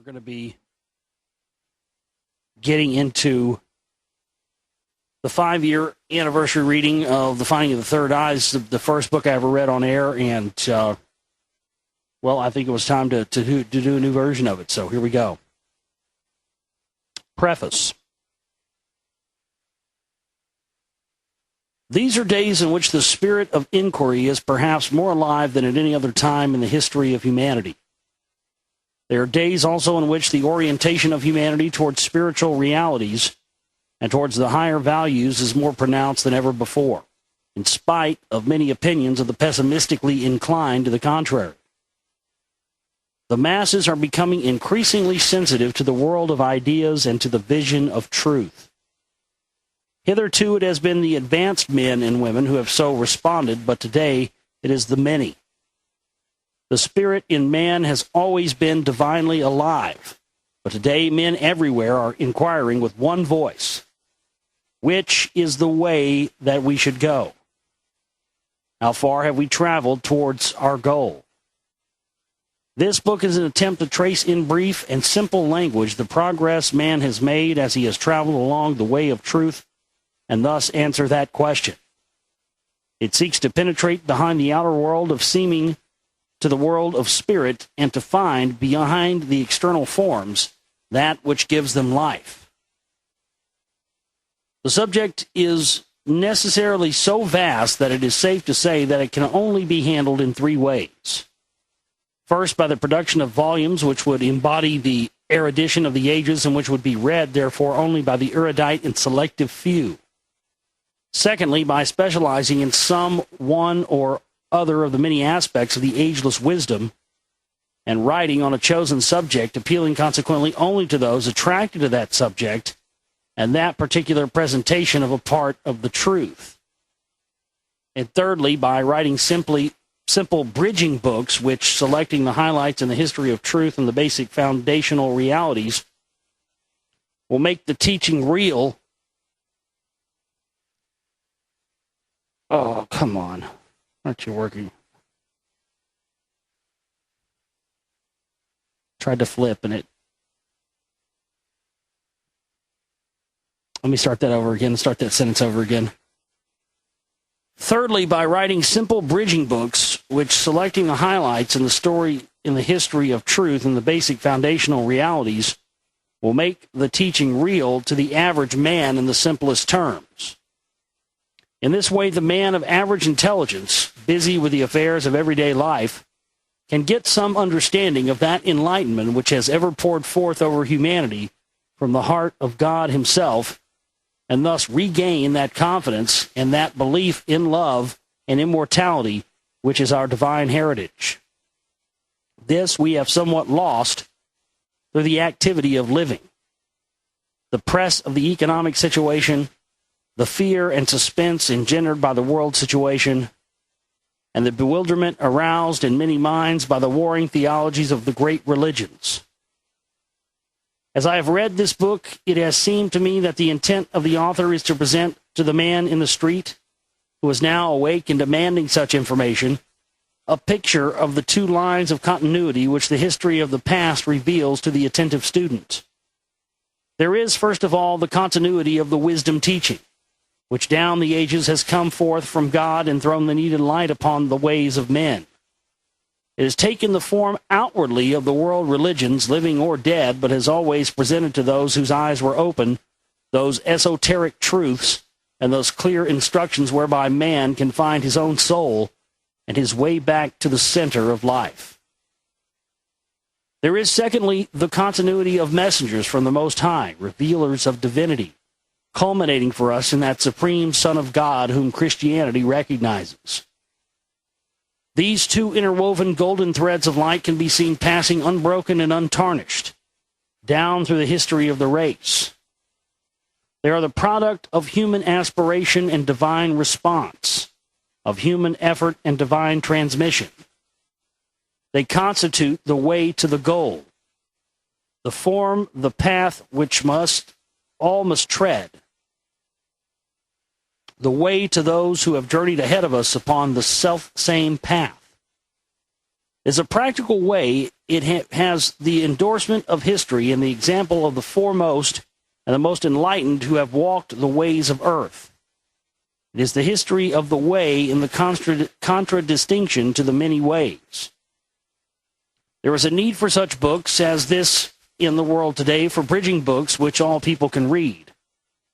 going to be getting into the 5-year anniversary reading of The Finding of the Third Eye. This is the first book I ever read on air, and, well, I think it was time to do a new version of it, so here we go. Preface. These are days in which the spirit of inquiry is perhaps more alive than at any other time in the history of humanity. There are days also in which the orientation of humanity towards spiritual realities and towards the higher values is more pronounced than ever before, in spite of many opinions of the pessimistically inclined to the contrary. The masses are becoming increasingly sensitive to the world of ideas and to the vision of truth. Hitherto it has been the advanced men and women who have so responded, but today it is the many. The spirit in man has always been divinely alive, but today men everywhere are inquiring with one voice, which is the way that we should go? How far have we traveled towards our goal? This book is an attempt to trace in brief and simple language the progress man has made as he has traveled along the way of truth, and thus answer that question. It seeks to penetrate behind the outer world of seeming to the world of spirit, and to find behind the external forms that which gives them life. The subject is necessarily so vast that it is safe to say that it can only be handled in 3 ways. First, by the production of volumes which would embody the erudition of the ages and which would be read, therefore, only by the erudite and selective few. Secondly, by specializing in some one or other of the many aspects of the ageless wisdom and writing on a chosen subject, appealing consequently only to those attracted to that subject and that particular presentation of a part of the truth. And thirdly, by writing simple bridging books which, selecting the highlights in the history of truth and the basic foundational realities, will make the teaching real. Oh, come on. Aren't you working? Tried to flip and it... Let me start that over again. Start that sentence over again. Thirdly, by writing simple bridging books, which, selecting the highlights in the story in the history of truth and the basic foundational realities, will make the teaching real to the average man in the simplest terms. In this way, the man of average intelligence, busy with the affairs of everyday life, can get some understanding of that enlightenment which has ever poured forth over humanity from the heart of God himself, and thus regain that confidence and that belief in love and immortality which is our divine heritage. This we have somewhat lost through the activity of living. The press of the economic situation, the fear and suspense engendered by the world situation, and the bewilderment aroused in many minds by the warring theologies of the great religions. As I have read this book, it has seemed to me that the intent of the author is to present to the man in the street, who is now awake and demanding such information, a picture of the 2 lines of continuity which the history of the past reveals to the attentive student. There is, first of all, the continuity of the wisdom teaching, which down the ages has come forth from God and thrown the needed light upon the ways of men. It has taken the form outwardly of the world religions, living or dead, but has always presented to those whose eyes were open those esoteric truths and those clear instructions whereby man can find his own soul and his way back to the center of life. There is, secondly, the continuity of messengers from the Most High, revealers of divinity, culminating for us in that supreme Son of God whom Christianity recognizes. These 2 interwoven golden threads of light can be seen passing unbroken and untarnished down through the history of the race. They are the product of human aspiration and divine response, of human effort and divine transmission. They constitute the way to the goal, the form, the path which all must tread, the way to those who have journeyed ahead of us upon the self-same path. Is a practical way it has the endorsement of history and the example of the foremost and the most enlightened who have walked the ways of earth. It is the history of the way in the contradistinction to the many ways. There is a need for such books as this in the world today, for bridging books which all people can read,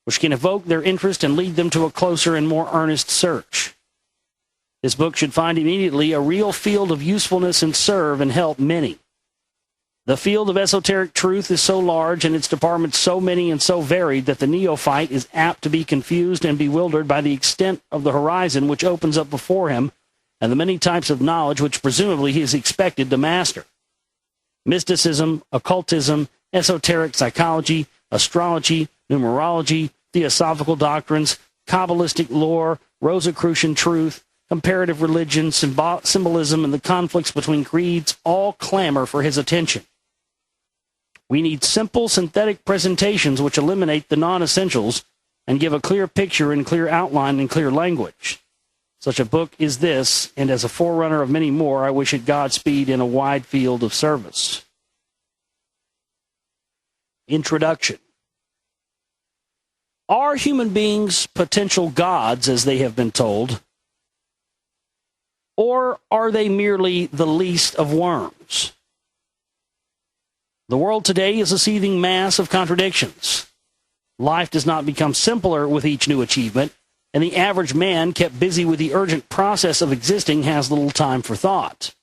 which can evoke their interest and lead them to a closer and more earnest search. This book should find immediately a real field of usefulness and serve and help many. The field of esoteric truth is so large and its departments so many and so varied that the neophyte is apt to be confused and bewildered by the extent of the horizon which opens up before him and the many types of knowledge which presumably he is expected to master. Mysticism, occultism, esoteric psychology, astrology, numerology, theosophical doctrines, Kabbalistic lore, Rosicrucian truth, comparative religion, symbolism, and the conflicts between creeds all clamor for his attention. We need simple, synthetic presentations which eliminate the non-essentials and give a clear picture and clear outline and clear language. Such a book is this, and as a forerunner of many more, I wish it Godspeed in a wide field of service. Introduction. Are human beings potential gods, as they have been told, or are they merely the least of worms? The world today is a seething mass of contradictions. Life does not become simpler with each new achievement, and the average man, kept busy with the urgent process of existing, has little time for thought.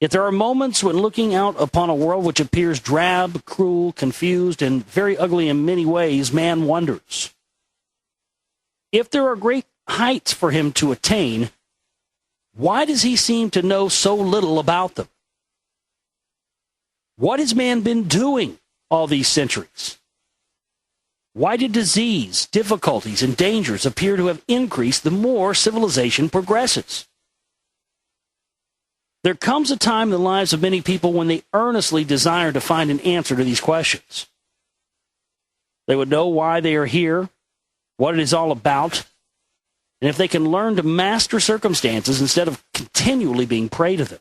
Yet there are moments when looking out upon a world which appears drab, cruel, confused, and very ugly in many ways, man wonders. If there are great heights for him to attain, why does he seem to know so little about them? What has man been doing all these centuries? Why did disease, difficulties, and dangers appear to have increased the more civilization progresses? There comes a time in the lives of many people when they earnestly desire to find an answer to these questions. They would know why they are here, what it is all about, and if they can learn to master circumstances instead of continually being prey to them.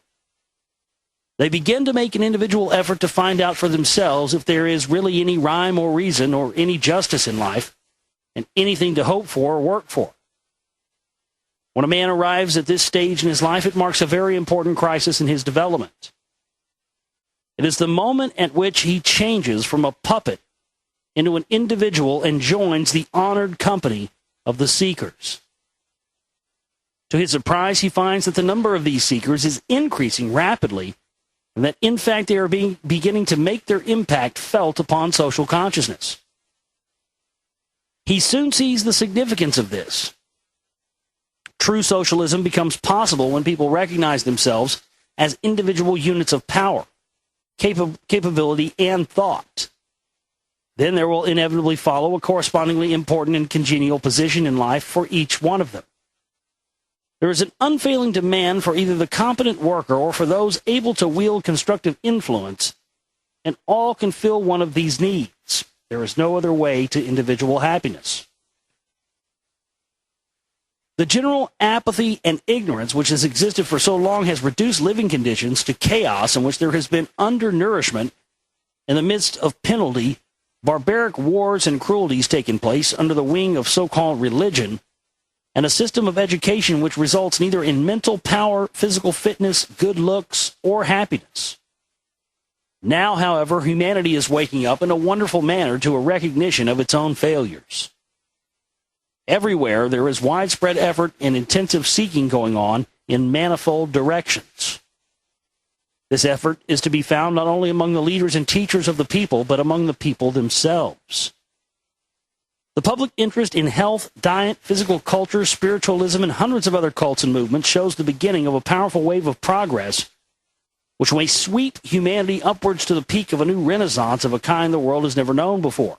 They begin to make an individual effort to find out for themselves if there is really any rhyme or reason or any justice in life and anything to hope for or work for. When a man arrives at this stage in his life, it marks a very important crisis in his development. It is the moment at which he changes from a puppet into an individual and joins the honored company of the seekers. To his surprise, he finds that the number of these seekers is increasing rapidly, and that, in fact, they are beginning to make their impact felt upon social consciousness. He soon sees the significance of this. True socialism becomes possible when people recognize themselves as individual units of power, capability, and thought. Then there will inevitably follow a correspondingly important and congenial position in life for each one of them. There is an unfailing demand for either the competent worker or for those able to wield constructive influence, and all can fill one of these needs. There is no other way to individual happiness. The general apathy and ignorance which has existed for so long has reduced living conditions to chaos in which there has been undernourishment in the midst of penalty, barbaric wars and cruelties taking place under the wing of so-called religion, and a system of education which results neither in mental power, physical fitness, good looks, or happiness. Now, however, humanity is waking up in a wonderful manner to a recognition of its own failures. Everywhere there is widespread effort and intensive seeking going on in manifold directions. This effort is to be found not only among the leaders and teachers of the people, but among the people themselves. The public interest in health, diet, physical culture, spiritualism, and hundreds of other cults and movements shows the beginning of a powerful wave of progress which may sweep humanity upwards to the peak of a new renaissance of a kind the world has never known before.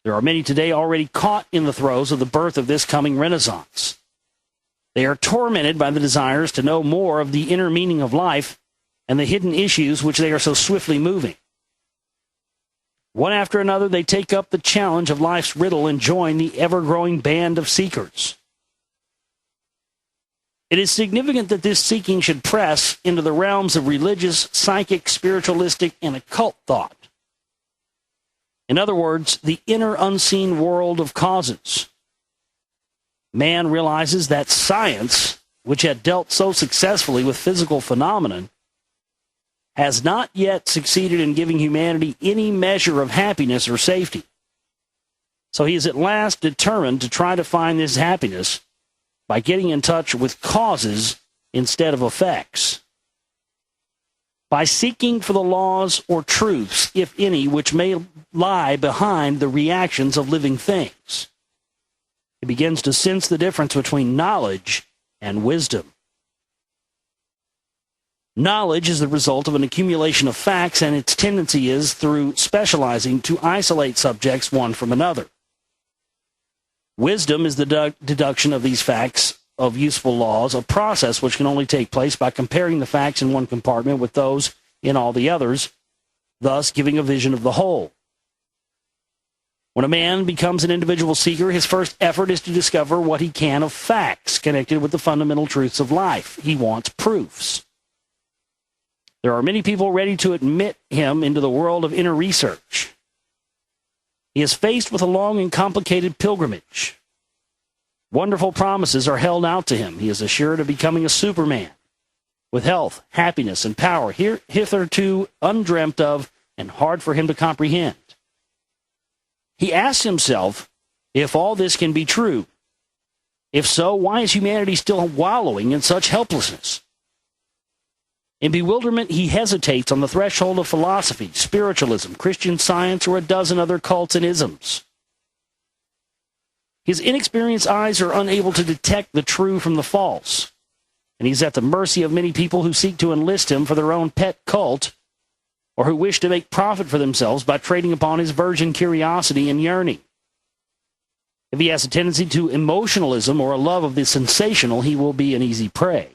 There are many today already caught in the throes of the birth of this coming renaissance. They are tormented by the desires to know more of the inner meaning of life and the hidden issues which they are so swiftly moving. One after another, they take up the challenge of life's riddle and join the ever-growing band of seekers. It is significant that this seeking should press into the realms of religious, psychic, spiritualistic, and occult thought. In other words, the inner unseen world of causes. Man realizes that science, which had dealt so successfully with physical phenomenon, has not yet succeeded in giving humanity any measure of happiness or safety. So he is at last determined to try to find this happiness by getting in touch with causes instead of effects. By seeking for the laws or truths, if any, which may lie behind the reactions of living things. He begins to sense the difference between knowledge and wisdom. Knowledge is the result of an accumulation of facts, and its tendency is, through specializing, to isolate subjects one from another. Wisdom is the deduction of these facts of useful laws, a process which can only take place by comparing the facts in one compartment with those in all the others, thus giving a vision of the whole. When a man becomes an individual seeker, his first effort is to discover what he can of facts connected with the fundamental truths of life. He wants proofs. There are many people ready to admit him into the world of inner research. He is faced with a long and complicated pilgrimage. Wonderful promises are held out to him. He is assured of becoming a Superman, with health, happiness, and power hitherto undreamt of and hard for him to comprehend. He asks himself if all this can be true. If so, why is humanity still wallowing in such helplessness? In bewilderment, he hesitates on the threshold of philosophy, spiritualism, Christian Science, or a dozen other cults and isms. His inexperienced eyes are unable to detect the true from the false, and he's at the mercy of many people who seek to enlist him for their own pet cult, or who wish to make profit for themselves by trading upon his virgin curiosity and yearning. If he has a tendency to emotionalism or a love of the sensational, he will be an easy prey.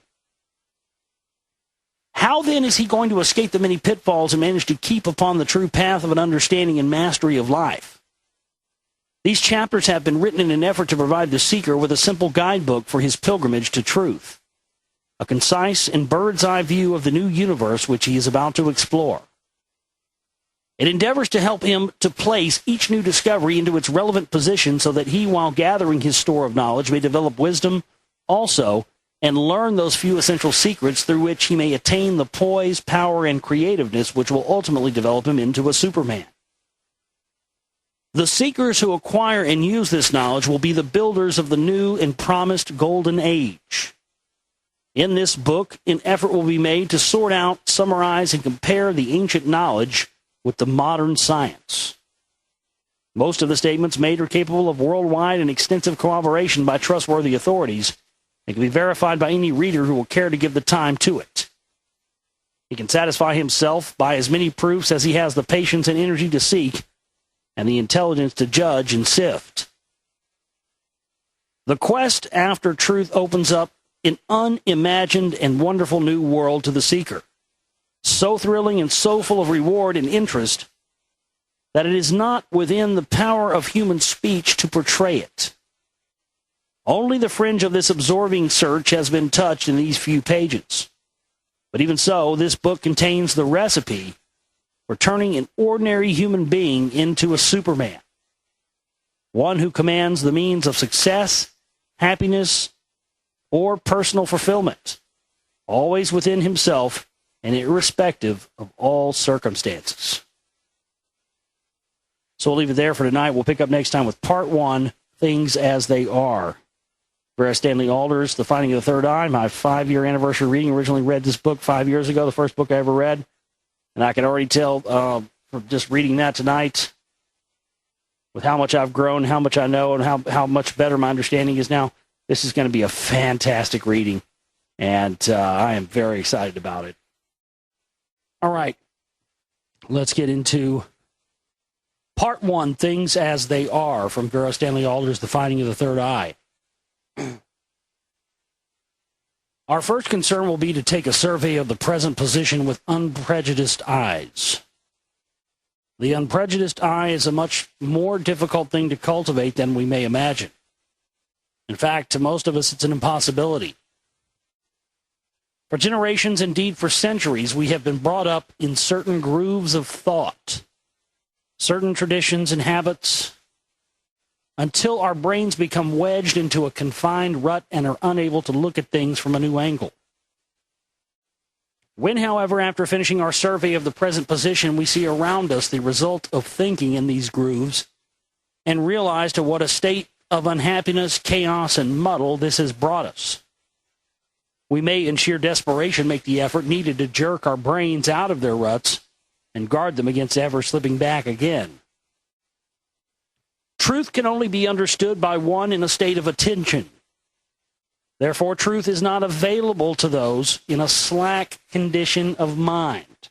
How then is he going to escape the many pitfalls and manage to keep upon the true path of an understanding and mastery of life? These chapters have been written in an effort to provide the seeker with a simple guidebook for his pilgrimage to truth, a concise and bird's-eye view of the new universe which he is about to explore. It endeavors to help him to place each new discovery into its relevant position so that he, while gathering his store of knowledge, may develop wisdom also and learn those few essential secrets through which he may attain the poise, power, and creativeness which will ultimately develop him into a Superman. The seekers who acquire and use this knowledge will be the builders of the new and promised golden age. In this book, an effort will be made to sort out, summarize, and compare the ancient knowledge with the modern science. Most of the statements made are capable of worldwide and extensive corroboration by trustworthy authorities. It can be verified by any reader who will care to give the time to it. He can satisfy himself by as many proofs as he has the patience and energy to seek, and the intelligence to judge and sift. The quest after truth opens up an unimagined and wonderful new world to the seeker, so thrilling and so full of reward and interest that it is not within the power of human speech to portray it. Only the fringe of this absorbing search has been touched in these few pages. But even so, this book contains the recipe for turning an ordinary human being into a Superman, one who commands the means of success, happiness, or personal fulfillment, always within himself and irrespective of all circumstances. So we'll leave it there for tonight. We'll pick up next time with part 1, Things as They Are. Brad Stanley Alders, The Finding of the Third Eye, my 5-year anniversary reading. Originally read this book 5 years ago, the first book I ever read. And I can already tell from just reading that tonight with how much I've grown, how much I know, and how much better my understanding is now. This is going to be a fantastic reading, and I am very excited about it. All right, let's get into part 1, Things as They Are, from Vera Stanley Alders, The Finding of the Third Eye. Our first concern will be to take a survey of the present position with unprejudiced eyes. The unprejudiced eye is a much more difficult thing to cultivate than we may imagine. In fact, to most of us, it's an impossibility. For generations, indeed for centuries, we have been brought up in certain grooves of thought, certain traditions and habits, until our brains become wedged into a confined rut and are unable to look at things from a new angle. When, however, after finishing our survey of the present position, we see around us the result of thinking in these grooves and realize to what a state of unhappiness, chaos, and muddle this has brought us, we may, in sheer desperation, make the effort needed to jerk our brains out of their ruts and guard them against ever slipping back again. Truth can only be understood by one in a state of attention. Therefore, truth is not available to those in a slack condition of mind.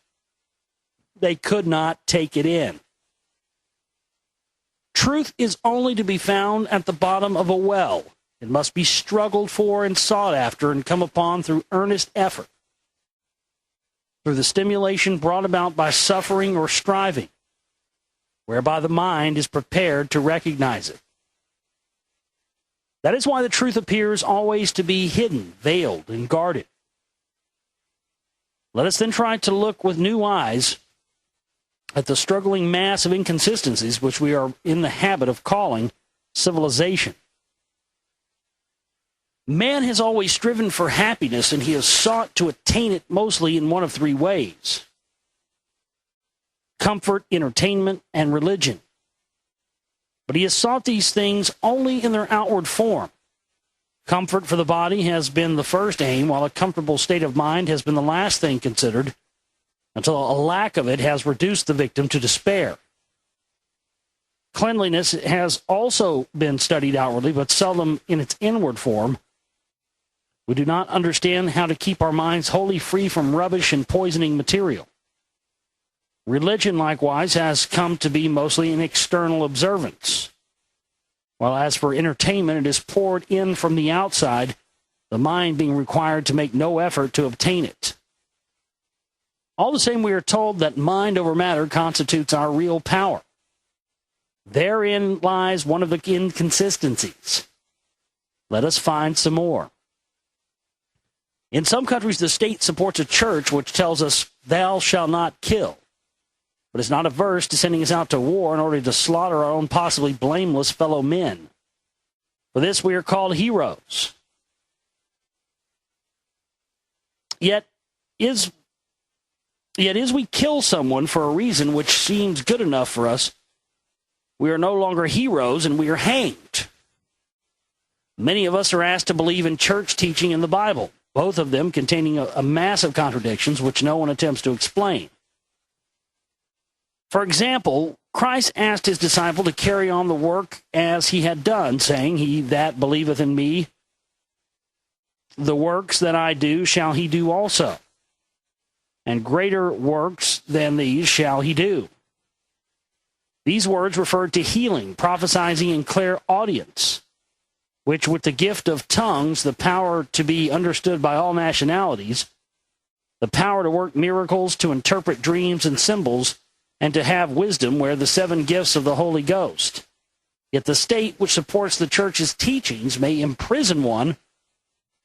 They could not take it in. Truth is only to be found at the bottom of a well. It must be struggled for and sought after and come upon through earnest effort, through the stimulation brought about by suffering or striving, whereby the mind is prepared to recognize it. That is why the truth appears always to be hidden, veiled, and guarded. Let us then try to look with new eyes at the struggling mass of inconsistencies which we are in the habit of calling civilization. Man has always striven for happiness, and he has sought to attain it mostly in one of three ways: comfort, entertainment, and religion. But he has sought these things only in their outward form. Comfort for the body has been the first aim, while a comfortable state of mind has been the last thing considered, until a lack of it has reduced the victim to despair. Cleanliness has also been studied outwardly, but seldom in its inward form. We do not understand how to keep our minds wholly free from rubbish and poisoning material. Religion, likewise, has come to be mostly an external observance, while as for entertainment, it is poured in from the outside, the mind being required to make no effort to obtain it. All the same, we are told that mind over matter constitutes our real power. Therein lies one of the inconsistencies. Let us find some more. In some countries, the state supports a church which tells us, "Thou shalt not kill," but is not averse to sending us out to war in order to slaughter our own possibly blameless fellow men. For this we are called heroes. Yet as we kill someone for a reason which seems good enough for us, we are no longer heroes and we are hanged. Many of us are asked to believe in church teaching in the Bible, both of them containing a mass of contradictions which no one attempts to explain. For example, Christ asked his disciple to carry on the work as he had done, saying, "He that believeth in me, the works that I do shall he do also, and greater works than these shall he do." These words referred to healing, prophesying, and clairaudience, which with the gift of tongues, the power to be understood by all nationalities, the power to work miracles, to interpret dreams and symbols, and to have wisdom, were the 7 gifts of the Holy Ghost. Yet the state which supports the church's teachings may imprison one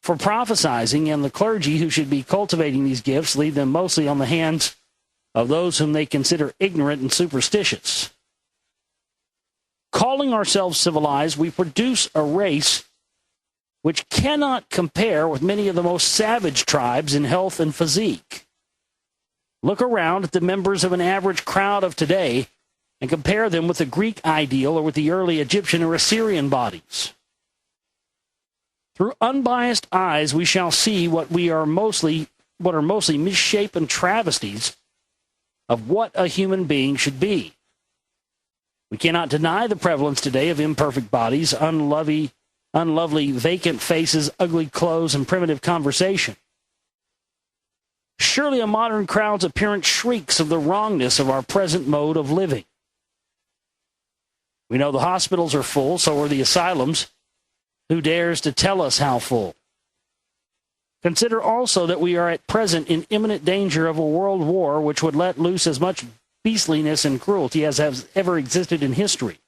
for prophesying, and the clergy who should be cultivating these gifts leave them mostly on the hands of those whom they consider ignorant and superstitious. Calling ourselves civilized, we produce a race which cannot compare with many of the most savage tribes in health and physique. Look around at the members of an average crowd of today and compare them with the Greek ideal or with the early Egyptian or Assyrian bodies. Through unbiased eyes, we shall see what are mostly misshapen travesties of what a human being should be. We cannot deny the prevalence today of imperfect bodies, unlovely, vacant faces, ugly clothes, and primitive conversation. Surely a modern crowd's appearance shrieks of the wrongness of our present mode of living. We know the hospitals are full, so are the asylums. Who dares to tell us how full? Consider also that we are at present in imminent danger of a world war which would let loose as much beastliness and cruelty as has ever existed in history.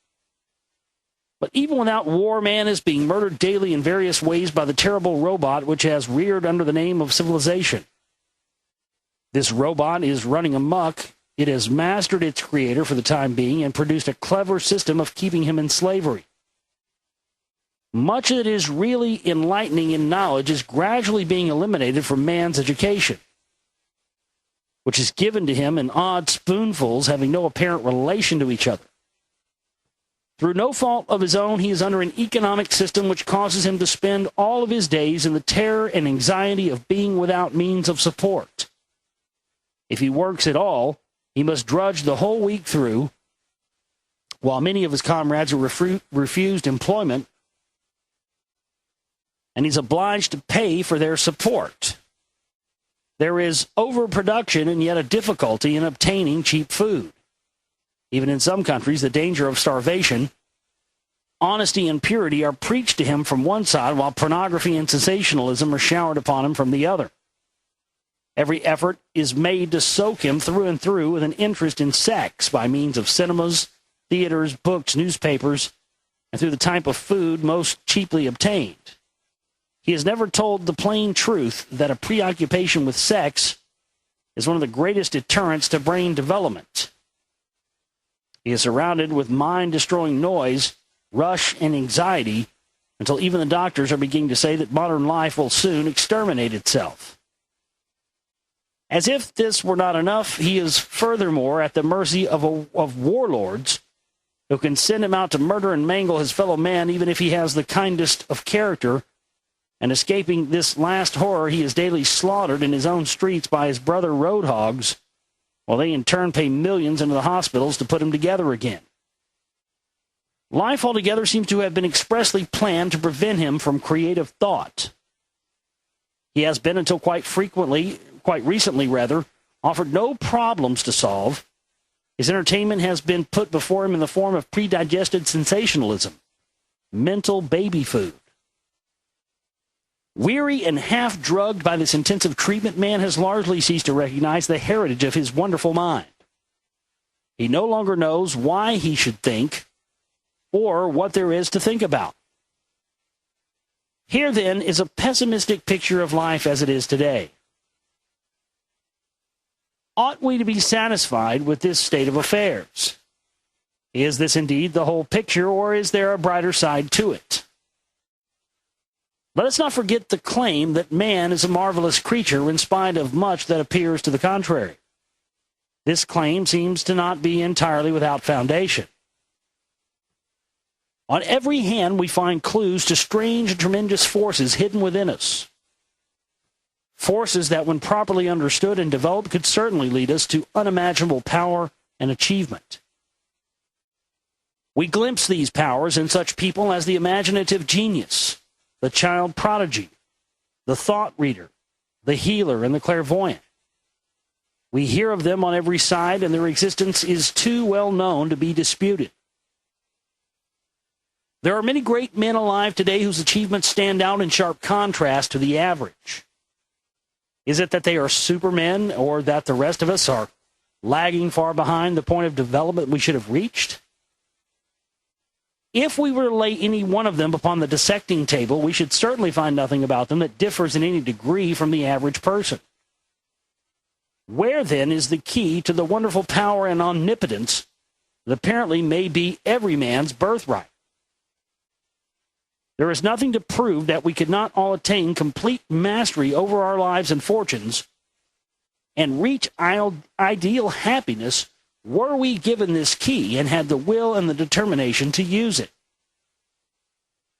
But even without war, man is being murdered daily in various ways by the terrible robot which has reared under the name of civilization. This robot is running amok. It has mastered its creator for the time being and produced a clever system of keeping him in slavery. Much that is really enlightening in knowledge is gradually being eliminated from man's education, which is given to him in odd spoonfuls having no apparent relation to each other. Through no fault of his own, he is under an economic system which causes him to spend all of his days in the terror and anxiety of being without means of support. If he works at all, he must drudge the whole week through, while many of his comrades are refused employment, and he's obliged to pay for their support. There is overproduction and yet a difficulty in obtaining cheap food. Even in some countries, the danger of starvation, honesty and purity are preached to him from one side, while pornography and sensationalism are showered upon him from the other. Every effort is made to soak him through and through with an interest in sex by means of cinemas, theaters, books, newspapers, and through the type of food most cheaply obtained. He is never told the plain truth that a preoccupation with sex is one of the greatest deterrents to brain development. He is surrounded with mind-destroying noise, rush, and anxiety until even the doctors are beginning to say that modern life will soon exterminate itself. As if this were not enough, he is furthermore at the mercy of warlords who can send him out to murder and mangle his fellow man even if he has the kindest of character, and escaping this last horror, he is daily slaughtered in his own streets by his brother road hogs, while they in turn pay millions into the hospitals to put him together again. Life altogether seems to have been expressly planned to prevent him from creative thought. He has been, until quite recently, offered no problems to solve. His entertainment has been put before him in the form of predigested sensationalism, mental baby food. Weary and half-drugged by this intensive treatment, man has largely ceased to recognize the heritage of his wonderful mind. He no longer knows why he should think or what there is to think about. Here, then, is a pessimistic picture of life as it is today. Ought we to be satisfied with this state of affairs? Is this indeed the whole picture, or is there a brighter side to it? Let us not forget the claim that man is a marvelous creature in spite of much that appears to the contrary. This claim seems to not be entirely without foundation. On every hand, we find clues to strange and tremendous forces hidden within us. Forces that, when properly understood and developed, could certainly lead us to unimaginable power and achievement. We glimpse these powers in such people as the imaginative genius, the child prodigy, the thought reader, the healer, and the clairvoyant. We hear of them on every side, and their existence is too well known to be disputed. There are many great men alive today whose achievements stand out in sharp contrast to the average. Is it that they are supermen, or that the rest of us are lagging far behind the point of development we should have reached? If we were to lay any one of them upon the dissecting table, we should certainly find nothing about them that differs in any degree from the average person. Where, then, is the key to the wonderful power and omnipotence that apparently may be every man's birthright? There is nothing to prove that we could not all attain complete mastery over our lives and fortunes and reach ideal happiness were we given this key and had the will and the determination to use it.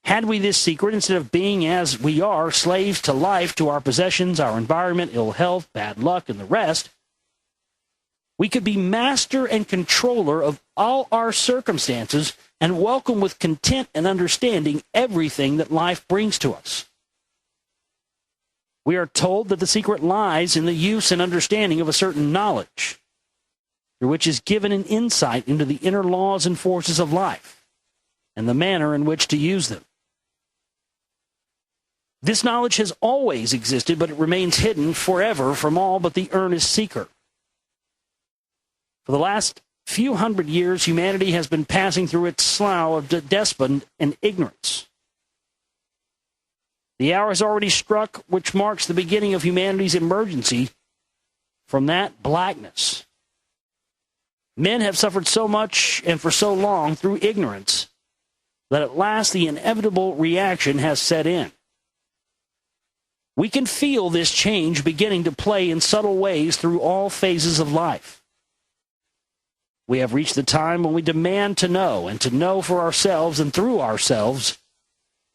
Had we this secret, instead of being as we are, slaves to life, to our possessions, our environment, ill health, bad luck, and the rest, we could be master and controller of all our circumstances and welcome with content and understanding everything that life brings to us. We are told that the secret lies in the use and understanding of a certain knowledge, through which is given an insight into the inner laws and forces of life, and the manner in which to use them. This knowledge has always existed, but it remains hidden forever from all but the earnest seeker. For the last few hundred years, humanity has been passing through its slough of despond and ignorance. The hour has already struck, which marks the beginning of humanity's emergency from that blackness. Men have suffered so much and for so long through ignorance that at last the inevitable reaction has set in. We can feel this change beginning to play in subtle ways through all phases of life. We have reached the time when we demand to know, and to know for ourselves and through ourselves,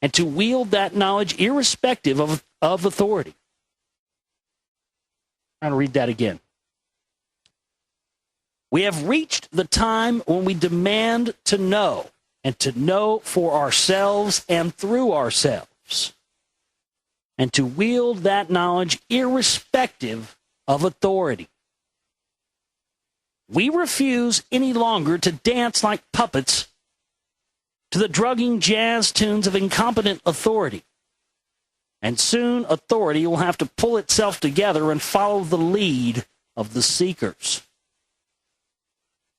and to wield that knowledge irrespective of authority. I'm going to read that again. We have reached the time when we demand to know, and to know for ourselves and through ourselves, and to wield that knowledge irrespective of authority. We refuse any longer to dance like puppets to the drugging jazz tunes of incompetent authority. And soon authority will have to pull itself together and follow the lead of the seekers.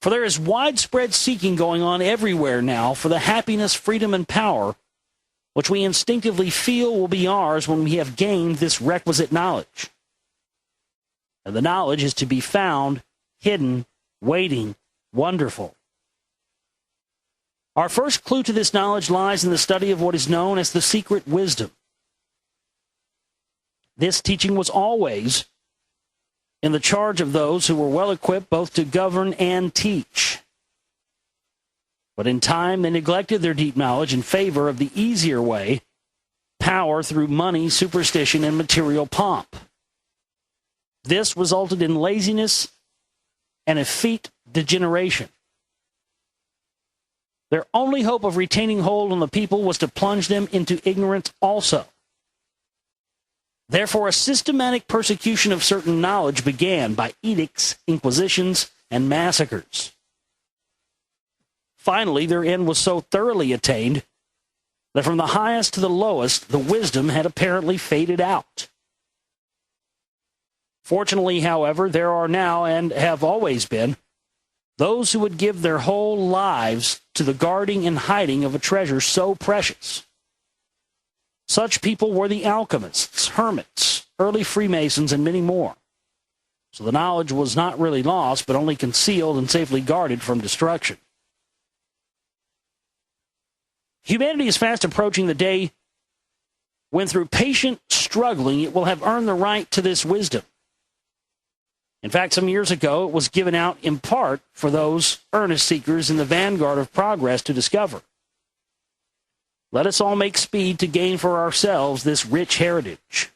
For there is widespread seeking going on everywhere now for the happiness, freedom, and power which we instinctively feel will be ours when we have gained this requisite knowledge. And the knowledge is to be found, hidden, waiting, wonderful. Our first clue to this knowledge lies in the study of what is known as the secret wisdom. This teaching was always in the charge of those who were well equipped both to govern and teach. But in time, they neglected their deep knowledge in favor of the easier way, power through money, superstition, and material pomp. This resulted in laziness and effete degeneration. Their only hope of retaining hold on the people was to plunge them into ignorance also. Therefore, a systematic persecution of certain knowledge began by edicts, inquisitions, and massacres. Finally, their end was so thoroughly attained that from the highest to the lowest, the wisdom had apparently faded out. Fortunately, however, there are now, and have always been, those who would give their whole lives to the guarding and hiding of a treasure so precious. Such people were the alchemists, hermits, early Freemasons, and many more. So the knowledge was not really lost, but only concealed and safely guarded from destruction. Humanity is fast approaching the day when, through patient struggling, it will have earned the right to this wisdom. In fact, some years ago, it was given out in part for those earnest seekers in the vanguard of progress to discover. Let us all make speed to gain for ourselves this rich heritage.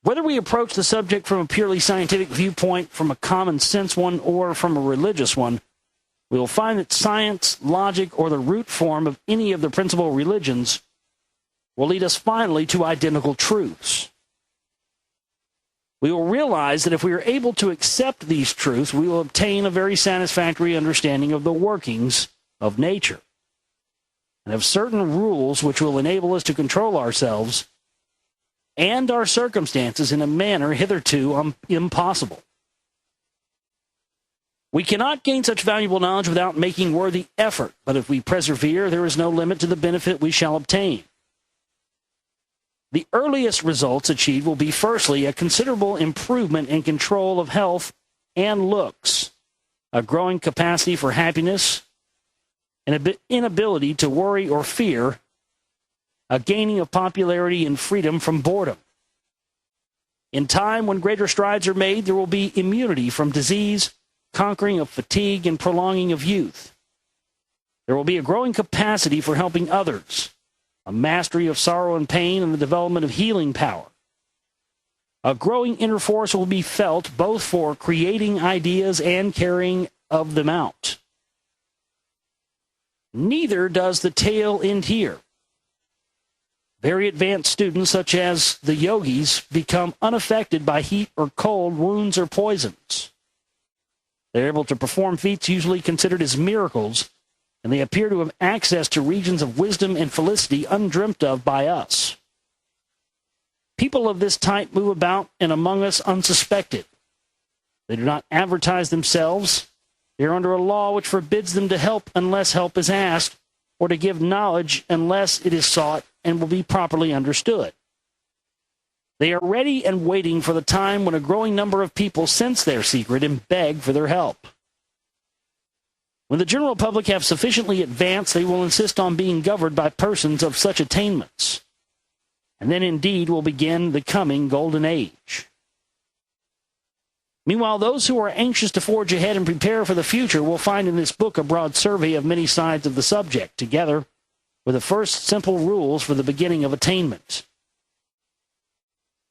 Whether we approach the subject from a purely scientific viewpoint, from a common sense one, or from a religious one, we will find that science, logic, or the root form of any of the principal religions will lead us finally to identical truths. We will realize that if we are able to accept these truths, we will obtain a very satisfactory understanding of the workings of nature, and of certain rules which will enable us to control ourselves and our circumstances in a manner hitherto impossible. We cannot gain such valuable knowledge without making worthy effort, but if we persevere, there is no limit to the benefit we shall obtain. The earliest results achieved will be, firstly, a considerable improvement in control of health and looks, a growing capacity for happiness, an inability to worry or fear, a gaining of popularity and freedom from boredom. In time, when greater strides are made, there will be immunity from disease, conquering of fatigue, and prolonging of youth. There will be a growing capacity for helping others, a mastery of sorrow and pain, and the development of healing power. A growing inner force will be felt both for creating ideas and carrying of them out. Neither does the tale end here. Very advanced students, such as the yogis, become unaffected by heat or cold, wounds or poisons. They're able to perform feats usually considered as miracles, and they appear to have access to regions of wisdom and felicity undreamt of by us. People of this type move about and among us unsuspected. They do not advertise themselves. They are under a law which forbids them to help unless help is asked, or to give knowledge unless it is sought and will be properly understood. They are ready and waiting for the time when a growing number of people sense their secret and beg for their help. When the general public have sufficiently advanced, they will insist on being governed by persons of such attainments. And then indeed will begin the coming golden age. Meanwhile, those who are anxious to forge ahead and prepare for the future will find in this book a broad survey of many sides of the subject, together with the first simple rules for the beginning of attainment.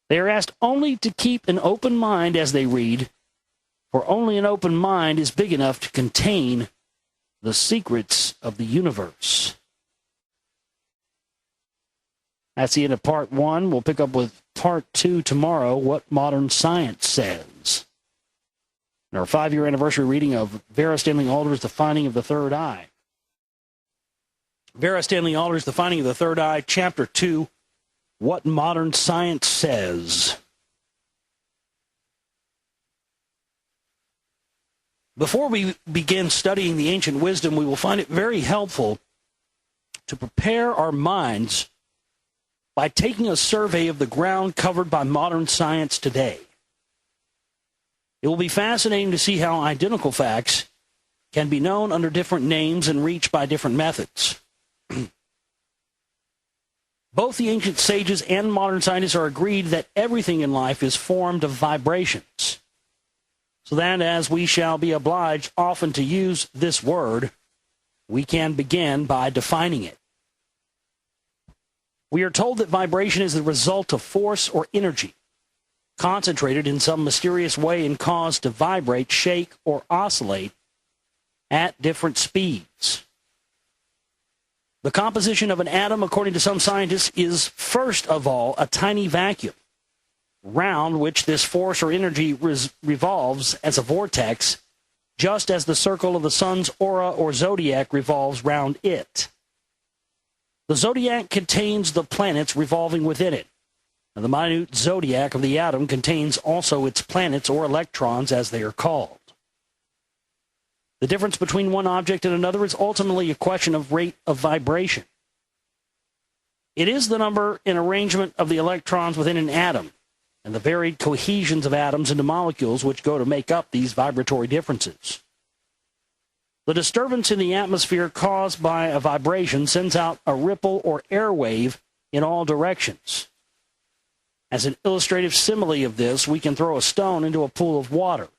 They are asked only to keep an open mind as they read, for only an open mind is big enough to contain the secrets of the universe. That's the end of part 1. We'll pick up with part 2 tomorrow, What Modern Science Says. And our 5-year anniversary reading of Vera Stanley Alder's The Finding of the Third Eye. Vera Stanley Alder's The Finding of the Third Eye, Chapter 2, What Modern Science Says. Before we begin studying the ancient wisdom, we will find it very helpful to prepare our minds by taking a survey of the ground covered by modern science today. It will be fascinating to see how identical facts can be known under different names and reached by different methods. Both the ancient sages and modern scientists are agreed that everything in life is formed of vibrations. So that as we shall be obliged often to use this word, we can begin by defining it. We are told that vibration is the result of force or energy, concentrated in some mysterious way and caused to vibrate, shake, or oscillate at different speeds. The composition of an atom, according to some scientists, is first of all a tiny vacuum, round which this force or energy revolves as a vortex, just as the circle of the sun's aura or zodiac revolves round it. The zodiac contains the planets revolving within it. And the minute zodiac of the atom contains also its planets, or electrons as they are called. The difference between one object and another is ultimately a question of rate of vibration. It is the number and arrangement of the electrons within an atom, and the varied cohesions of atoms into molecules which go to make up these vibratory differences. The disturbance in the atmosphere caused by a vibration sends out a ripple or air wave in all directions. As an illustrative simile of this, we can throw a stone into a pool of water.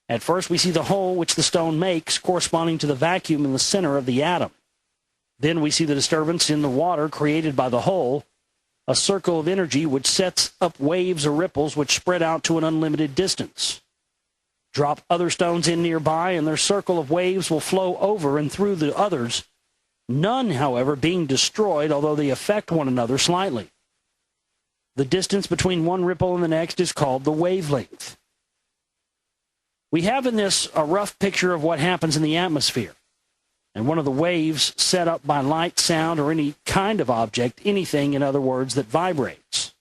At first, we see the hole which the stone makes corresponding to the vacuum in the center of the atom. Then we see the disturbance in the water created by the hole, a circle of energy which sets up waves or ripples which spread out to an unlimited distance. Drop other stones in nearby, and their circle of waves will flow over and through the others, none, however, being destroyed, although they affect one another slightly. The distance between one ripple and the next is called the wavelength. We have in this a rough picture of what happens in the atmosphere, and one of the waves set up by light, sound, or any kind of object, anything, in other words, that vibrates.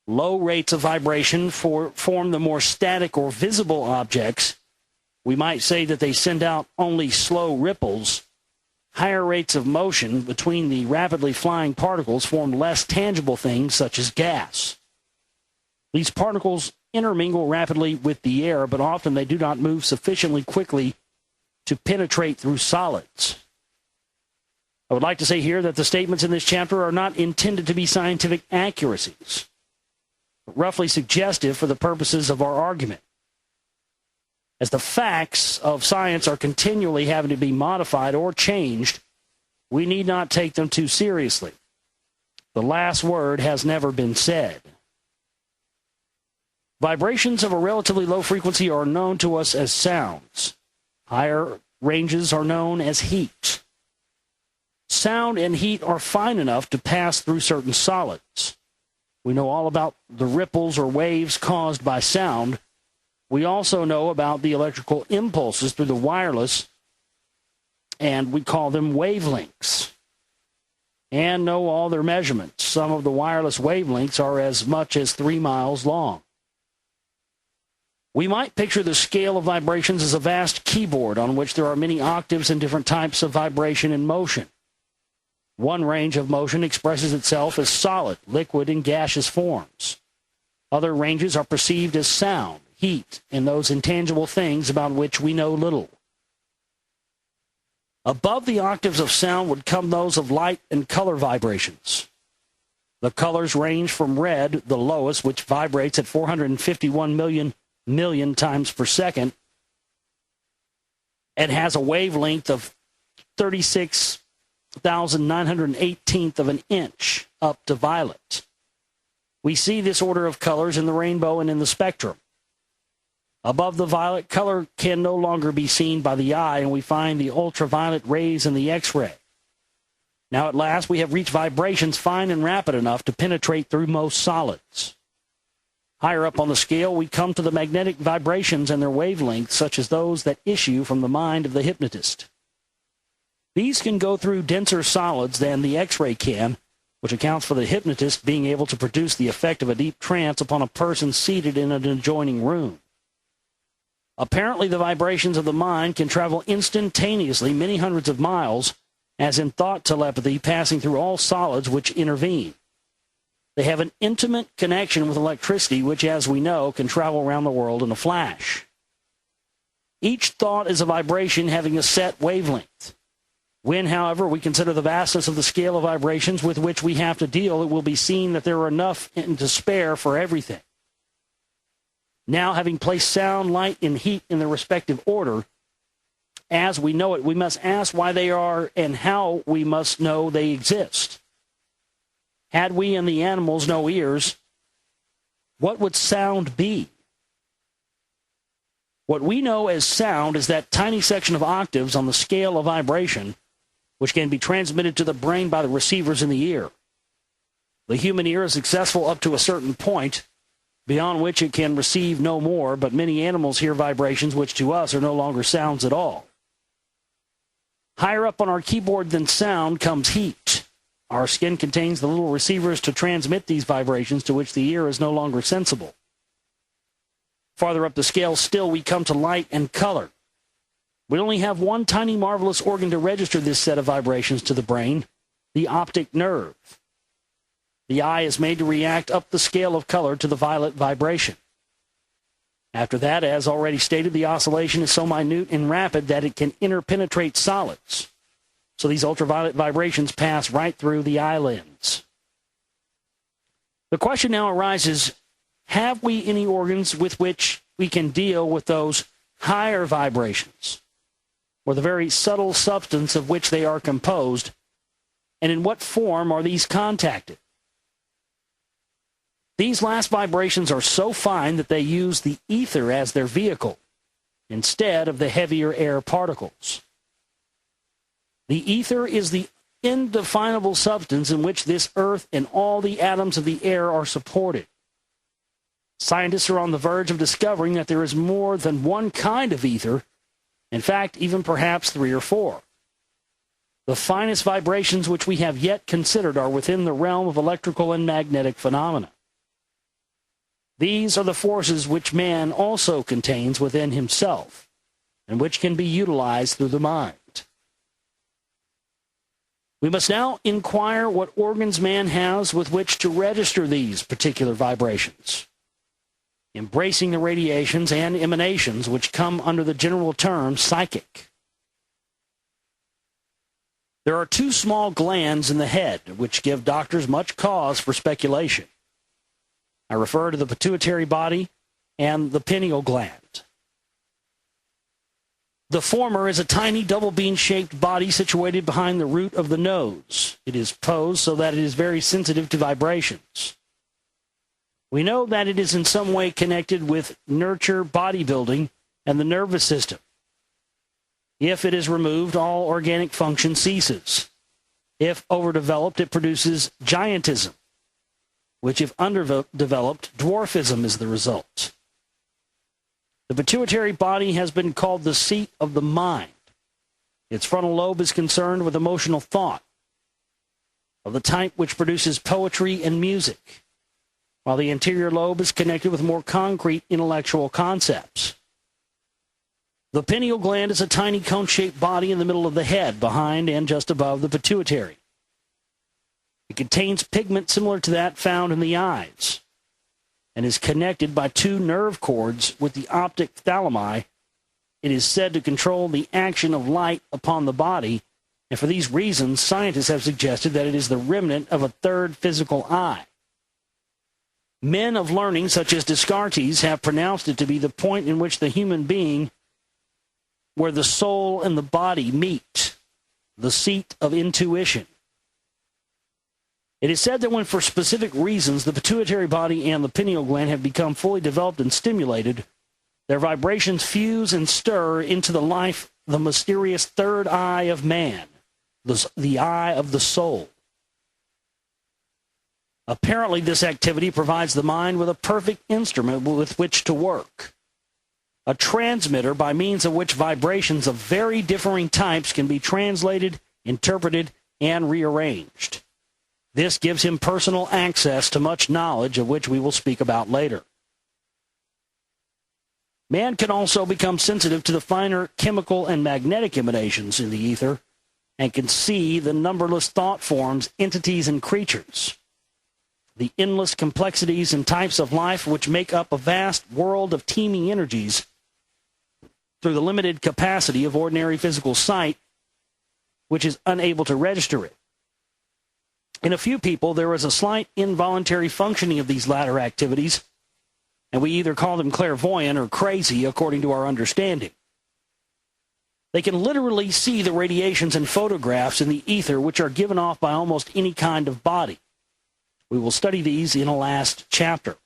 Low rates of vibration form the more static or visible objects. We might say that they send out only slow ripples. Higher rates of motion between the rapidly flying particles form less tangible things, such as gas. These particles intermingle rapidly with the air, but often they do not move sufficiently quickly to penetrate through solids. I would like to say here that the statements in this chapter are not intended to be scientific accuracies, but roughly suggestive for the purposes of our argument. As the facts of science are continually having to be modified or changed, we need not take them too seriously. The last word has never been said. Vibrations of a relatively low frequency are known to us as sounds. Higher ranges are known as heat. Sound and heat are fine enough to pass through certain solids. We know all about the ripples or waves caused by sound. We also know about the electrical impulses through the wireless, and we call them wavelengths, and know all their measurements. Some of the wireless wavelengths are as much as 3 miles long. We might picture the scale of vibrations as a vast keyboard on which there are many octaves and different types of vibration and motion. One range of motion expresses itself as solid, liquid, and gaseous forms. Other ranges are perceived as sound, heat, and those intangible things about which we know little. Above the octaves of sound would come those of light and color vibrations. The colors range from red, the lowest, which vibrates at 451 million times per second, and has a wavelength of 36,918th of an inch, up to violet. We see this order of colors in the rainbow and in the spectrum. Above the violet, color can no longer be seen by the eye, and we find the ultraviolet rays in the X-ray. Now at last we have reached vibrations fine and rapid enough to penetrate through most solids. Higher up on the scale, we come to the magnetic vibrations and their wavelengths, such as those that issue from the mind of the hypnotist. These can go through denser solids than the X-ray can, which accounts for the hypnotist being able to produce the effect of a deep trance upon a person seated in an adjoining room. Apparently, the vibrations of the mind can travel instantaneously many hundreds of miles, as in thought telepathy, passing through all solids which intervene. They have an intimate connection with electricity, which, as we know, can travel around the world in a flash. Each thought is a vibration having a set wavelength. When, however, we consider the vastness of the scale of vibrations with which we have to deal, it will be seen that there are enough and to spare for everything. Now, having placed sound, light, and heat in their respective order, as we know it, we must ask why they are and how we must know they exist. Had we and the animals no ears, what would sound be? What we know as sound is that tiny section of octaves on the scale of vibration, which can be transmitted to the brain by the receivers in the ear. The human ear is successful up to a certain point, beyond which it can receive no more, but many animals hear vibrations which to us are no longer sounds at all. Higher up on our keyboard than sound comes heat. Our skin contains the little receivers to transmit these vibrations to which the ear is no longer sensible. Farther up the scale still, we come to light and color. We only have one tiny marvelous organ to register this set of vibrations to the brain, the optic nerve. The eye is made to react up the scale of color to the violet vibration. After that, as already stated, the oscillation is so minute and rapid that it can interpenetrate solids. So these ultraviolet vibrations pass right through the eye lens. The question now arises, have we any organs with which we can deal with those higher vibrations, or the very subtle substance of which they are composed, and in what form are these contacted? These last vibrations are so fine that they use the ether as their vehicle, instead of the heavier air particles. The ether is the indefinable substance in which this earth and all the atoms of the air are supported. Scientists are on the verge of discovering that there is more than one kind of ether, in fact, even perhaps 3 or 4. The finest vibrations which we have yet considered are within the realm of electrical and magnetic phenomena. These are the forces which man also contains within himself, and which can be utilized through the mind. We must now inquire what organs man has with which to register these particular vibrations, embracing the radiations and emanations which come under the general term psychic. There are 2 small glands in the head which give doctors much cause for speculation. I refer to the pituitary body and the pineal gland. The former is a tiny double bean-shaped body situated behind the root of the nose. It is posed so that it is very sensitive to vibrations. We know that it is in some way connected with nurture, bodybuilding, and the nervous system. If it is removed, all organic function ceases. If overdeveloped, it produces giantism, which if underdeveloped, dwarfism is the result. The pituitary body has been called the seat of the mind. Its frontal lobe is concerned with emotional thought, of the type which produces poetry and music. while the anterior lobe is connected with more concrete intellectual concepts. The pineal gland is a tiny cone-shaped body in the middle of the head, behind and just above the pituitary. It contains pigment similar to that found in the eyes and is connected by two nerve cords with the optic thalami. It is said to control the action of light upon the body, and for these reasons, scientists have suggested that it is the remnant of a third physical eye. Men of learning, such as Descartes, have pronounced it to be the point in which the human being, where the soul and the body meet, the seat of intuition. It is said that when, for specific reasons, the pituitary body and the pineal gland have become fully developed and stimulated, their vibrations fuse and stir into the life, the mysterious third eye of man, the eye of the soul. Apparently, this activity provides the mind with a perfect instrument with which to work, a transmitter by means of which vibrations of very differing types can be translated, interpreted, and rearranged. This gives him personal access to much knowledge of which we will speak about later. Man can also become sensitive to the finer chemical and magnetic emanations in the ether and can see the numberless thought forms, entities, and creatures, the endless complexities and types of life which make up a vast world of teeming energies through the limited capacity of ordinary physical sight, which is unable to register it. In a few people, there is a slight involuntary functioning of these latter activities, and we either call them clairvoyant or crazy according to our understanding. They can literally see the radiations and photographs in the ether which are given off by almost any kind of body. We will study these in a last chapter.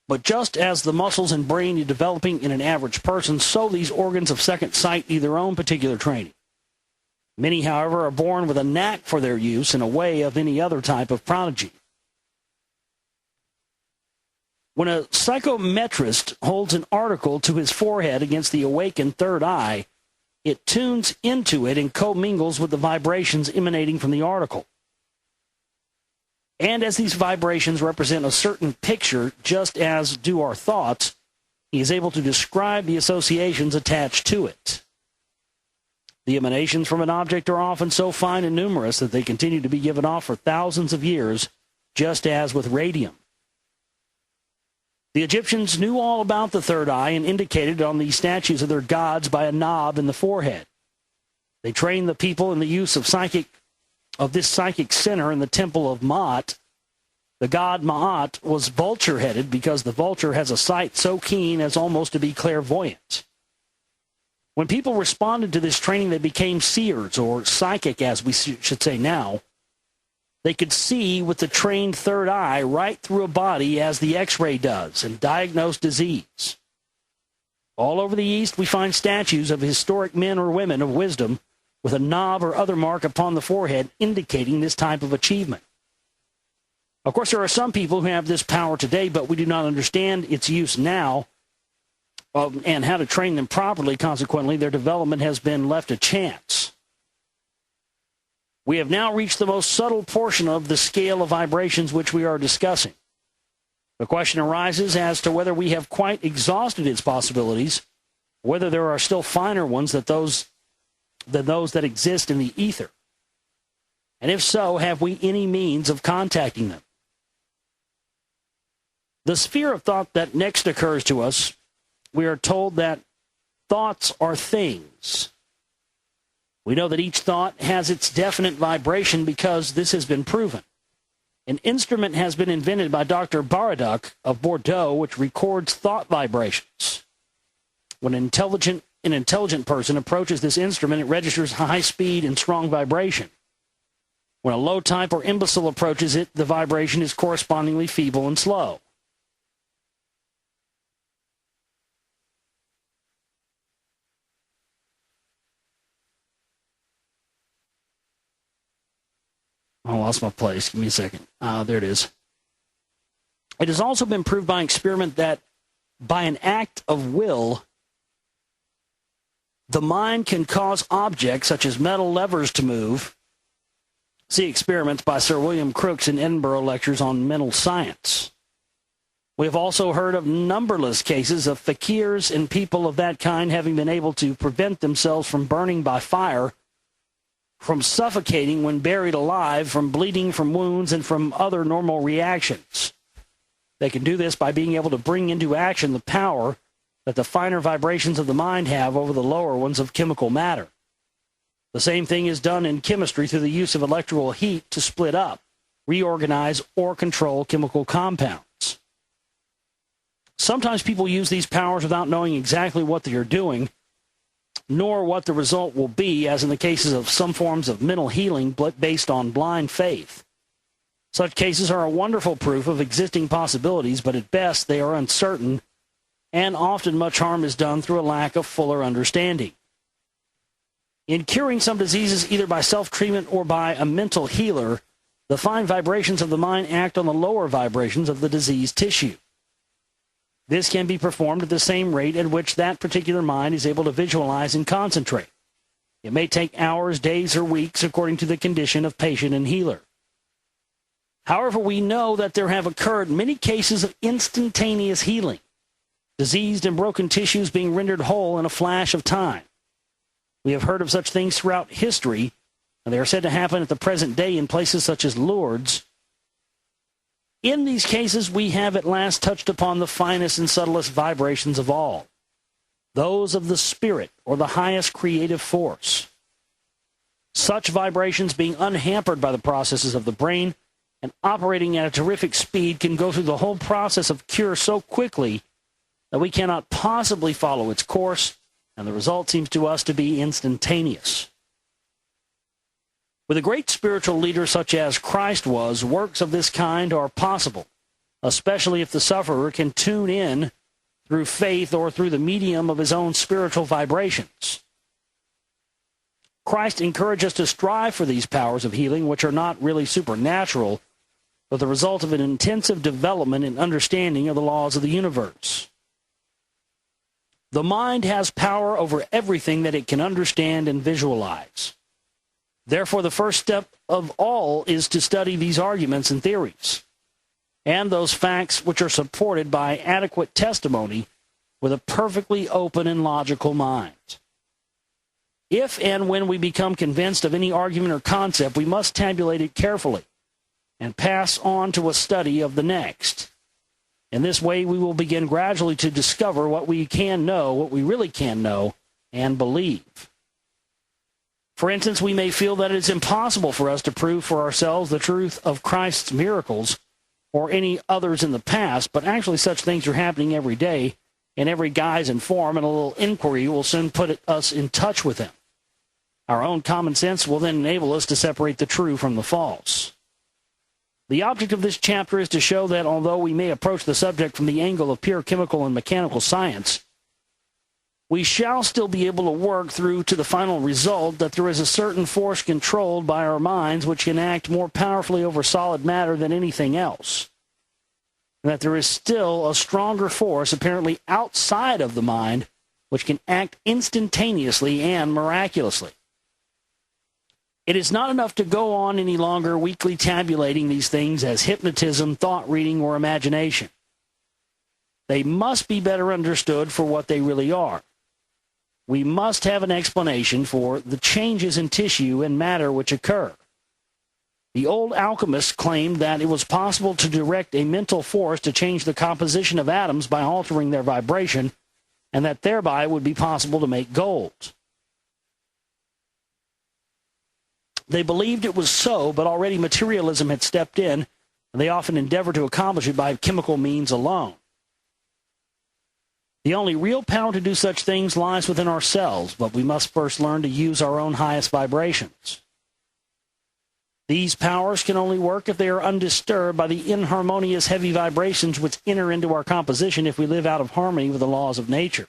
But just as the muscles and brain are developing in an average person, so these organs of second sight need their own particular training. Many, however, are born with a knack for their use in a way of any other type of prodigy. When a psychometrist holds an article to his forehead against the awakened third eye, it tunes into it and commingles with the vibrations emanating from the article. And as these vibrations represent a certain picture, just as do our thoughts, he is able to describe the associations attached to it. The emanations from an object are often so fine and numerous that they continue to be given off for thousands of years, just as with radium. The Egyptians knew all about the third eye and indicated on the statues of their gods by a knob in the forehead. They trained the people in the use of this psychic center in the temple of Maat. The god Maat was vulture-headed because the vulture has a sight so keen as almost to be clairvoyant. When people responded to this training, they became seers, or psychic as we should say now. They could see with the trained third eye right through a body as the X-ray does and diagnose disease. All over the East, we find statues of historic men or women of wisdom with a knob or other mark upon the forehead indicating this type of achievement. Of course, there are some people who have this power today, but we do not understand its use now and how to train them properly. Consequently, their development has been left to chance. We have now reached the most subtle portion of the scale of vibrations which we are discussing. The question arises as to whether we have quite exhausted its possibilities, whether there are still finer ones than those that exist in the ether. And if so, have we any means of contacting them? The sphere of thought that next occurs to us, we are told that thoughts are things. We know that each thought has its definite vibration because this has been proven. An instrument has been invented by Dr. Baraduc of Bordeaux which records thought vibrations. When an intelligent person approaches this instrument, it registers high speed and strong vibration. When a low type or imbecile approaches it, the vibration is correspondingly feeble and slow. I lost my place. Give me a second. There it is. It has also been proved by experiment that by an act of will, the mind can cause objects such as metal levers to move, See experiments by Sir William Crookes in Edinburgh lectures on mental science. We have also heard of numberless cases of fakirs and people of that kind having been able to prevent themselves from burning by fire, from suffocating when buried alive, from bleeding from wounds, and from other normal reactions. They can do this by being able to bring into action the power that the finer vibrations of the mind have over the lower ones of chemical matter. The same thing is done in chemistry through the use of electrical heat to split up, reorganize, or control chemical compounds. Sometimes people use these powers without knowing exactly what they are doing, nor what the result will be, as in the cases of some forms of mental healing based on blind faith. Such cases are a wonderful proof of existing possibilities, but at best they are uncertain, and often much harm is done through a lack of fuller understanding. In curing some diseases either by self-treatment or by a mental healer, the fine vibrations of the mind act on the lower vibrations of the diseased tissue. This can be performed at the same rate at which that particular mind is able to visualize and concentrate. It may take hours, days, or weeks according to the condition of patient and healer. However, we know that there have occurred many cases of instantaneous healing, diseased and broken tissues being rendered whole in a flash of time. We have heard of such things throughout history, and they are said to happen at the present day in places such as Lourdes. In these cases, we have at last touched upon the finest and subtlest vibrations of all, those of the spirit, or the highest creative force. Such vibrations, being unhampered by the processes of the brain and operating at a terrific speed, can go through the whole process of cure so quickly that we cannot possibly follow its course, and the result seems to us to be instantaneous. With a great spiritual leader such as Christ was, works of this kind are possible, especially if the sufferer can tune in through faith or through the medium of his own spiritual vibrations. Christ encouraged us to strive for these powers of healing, which are not really supernatural, but the result of an intensive development and understanding of the laws of the universe. The mind has power over everything that it can understand and visualize. Therefore, the first step of all is to study these arguments and theories, and those facts which are supported by adequate testimony with a perfectly open and logical mind. If and when we become convinced of any argument or concept, we must tabulate it carefully and pass on to a study of the next. In this way, we will begin gradually to discover what we can know, what we really can know, and believe. For instance, we may feel that it is impossible for us to prove for ourselves the truth of Christ's miracles or any others in the past, but actually such things are happening every day in every guise and form, and a little inquiry will soon put us in touch with them. Our own common sense will then enable us to separate the true from the false. The object of this chapter is to show that although we may approach the subject from the angle of pure chemical and mechanical science, we shall still be able to work through to the final result that there is a certain force controlled by our minds which can act more powerfully over solid matter than anything else, and that there is still a stronger force apparently outside of the mind which can act instantaneously and miraculously. It is not enough to go on any longer weakly tabulating these things as hypnotism, thought reading, or imagination. They must be better understood for what they really are. We must have an explanation for the changes in tissue and matter which occur. The old alchemists claimed that it was possible to direct a mental force to change the composition of atoms by altering their vibration, and that thereby it would be possible to make gold. They believed it was so, but already materialism had stepped in, and they often endeavor to accomplish it by chemical means alone. The only real power to do such things lies within ourselves, but we must first learn to use our own highest vibrations. These powers can only work if they are undisturbed by the inharmonious heavy vibrations which enter into our composition if we live out of harmony with the laws of nature.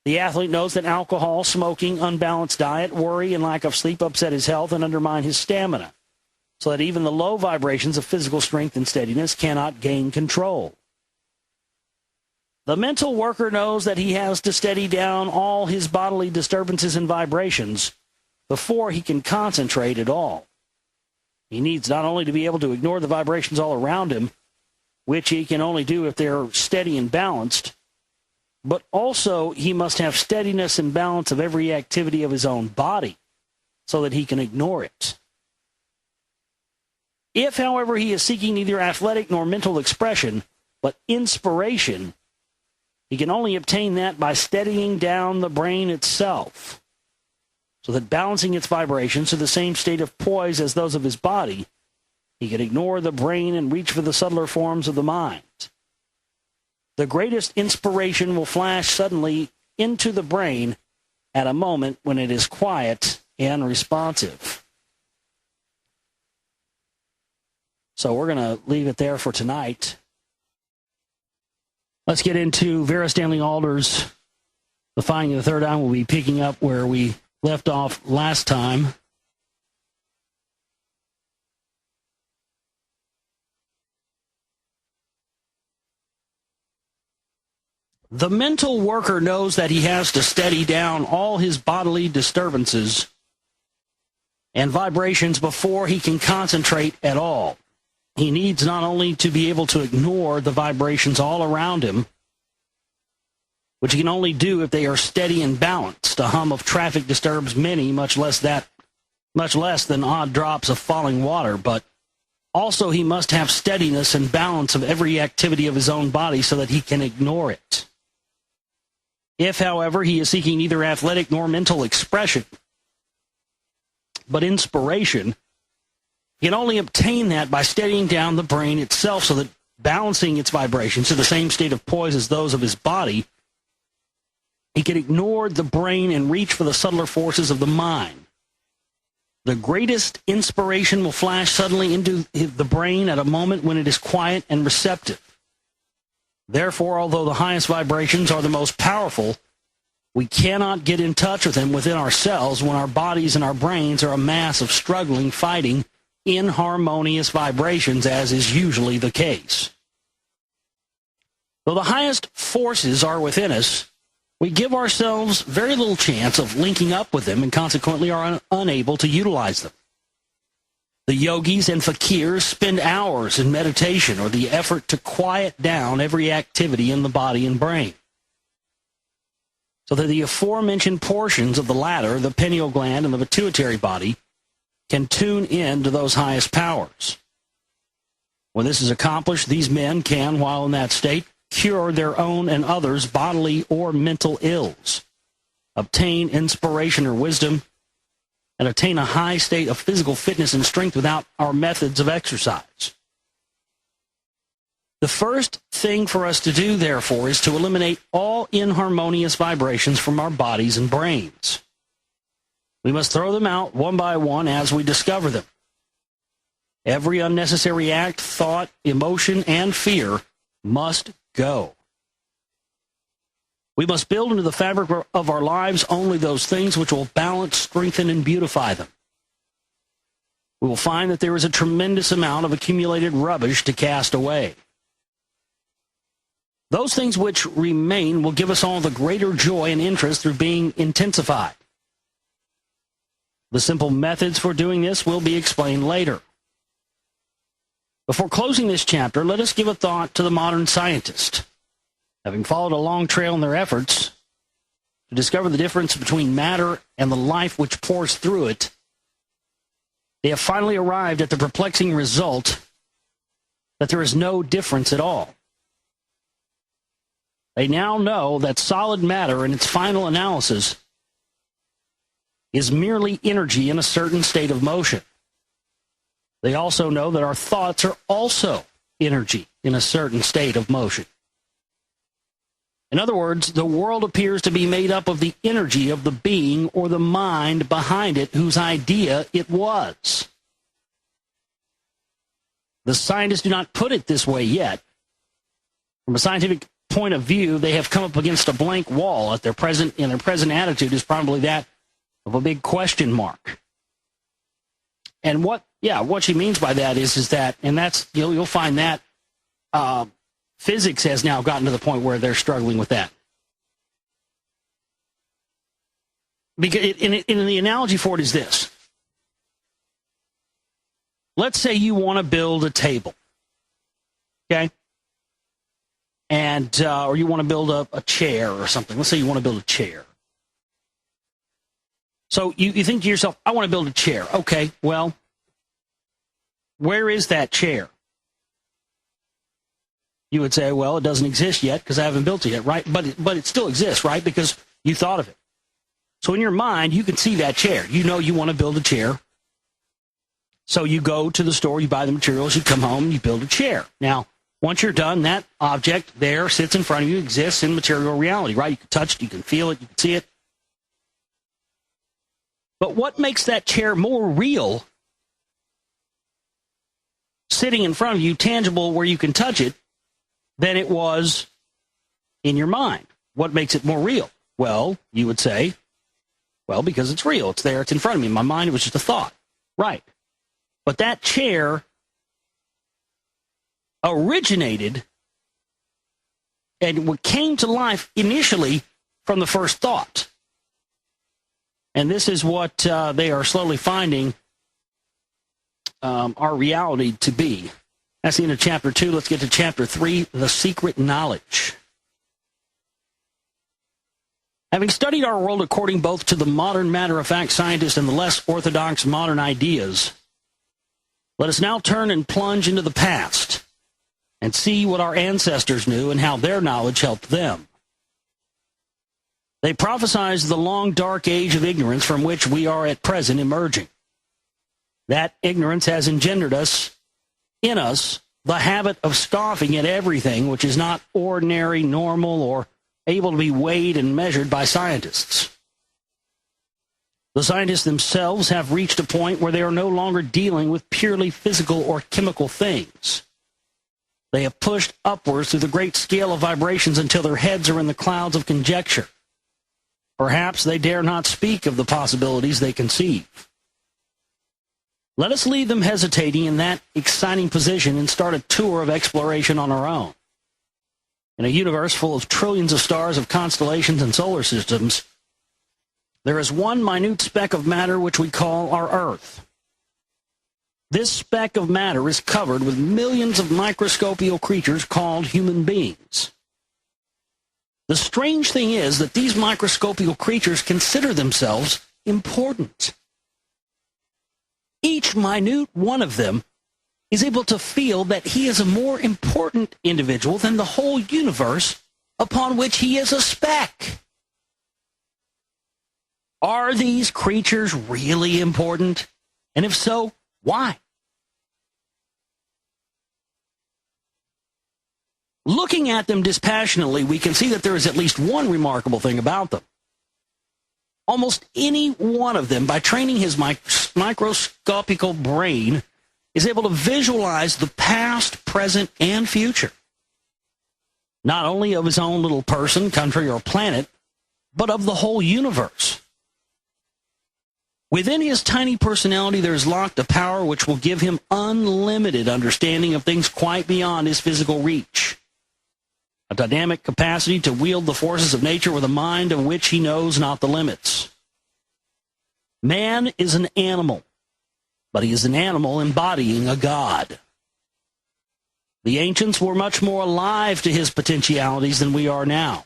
The athlete knows that alcohol, smoking, unbalanced diet, worry, and lack of sleep upset his health and undermine his stamina, so that even the low vibrations of physical strength and steadiness cannot gain control. The mental worker knows that he has to steady down all his bodily disturbances and vibrations before he can concentrate at all. He needs not only to be able to ignore the vibrations all around him, which he can only do if they're steady and balanced, but also he must have steadiness and balance of every activity of his own body so that he can ignore it. If, however, he is seeking neither athletic nor mental expression, but inspiration, he can only obtain that by steadying down the brain itself, so that balancing its vibrations to the same state of poise as those of his body, he can ignore the brain and reach for the subtler forms of the mind. The greatest inspiration will flash suddenly into the brain at a moment when it is quiet and responsive. So we're going to leave it there for tonight. Let's get into Vera Stanley Alder's The Finding of the Third Eye. We'll be picking up where we left off last time. The mental worker knows that he has to steady down all his bodily disturbances and vibrations before he can concentrate at all. He needs not only to be able to ignore the vibrations all around him, which he can only do if they are steady and balanced. A hum of traffic disturbs many, much less than odd drops of falling water, but also he must have steadiness and balance of every activity of his own body so that he can ignore it. If, however, he is seeking neither athletic nor mental expression, but inspiration, he can only obtain that by steadying down the brain itself so that balancing its vibrations to the same state of poise as those of his body, he can ignore the brain and reach for the subtler forces of the mind. The greatest inspiration will flash suddenly into the brain at a moment when it is quiet and receptive. Therefore, although the highest vibrations are the most powerful, we cannot get in touch with them within ourselves when our bodies and our brains are a mass of struggling, fighting, inharmonious vibrations, as is usually the case. Though the highest forces are within us, we give ourselves very little chance of linking up with them and consequently are unable to utilize them. The yogis and fakirs spend hours in meditation or the effort to quiet down every activity in the body and brain, so that the aforementioned portions of the latter, the pineal gland and the pituitary body, can tune in to those highest powers. When this is accomplished, these men can, while in that state, cure their own and others' bodily or mental ills, obtain inspiration or wisdom, and attain a high state of physical fitness and strength without our methods of exercise. The first thing for us to do, therefore, is to eliminate all inharmonious vibrations from our bodies and brains. We must throw them out one by one as we discover them. Every unnecessary act, thought, emotion, and fear must go. We must build into the fabric of our lives only those things which will balance, strengthen, and beautify them. We will find that there is a tremendous amount of accumulated rubbish to cast away. Those things which remain will give us all the greater joy and interest through being intensified. The simple methods for doing this will be explained later. Before closing this chapter, let us give a thought to the modern scientist. Having followed a long trail in their efforts to discover the difference between matter and the life which pours through it, they have finally arrived at the perplexing result that there is no difference at all. They now know that solid matter in its final analysis is merely energy in a certain state of motion. They also know that our thoughts are also energy in a certain state of motion. In other words, the world appears to be made up of the energy of the being or the mind behind it whose idea it was. The scientists do not put it this way yet. From a scientific point of view, they have come up against a blank wall at their present attitude is probably that of a big question mark. And what she means by that is that, and that's, you'll find that physics has now gotten to the point where they're struggling with that. Because in the analogy for it is this. let's say you want to build a table, okay? And, or you want to build a chair or something. Let's say you want to build a chair. So you think to yourself, I want to build a chair. Okay, well, where is that chair? You would say, well, it doesn't exist yet because I haven't built it yet, right? But it still exists, right? Because you thought of it. So in your mind, you can see that chair. You know you want to build a chair. So you go to the store, you buy the materials, you come home, you build a chair. Now, once you're done, that object there sits in front of you, exists in material reality, right? You can touch it, you can feel it, you can see it. But what makes that chair more real, sitting in front of you, tangible, where you can touch it, than it was in your mind? What makes it more real? Well, you would say, well, because it's real. It's there. It's in front of me. In my mind, it was just a thought. Right. But that chair originated and what came to life initially from the first thought. And this is what they are slowly finding our reality to be. That's the end of chapter 2. Let's get to chapter 3, the secret knowledge. Having studied our world according both to the modern matter-of-fact scientist and the less orthodox modern ideas, let us now turn and plunge into the past and see what our ancestors knew and how their knowledge helped them. They prophesied the long, dark age of ignorance from which we are at present emerging. That ignorance has engendered in us the habit of scoffing at everything which is not ordinary, normal, or able to be weighed and measured by scientists. The scientists themselves have reached a point where they are no longer dealing with purely physical or chemical things. They have pushed upwards through the great scale of vibrations until their heads are in the clouds of conjecture. Perhaps they dare not speak of the possibilities they conceive. Let us leave them hesitating in that exciting position and start a tour of exploration on our own. In a universe full of trillions of stars, of constellations and solar systems, there is one minute speck of matter which we call our Earth. This speck of matter is covered with millions of microscopical creatures called human beings. The strange thing is that these microscopical creatures consider themselves important. Each minute one of them is able to feel that he is a more important individual than the whole universe upon which he is a speck. Are these creatures really important? And if so, why? Looking at them dispassionately, we can see that there is at least one remarkable thing about them. Almost any one of them, by training his microscopical brain, is able to visualize the past, present, and future. Not only of his own little person, country, or planet, but of the whole universe. Within his tiny personality, there is locked a power which will give him unlimited understanding of things quite beyond his physical reach. A dynamic capacity to wield the forces of nature with a mind of which he knows not the limits. Man is an animal, but he is an animal embodying a god. The ancients were much more alive to his potentialities than we are now.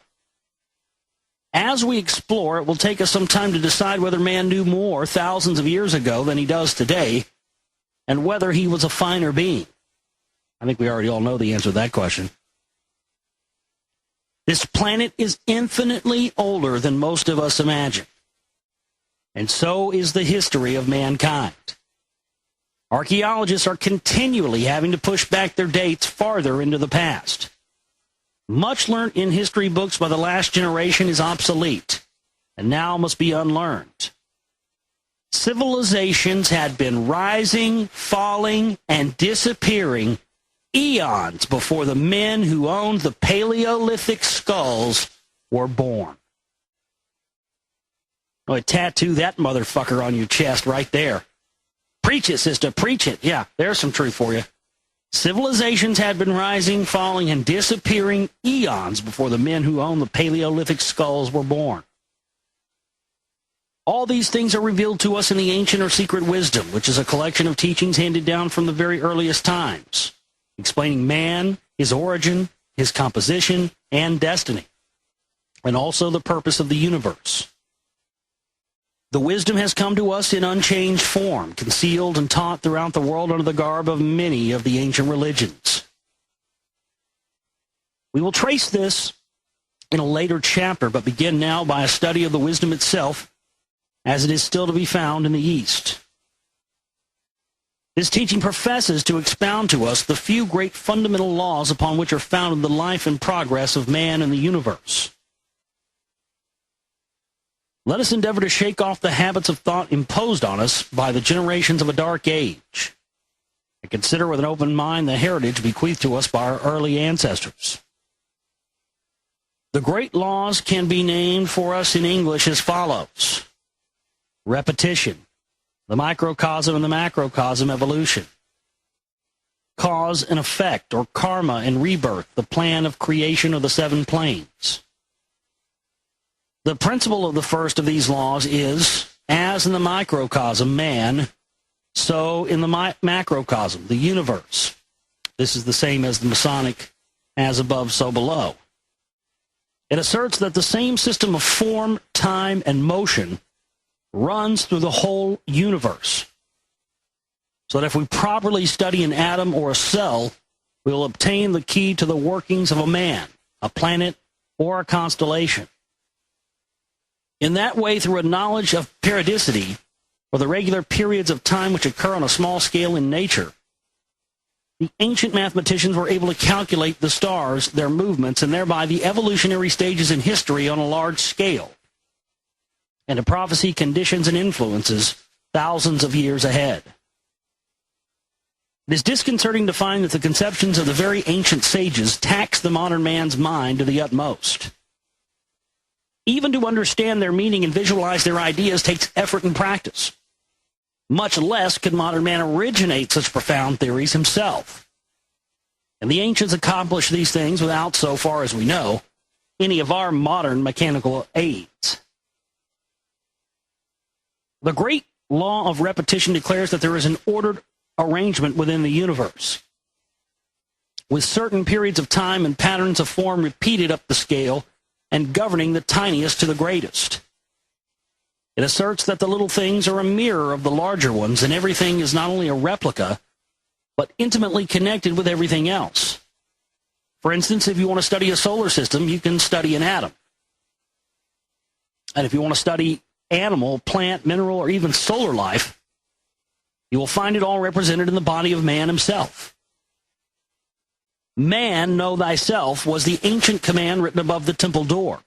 As we explore, it will take us some time to decide whether man knew more thousands of years ago than he does today, and whether he was a finer being. I think we already all know the answer to that question. This planet is infinitely older than most of us imagine. And so is the history of mankind. Archaeologists are continually having to push back their dates farther into the past. Much learned in history books by the last generation is obsolete, and now must be unlearned. Civilizations had been rising, falling, and disappearing eons before the men who owned the Paleolithic skulls were born. Oh, tattoo that motherfucker on your chest right there. Preach it, sister, preach it. Yeah, there's some truth for you. Civilizations had been rising, falling, and disappearing eons before the men who owned the Paleolithic skulls were born. All these things are revealed to us in the ancient or secret wisdom, which is a collection of teachings handed down from the very earliest times, explaining man, his origin, his composition, and destiny, and also the purpose of the universe. The wisdom has come to us in unchanged form, concealed and taught throughout the world under the garb of many of the ancient religions. We will trace this in a later chapter, but begin now by a study of the wisdom itself, as it is still to be found in the East. This teaching professes to expound to us the few great fundamental laws upon which are founded the life and progress of man and the universe. Let us endeavor to shake off the habits of thought imposed on us by the generations of a dark age, and consider with an open mind the heritage bequeathed to us by our early ancestors. The great laws can be named for us in English as follows: repetition, the microcosm and the macrocosm evolution, cause and effect, or karma and rebirth, the plan of creation of the seven planes. The principle of the first of these laws is, as in the microcosm, man, so in the macrocosm, the universe. This is the same as the Masonic as above, so below. It asserts that the same system of form, time, and motion runs through the whole universe, so that if we properly study an atom or a cell, we will obtain the key to the workings of a man, a planet, or a constellation. In that way, through a knowledge of periodicity, or the regular periods of time which occur on a small scale in nature, the ancient mathematicians were able to calculate the stars, their movements, and thereby the evolutionary stages in history on a large scale, and to prophesy conditions and influences thousands of years ahead. It is disconcerting to find that the conceptions of the very ancient sages tax the modern man's mind to the utmost. Even to understand their meaning and visualize their ideas takes effort and practice. Much less could modern man originate such profound theories himself. And the ancients accomplished these things without, so far as we know, any of our modern mechanical aids. The great law of repetition declares that there is an ordered arrangement within the universe, with certain periods of time and patterns of form repeated up the scale and governing the tiniest to the greatest. It asserts that the little things are a mirror of the larger ones, and everything is not only a replica, but intimately connected with everything else. For instance, if you want to study a solar system, you can study an atom. And if you want to study animal, plant, mineral, or even solar life, you will find it all represented in the body of man himself. Man, know thyself, was the ancient command written above the temple door.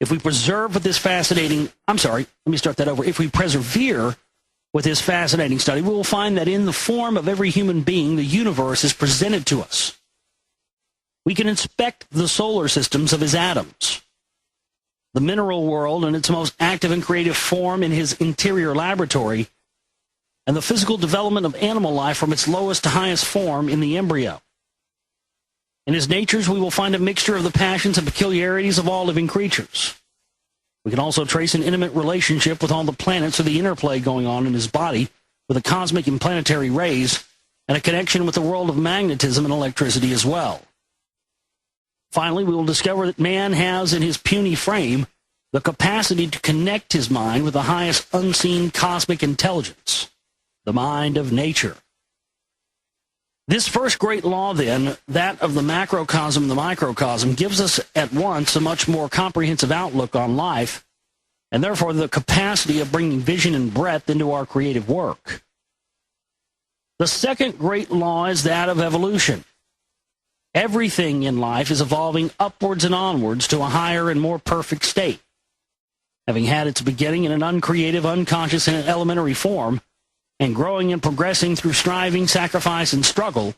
If we persevere with this fascinating study, we will find that in the form of every human being, the universe is presented to us. We can inspect the solar systems of his atoms, the mineral world in its most active and creative form in his interior laboratory, and the physical development of animal life from its lowest to highest form in the embryo. In his natures, we will find a mixture of the passions and peculiarities of all living creatures. We can also trace an intimate relationship with all the planets through the interplay going on in his body with the cosmic and planetary rays, and a connection with the world of magnetism and electricity as well. Finally, we will discover that man has in his puny frame the capacity to connect his mind with the highest unseen cosmic intelligence, the mind of nature. This first great law, then, that of the macrocosm and the microcosm, gives us at once a much more comprehensive outlook on life, and therefore the capacity of bringing vision and breadth into our creative work. The second great law is that of evolution. Everything in life is evolving upwards and onwards to a higher and more perfect state. Having had its beginning in an uncreative, unconscious, and elementary form, and growing and progressing through striving, sacrifice, and struggle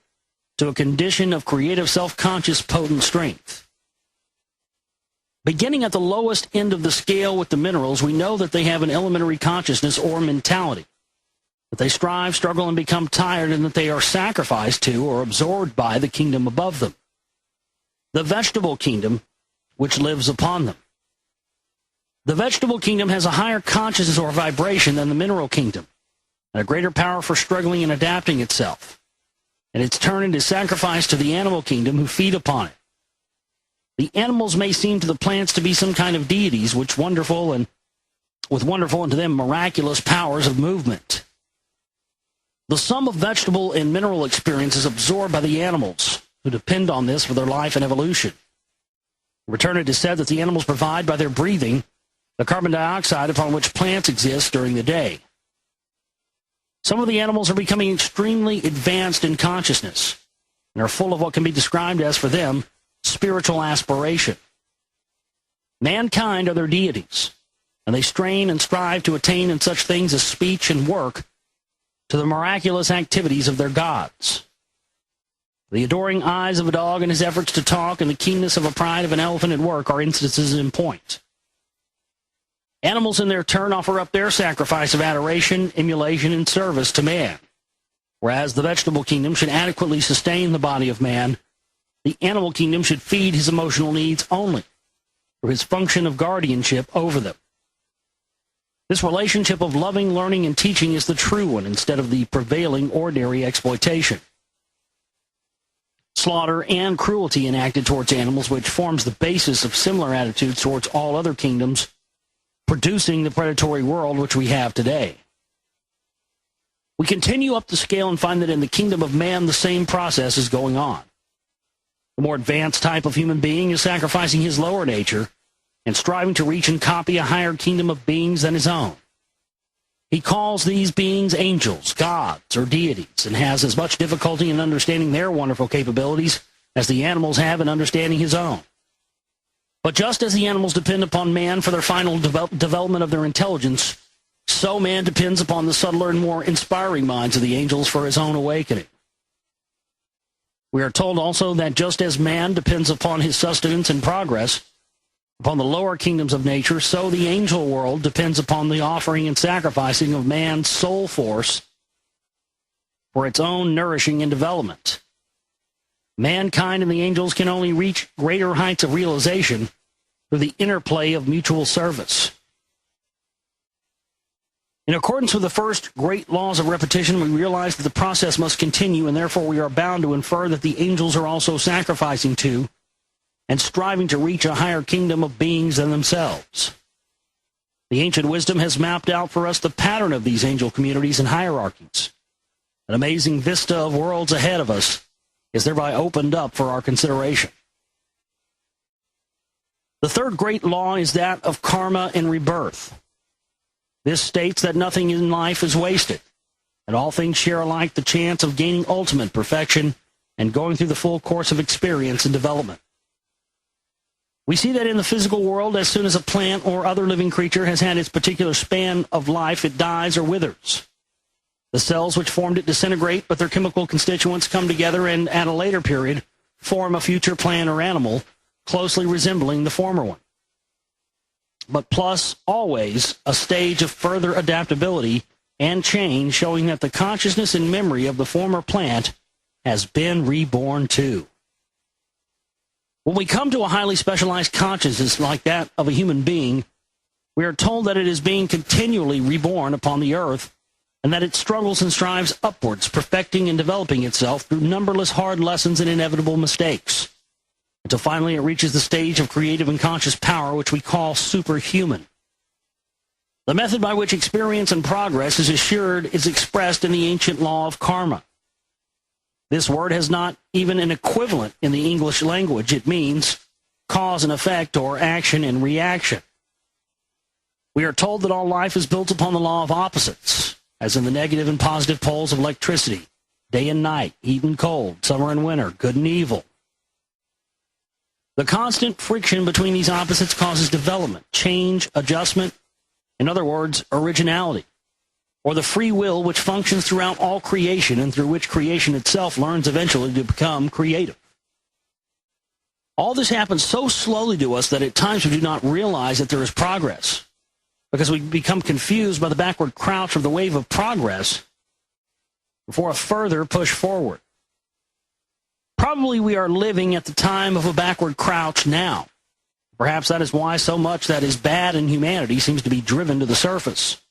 to a condition of creative, self-conscious, potent strength. Beginning at the lowest end of the scale with the minerals, we know that they have an elementary consciousness or mentality, that they strive, struggle, and become tired, and that they are sacrificed to or absorbed by the kingdom above them, the vegetable kingdom which lives upon them. The vegetable kingdom has a higher consciousness or vibration than the mineral kingdom, and a greater power for struggling and adapting itself. And its turn into sacrifice to the animal kingdom who feed upon it. The animals may seem to the plants to be some kind of deities, with wonderful and to them miraculous powers of movement. The sum of vegetable and mineral experience is absorbed by the animals, who depend on this for their life and evolution. In return, it is said that the animals provide by their breathing the carbon dioxide upon which plants exist during the day. Some of the animals are becoming extremely advanced in consciousness and are full of what can be described as, for them, spiritual aspiration. Mankind are their deities, and they strain and strive to attain in such things as speech and work to the miraculous activities of their gods. The adoring eyes of a dog in his efforts to talk and the keenness of a pride of an elephant at work are instances in point. Animals in their turn offer up their sacrifice of adoration, emulation, and service to man. Whereas the vegetable kingdom should adequately sustain the body of man, the animal kingdom should feed his emotional needs only through his function of guardianship over them. This relationship of loving, learning, and teaching is the true one instead of the prevailing ordinary exploitation. Slaughter and cruelty enacted towards animals, which forms the basis of similar attitudes towards all other kingdoms, producing the predatory world which we have today. We continue up the scale and find that in the kingdom of man the same process is going on. The more advanced type of human being is sacrificing his lower nature and striving to reach and copy a higher kingdom of beings than his own. He calls these beings angels, gods, or deities, and has as much difficulty in understanding their wonderful capabilities as the animals have in understanding his own. But just as the animals depend upon man for their final development of their intelligence, so man depends upon the subtler and more inspiring minds of the angels for his own awakening. We are told also that just as man depends upon his sustenance and progress upon the lower kingdoms of nature, so the angel world depends upon the offering and sacrificing of man's soul force for its own nourishing and development. Mankind and the angels can only reach greater heights of realization through the interplay of mutual service. In accordance with the first great laws of repetition, we realize that the process must continue, and therefore we are bound to infer that the angels are also sacrificing to and striving to reach a higher kingdom of beings than themselves. The ancient wisdom has mapped out for us the pattern of these angel communities and hierarchies. An amazing vista of worlds ahead of us is thereby opened up for our consideration. The third great law is that of karma and rebirth. This states that nothing in life is wasted, and all things share alike the chance of gaining ultimate perfection and going through the full course of experience and development. We see that in the physical world, as soon as a plant or other living creature has had its particular span of life, it dies or withers. The cells which formed it disintegrate, but their chemical constituents come together and, at a later period, form a future plant or animal closely resembling the former one. But plus, always, a stage of further adaptability and change, showing that the consciousness and memory of the former plant has been reborn too. When we come to a highly specialized consciousness like that of a human being, we are told that it is being continually reborn upon the earth, and that it struggles and strives upwards, perfecting and developing itself through numberless hard lessons and inevitable mistakes, until finally it reaches the stage of creative and conscious power which we call superhuman. The method by which experience and progress is assured is expressed in the ancient law of karma. This word has not even an equivalent in the English language. It means cause and effect, or action and reaction. We are told that all life is built upon the law of opposites, as in the negative and positive poles of electricity, day and night, heat and cold, summer and winter, good and evil. The constant friction between these opposites causes development, change, adjustment, in other words, originality, or the free will which functions throughout all creation and through which creation itself learns eventually to become creative. All this happens so slowly to us that at times we do not realize that there is progress, because we become confused by the backward crouch of the wave of progress before a further push forward. Probably we are living at the time of a backward crouch now, Perhaps that is why so much that is bad in humanity seems to be driven to the surface,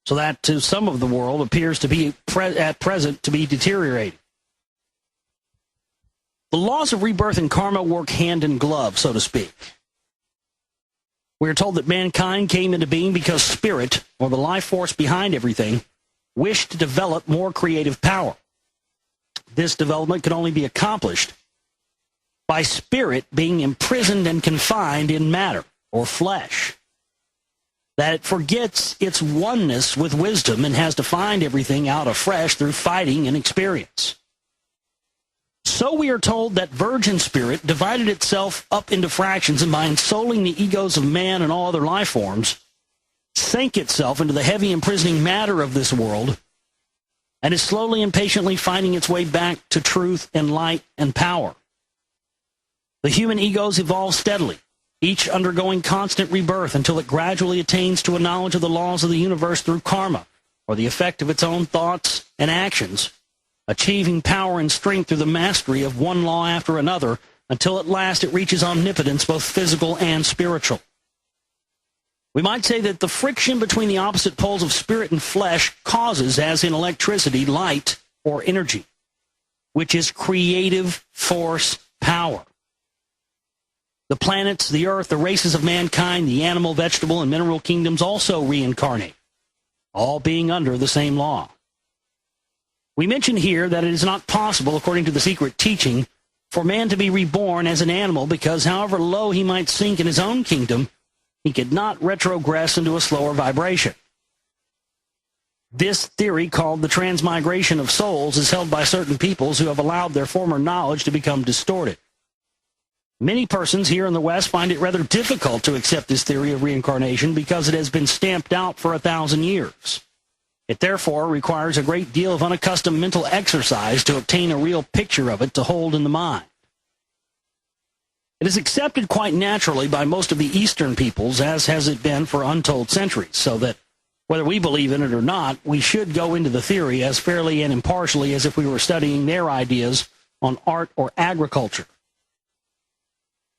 so that to some of the world appears to be at present to be deteriorating. The laws of rebirth and karma work hand in glove, so to speak. We are told that mankind came into being because spirit, or the life force behind everything, wished to develop more creative power. This development could only be accomplished by spirit being imprisoned and confined in matter, or flesh. That it forgets its oneness with wisdom and has to find everything out afresh through fighting and experience. So we are told that virgin spirit divided itself up into fractions, and by ensouling the egos of man and all other life forms, sank itself into the heavy imprisoning matter of this world, and is slowly and patiently finding its way back to truth and light and power. The human egos evolve steadily, each undergoing constant rebirth until it gradually attains to a knowledge of the laws of the universe through karma, or the effect of its own thoughts and actions, achieving power and strength through the mastery of one law after another, until at last it reaches omnipotence, both physical and spiritual. We might say that the friction between the opposite poles of spirit and flesh causes, as in electricity, light or energy, which is creative force power. The planets, the earth, the races of mankind, the animal, vegetable, and mineral kingdoms also reincarnate, all being under the same law. We mention here that it is not possible, according to the secret teaching, for man to be reborn as an animal, because however low he might sink in his own kingdom, he could not retrogress into a slower vibration. This theory, called the transmigration of souls, is held by certain peoples who have allowed their former knowledge to become distorted. Many persons here in the West find it rather difficult to accept this theory of reincarnation because it has been stamped out for 1,000 years. It therefore requires a great deal of unaccustomed mental exercise to obtain a real picture of it to hold in the mind. It is accepted quite naturally by most of the Eastern peoples, as has it been for untold centuries, so that whether we believe in it or not, we should go into the theory as fairly and impartially as if we were studying their ideas on art or agriculture.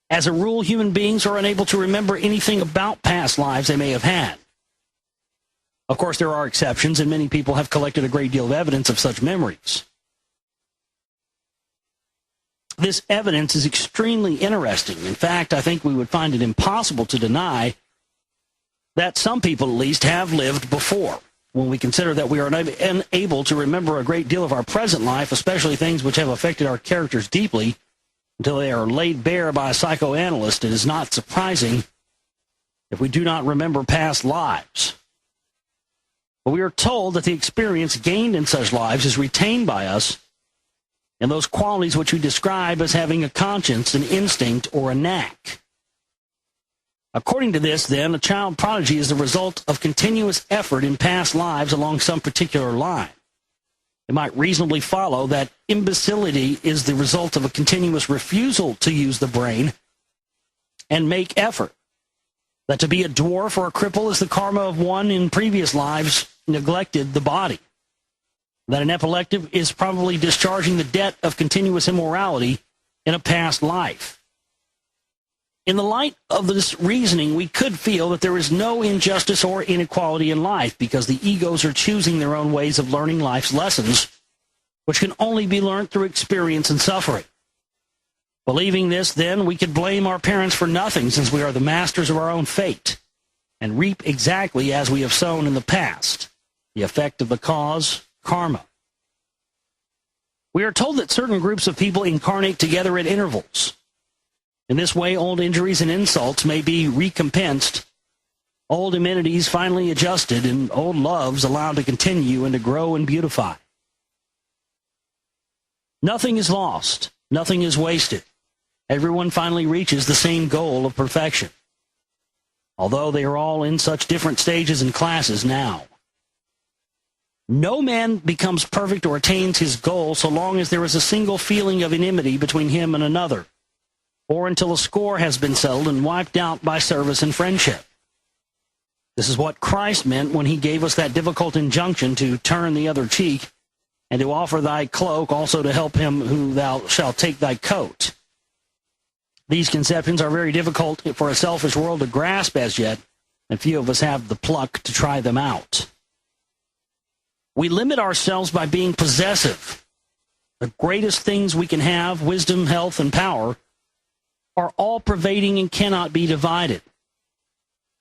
As a rule, human beings are unable to remember anything about past lives they may have had. Of course, there are exceptions, and many people have collected a great deal of evidence of such memories. This evidence is extremely interesting. In fact, I think we would find it impossible to deny that some people, at least, have lived before. When we consider that we are unable to remember a great deal of our present life, especially things which have affected our characters deeply, until they are laid bare by a psychoanalyst, it is not surprising if we do not remember past lives. But we are told that the experience gained in such lives is retained by us, and those qualities which we describe as having a conscience, an instinct, or a knack. According to this, then, a child prodigy is the result of continuous effort in past lives along some particular line. It might reasonably follow that imbecility is the result of a continuous refusal to use the brain and make effort. That to be a dwarf or a cripple is the karma of one in previous lives neglected the body. That an epileptic is probably discharging the debt of continuous immorality in a past life. In the light of this reasoning, we could feel that there is no injustice or inequality in life because the egos are choosing their own ways of learning life's lessons, which can only be learned through experience and suffering. Believing this, then, we could blame our parents for nothing, since we are the masters of our own fate and reap exactly as we have sown in the past, the effect of the cause, karma. We are told that certain groups of people incarnate together at intervals. In this way, old injuries and insults may be recompensed, old amenities finally adjusted, and old loves allowed to continue and to grow and beautify. Nothing is lost. Nothing is wasted. Everyone finally reaches the same goal of perfection, although they are all in such different stages and classes now. No man becomes perfect or attains his goal so long as there is a single feeling of enmity between him and another, or until a score has been settled and wiped out by service and friendship. This is what Christ meant when he gave us that difficult injunction to turn the other cheek and to offer thy cloak also to help him who thou shalt take thy coat. These conceptions are very difficult for a selfish world to grasp as yet, and few of us have the pluck to try them out. We limit ourselves by being possessive. The greatest things we can have, wisdom, health, and power, are all pervading and cannot be divided.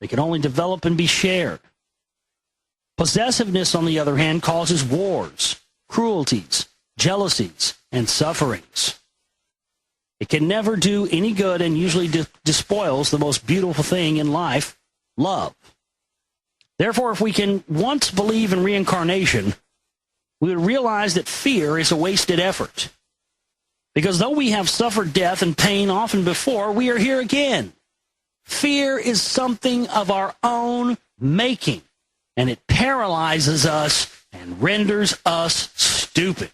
They can only develop and be shared. Possessiveness, on the other hand, causes wars, cruelties, jealousies, and sufferings. It can never do any good and usually despoils the most beautiful thing in life, love. Therefore, if we can once believe in reincarnation, we would realize that fear is a wasted effort. Because though we have suffered death and pain often before, we are here again. Fear is something of our own making, and it paralyzes us and renders us stupid.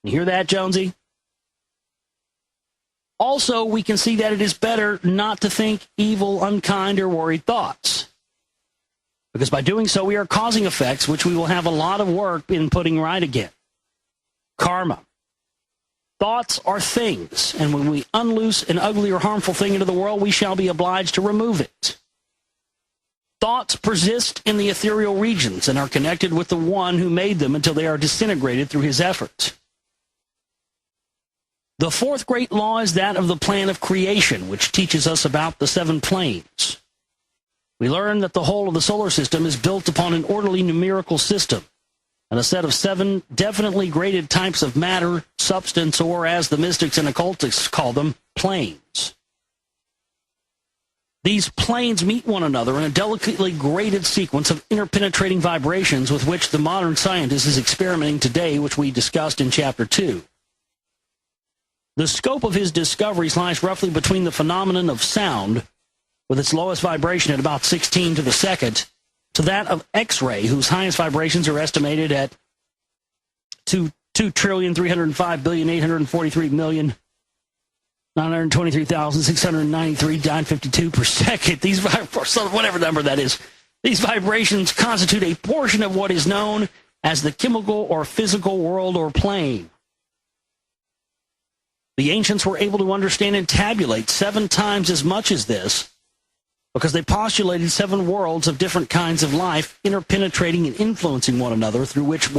You hear that, Jonesy? Also, we can see that it is better not to think evil, unkind, or worried thoughts. Because by doing so, we are causing effects which we will have a lot of work in putting right again. Karma. Thoughts are things, and when we unloose an ugly or harmful thing into the world, we shall be obliged to remove it. Thoughts persist in the ethereal regions and are connected with the one who made them until they are disintegrated through his effort. The fourth great law is that of the plan of creation, which teaches us about the 7 planes. We learn that the whole of the solar system is built upon an orderly numerical system, and a set of 7 definitely graded types of matter, substance, or, as the mystics and occultists call them, planes. These planes meet one another in a delicately graded sequence of interpenetrating vibrations with which the modern scientist is experimenting today, which we discussed in Chapter 2. The scope of his discoveries lies roughly between the phenomenon of sound, with its lowest vibration at about 16 to the second, to that of X-ray, whose highest vibrations are estimated at 2,305,843,923,693.952 per second. These whatever number that is. These vibrations constitute a portion of what is known as the chemical or physical world or plane. The ancients were able to understand and tabulate 7 times as much as this, because they postulated 7 worlds of different kinds of life interpenetrating and influencing one another, through which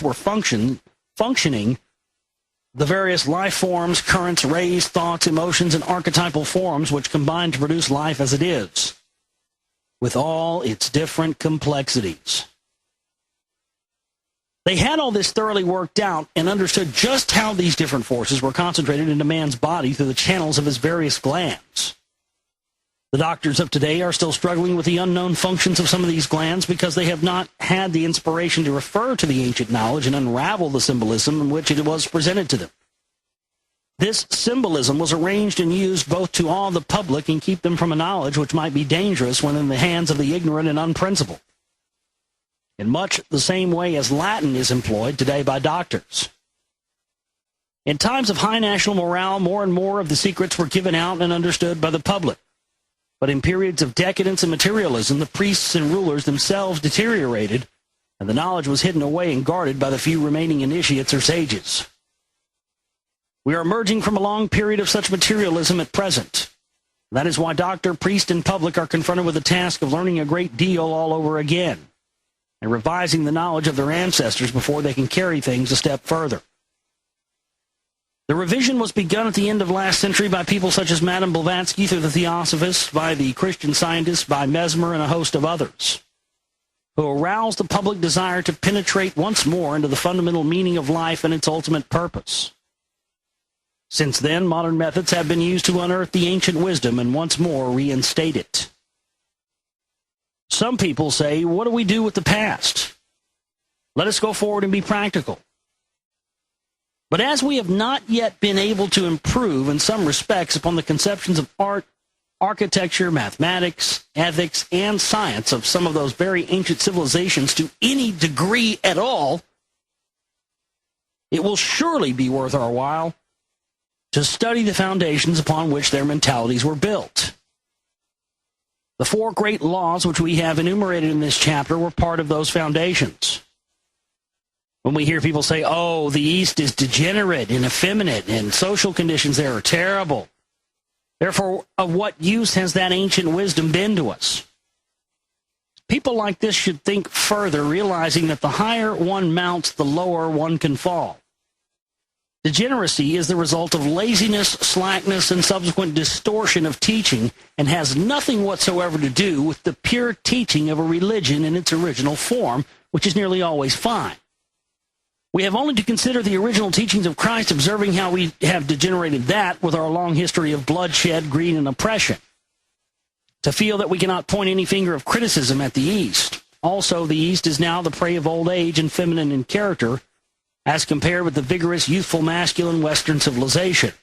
were functioning the various life forms, currents, rays, thoughts, emotions, and archetypal forms which combine to produce life as it is, with all its different complexities. They had all this thoroughly worked out and understood just how these different forces were concentrated into man's body through the channels of his various glands. The doctors of today are still struggling with the unknown functions of some of these glands because they have not had the inspiration to refer to the ancient knowledge and unravel the symbolism in which it was presented to them. This symbolism was arranged and used both to awe the public and keep them from a knowledge which might be dangerous when in the hands of the ignorant and unprincipled, in much the same way as Latin is employed today by doctors. In times of high national morale, more and more of the secrets were given out and understood by the public. But in periods of decadence and materialism, the priests and rulers themselves deteriorated, and the knowledge was hidden away and guarded by the few remaining initiates or sages. We are emerging from a long period of such materialism at present. That is why doctor, priest, and public are confronted with the task of learning a great deal all over again, and revising the knowledge of their ancestors before they can carry things a step further. The revision was begun at the end of last century by people such as Madame Blavatsky through the Theosophists, by the Christian Scientists, by Mesmer, and a host of others, who aroused the public desire to penetrate once more into the fundamental meaning of life and its ultimate purpose. Since then, modern methods have been used to unearth the ancient wisdom and once more reinstate it. Some people say, what do we do with the past? Let us go forward and be practical. But as we have not yet been able to improve in some respects upon the conceptions of art, architecture, mathematics, ethics, and science of some of those very ancient civilizations to any degree at all, it will surely be worth our while to study the foundations upon which their mentalities were built. The 4 great laws which we have enumerated in this chapter were part of those foundations. When we hear people say, oh, the East is degenerate and effeminate and social conditions there are terrible, Therefore, of what use has that ancient wisdom been to us? People like this should think further, realizing that the higher one mounts, the lower one can fall. Degeneracy is the result of laziness, slackness, and subsequent distortion of teaching, and has nothing whatsoever to do with the pure teaching of a religion in its original form, which is nearly always fine. We have only to consider the original teachings of Christ, observing how we have degenerated that with our long history of bloodshed, greed, and oppression, to feel that we cannot point any finger of criticism at the East. Also, the East is now the prey of old age and feminine in character, as compared with the vigorous, youthful, masculine Western civilization.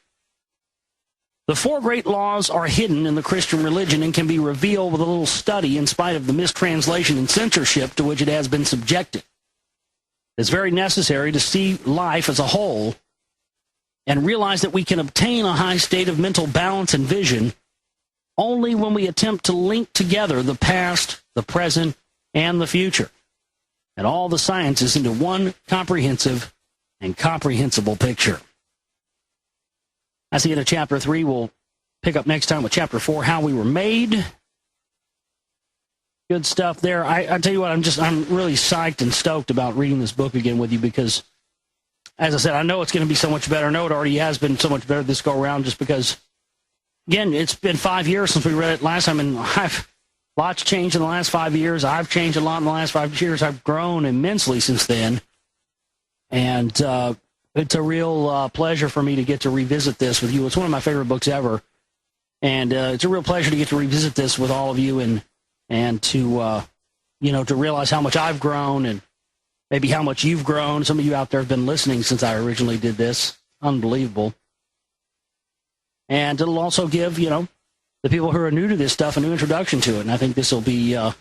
The four great laws are hidden in the Christian religion and can be revealed with a little study in spite of the mistranslation and censorship to which it has been subjected. It's very necessary to see life as a whole and realize that we can obtain a high state of mental balance and vision only when we attempt to link together the past, the present, and the future, and all the sciences into one comprehensive and comprehensible picture. That's the end of chapter 3. We'll pick up next time with chapter 4, How We Were Made. Good stuff there. I tell you what, I'm really psyched and stoked about reading this book again with you because, as I said, I know it's going to be so much better. I know it already has been so much better this go around just because, again, it's been 5 years since we read it last time, and lots changed in the last 5 years. I've changed a lot in the last 5 years. I've grown immensely since then, and it's a real pleasure for me to get to revisit this with you. It's one of my favorite books ever, and it's a real pleasure to get to revisit this with all of you and to to realize how much I've grown and maybe how much you've grown. Some of you out there have been listening since I originally did this. Unbelievable. And it'll also give, the people who are new to this stuff a new introduction to it. And I think this will be just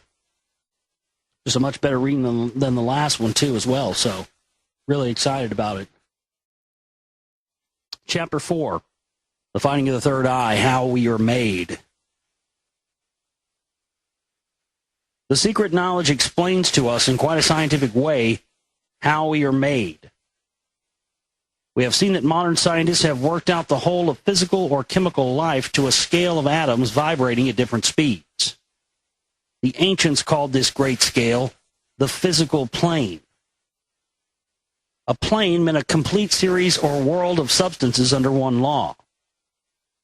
a much better reading than the last one, too, as well. So really excited about it. Chapter 4, The Finding of the Third Eye, How We Are Made. The secret knowledge explains to us in quite a scientific way how we are made. We have seen that modern scientists have worked out the whole of physical or chemical life to a scale of atoms vibrating at different speeds. The ancients called this great scale the physical plane. A plane meant a complete series or world of substances under one law.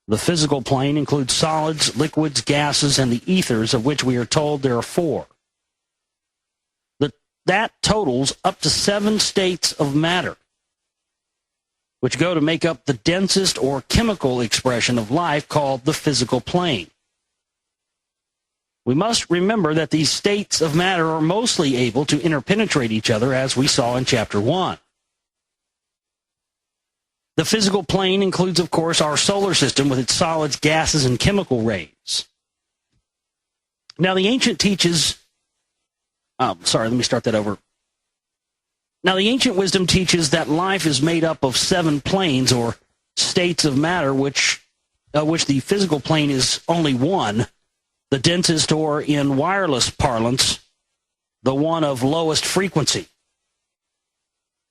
The physical plane includes solids, liquids, gases, and the ethers, of which we are told there are 4. That totals up to 7 states of matter, which go to make up the densest or chemical expression of life called the physical plane. We must remember that these states of matter are mostly able to interpenetrate each other, as we saw in chapter 1. The physical plane includes, of course, our solar system with its solids, gases, and chemical rays. Now, the ancient Now, the ancient wisdom teaches that life is made up of 7 planes or states of matter, which the physical plane is only one, the densest, or in wireless parlance, the one of lowest frequency.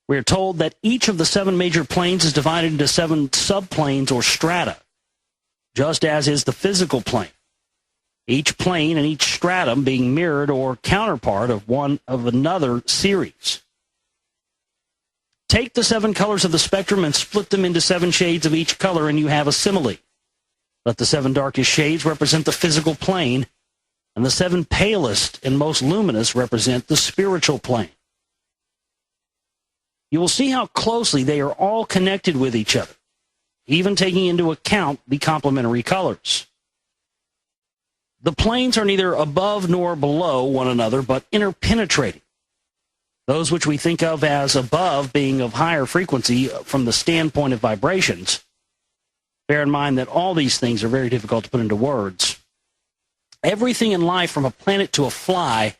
We are told that each of the 7 major planes is divided into 7 subplanes or strata, just as is the physical plane, each plane and each stratum being mirrored or counterpart of one of another series. Take the 7 colors of the spectrum and split them into 7 shades of each color, and you have a simile. Let the 7 darkest shades represent the physical plane, and the 7 palest and most luminous represent the spiritual plane. You will see how closely they are all connected with each other, even taking into account the complementary colors. The planes are neither above nor below one another, but interpenetrating. Those which we think of as above being of higher frequency from the standpoint of vibrations. Bear in mind that all these things are very difficult to put into words. Everything in life, from a planet to a fly,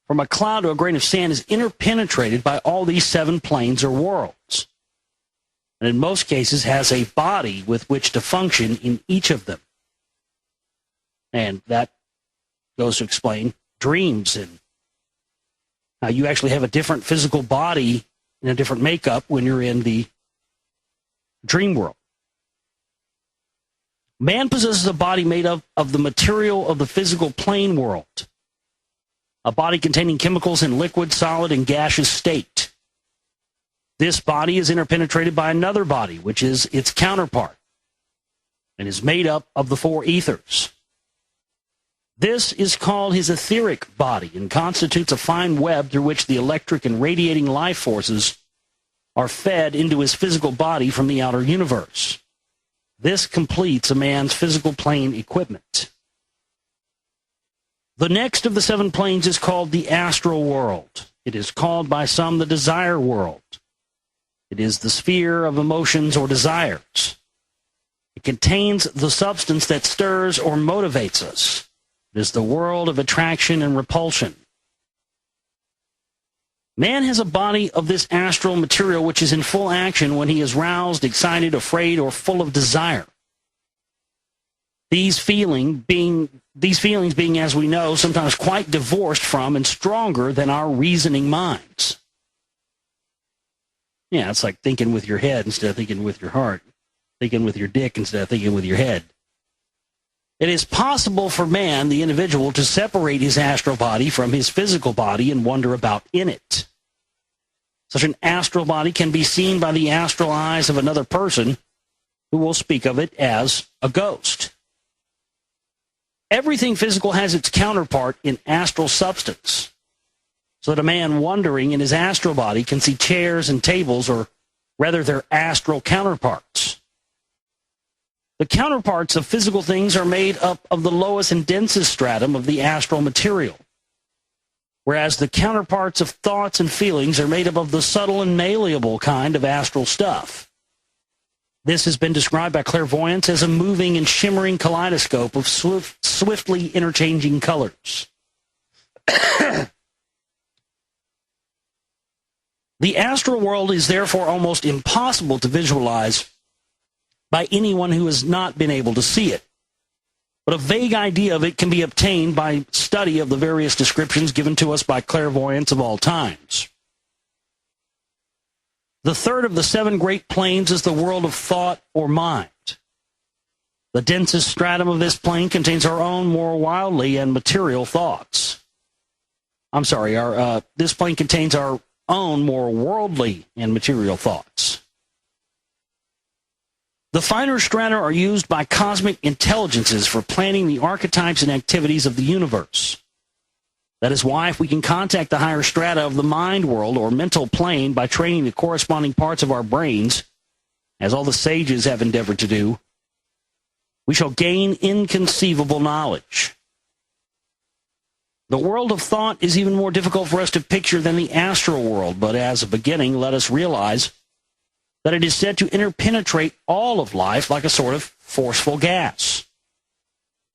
from a cloud to a grain of sand, is interpenetrated by all these 7 planes or worlds, and in most cases has a body with which to function in each of them. And that goes to explain dreams and how you actually have a different physical body and a different makeup when you're in the dream world. Man possesses a body made up of the material of the physical plane world, a body containing chemicals in liquid, solid, and gaseous state. This body is interpenetrated by another body, which is its counterpart, and is made up of the four ethers. This is called his etheric body and constitutes a fine web through which the electric and radiating life forces are fed into his physical body from the outer universe. This completes a man's physical plane equipment. The next of the seven planes is called the astral world. It is called by some the desire world. It is the sphere of emotions or desires. It contains the substance that stirs or motivates us. It is the world of attraction and repulsion. Man has a body of this astral material which is in full action when he is roused, excited, afraid, or full of desire. These feelings being, as we know, sometimes quite divorced from and stronger than our reasoning minds. Yeah, it's like thinking with your head instead of thinking with your heart, thinking with your dick instead of thinking with your head. It is possible for man, the individual, to separate his astral body from his physical body and wander about in it. Such an astral body can be seen by the astral eyes of another person who will speak of it as a ghost. Everything physical has its counterpart in astral substance, so that a man wandering in his astral body can see chairs and tables, or rather their astral counterparts. The counterparts of physical things are made up of the lowest and densest stratum of the astral material, whereas the counterparts of thoughts and feelings are made up of the subtle and malleable kind of astral stuff. This has been described by clairvoyants as a moving and shimmering kaleidoscope of swiftly interchanging colors. The astral world is therefore almost impossible to visualize by anyone who has not been able to see it. But a vague idea of it can be obtained by study of the various descriptions given to us by clairvoyants of all times. The third of the seven great planes is the world of thought or mind. The densest stratum of this plane contains our own more wildly and material thoughts. This plane contains our own more worldly and material thoughts. The finer strata are used by cosmic intelligences for planning the archetypes and activities of the universe. That is why if we can contact the higher strata of the mind world or mental plane by training the corresponding parts of our brains, as all the sages have endeavored to do, we shall gain inconceivable knowledge. The world of thought is even more difficult for us to picture than the astral world, but as a beginning, let us realize that it is said to interpenetrate all of life like a sort of forceful gas.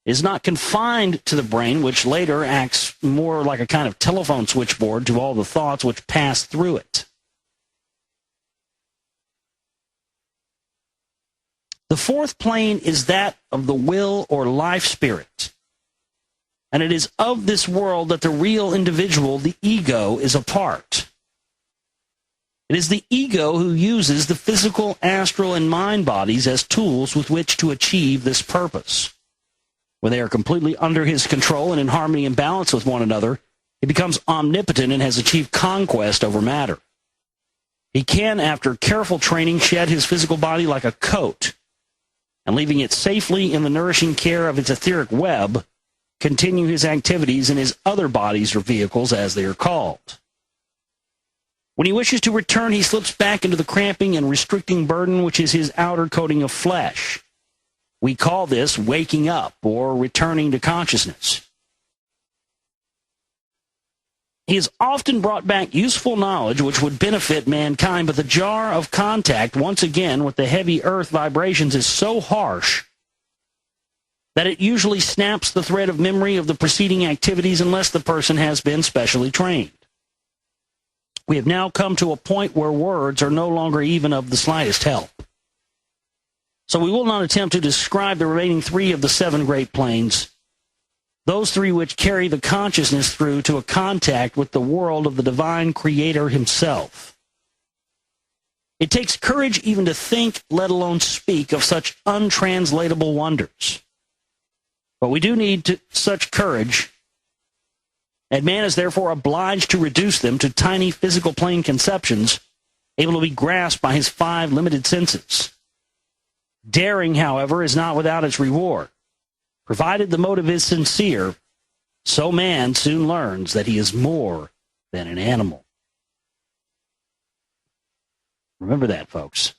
It is not confined to the brain, which later acts more like a kind of telephone switchboard to all the thoughts which pass through it. The fourth plane is that of the will or life spirit. And it is of this world that the real individual, the ego, is a part. It is the ego who uses the physical, astral, and mind bodies as tools with which to achieve this purpose. When they are completely under his control and in harmony and balance with one another, he becomes omnipotent and has achieved conquest over matter. He can, after careful training, shed his physical body like a coat, and leaving it safely in the nourishing care of its etheric web, continue his activities in his other bodies or vehicles, as they are called. When he wishes to return, he slips back into the cramping and restricting burden which is his outer coating of flesh. We call this waking up or returning to consciousness. He has often brought back useful knowledge which would benefit mankind, but the jar of contact, once again, with the heavy earth vibrations is so harsh that it usually snaps the thread of memory of the preceding activities unless the person has been specially trained. We have now come to a point where words are no longer even of the slightest help. So we will not attempt to describe the remaining three of the seven great planes, those three which carry the consciousness through to a contact with the world of the divine Creator himself. It takes courage even to think, let alone speak, of such untranslatable wonders. But we do need such courage, and man is therefore obliged to reduce them to tiny physical plane conceptions, able to be grasped by his 5 limited senses. Daring, however, is not without its reward. Provided the motive is sincere, so man soon learns that he is more than an animal. Remember that, folks.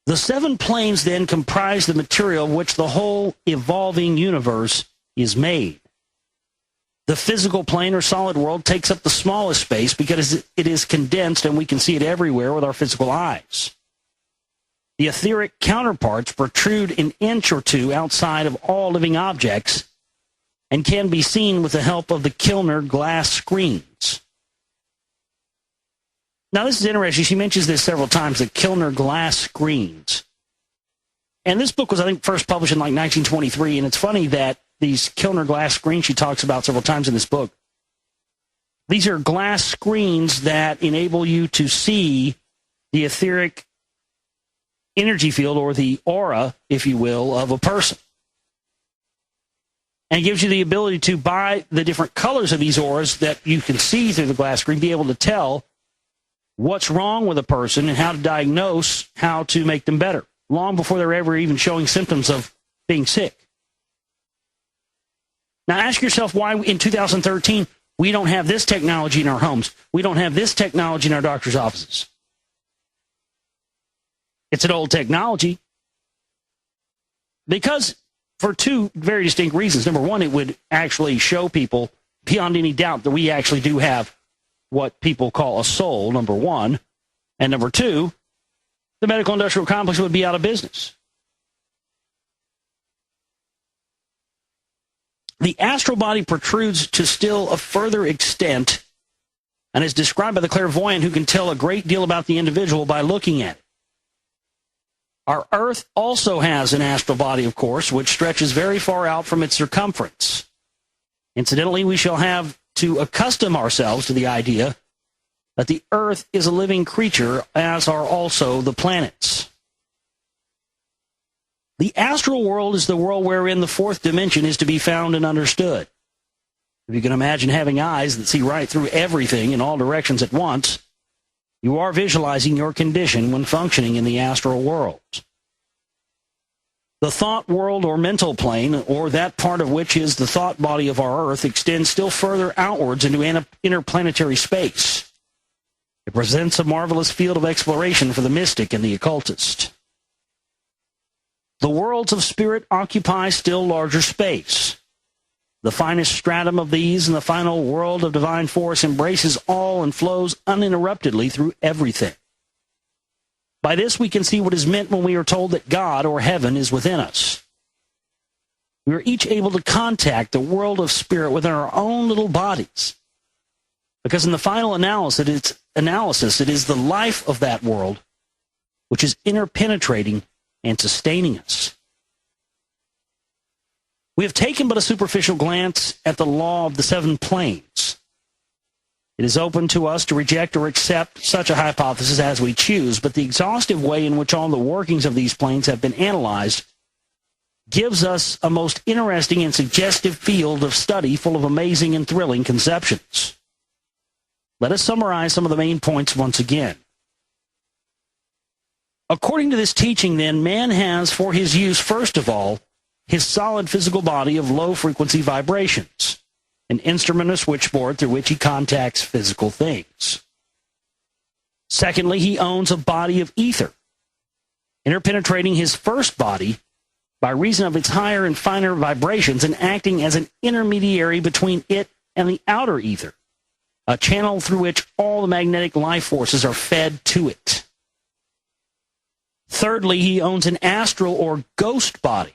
The 7 planes then comprise the material of which the whole evolving universe is made. The physical plane or solid world takes up the smallest space because it is condensed and we can see it everywhere with our physical eyes. The etheric counterparts protrude an inch or two outside of all living objects and can be seen with the help of the Kilner glass screens. Now, this is interesting. She mentions this several times, the Kilner glass screens. And this book was, I think, first published in like 1923, and it's funny that these Kilner glass screens she talks about several times in this book, these are glass screens that enable you to see the etheric energy field, or the aura, if you will, of a person. And it gives you the ability to, by the different colors of these auras that you can see through the glass screen, be able to tell what's wrong with a person and how to diagnose how to make them better, long before they're ever even showing symptoms of being sick. Now ask yourself why in 2013 we don't have this technology in our homes. We don't have this technology in our doctor's offices. It's an old technology. Because for 2 very distinct reasons. Number one, it would actually show people beyond any doubt that we actually do have what people call a soul, number one. And number 2, the medical industrial complex would be out of business. The astral body protrudes to still a further extent and is described by the clairvoyant who can tell a great deal about the individual by looking at it. Our Earth also has an astral body, of course, which stretches very far out from its circumference. Incidentally, we shall have to accustom ourselves to the idea that the Earth is a living creature, as are also the planets. The astral world is the world wherein the 4th dimension is to be found and understood. If you can imagine having eyes that see right through everything in all directions at once, you are visualizing your condition when functioning in the astral world. The thought world or mental plane, or that part of which is the thought body of our Earth, extends still further outwards into interplanetary space. It presents a marvelous field of exploration for the mystic and the occultist. The worlds of spirit occupy still larger space. The finest stratum of these and the final world of divine force embraces all and flows uninterruptedly through everything. By this we can see what is meant when we are told that God, or heaven, is within us. We are each able to contact the world of spirit within our own little bodies. Because in the final analysis, it is the life of that world which is interpenetrating and sustaining us. We have taken but a superficial glance at the law of the 7 planes. It is open to us to reject or accept such a hypothesis as we choose, but the exhaustive way in which all the workings of these planes have been analyzed gives us a most interesting and suggestive field of study full of amazing and thrilling conceptions. Let us summarize some of the main points once again. According to this teaching, then, man has for his use, first of all, his solid physical body of low-frequency vibrations, an instrument or switchboard through which he contacts physical things. Secondly, he owns a body of ether, interpenetrating his first body by reason of its higher and finer vibrations and acting as an intermediary between it and the outer ether, a channel through which all the magnetic life forces are fed to it. Thirdly, he owns an astral or ghost body,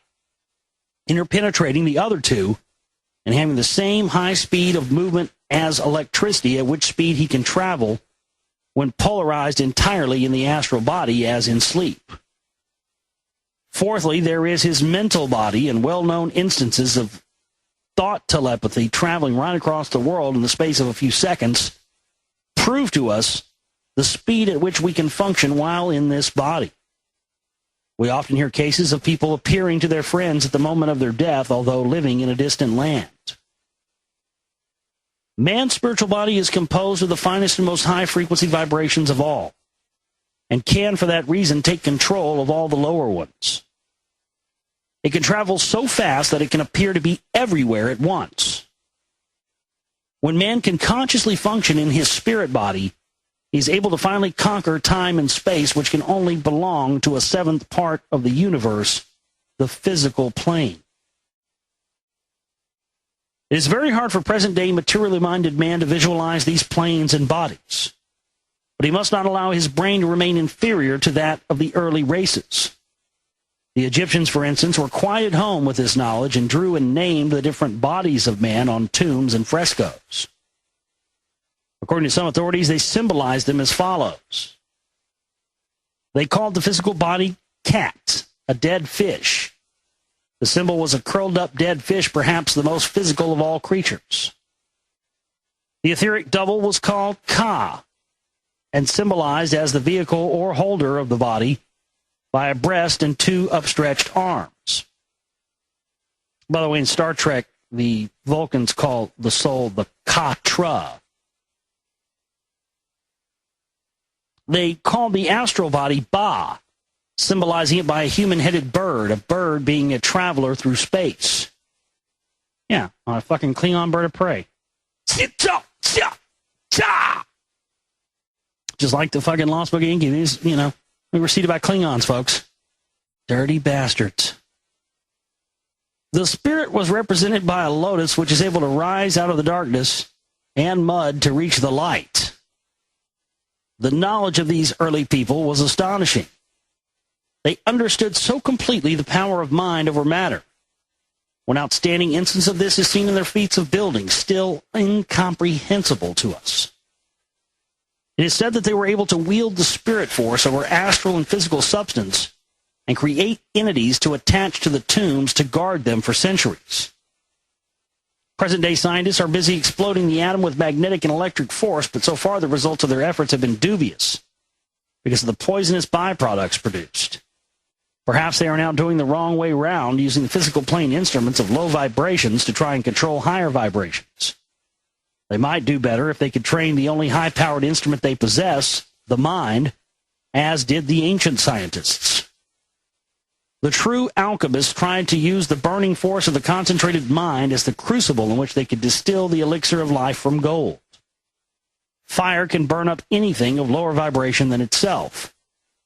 interpenetrating the other 2 and having the same high speed of movement as electricity, at which speed he can travel when polarized entirely in the astral body as in sleep. Fourthly, there is his mental body and well-known instances of thought telepathy traveling right across the world in the space of a few seconds, prove to us the speed at which we can function while in this body. We often hear cases of people appearing to their friends at the moment of their death, although living in a distant land. Man's spiritual body is composed of the finest and most high-frequency vibrations of all, and can, for that reason, take control of all the lower ones. It can travel so fast that it can appear to be everywhere at once. When man can consciously function in his spirit body, he's able to finally conquer time and space, which can only belong to a seventh part of the universe, the physical plane. It is very hard for present-day materially minded man to visualize these planes and bodies, but he must not allow his brain to remain inferior to that of the early races. The Egyptians, for instance, were quite at home with this knowledge and drew and named the different bodies of man on tombs and frescoes. According to some authorities, they symbolized them as follows. They called the physical body cat, a dead fish. The symbol was a curled-up dead fish, perhaps the most physical of all creatures. The etheric double was called Ka, and symbolized as the vehicle or holder of the body by a breast and two upstretched arms. By the way, in Star Trek, the Vulcans call the soul the Katra. They called the astral body Ba, symbolizing it by a human-headed bird, a bird being a traveler through space. Yeah, on a fucking Klingon bird of prey. Just like the fucking Lost Book of Inky. These, we were seated by Klingons, folks. Dirty bastards. The spirit was represented by a lotus, which is able to rise out of the darkness and mud to reach the light. The knowledge of these early people was astonishing. They understood so completely the power of mind over matter. One outstanding instance of this is seen in their feats of building, still incomprehensible to us. It is said that they were able to wield the spirit force over astral and physical substance and create entities to attach to the tombs to guard them for centuries. Present-day scientists are busy exploding the atom with magnetic and electric force, but so far the results of their efforts have been dubious because of the poisonous byproducts produced. Perhaps they are now doing the wrong way round, using the physical plane instruments of low vibrations to try and control higher vibrations. They might do better if they could train the only high-powered instrument they possess, the mind, as did the ancient scientists. The true alchemists tried to use the burning force of the concentrated mind as the crucible in which they could distill the elixir of life from gold. Fire can burn up anything of lower vibration than itself.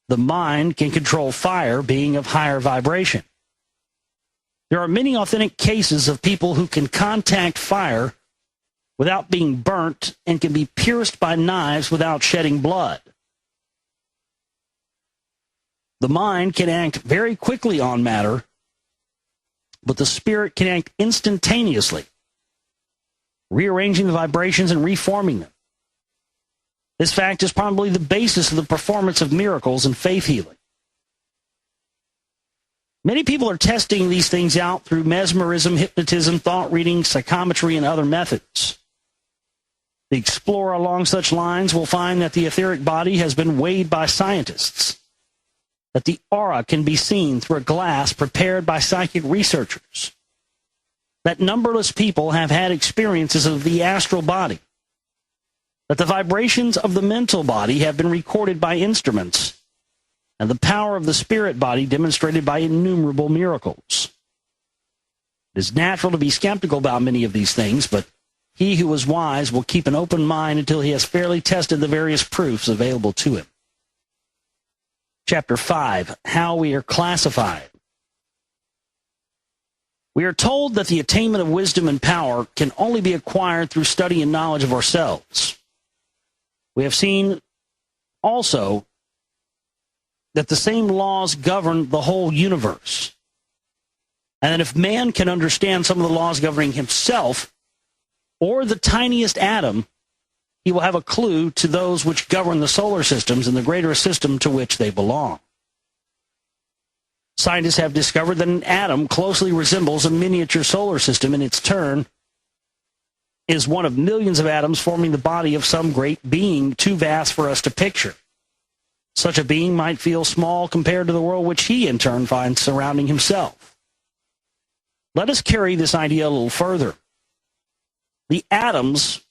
The mind can control fire, being of higher vibration. There are many authentic cases of people who can contact fire without being burnt and can be pierced by knives without shedding blood. The mind can act very quickly on matter, but the spirit can act instantaneously, rearranging the vibrations and reforming them. This fact is probably the basis of the performance of miracles and faith healing. Many people are testing these things out through mesmerism, hypnotism, thought reading, psychometry, and other methods. The explorer along such lines will find that the etheric body has been weighed by scientists, that the aura can be seen through a glass prepared by psychic researchers, that numberless people have had experiences of the astral body, that the vibrations of the mental body have been recorded by instruments, and the power of the spirit body demonstrated by innumerable miracles. It is natural to be skeptical about many of these things, but he who is wise will keep an open mind until he has fairly tested the various proofs available to him. Chapter 5, How We Are Classified. We are told that the attainment of wisdom and power can only be acquired through study and knowledge of ourselves. We have seen also that the same laws govern the whole universe, and that if man can understand some of the laws governing himself, or the tiniest atom, he will have a clue to those which govern the solar systems and the greater system to which they belong. Scientists have discovered that an atom closely resembles a miniature solar system in its turn, is one of millions of atoms forming the body of some great being too vast for us to picture. Such a being might feel small compared to the world which he in turn finds surrounding himself. Let us carry this idea a little further. The atoms,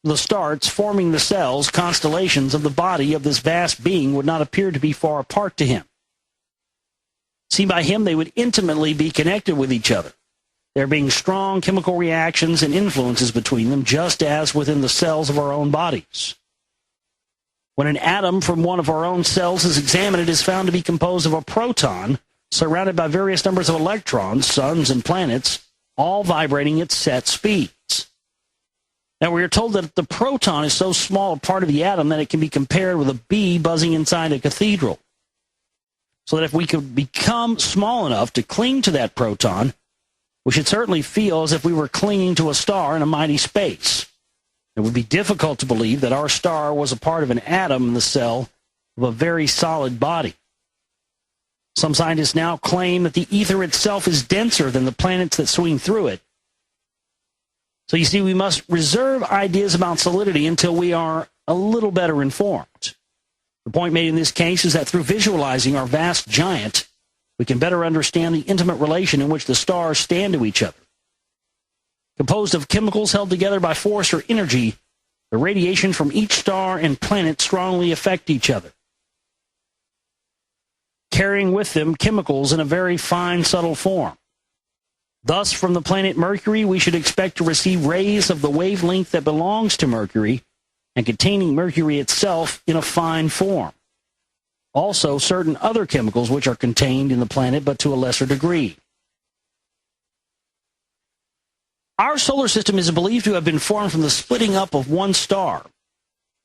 the stars forming the cells, constellations of the body of this vast being would not appear to be far apart to him. See, by him they would intimately be connected with each other, there being strong chemical reactions and influences between them, just as within the cells of our own bodies. When an atom from one of our own cells is examined, it is found to be composed of a proton surrounded by various numbers of electrons, suns, and planets, all vibrating at set speeds. Now, we are told that the proton is so small a part of the atom that it can be compared with a bee buzzing inside a cathedral. So that if we could become small enough to cling to that proton, we should certainly feel as if we were clinging to a star in a mighty space. It would be difficult to believe that our star was a part of an atom in the cell of a very solid body. Some scientists now claim that the ether itself is denser than the planets that swing through it. So you see, we must reserve ideas about solidity until we are a little better informed. The point made in this case is that through visualizing our vast giant, we can better understand the intimate relation in which the stars stand to each other. Composed of chemicals held together by force or energy, the radiation from each star and planet strongly affect each other, carrying with them chemicals in a very fine, subtle form. Thus, from the planet Mercury, we should expect to receive rays of the wavelength that belongs to Mercury and containing Mercury itself in a fine form. Also, certain other chemicals which are contained in the planet, but to a lesser degree. Our solar system is believed to have been formed from the splitting up of one star.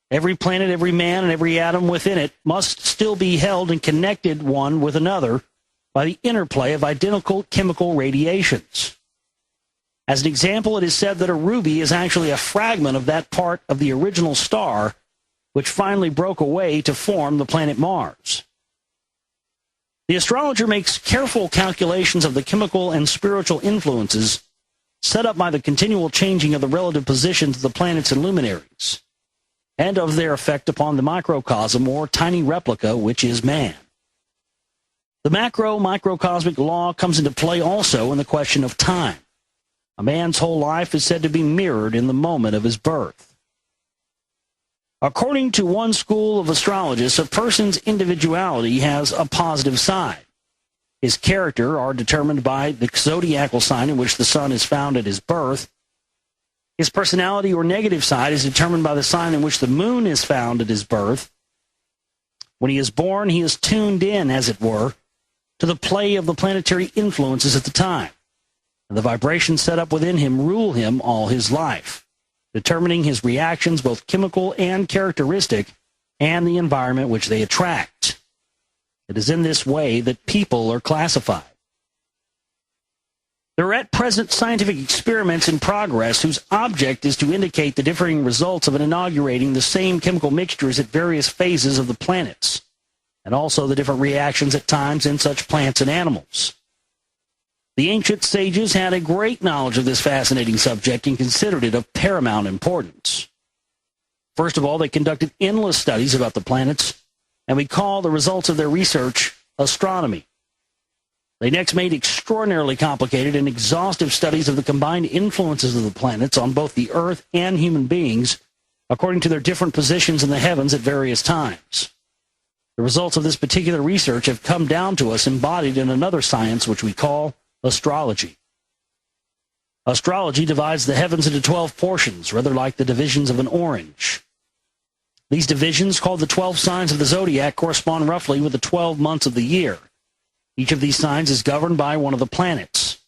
Every planet, every man, and every atom within it must still be held and connected one with another by the interplay of identical chemical radiations. As an example, it is said that a ruby is actually a fragment of that part of the original star which finally broke away to form the planet Mars. The astrologer makes careful calculations of the chemical and spiritual influences set up by the continual changing of the relative positions of the planets and luminaries, and of their effect upon the microcosm or tiny replica, which is man. The macro-microcosmic law comes into play also in the question of time. A man's whole life is said to be mirrored in the moment of his birth. According to one school of astrologists, a person's individuality has a positive side. His character are determined by the zodiacal sign in which the sun is found at his birth. His personality or negative side is determined by the sign in which the moon is found at his birth. When he is born, he is tuned in, as it were, to the play of the planetary influences at the time. And the vibrations set up within him rule him all his life, determining his reactions, both chemical and characteristic, and the environment which they attract. It is in this way that people are classified. There are at present scientific experiments in progress whose object is to indicate the differing results of inaugurating the same chemical mixtures at various phases of the planets, and also the different reactions at times in such plants and animals. The ancient sages had a great knowledge of this fascinating subject and considered it of paramount importance. First of all, they conducted endless studies about the planets, and we call the results of their research astronomy. They next made extraordinarily complicated and exhaustive studies of the combined influences of the planets on both the Earth and human beings, according to their different positions in the heavens at various times. The results of this particular research have come down to us embodied in another science which we call astrology. Astrology divides the heavens into 12 portions, rather like the divisions of an orange. These divisions, called the 12 signs of the zodiac, correspond roughly with the 12 months of the year. Each of these signs is governed by one of the planets.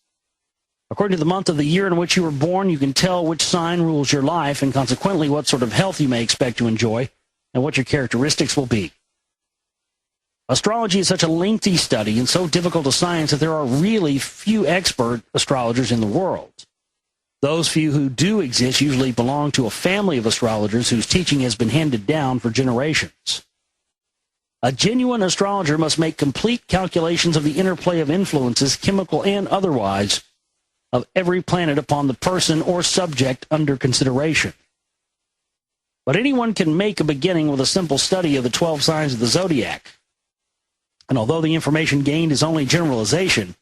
According to the month of the year in which you were born, you can tell which sign rules your life, and consequently what sort of health you may expect to enjoy, and what your characteristics will be. Astrology is such a lengthy study and so difficult a science that there are really few expert astrologers in the world. Those few who do exist usually belong to a family of astrologers whose teaching has been handed down for generations. A genuine astrologer must make complete calculations of the interplay of influences, chemical and otherwise, of every planet upon the person or subject under consideration. But anyone can make a beginning with a simple study of the 12 signs of the zodiac. And although the information gained is only generalization,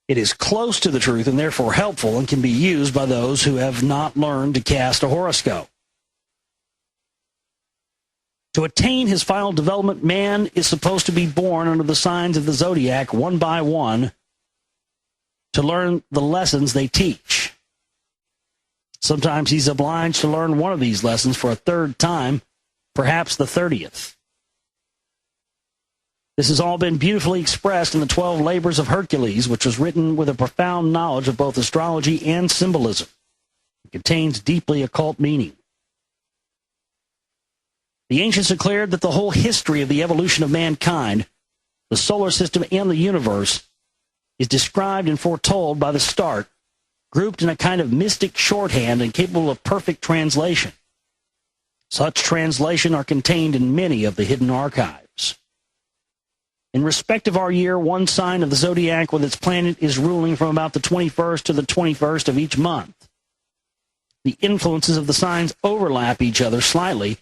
it is close to the truth and therefore helpful and can be used by those who have not learned to cast a horoscope. To attain his final development, man is supposed to be born under the signs of the zodiac one by one to learn the lessons they teach. Sometimes he's obliged to learn one of these lessons for a third time, perhaps the 30th. This has all been beautifully expressed in the 12 Labors of Hercules, which was written with a profound knowledge of both astrology and symbolism. It contains deeply occult meaning. The ancients declared that the whole history of the evolution of mankind, the solar system, and the universe is described and foretold by the start, grouped in a kind of mystic shorthand and capable of perfect translation. Such translation are contained in many of the hidden archives. In respect of our year, one sign of the zodiac with its planet is ruling from about the 21st to the 21st of each month. The influences of the signs overlap each other slightly,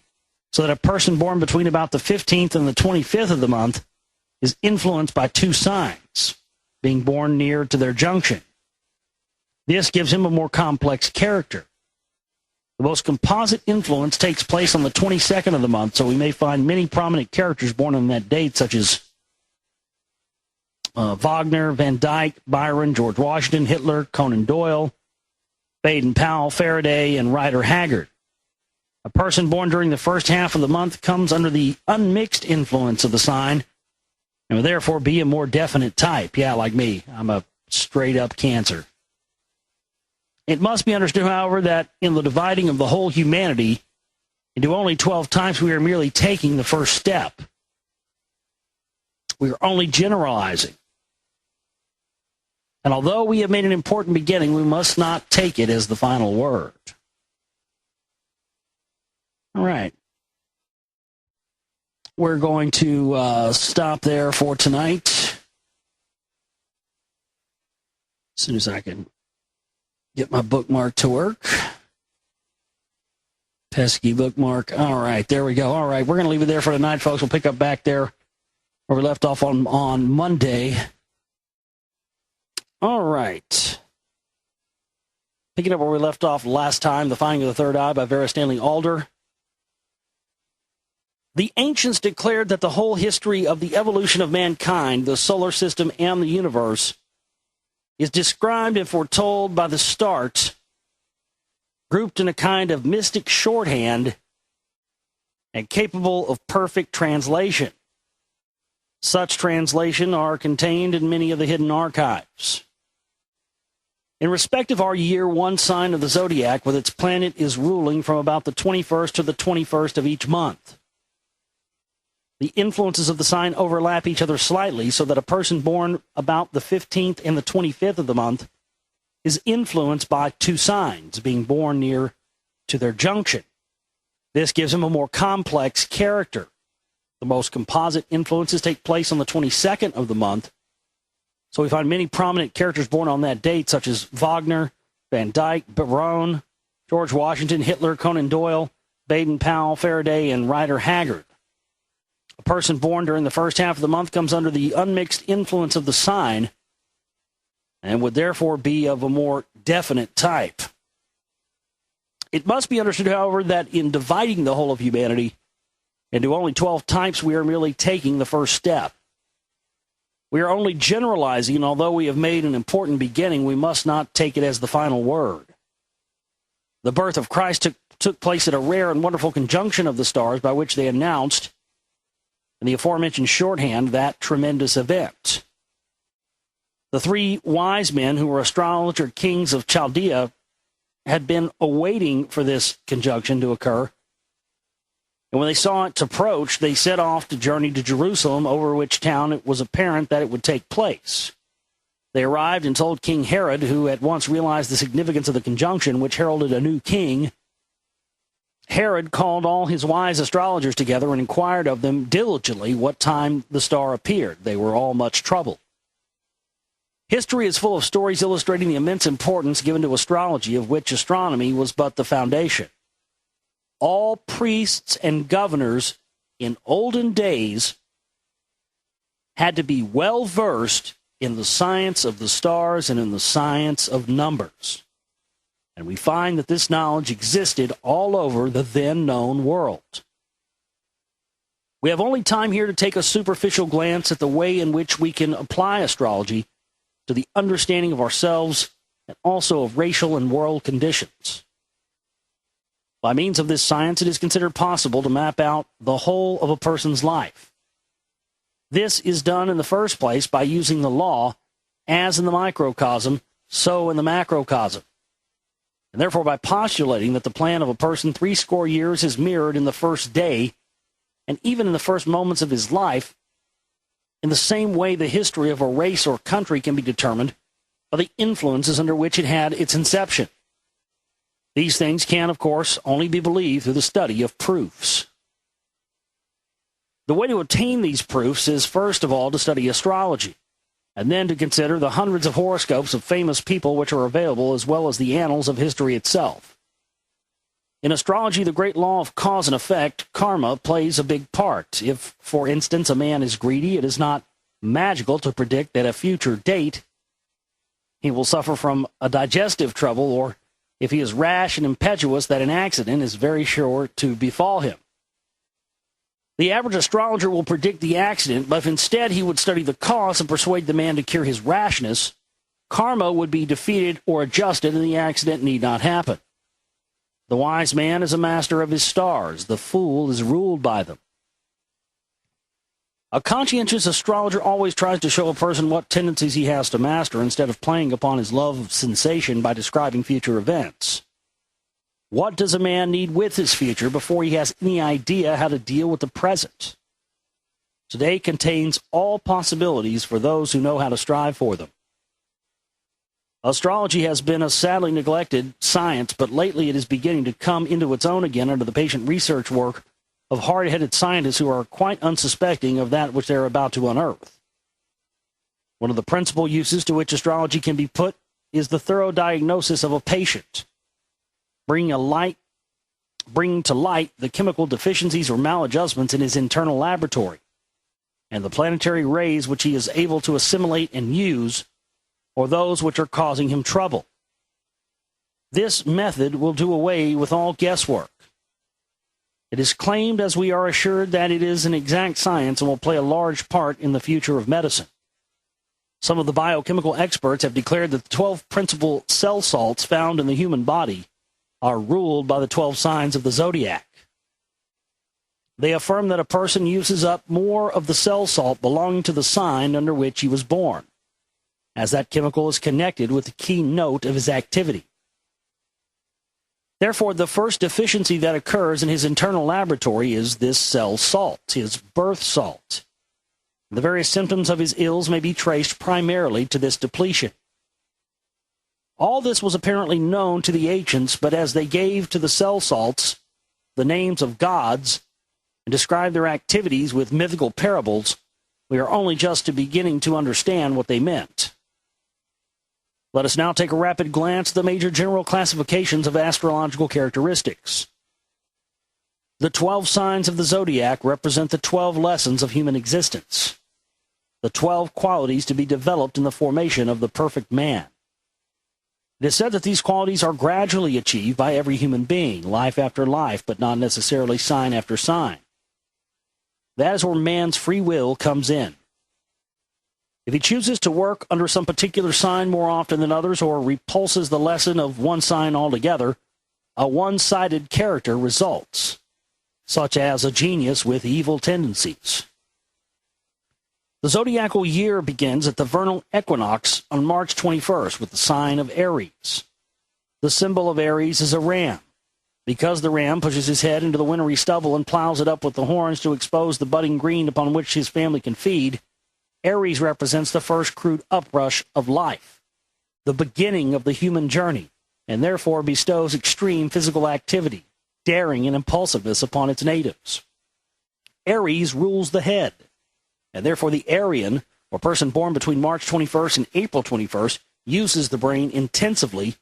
so that a person born between about the 15th and the 25th of the month is influenced by two signs, being born near to their junction. This gives him a more complex character. The most composite influence takes place on the 22nd of the month, so we may find many prominent characters born on that date, such as Wagner, Van Dyke, Byron, George Washington, Hitler, Conan Doyle, Baden-Powell, Faraday, and Rider Haggard. A person born during the first half of the month comes under the unmixed influence of the sign and will therefore be a more definite type. Yeah, like me. I'm a straight-up Cancer. It must be understood, however, that in the dividing of the whole humanity into only 12 types, we are merely taking the first step. We are only generalizing. And although we have made an important beginning, we must not take it as the final word. All right. We're going to stop there for tonight. As soon as I can get my bookmark to work. Pesky bookmark. All right, there we go. All right, we're going to leave it there for tonight, folks. We'll pick up back there where we left off on Monday. All right. Picking up where we left off last time, The Finding of the Third Eye by Vera Stanley Alder. The ancients declared that the whole history of the evolution of mankind, the solar system, and the universe is described and foretold by the start, grouped in a kind of mystic shorthand and capable of perfect translation. Such translation are contained in many of the hidden archives. In respect of our year, one sign of the zodiac with its planet is ruling from about the 21st to the 21st of each month. The influences of the sign overlap each other slightly, so that a person born about the 15th and the 25th of the month is influenced by two signs, being born near to their junction. This gives him a more complex character. The most composite influences take place on the 22nd of the month, so we find many prominent characters born on that date, such as Wagner, Van Dyke, Byron, George Washington, Hitler, Conan Doyle, Baden-Powell, Faraday, and Rider Haggard. A person born during the first half of the month comes under the unmixed influence of the sign and would therefore be of a more definite type. It must be understood, however, that in dividing the whole of humanity into only 12 types, we are merely taking the first step. We are only generalizing, and although we have made an important beginning, we must not take it as the final word. The birth of Christ took place at a rare and wonderful conjunction of the stars by which they announced, in the aforementioned shorthand, that tremendous event. The three wise men who were astrologer kings of Chaldea had been awaiting for this conjunction to occur, and when they saw it approach, they set off to journey to Jerusalem, over which town it was apparent that it would take place. They arrived and told King Herod, who at once realized the significance of the conjunction, which heralded a new king. Herod called all his wise astrologers together and inquired of them diligently what time the star appeared. They were all much troubled. History is full of stories illustrating the immense importance given to astrology, of which astronomy was but the foundation. All priests and governors in olden days had to be well versed in the science of the stars and in the science of numbers. And we find that this knowledge existed all over the then known world. We have only time here to take a superficial glance at the way in which we can apply astrology to the understanding of ourselves and also of racial and world conditions. By means of this science, it is considered possible to map out the whole of a person's life. This is done in the first place by using the law, as in the microcosm, so in the macrocosm. And therefore by postulating that the plan of a person 80 years is mirrored in the first day, and even in the first moments of his life, in the same way the history of a race or country can be determined by the influences under which it had its inception. These things can, of course, only be believed through the study of proofs. The way to obtain these proofs is, first of all, to study astrology, and then to consider the hundreds of horoscopes of famous people which are available, as well as the annals of history itself. In astrology, the great law of cause and effect, karma, plays a big part. If, for instance, a man is greedy, it is not magical to predict that at a future date he will suffer from a digestive trouble, or if he is rash and impetuous, that an accident is very sure to befall him. The average astrologer will predict the accident, but if instead he would study the cause and persuade the man to cure his rashness, karma would be defeated or adjusted, and the accident need not happen. The wise man is a master of his stars. The fool is ruled by them. A conscientious astrologer always tries to show a person what tendencies he has to master instead of playing upon his love of sensation by describing future events. What does a man need with his future before he has any idea how to deal with the present? Today contains all possibilities for those who know how to strive for them. Astrology has been a sadly neglected science, but lately it is beginning to come into its own again under the patient research work of hard-headed scientists who are quite unsuspecting of that which they are about to unearth. One of the principal uses to which astrology can be put is the thorough diagnosis of a patient, bringing to light the chemical deficiencies or maladjustments in his internal laboratory, and the planetary rays which he is able to assimilate and use, or those which are causing him trouble. This method will do away with all guesswork. It is claimed, as we are assured, that it is an exact science and will play a large part in the future of medicine. Some of the biochemical experts have declared that the 12 principal cell salts found in the human body are ruled by the 12 signs of the zodiac. They affirm that a person uses up more of the cell salt belonging to the sign under which he was born, as that chemical is connected with the key note of his activity. Therefore, the first deficiency that occurs in his internal laboratory is this cell salt, his birth salt. The various symptoms of his ills may be traced primarily to this depletion. All this was apparently known to the ancients, but as they gave to the cell salts the names of gods and described their activities with mythical parables, we are only just beginning to understand what they meant. Let us now take a rapid glance at the major general classifications of astrological characteristics. The 12 signs of the zodiac represent the 12 lessons of human existence, the 12 qualities to be developed in the formation of the perfect man. It is said that these qualities are gradually achieved by every human being, life after life, but not necessarily sign after sign. That is where man's free will comes in. If he chooses to work under some particular sign more often than others, or repulses the lesson of one sign altogether, a one-sided character results, such as a genius with evil tendencies. The zodiacal year begins at the vernal equinox on March 21st with the sign of Aries. The symbol of Aries is a ram. Because the ram pushes his head into the wintry stubble and plows it up with the horns to expose the budding green upon which his family can feed, Aries represents the first crude uprush of life, the beginning of the human journey, and therefore bestows extreme physical activity, daring, and impulsiveness upon its natives. Aries rules the head, and therefore the Aryan A person born between March 21st and April 21st uses the brain intensively,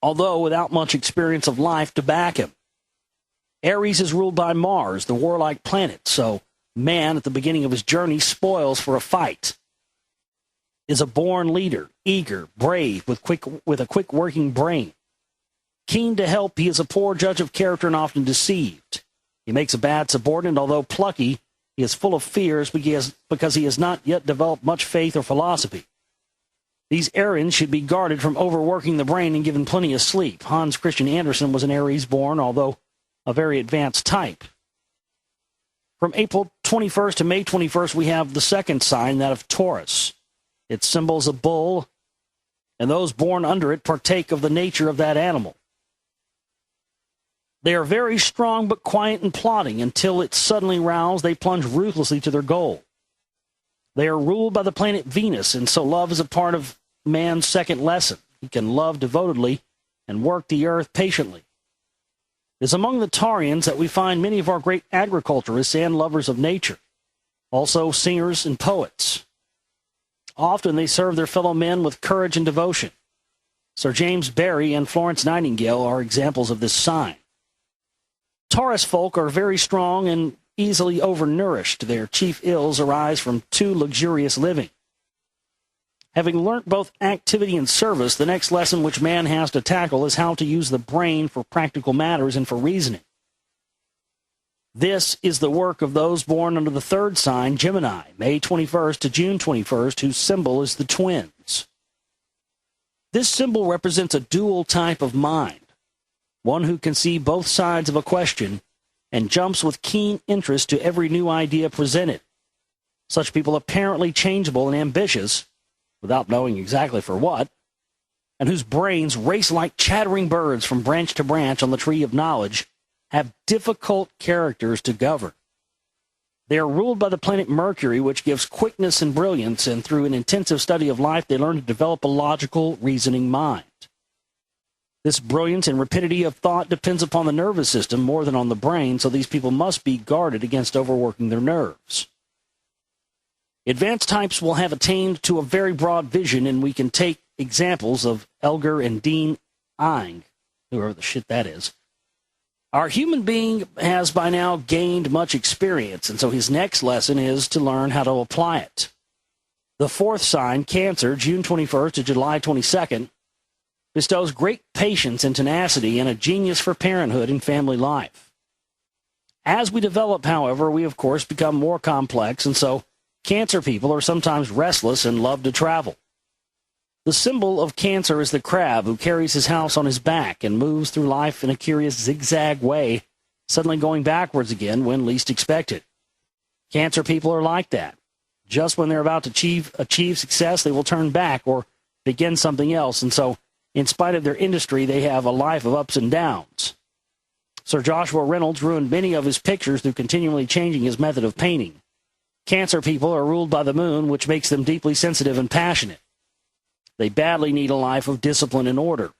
although without much experience of life to back him. Aries is ruled by Mars, the warlike planet, so man at the beginning of his journey spoils for a fight. Is a born leader, eager, brave, with a quick working brain. Keen to help, he is a poor judge of character and often deceived. He makes a bad subordinate, although plucky, he is full of fears because he has not yet developed much faith or philosophy. These Aries should be guarded from overworking the brain and given plenty of sleep. Hans Christian Andersen was an Aries born, although a very advanced type. From April 21st to May 21st, we have the second sign, that of Taurus. Its symbol is a bull, and those born under it partake of the nature of that animal. They are very strong but quiet and plodding. Until it's suddenly roused, they plunge ruthlessly to their goal. They are ruled by the planet Venus, and so love is a part of man's second lesson. He can love devotedly and work the earth patiently. It is among the Taurians that we find many of our great agriculturists and lovers of nature, also singers and poets. Often they serve their fellow men with courage and devotion. Sir James Barrie and Florence Nightingale are examples of this sign. Taurus folk are very strong and easily overnourished. Their chief ills arise from too luxurious living. Having learnt both activity and service, the next lesson which man has to tackle is how to use the brain for practical matters and for reasoning. This is the work of those born under the third sign, Gemini, May 21st to June 21st, whose symbol is the twins. This symbol represents a dual type of mind, one who can see both sides of a question and jumps with keen interest to every new idea presented. Such people apparently changeable and ambitious, without knowing exactly for what, and whose brains race like chattering birds from branch to branch on the tree of knowledge, have difficult characters to govern. They are ruled by the planet Mercury, which gives quickness and brilliance, and through an intensive study of life, they learn to develop a logical, reasoning mind. This brilliance and rapidity of thought depends upon the nervous system more than on the brain, so these people must be guarded against overworking their nerves. Advanced types will have attained to a very broad vision, and we can take examples of Elgar and Dean Ing, whoever the shit that is. Our human being has by now gained much experience, and so his next lesson is to learn how to apply it. The fourth sign, Cancer, June 21st to July 22nd, bestows great patience and tenacity and a genius for parenthood and family life. As we develop, however, we of course become more complex, and so Cancer people are sometimes restless and love to travel. The symbol of Cancer is the crab who carries his house on his back and moves through life in a curious zigzag way, suddenly going backwards again when least expected. Cancer people are like that. Just when they're about to achieve success, they will turn back or begin something else, and so, in spite of their industry, they have a life of ups and downs. Sir Joshua Reynolds ruined many of his pictures through continually changing his method of painting. Cancer people are ruled by the moon, which makes them deeply sensitive and passionate. They badly need a life of discipline and order.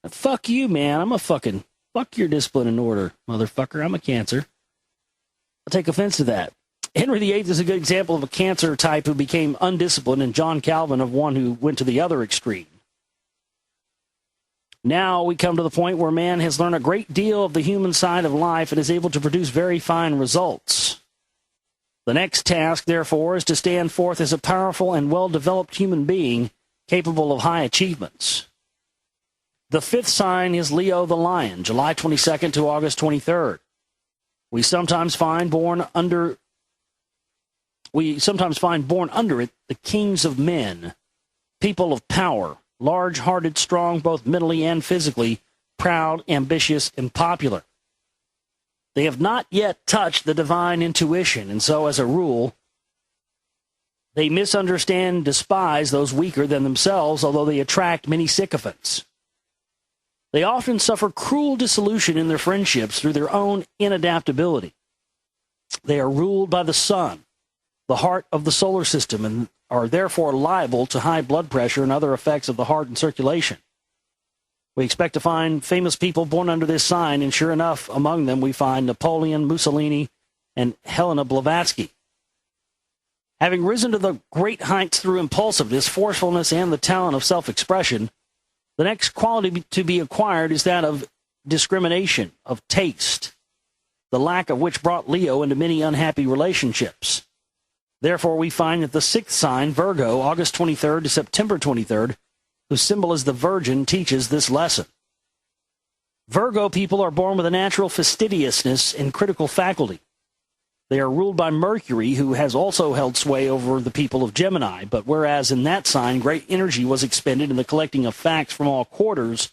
Fuck you, man. I'm a fucking... Fuck your discipline and order, motherfucker. I'm a Cancer. I'll take offense to that. Henry VIII is a good example of a Cancer type who became undisciplined, and John Calvin of one who went to the other extreme. Now we come to the point where man has learned a great deal of the human side of life and is able to produce very fine results. The next task, therefore, is to stand forth as a powerful and well-developed human being capable of high achievements. The fifth sign is Leo the Lion, July 22nd to August 23rd. We sometimes find born under it the kings of men, people of power, large-hearted, strong both mentally and physically, proud, ambitious, and popular. They have not yet touched the divine intuition, and so, as a rule, they misunderstand and despise those weaker than themselves, although they attract many sycophants. They often suffer cruel dissolution in their friendships through their own inadaptability. They are ruled by the sun, the heart of the solar system, and are therefore liable to high blood pressure and other effects of the heart and circulation. We expect to find famous people born under this sign, and sure enough, among them we find Napoleon, Mussolini, and Helena Blavatsky. Having risen to the great heights through impulsiveness, forcefulness, and the talent of self-expression, the next quality to be acquired is that of discrimination, of taste, the lack of which brought Leo into many unhappy relationships. Therefore, we find that the sixth sign, Virgo, August 23rd to September 23rd, whose symbol is the Virgin, teaches this lesson. Virgo people are born with a natural fastidiousness and critical faculty. They are ruled by Mercury, who has also held sway over the people of Gemini, but whereas in that sign great energy was expended in the collecting of facts from all quarters,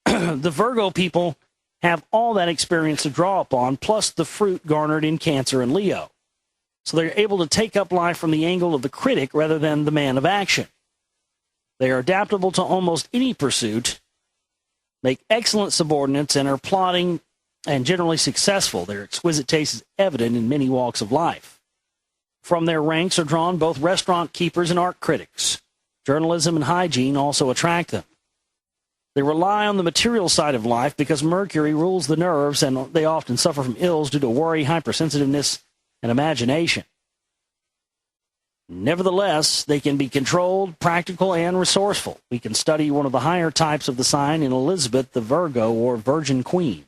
the Virgo people have all that experience to draw upon, plus the fruit garnered in Cancer and Leo. So they're able to take up life from the angle of the critic rather than the man of action. They are adaptable to almost any pursuit, make excellent subordinates, and are plodding and generally successful. Their exquisite taste is evident in many walks of life. From their ranks are drawn both restaurant keepers and art critics. Journalism and hygiene also attract them. They rely on the material side of life because Mercury rules the nerves, and they often suffer from ills due to worry, hypersensitiveness, and imagination. Nevertheless, they can be controlled, practical, and resourceful. We can study one of the higher types of the sign in Elizabeth, the Virgo, or Virgin Queen.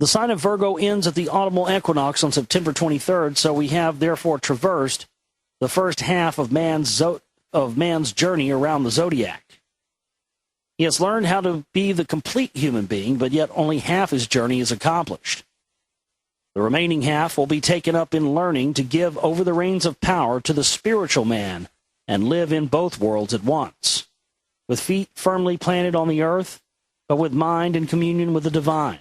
The sign of Virgo ends at the autumnal equinox on September 23rd, so we have therefore traversed the first half of man's journey around the zodiac. He has learned how to be the complete human being, but yet only half his journey is accomplished. The remaining half will be taken up in learning to give over the reins of power to the spiritual man and live in both worlds at once, with feet firmly planted on the earth, but with mind in communion with the divine.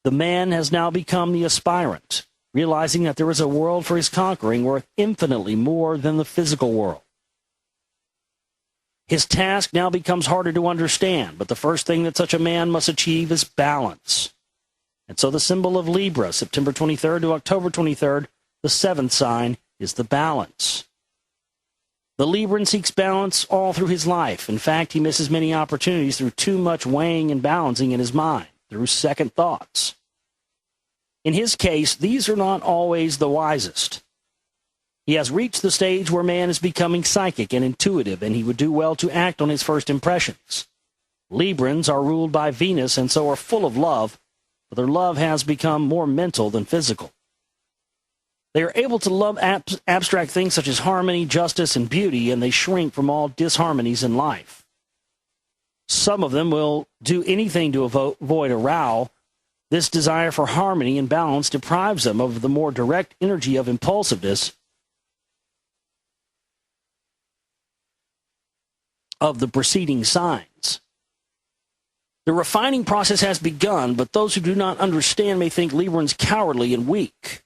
The man has now become the aspirant, realizing that there is a world for his conquering worth infinitely more than the physical world. His task now becomes harder to understand, but the first thing that such a man must achieve is balance. And so the symbol of Libra, September 23rd to October 23rd, the seventh sign, is the balance. The Libran seeks balance all through his life. In fact, he misses many opportunities through too much weighing and balancing in his mind, through second thoughts. In his case, these are not always the wisest. He has reached the stage where man is becoming psychic and intuitive, and he would do well to act on his first impressions. Librans are ruled by Venus and so are full of love, but their love has become more mental than physical. They are able to love abstract things such as harmony, justice, and beauty, and they shrink from all disharmonies in life. Some of them will do anything to avoid a row. This desire for harmony and balance deprives them of the more direct energy of impulsiveness of the preceding signs. The refining process has begun, but those who do not understand may think Librans cowardly and weak.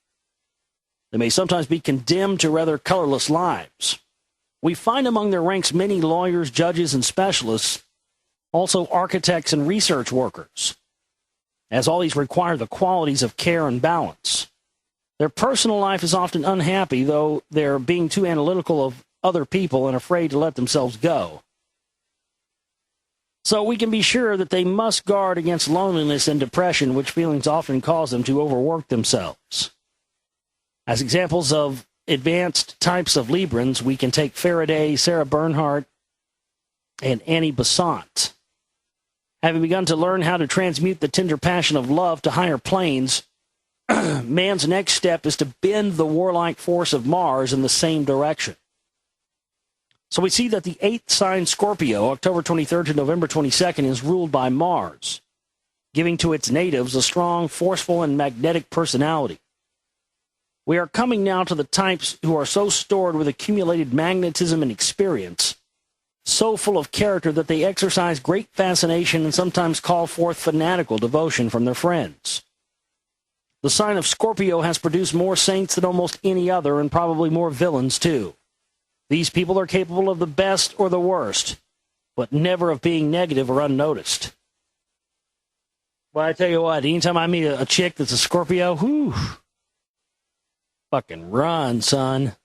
They may sometimes be condemned to rather colorless lives. We find among their ranks many lawyers, judges, and specialists, also architects and research workers, as all these require the qualities of care and balance. Their personal life is often unhappy, though they're being too analytical of other people and afraid to let themselves go. So we can be sure that they must guard against loneliness and depression, which feelings often cause them to overwork themselves. As examples of advanced types of Librans, we can take Faraday, Sarah Bernhardt, and Annie Besant. Having begun to learn how to transmute the tender passion of love to higher planes, man's next step is to bend the warlike force of Mars in the same direction. So we see that the eighth sign Scorpio, October 23rd to November 22nd, is ruled by Mars, giving to its natives a strong, forceful, and magnetic personality. We are coming now to the types who are so stored with accumulated magnetism and experience, so full of character that they exercise great fascination and sometimes call forth fanatical devotion from their friends. The sign of Scorpio has produced more saints than almost any other, and probably more villains too. These people are capable of the best or the worst, but never of being negative or unnoticed. Well, I tell you what, anytime I meet a chick that's a Scorpio, whew, fucking run, son.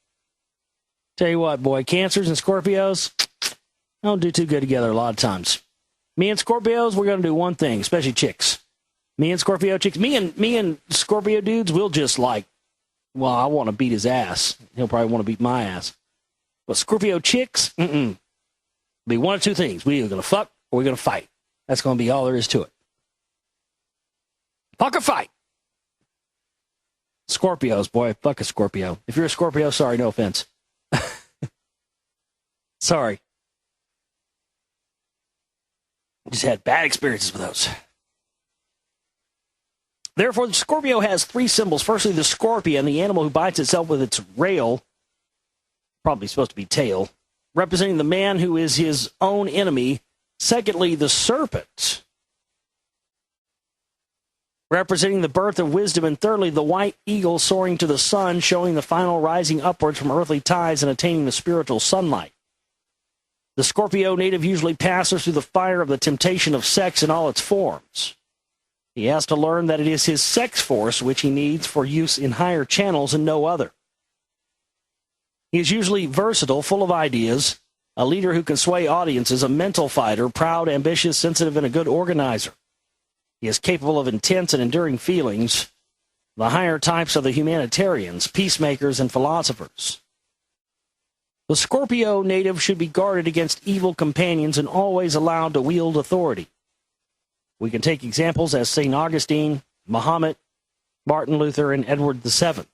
Tell you what, boy, Cancers and Scorpios don't do too good together a lot of times. Me and Scorpios, we're going to do one thing, especially chicks. Me and Scorpio chicks, me and Scorpio dudes, we'll just like well, I want to beat his ass. He'll probably want to beat my ass. But Scorpio chicks, be one of two things. We're either going to fuck or we're going to fight. That's going to be all there is to it. Fuck or fight. Scorpios, boy, fuck a Scorpio. If you're a Scorpio, sorry, no offense. Sorry. Just had bad experiences with those. Therefore, the Scorpio has three symbols. Firstly, the scorpion, the animal who bites itself with its rail, probably supposed to be tail, representing the man who is his own enemy. Secondly, the serpent, representing the birth of wisdom. And thirdly, the white eagle soaring to the sun, showing the final rising upwards from earthly ties and attaining the spiritual sunlight. The Scorpio native usually passes through the fire of the temptation of sex in all its forms. He has to learn that it is his sex force which he needs for use in higher channels and no other. He is usually versatile, full of ideas, a leader who can sway audiences, a mental fighter, proud, ambitious, sensitive, and a good organizer. He is capable of intense and enduring feelings. The higher types are the humanitarians, peacemakers, and philosophers. The Scorpio native should be guarded against evil companions and always allowed to wield authority. We can take examples as St. Augustine, Muhammad, Martin Luther, and Edward VII.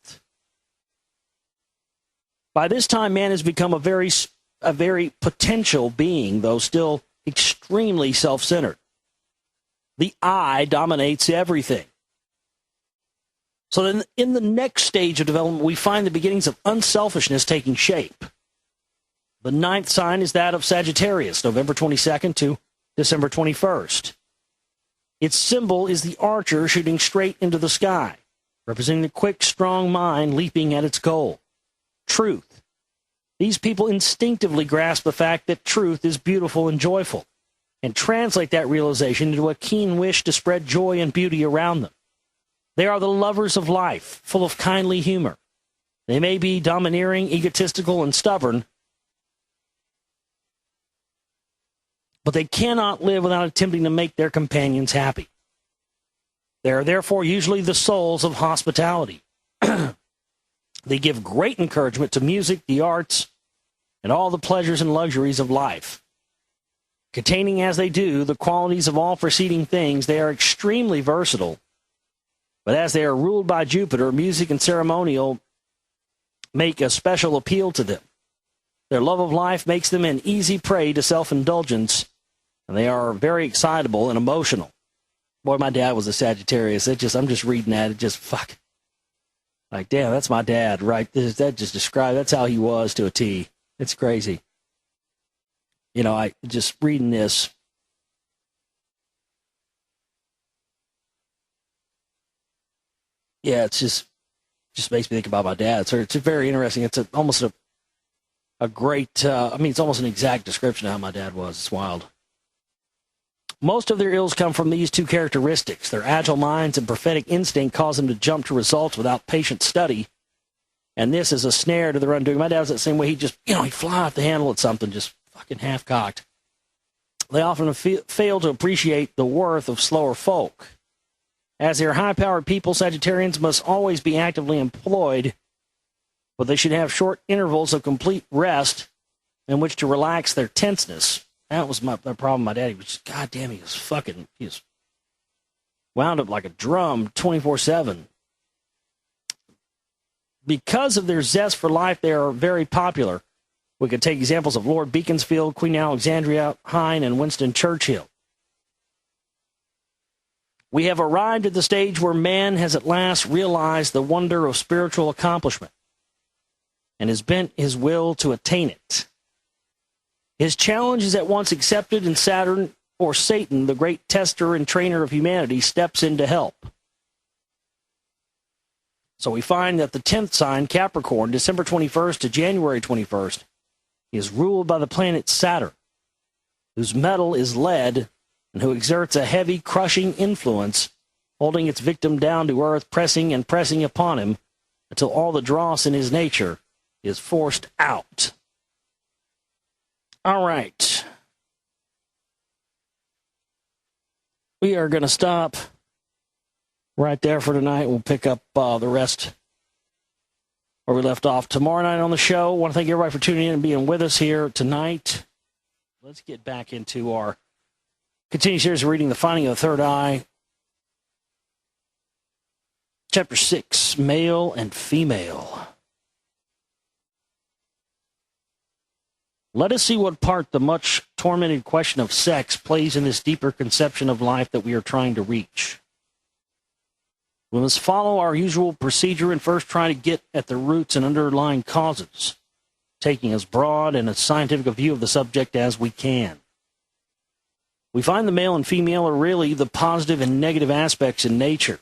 By this time, man has become a very potential being, though still extremely self-centered. The I dominates everything. So then, in the next stage of development, we find the beginnings of unselfishness taking shape. The ninth sign is that of Sagittarius, November 22nd to December 21st. Its symbol is the archer shooting straight into the sky, representing the quick, strong mind leaping at its goal. Truth. These people instinctively grasp the fact that truth is beautiful and joyful, and translate that realization into a keen wish to spread joy and beauty around them. They are the lovers of life, full of kindly humor. They may be domineering, egotistical, and stubborn, but they cannot live without attempting to make their companions happy. They are therefore usually the souls of hospitality. They give great encouragement to music, the arts, and all the pleasures and luxuries of life. Containing as they do the qualities of all preceding things, they are extremely versatile. But as they are ruled by Jupiter, music and ceremonial make a special appeal to them. Their love of life makes them an easy prey to self-indulgence, and they are very excitable and emotional. Boy, my dad was a Sagittarius. I'm just reading that. It just, fuck. Like, damn, that's my dad, right? That just describes, that's how he was to a T. It's crazy. You know, I just reading this. Yeah, it's just makes me think about my dad. So it's very interesting. It's almost a great, it's almost an exact description of how my dad was. It's wild. Most of their ills come from these two characteristics. Their agile minds and prophetic instinct cause them to jump to results without patient study. And this is a snare to their undoing. My dad was that same way. He'd fly off the handle at something, just fucking half-cocked. They often fail to appreciate the worth of slower folk. As they are high-powered people, Sagittarians must always be actively employed, but they should have short intervals of complete rest in which to relax their tenseness. That was my problem. My daddy was, goddamn, he was wound up like a drum 24/7. Because of their zest for life, they are very popular. We could take examples of Lord Beaconsfield, Queen Alexandria, Hine, and Winston Churchill. We have arrived at the stage where man has at last realized the wonder of spiritual accomplishment and has bent his will to attain it. His challenge is at once accepted, and Saturn, or Satan, the great tester and trainer of humanity, steps in to help. So we find that the 10th sign, Capricorn, December 21st to January 21st, is ruled by the planet Saturn, whose metal is lead and who exerts a heavy, crushing influence, holding its victim down to earth, pressing and pressing upon him until all the dross in his nature is forced out. All right. We are going to stop right there for tonight. We'll pick up the rest where we left off tomorrow night on the show. I want to thank everybody for tuning in and being with us here tonight. Let's get back into our continued series of reading The Finding of the Third Eye. Chapter 6, Male and Female. Let us see what part the much tormented question of sex plays in this deeper conception of life that we are trying to reach. We must follow our usual procedure and first try to get at the roots and underlying causes, taking as broad and as scientific a view of the subject as we can. We find the male and female are really the positive and negative aspects in nature.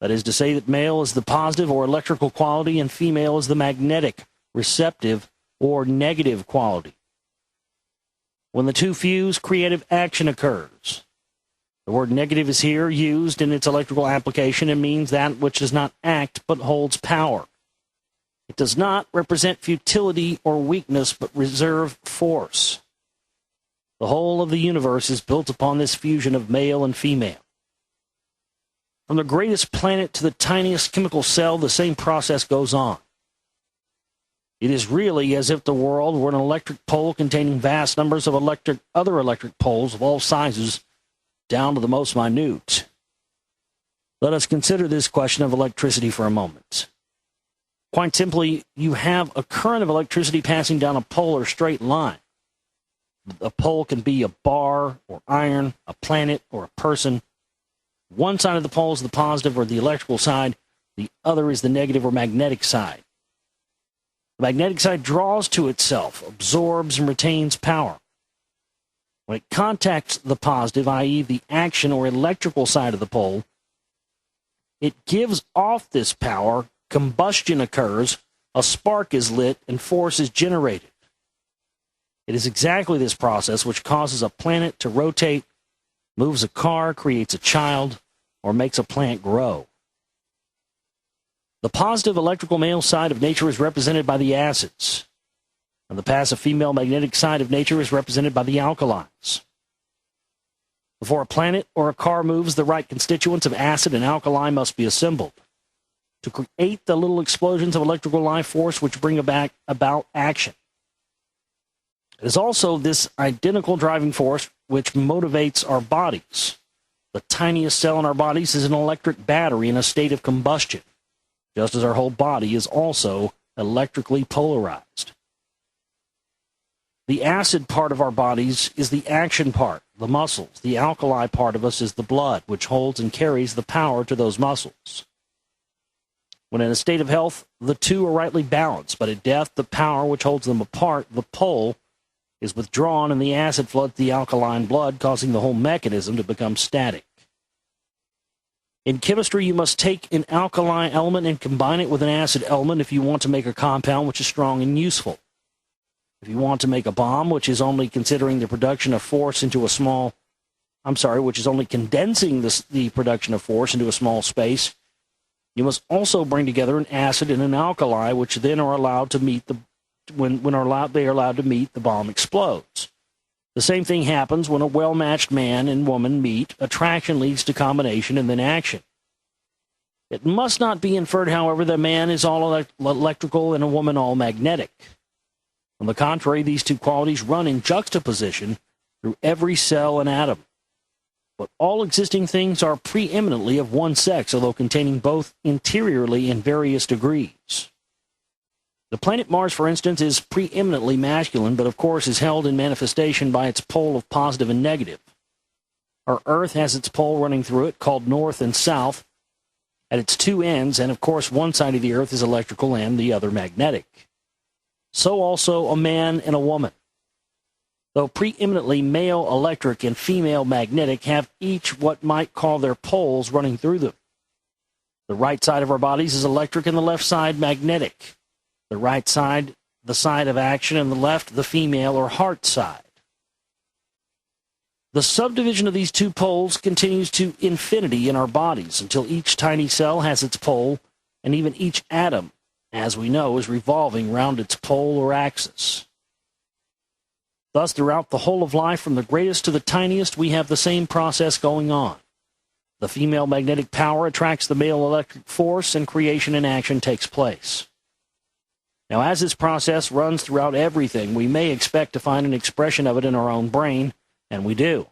That is to say that male is the positive or electrical quality and female is the magnetic, receptive, or negative quality. When the two fuse, creative action occurs. The word negative is here used in its electrical application and means that which does not act but holds power. It does not represent futility or weakness but reserve force. The whole of the universe is built upon this fusion of male and female. From the greatest planet to the tiniest chemical cell, the same process goes on. It is really as if the world were an electric pole containing vast numbers of other electric poles of all sizes, down to the most minute. Let us consider this question of electricity for a moment. Quite simply, you have a current of electricity passing down a pole or straight line. A pole can be a bar or iron, a planet or a person. One side of the pole is the positive or the electrical side. The other is the negative or magnetic side. The magnetic side draws to itself, absorbs, and retains power. When it contacts the positive, i.e. the action or electrical side of the pole, it gives off this power, combustion occurs, a spark is lit, and force is generated. It is exactly this process which causes a planet to rotate, moves a car, creates a child, or makes a plant grow. The positive electrical male side of nature is represented by the acids, and the passive female magnetic side of nature is represented by the alkalis. Before a planet or a car moves, the right constituents of acid and alkali must be assembled to create the little explosions of electrical life force which bring about action. It is also this identical driving force which motivates our bodies. The tiniest cell in our bodies is an electric battery in a state of combustion, just as our whole body is also electrically polarized. The acid part of our bodies is the action part, the muscles. The alkali part of us is the blood, which holds and carries the power to those muscles. When in a state of health, the two are rightly balanced, but at death, the power which holds them apart, the pole, is withdrawn and the acid floods the alkaline blood, causing the whole mechanism to become static. In chemistry, you must take an alkali element and combine it with an acid element if you want to make a compound which is strong and useful. If you want to make a bomb, which is only considering the production of force into a small, which is only condensing the production of force into a small space, you must also bring together an acid and an alkali, which then are allowed to meet they are allowed to meet, the bomb explodes. The same thing happens when a well-matched man and woman meet. Attraction leads to combination and then action. It must not be inferred, however, that man is all electrical and a woman all magnetic. On the contrary, these two qualities run in juxtaposition through every cell and atom. But all existing things are preeminently of one sex, although containing both interiorly in various degrees. The planet Mars, for instance, is preeminently masculine, but of course is held in manifestation by its pole of positive and negative. Our Earth has its pole running through it, called north and south, at its two ends, and of course one side of the Earth is electrical and the other magnetic. So also a man and a woman. Though preeminently male electric and female magnetic, have each what might call their poles running through them. The right side of our bodies is electric and the left side magnetic. The right side, the side of action, and the left, the female or heart side. The subdivision of these two poles continues to infinity in our bodies until each tiny cell has its pole, and even each atom, as we know, is revolving round its pole or axis. Thus, throughout the whole of life, from the greatest to the tiniest, we have the same process going on. The female magnetic power attracts the male electric force, and creation and action takes place. Now, as this process runs throughout everything, we may expect to find an expression of it in our own brain, and we do.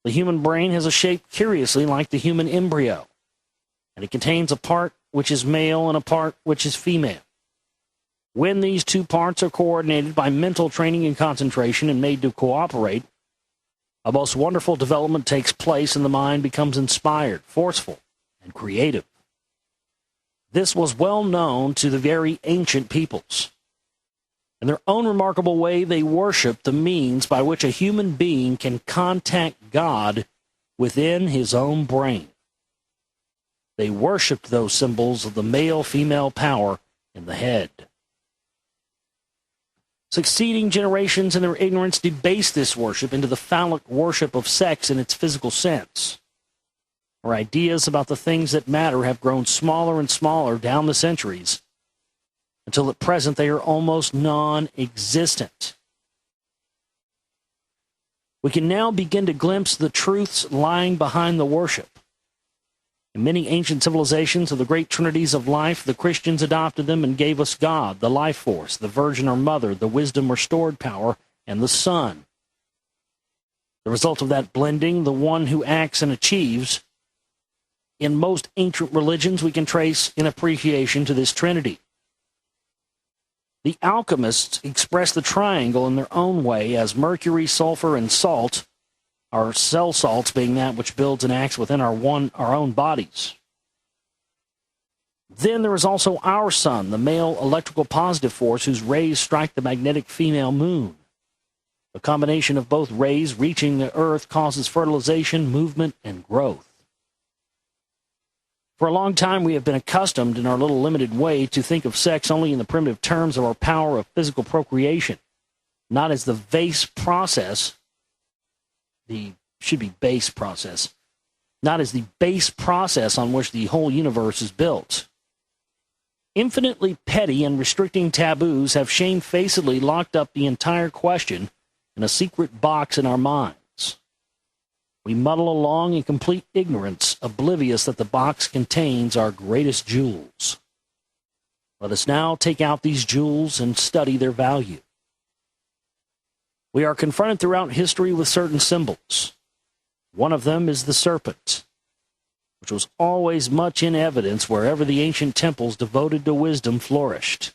The human brain has a shape curiously like the human embryo, and it contains a part which is male and a part which is female. When these two parts are coordinated by mental training and concentration and made to cooperate, a most wonderful development takes place and the mind becomes inspired, forceful, and creative. This was well known to the very ancient peoples. In their own remarkable way, they worshiped the means by which a human being can contact God within his own brain. They worshipped those symbols of the male-female power in the head. Succeeding generations in their ignorance debased this worship into the phallic worship of sex in its physical sense. Our ideas about the things that matter have grown smaller and smaller down the centuries, until at present they are almost non-existent. We can now begin to glimpse the truths lying behind the worship. In many ancient civilizations of the great trinities of life, the Christians adopted them and gave us God, the life force, the Virgin or Mother, the wisdom or stored power, and the Son. The result of that blending, the one who acts and achieves, in most ancient religions we can trace in appreciation to this Trinity. The alchemists express the triangle in their own way as mercury, sulfur, and salt, our cell salts being that which builds and acts within our own bodies. Then there is also our sun, the male electrical positive force whose rays strike the magnetic female moon. The combination of both rays reaching the earth causes fertilization, movement, and growth. For a long time we have been accustomed in our little limited way to think of sex only in the primitive terms of our power of physical procreation, not as the base process, not as the base process on which the whole universe is built. Infinitely petty and restricting taboos have shamefacedly locked up the entire question in a secret box in our minds. We muddle along in complete ignorance, oblivious that the box contains our greatest jewels. Let us now take out these jewels and study their value. We are confronted throughout history with certain symbols. One of them is the serpent, which was always much in evidence wherever the ancient temples devoted to wisdom flourished.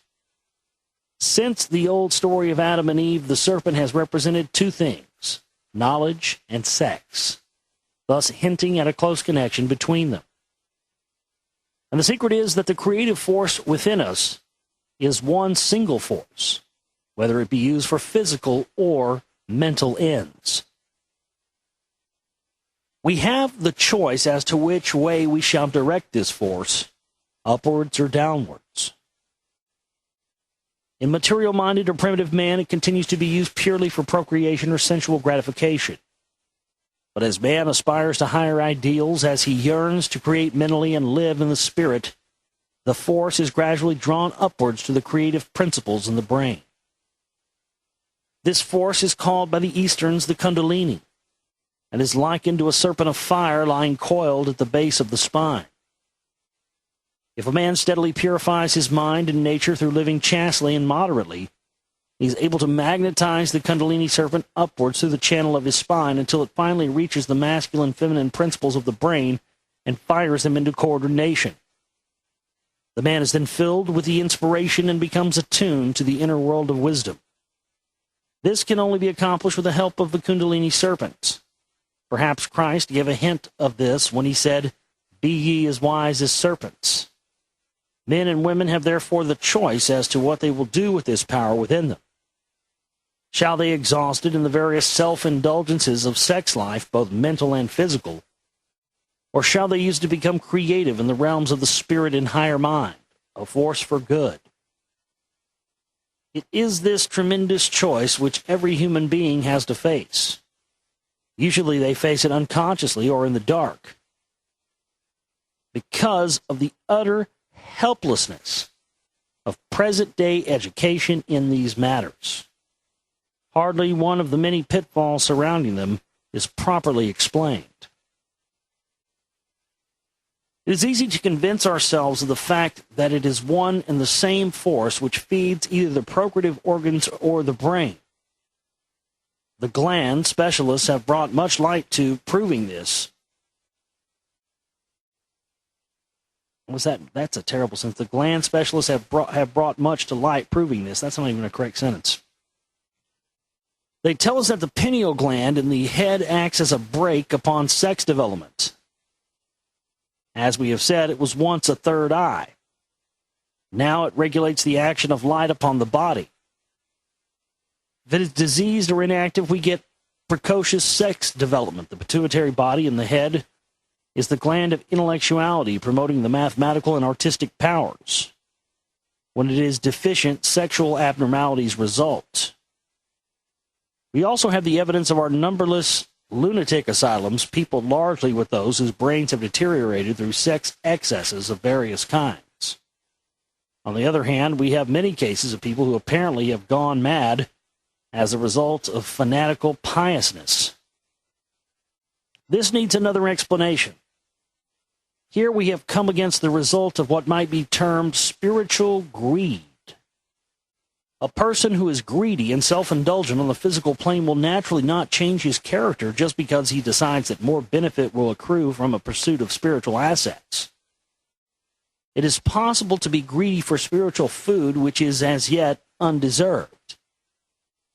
Since the old story of Adam and Eve, the serpent has represented two things, knowledge and sex, thus hinting at a close connection between them. And the secret is that the creative force within us is one single force, whether it be used for physical or mental ends. We have the choice as to which way we shall direct this force, upwards or downwards. In material-minded or primitive man, it continues to be used purely for procreation or sensual gratification. But as man aspires to higher ideals, as he yearns to create mentally and live in the spirit, the force is gradually drawn upwards to the creative principles in the brain. This force is called by the Easterns the Kundalini, and is likened to a serpent of fire lying coiled at the base of the spine. If a man steadily purifies his mind and nature through living chastely and moderately, he is able to magnetize the Kundalini serpent upwards through the channel of his spine until it finally reaches the masculine-feminine principles of the brain and fires them into coordination. The man is then filled with the inspiration and becomes attuned to the inner world of wisdom. This can only be accomplished with the help of the Kundalini serpent. Perhaps Christ gave a hint of this when he said, "Be ye as wise as serpents." Men and women have therefore the choice as to what they will do with this power within them. Shall they exhaust it in the various self-indulgences of sex life, both mental and physical, or shall they use it to become creative in the realms of the spirit and higher mind, a force for good? It is this tremendous choice which every human being has to face. Usually they face it unconsciously or in the dark, because of the utter helplessness of present-day education in these matters. Hardly one of the many pitfalls surrounding them is properly explained. It is easy to convince ourselves of the fact that it is one and the same force which feeds either the procreative organs or the brain. The gland specialists have brought much light to proving this. That's a terrible sentence. The gland specialists have brought much to light proving this. That's not even a correct sentence. They tell us that the pineal gland in the head acts as a brake upon sex development. As we have said, it was once a third eye. Now it regulates the action of light upon the body. If it is diseased or inactive, we get precocious sex development. The pituitary body in the head is the gland of intellectuality, promoting the mathematical and artistic powers. When it is deficient, sexual abnormalities result. We also have the evidence of our numberless lunatic asylums, people largely with those whose brains have deteriorated through sex excesses of various kinds. On the other hand, we have many cases of people who apparently have gone mad as a result of fanatical piousness. This needs another explanation. Here we have come against the result of what might be termed spiritual greed. A person who is greedy and self-indulgent on the physical plane will naturally not change his character just because he decides that more benefit will accrue from a pursuit of spiritual assets. It is possible to be greedy for spiritual food which is as yet undeserved.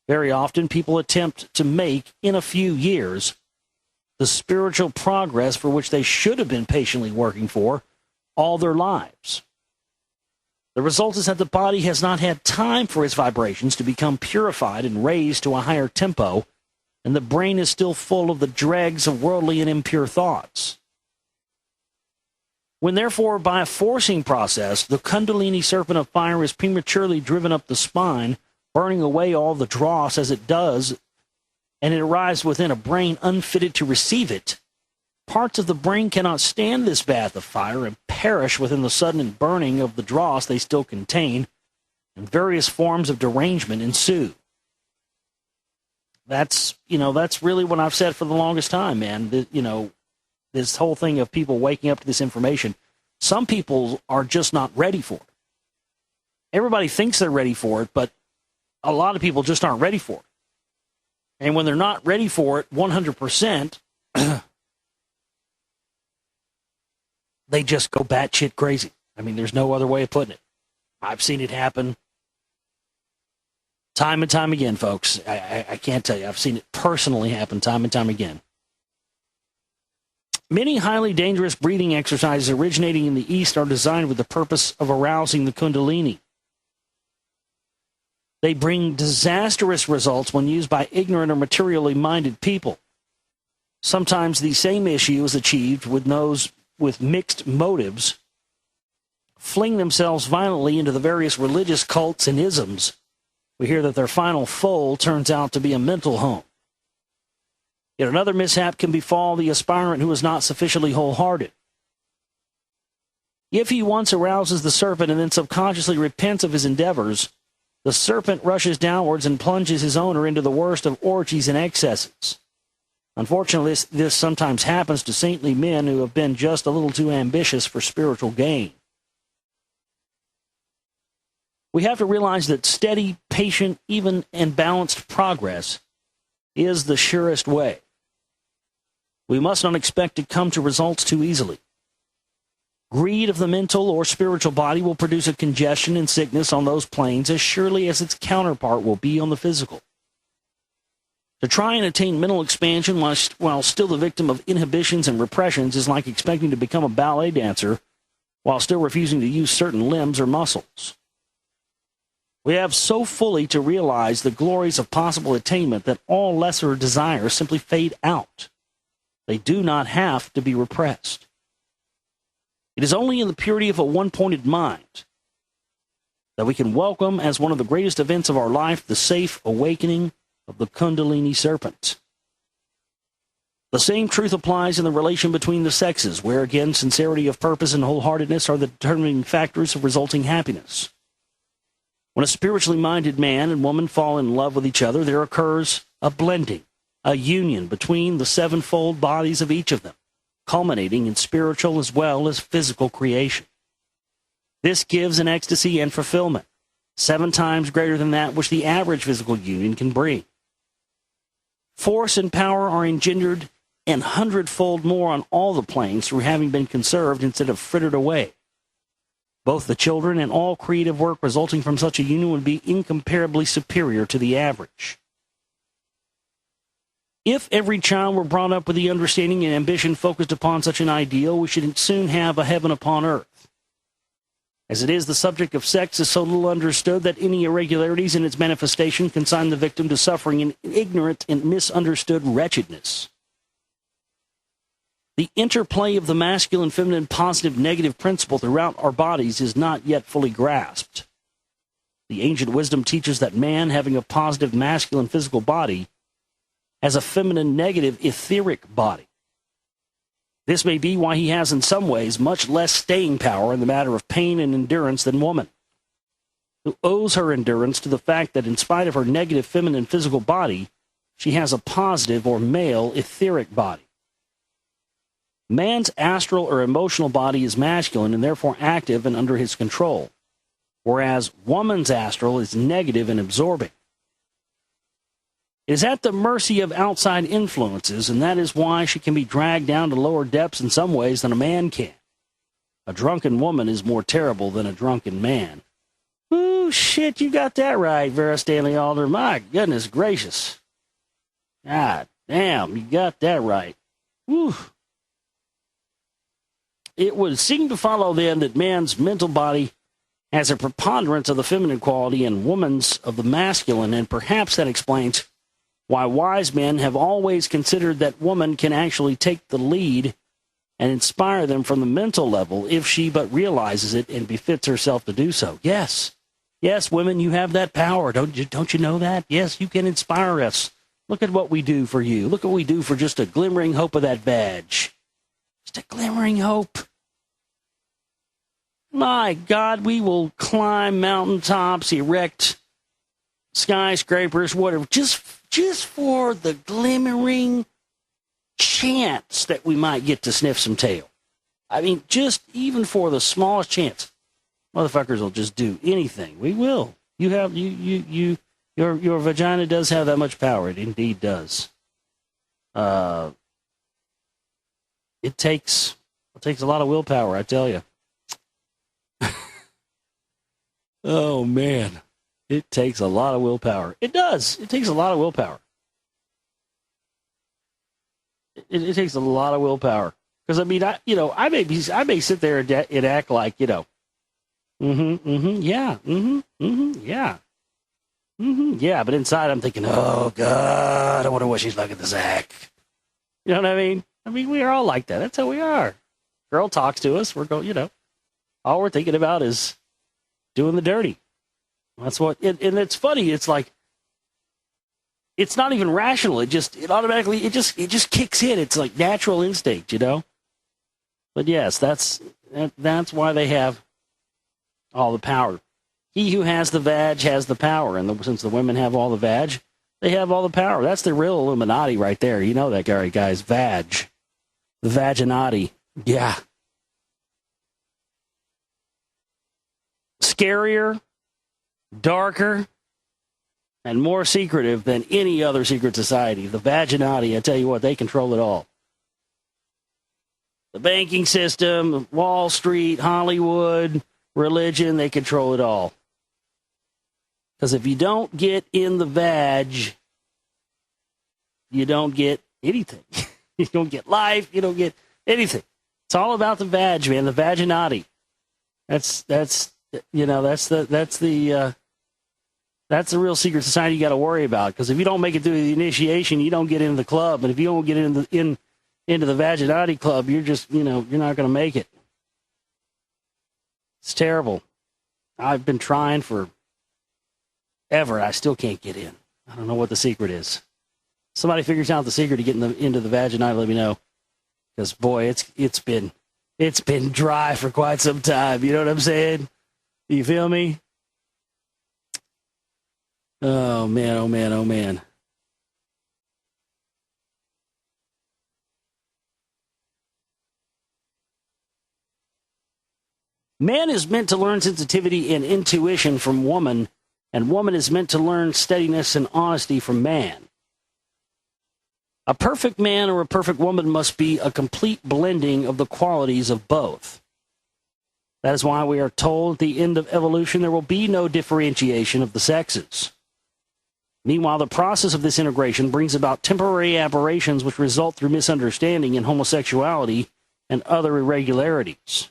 Very often people attempt to make, in a few years, the spiritual progress for which they should have been patiently working for all their lives. The result is that the body has not had time for its vibrations to become purified and raised to a higher tempo, and the brain is still full of the dregs of worldly and impure thoughts. When therefore, by a forcing process, the Kundalini serpent of fire is prematurely driven up the spine, burning away all the dross as it does, and it arrives within a brain unfitted to receive it, parts of the brain cannot stand this bath of fire and perish within the sudden burning of the dross they still contain, and various forms of derangement ensue. That's really what I've said for the longest time, man. This whole thing of people waking up to this information, some people are just not ready for it. Everybody thinks they're ready for it, but a lot of people just aren't ready for it. And when they're not ready for it 100%, they just go batshit crazy. I mean, there's no other way of putting it. I've seen it happen time and time again, folks. I can't tell you. I've seen it personally happen time and time again. Many highly dangerous breathing exercises originating in the East are designed with the purpose of arousing the Kundalini. They bring disastrous results when used by ignorant or materially minded people. Sometimes the same issue is achieved with those with mixed motives, fling themselves violently into the various religious cults and isms. We hear that their final foal turns out to be a mental home. Yet another mishap can befall the aspirant who is not sufficiently wholehearted. If he once arouses the serpent and then subconsciously repents of his endeavors, the serpent rushes downwards and plunges his owner into the worst of orgies and excesses. Unfortunately, this sometimes happens to saintly men who have been just a little too ambitious for spiritual gain. We have to realize that steady, patient, even, and balanced progress is the surest way. We must not expect to come to results too easily. Greed of the mental or spiritual body will produce a congestion and sickness on those planes as surely as its counterpart will be on the physical. To try and attain mental expansion while still the victim of inhibitions and repressions is like expecting to become a ballet dancer while still refusing to use certain limbs or muscles. We have so fully to realize the glories of possible attainment that all lesser desires simply fade out. They do not have to be repressed. It is only in the purity of a one-pointed mind that we can welcome as one of the greatest events of our life the safe awakening of the Kundalini serpent. The same truth applies in the relation between the sexes, where again sincerity of purpose and wholeheartedness are the determining factors of resulting happiness. When a spiritually minded man and woman fall in love with each other, there occurs a blending, a union between the sevenfold bodies of each of them. culminating in spiritual as well as physical creation. This gives an ecstasy and fulfillment, 7 times greater than that which the average physical union can bring. Force and power are engendered and 100-fold more on all the planes through having been conserved instead of frittered away. Both the children and all creative work resulting from such a union would be incomparably superior to the average. If every child were brought up with the understanding and ambition focused upon such an ideal, we should soon have a heaven upon earth. As it is, the subject of sex is so little understood that any irregularities in its manifestation consign the victim to suffering in ignorant and misunderstood wretchedness. The interplay of the masculine, feminine, positive, negative principle throughout our bodies is not yet fully grasped. The ancient wisdom teaches that man, having a positive masculine physical body, has a feminine negative etheric body. This may be why he has in some ways much less staying power in the matter of pain and endurance than woman, who owes her endurance to the fact that in spite of her negative feminine physical body, she has a positive or male etheric body. Man's astral or emotional body is masculine and therefore active and under his control, whereas woman's astral is negative and absorbing. It is at the mercy of outside influences, and that is why she can be dragged down to lower depths in some ways than a man can. A drunken woman is more terrible than a drunken man. Ooh, shit, you got that right, Vera Stanley Alder. My goodness gracious. God damn, you got that right. Whew. It would seem to follow, then, that man's mental body has a preponderance of the feminine quality and woman's of the masculine, and perhaps that explains why wise men have always considered that woman can actually take the lead and inspire them from the mental level if she but realizes it and befits herself to do so. Yes, women, you have that power. Don't you know that? Yes, you can inspire us. Look at what we do for you. Look what we do for just a glimmering hope of that badge. Just a glimmering hope. My God, we will climb mountaintops, erect skyscrapers, whatever, just for the glimmering chance that we might get to sniff some tail. I mean, just even for the smallest chance, motherfuckers will just do anything. We will. Your vagina does have that much power. It indeed does. It takes a lot of willpower, I tell you. Oh, man. It takes a lot of willpower. It does. It takes a lot of willpower. It takes a lot of willpower. Because, I mean, I may sit there and act like, yeah, but inside I'm thinking, oh, God, I wonder what she's like at the Zach. You know what I mean? I mean, we are all like that. That's how we are. Girl talks to us. We're going, all we're thinking about is doing the dirty. That's what, and it's funny. It's like, it's not even rational. It just kicks in. It's like natural instinct, But yes, that's why they have all the power. He who has the vag has the power, and since the women have all the vag, they have all the power. That's the real Illuminati right there. You know that guy, guys. Vag, the Vaginati. Yeah. Scarier, darker, and more secretive than any other secret society. The Vaginati, I tell you what, they control it all. The banking system, Wall Street, Hollywood, religion, they control it all. Because if you don't get in the vag, you don't get anything. You don't get life, you don't get anything. It's all about the vag, man, the Vaginati. That's the real secret society you got to worry about. Because if you don't make it through the initiation, you don't get into the club. And if you don't get into the Vaginati club, you're just, you're not going to make it. It's terrible. I've been trying for ever. I still can't get in. I don't know what the secret is. Somebody figures out the secret to get into the Vaginati, let me know. Because boy, it's been dry for quite some time. You know what I'm saying? You feel me? Oh, man, oh, man, oh, man. Man is meant to learn sensitivity and intuition from woman, and woman is meant to learn steadiness and honesty from man. A perfect man or a perfect woman must be a complete blending of the qualities of both. That is why we are told at the end of evolution there will be no differentiation of the sexes. Meanwhile, the process of this integration brings about temporary aberrations which result through misunderstanding and homosexuality and other irregularities.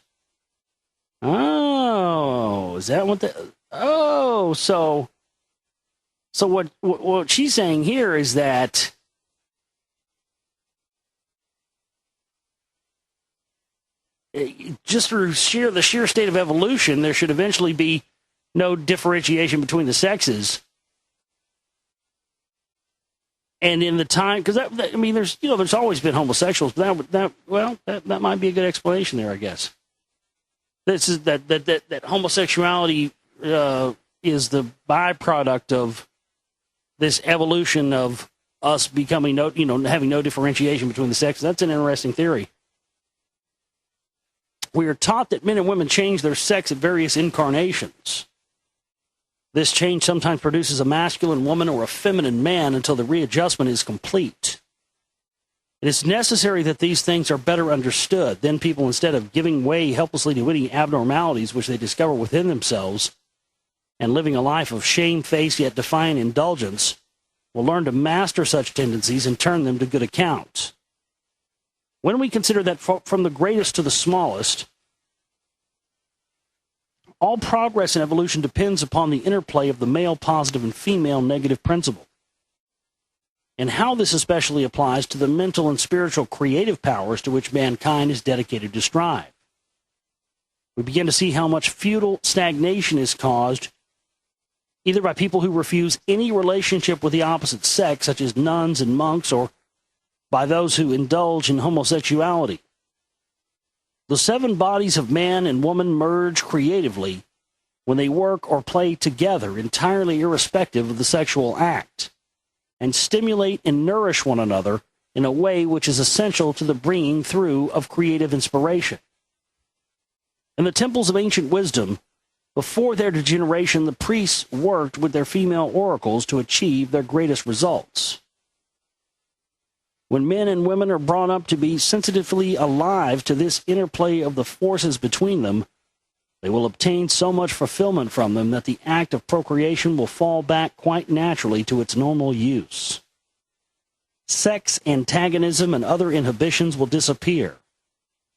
Oh, is that what the... Oh, so what she's saying here is that just through the sheer state of evolution, there should eventually be no differentiation between the sexes. And in the time, because there's always been homosexuals, but that might be a good explanation there, I guess. This is that homosexuality is the byproduct of this evolution of us becoming having no differentiation between the sexes. That's an interesting theory. We are taught that men and women change their sex at various incarnations. This change sometimes produces a masculine woman or a feminine man until the readjustment is complete. It is necessary that these things are better understood. Then people, instead of giving way helplessly to any abnormalities which they discover within themselves and living a life of shamefaced yet defiant indulgence, will learn to master such tendencies and turn them to good account. When we consider that from the greatest to the smallest, all progress in evolution depends upon the interplay of the male positive and female negative principle, and how this especially applies to the mental and spiritual creative powers to which mankind is dedicated to strive. We begin to see how much futile stagnation is caused either by people who refuse any relationship with the opposite sex, such as nuns and monks, or by those who indulge in homosexuality. The seven bodies of man and woman merge creatively when they work or play together, entirely irrespective of the sexual act, and stimulate and nourish one another in a way which is essential to the bringing through of creative inspiration. In the temples of ancient wisdom, before their degeneration, the priests worked with their female oracles to achieve their greatest results. When men and women are brought up to be sensitively alive to this interplay of the forces between them, they will obtain so much fulfillment from them that the act of procreation will fall back quite naturally to its normal use. Sex antagonism and other inhibitions will disappear.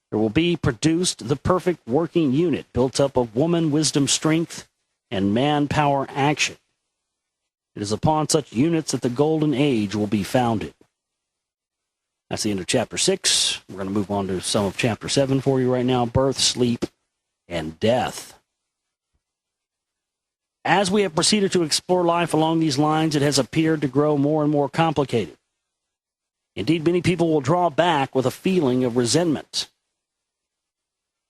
There will be produced the perfect working unit built up of woman wisdom strength and man power action. It is upon such units that the golden age will be founded. That's the end of chapter 6. We're going to move on to some of chapter 7 for you right now. Birth, sleep, and death. As we have proceeded to explore life along these lines, it has appeared to grow more and more complicated. Indeed, many people will draw back with a feeling of resentment.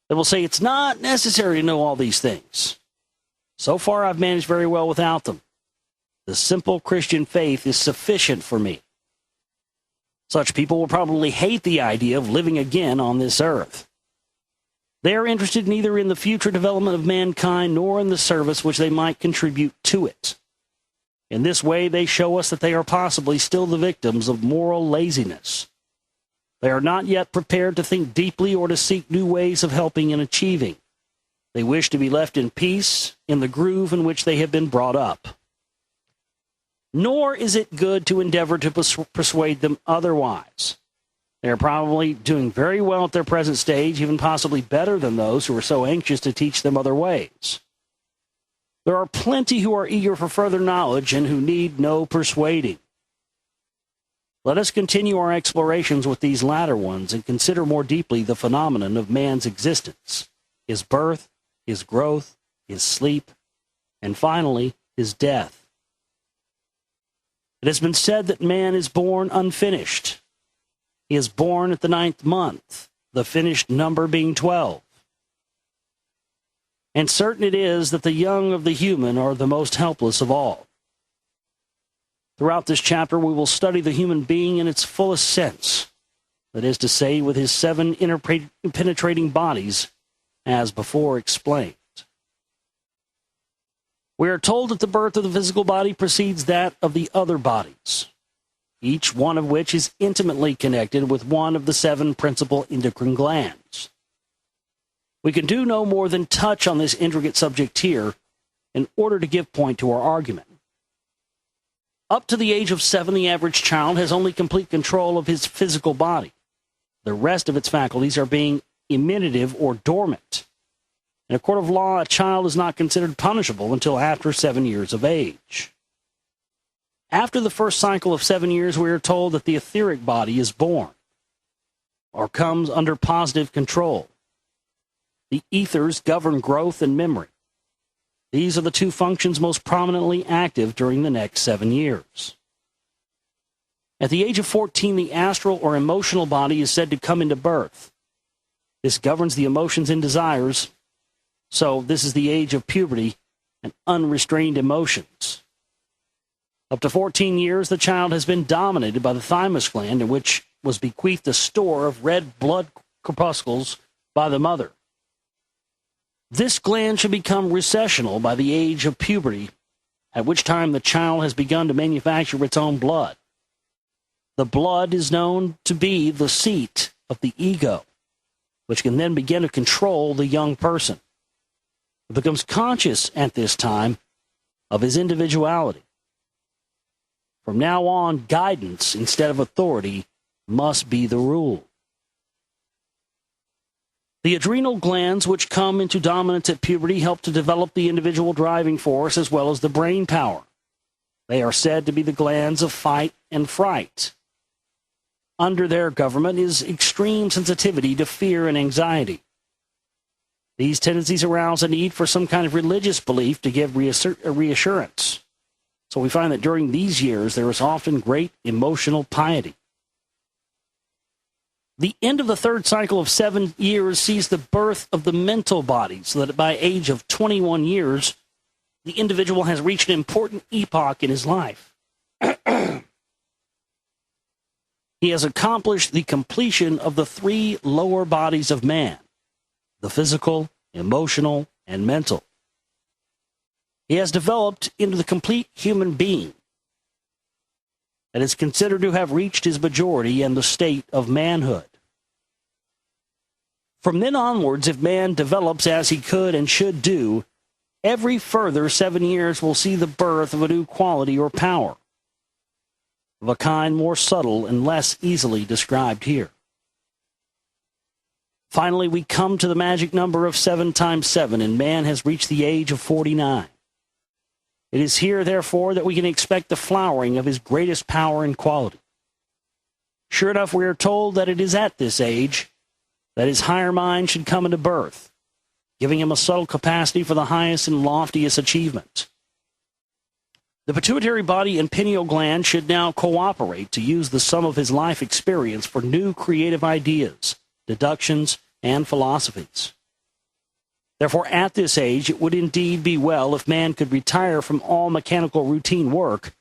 They will say, it's not necessary to know all these things. So far, I've managed very well without them. The simple Christian faith is sufficient for me. Such people will probably hate the idea of living again on this earth. They are interested neither in the future development of mankind nor in the service which they might contribute to it. In this way, they show us that they are possibly still the victims of moral laziness. They are not yet prepared to think deeply or to seek new ways of helping and achieving. They wish to be left in peace in the groove in which they have been brought up. Nor is it good to endeavor to persuade them otherwise. They are probably doing very well at their present stage, even possibly better than those who are so anxious to teach them other ways. There are plenty who are eager for further knowledge and who need no persuading. Let us continue our explorations with these latter ones and consider more deeply the phenomenon of man's existence, his birth, his growth, his sleep, and finally, his death. It has been said that man is born unfinished. He is born at the 9th month, the finished number being 12. And certain it is that the young of the human are the most helpless of all. Throughout this chapter, we will study the human being in its fullest sense, that is to say, with his 7 penetrating bodies, as before explained. We are told that the birth of the physical body precedes that of the other bodies, each one of which is intimately connected with one of the 7 principal endocrine glands. We can do no more than touch on this intricate subject here in order to give point to our argument. Up to the age of 7, the average child has only complete control of his physical body. The rest of its faculties are being imitative or dormant. In a court of law, a child is not considered punishable until after 7 years of age. After the first cycle of 7 years, we are told that the etheric body is born, or comes under positive control. The ethers govern growth and memory. These are the 2 functions most prominently active during the next 7 years. At the age of 14, the astral or emotional body is said to come into birth. This governs the emotions and desires, so this is the age of puberty and unrestrained emotions. Up to 14 years, the child has been dominated by the thymus gland, in which was bequeathed a store of red blood corpuscles by the mother. This gland should become recessional by the age of puberty, at which time the child has begun to manufacture its own blood. The blood is known to be the seat of the ego, which can then begin to control the young person. It becomes conscious at this time of his individuality. From now on, guidance instead of authority must be the rule. The adrenal glands, which come into dominance at puberty, help to develop the individual driving force as well as the brain power. They are said to be the glands of fight and fright. Under their government is extreme sensitivity to fear and anxiety. These tendencies arouse a need for some kind of religious belief to give reassurance. So we find that during these years there is often great emotional piety. The end of the third cycle of 7 years sees the birth of the mental body, so that by age of 21 years, the individual has reached an important epoch in his life. He has accomplished the completion of the 3 lower bodies of man, the physical, emotional, and mental. He has developed into the complete human being that is considered to have reached his majority and the state of manhood. From then onwards, if man develops as he could and should do, every further 7 years will see the birth of a new quality or power, of a kind more subtle and less easily described here. Finally, we come to the magic number of 7 times 7, and man has reached the age of 49. It is here, therefore, that we can expect the flowering of his greatest power and quality. Sure enough, we are told that it is at this age that his higher mind should come into birth, giving him a subtle capacity for the highest and loftiest achievement. The pituitary body and pineal gland should now cooperate to use the sum of his life experience for new creative ideas, deductions, and philosophies. Therefore, at this age, it would indeed be well if man could retire from all mechanical routine work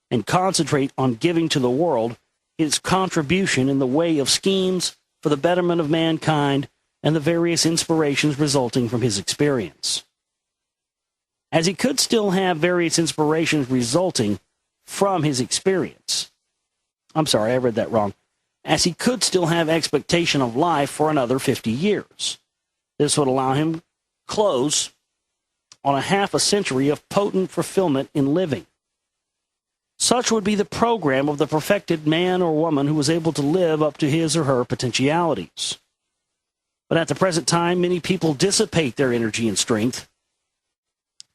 and concentrate on giving to the world his contribution in the way of schemes for the betterment of mankind and the various inspirations resulting from his experience. As he could still have various inspirations resulting from his experience. I'm sorry, I read that wrong. As he could still have expectation of life for another 50 years. This would allow him close on a half a century of potent fulfillment in living. Such would be the program of the perfected man or woman who was able to live up to his or her potentialities. But at the present time, many people dissipate their energy and strength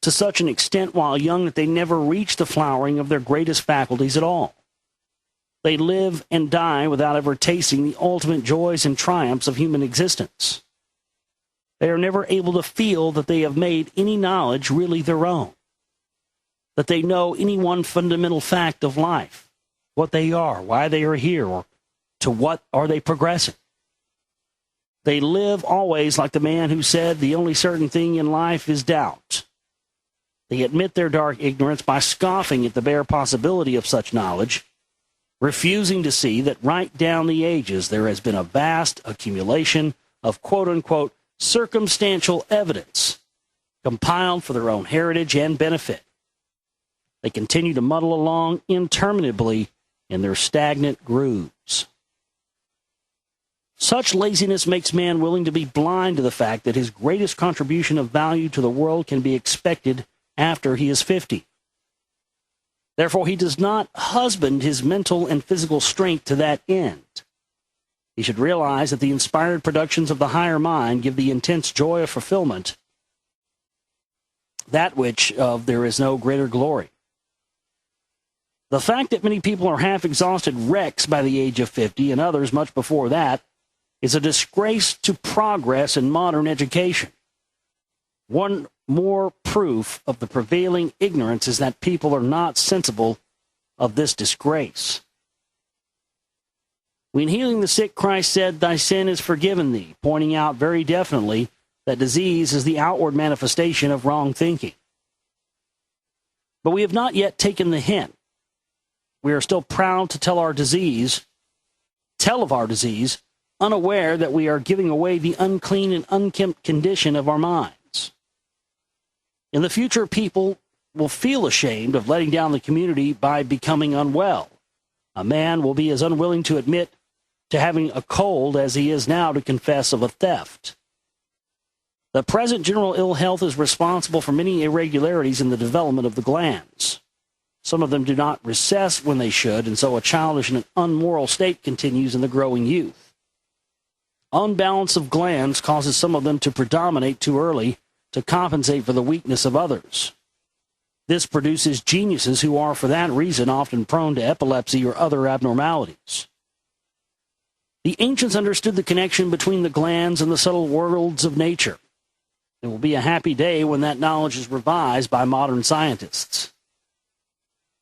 to such an extent while young that they never reach the flowering of their greatest faculties at all. They live and die without ever tasting the ultimate joys and triumphs of human existence. They are never able to feel that they have made any knowledge really their own, that they know any one fundamental fact of life, what they are, why they are here, or to what are they progressing. They live always like the man who said the only certain thing in life is doubt. They admit their dark ignorance by scoffing at the bare possibility of such knowledge, refusing to see that right down the ages there has been a vast accumulation of quote-unquote circumstantial evidence compiled for their own heritage and benefit. They continue to muddle along interminably in their stagnant grooves. Such laziness makes man willing to be blind to the fact that his greatest contribution of value to the world can be expected after he is 50. Therefore, he does not husband his mental and physical strength to that end. He should realize that the inspired productions of the higher mind give the intense joy of fulfillment, that which of there is no greater glory. The fact that many people are half-exhausted wrecks by the age of 50, and others much before that, is a disgrace to progress in modern education. One more proof of the prevailing ignorance is that people are not sensible of this disgrace. When healing the sick, Christ said, "Thy sin is forgiven thee," pointing out very definitely that disease is the outward manifestation of wrong thinking. But we have not yet taken the hint. We are still proud to tell of our disease, unaware that we are giving away the unclean and unkempt condition of our minds. In the future, people will feel ashamed of letting down the community by becoming unwell. A man will be as unwilling to admit to having a cold as he is now to confess of a theft. The present general ill health is responsible for many irregularities in the development of the glands. Some of them do not recess when they should, and so a childish and unmoral state continues in the growing youth. Unbalance of glands causes some of them to predominate too early to compensate for the weakness of others. This produces geniuses who are, for that reason, often prone to epilepsy or other abnormalities. The ancients understood the connection between the glands and the subtle worlds of nature. It will be a happy day when that knowledge is revised by modern scientists.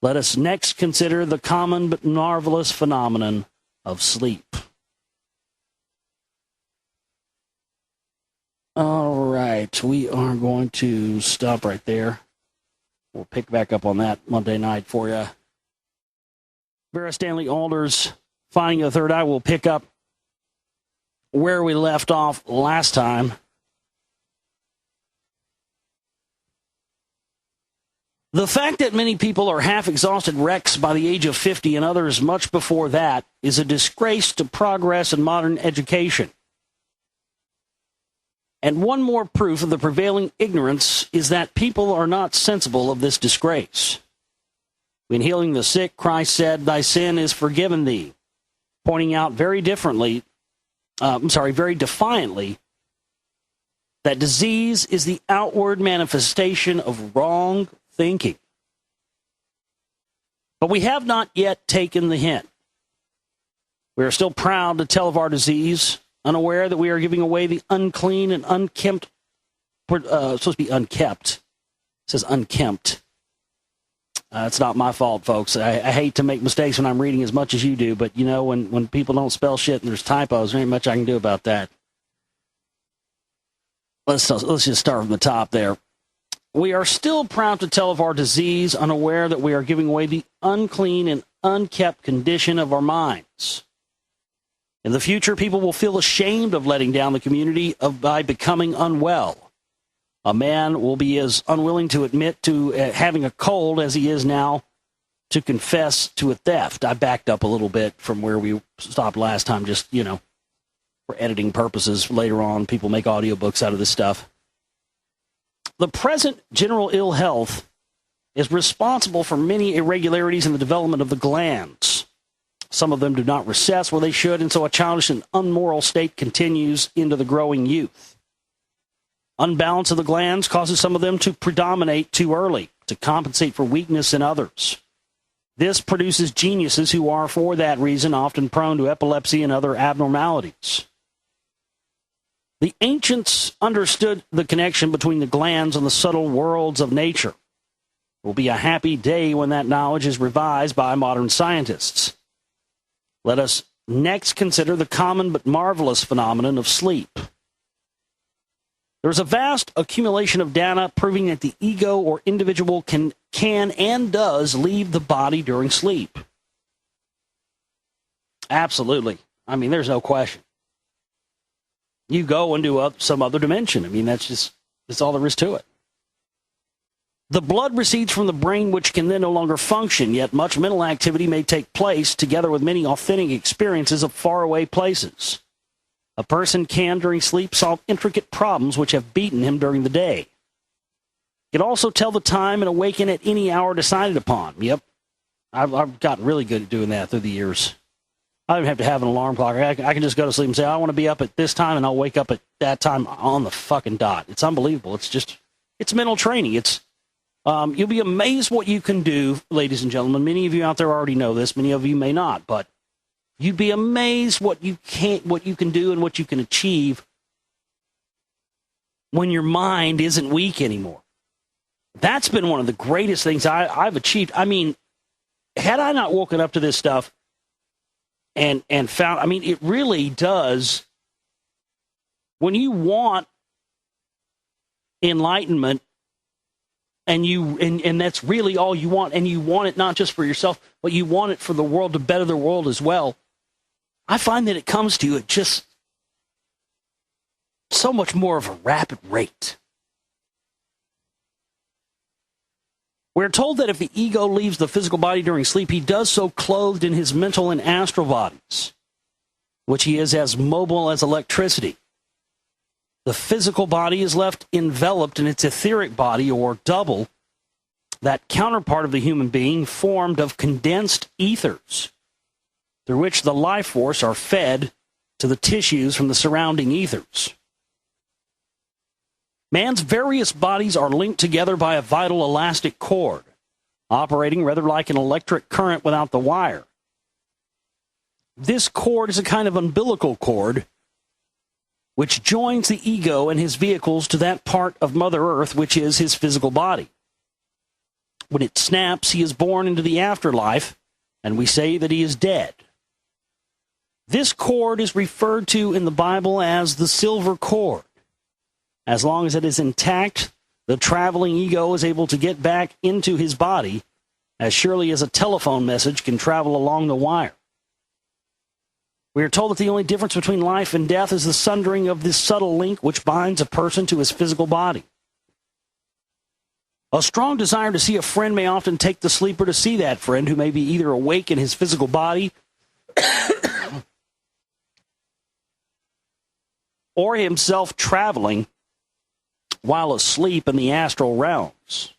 Let us next consider the common but marvelous phenomenon of sleep. All right, we are going to stop right there. We'll pick back up on that Monday night for you. Vera Stanley Alder's Finding the Third Eye will pick up where we left off last time. The fact that many people are half-exhausted wrecks by the age of 50 and others much before that is a disgrace to progress in modern education. And one more proof of the prevailing ignorance is that people are not sensible of this disgrace. When healing the sick, Christ said, "Thy sin is forgiven thee," pointing out very defiantly that disease is the outward manifestation of wrong thinking. But we have not yet taken the hint. We are still proud to tell of our disease, unaware that we are giving away the unclean and unkempt, supposed to be unkept. It says unkempt. It's not my fault, folks. I hate to make mistakes when I'm reading as much as you do, but you know, when people don't spell shit and there's typos, there ain't much I can do about that. Let's just start from the top there. We are still proud to tell of our disease, unaware that we are giving away the unclean and unkept condition of our minds. In the future, people will feel ashamed of letting down the community by becoming unwell. A man will be as unwilling to admit to having a cold as he is now to confess to a theft. I backed up a little bit from where we stopped last time, just, for editing purposes. Later on, people make audiobooks out of this stuff. The present general ill health is responsible for many irregularities in the development of the glands. Some of them do not recess where they should, and so a childish and unmoral state continues into the growing youth. Unbalance of the glands causes some of them to predominate too early, to compensate for weakness in others. This produces geniuses who are, for that reason, often prone to epilepsy and other abnormalities. The ancients understood the connection between the glands and the subtle worlds of nature. It will be a happy day when that knowledge is revised by modern scientists. Let us next consider the common but marvelous phenomenon of sleep. There is a vast accumulation of data proving that the ego or individual can and does leave the body during sleep. Absolutely. I mean, there's no question. you go into some other dimension. I mean, that's all there is to it. The blood recedes from the brain, which can then no longer function, yet much mental activity may take place, together with many authentic experiences of faraway places. A person can, during sleep, solve intricate problems which have beaten him during the day. He can also tell the time and awaken at any hour decided upon. Yep, I've gotten really good at doing that through the years. I don't have to have an alarm clock. I can just go to sleep and say, I want to be up at this time, and I'll wake up at that time on the fucking dot. It's unbelievable. It's mental training. You'll be amazed what you can do, ladies and gentlemen. Many of you out there already know this. Many of you may not, but you'd be amazed what you can do and what you can achieve when your mind isn't weak anymore. That's been one of the greatest things I've achieved. I mean, had I not woken up to this stuff and found, I mean, it really does. When you want enlightenment, and that's really all you want, and you want it not just for yourself, but you want it for the world, to better the world as well. I find that it comes to you at just so much more of a rapid rate. We're told that if the ego leaves the physical body during sleep, he does so clothed in his mental and astral bodies, which he is as mobile as electricity. The physical body is left enveloped in its etheric body, or double, that counterpart of the human being, formed of condensed ethers, through which the life force are fed to the tissues from the surrounding ethers. Man's various bodies are linked together by a vital elastic cord, operating rather like an electric current without the wire. This cord is a kind of umbilical cord, which joins the ego and his vehicles to that part of Mother Earth which is his physical body. When it snaps, he is born into the afterlife, and we say that he is dead. This cord is referred to in the Bible as the silver cord. As long as it is intact, the traveling ego is able to get back into his body as surely as a telephone message can travel along the wire. We are told that the only difference between life and death is the sundering of this subtle link which binds a person to his physical body. A strong desire to see a friend may often take the sleeper to see that friend, who may be either awake in his physical body or himself traveling while asleep in the astral realms.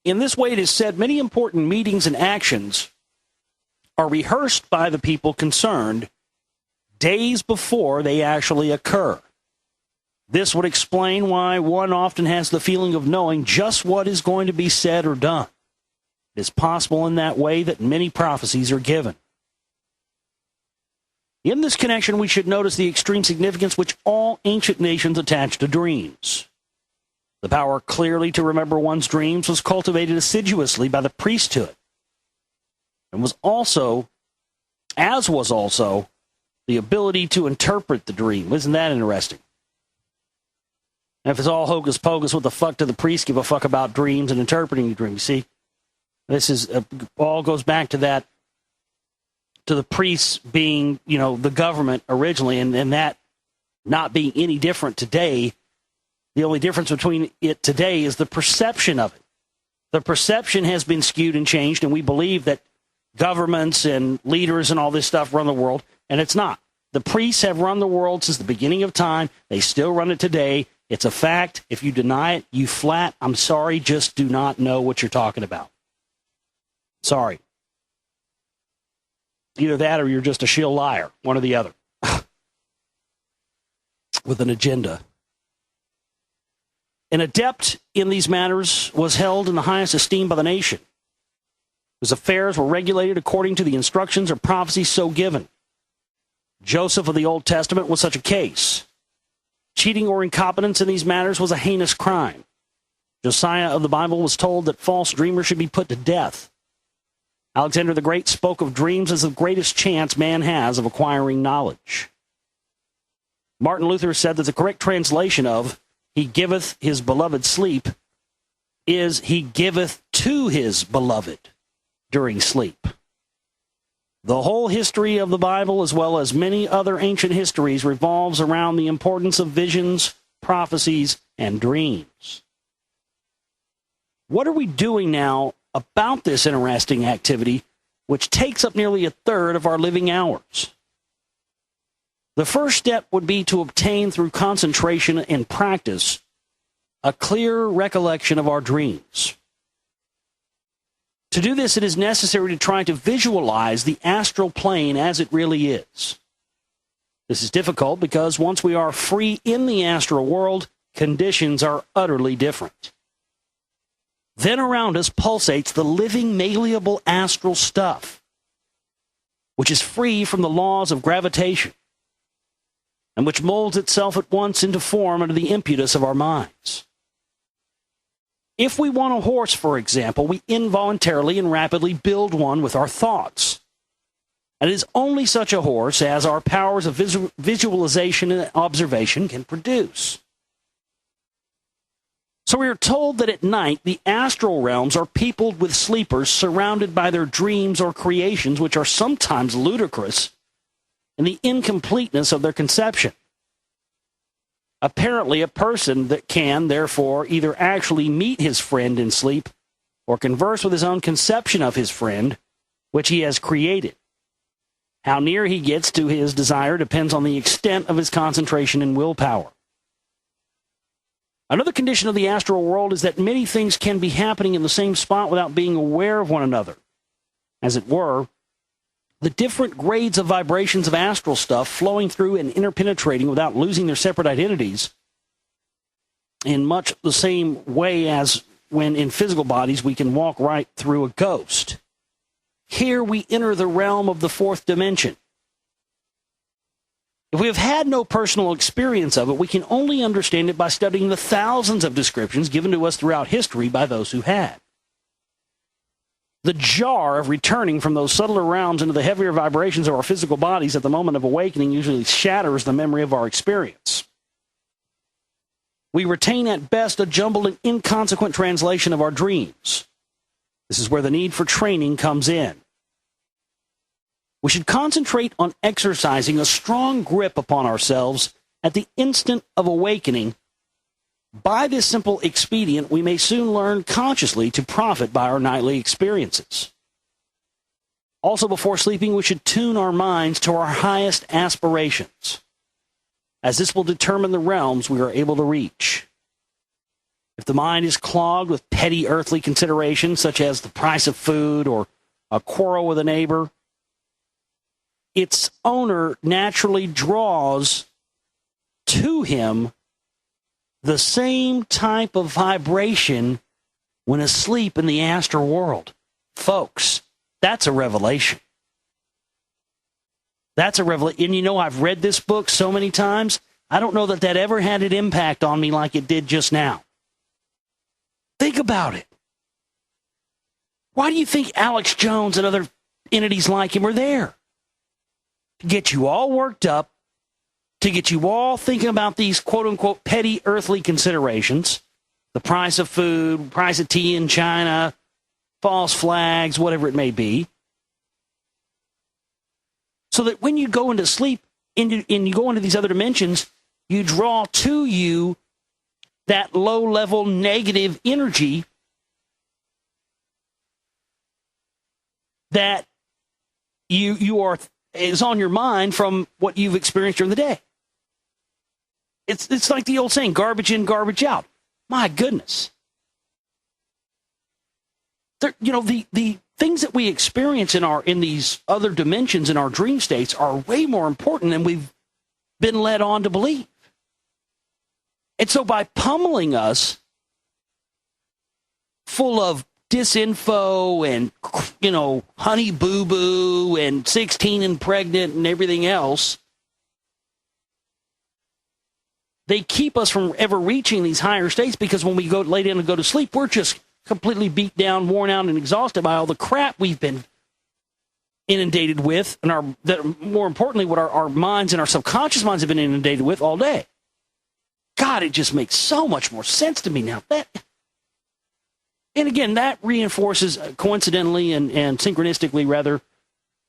In this way, it is said many important meetings and actions are rehearsed by the people concerned days before they actually occur. This would explain why one often has the feeling of knowing just what is going to be said or done. It is possible in that way that many prophecies are given. In this connection, we should notice the extreme significance which all ancient nations attach to dreams. The power clearly to remember one's dreams was cultivated assiduously by the priesthood, and was also the ability to interpret the dream. Isn't that interesting? And if it's all hocus pocus, what the fuck do the priests give a fuck about dreams and interpreting the dreams? See, this is all goes back to that, to the priests being, the government originally, and that not being any different today. The only difference between it today is the perception of it. The perception has been skewed and changed, and we believe that governments and leaders and all this stuff run the world, and it's not. The priests have run the world since the beginning of time. They still run it today. It's a fact. If you deny it, you flat, I'm sorry, just do not know what you're talking about. Sorry. Either that or you're just a shill liar, one or the other, with an agenda. An adept in these matters was held in the highest esteem by the nation, whose affairs were regulated according to the instructions or prophecies so given. Joseph of the Old Testament was such a case. Cheating or incompetence in these matters was a heinous crime. Josiah of the Bible was told that false dreamers should be put to death. Alexander the Great spoke of dreams as the greatest chance man has of acquiring knowledge. Martin Luther said that the correct translation of "He giveth his beloved sleep" is "He giveth to his beloved during sleep." The whole history of the Bible, as well as many other ancient histories, revolves around the importance of visions, prophecies, and dreams. What are we doing now about this interesting activity, which takes up nearly a third of our living hours? The first step would be to obtain, through concentration and practice, a clear recollection of our dreams. To do this, it is necessary to try to visualize the astral plane as it really is. This is difficult because once we are free in the astral world, conditions are utterly different. Then around us pulsates the living, malleable astral stuff, which is free from the laws of gravitation, and which molds itself at once into form under the impetus of our minds. If we want a horse, for example, we involuntarily and rapidly build one with our thoughts. And it is only such a horse as our powers of visualization and observation can produce. So we are told that at night, the astral realms are peopled with sleepers surrounded by their dreams or creations, which are sometimes ludicrous in the incompleteness of their conception. Apparently, a person that can, therefore, either actually meet his friend in sleep or converse with his own conception of his friend, which he has created. How near he gets to his desire depends on the extent of his concentration and willpower. Another condition of the astral world is that many things can be happening in the same spot without being aware of one another. As it were, the different grades of vibrations of astral stuff flowing through and interpenetrating without losing their separate identities, in much the same way as when in physical bodies we can walk right through a ghost. Here we enter the realm of the fourth dimension. If we have had no personal experience of it, we can only understand it by studying the thousands of descriptions given to us throughout history by those who had. The jar of returning from those subtler realms into the heavier vibrations of our physical bodies at the moment of awakening usually shatters the memory of our experience. We retain at best a jumbled and inconsequent translation of our dreams. This is where the need for training comes in. We should concentrate on exercising a strong grip upon ourselves at the instant of awakening. By this simple expedient, we may soon learn consciously to profit by our nightly experiences. Also, before sleeping, we should tune our minds to our highest aspirations, as this will determine the realms we are able to reach. If the mind is clogged with petty earthly considerations, such as the price of food or a quarrel with a neighbor, its owner naturally draws to him the same type of vibration when asleep in the astral world. Folks, that's a revelation. That's a revelation. And you know, I've read this book so many times, I don't know that that ever had an impact on me like it did just now. Think about it. Why do you think Alex Jones and other entities like him are there? To get you all worked up, to get you all thinking about these quote-unquote petty earthly considerations, the price of food, price of tea in China, false flags, whatever it may be, so that when you go into sleep and you go into these other dimensions, you draw to you that low-level negative energy that is on your mind from what you've experienced during the day. It's like the old saying, garbage in, garbage out. My goodness. The things that we experience in these other dimensions in our dream states are way more important than we've been led on to believe. And so by pummeling us full of disinfo and, honey boo-boo and 16 and pregnant and everything else, they keep us from ever reaching these higher states, because when we lay down and go to sleep, we're just completely beat down, worn out, and exhausted by all the crap we've been inundated with, and more importantly, what our minds and our subconscious minds have been inundated with all day. God, it just makes so much more sense to me now. And again, that reinforces, coincidentally and synchronistically, rather,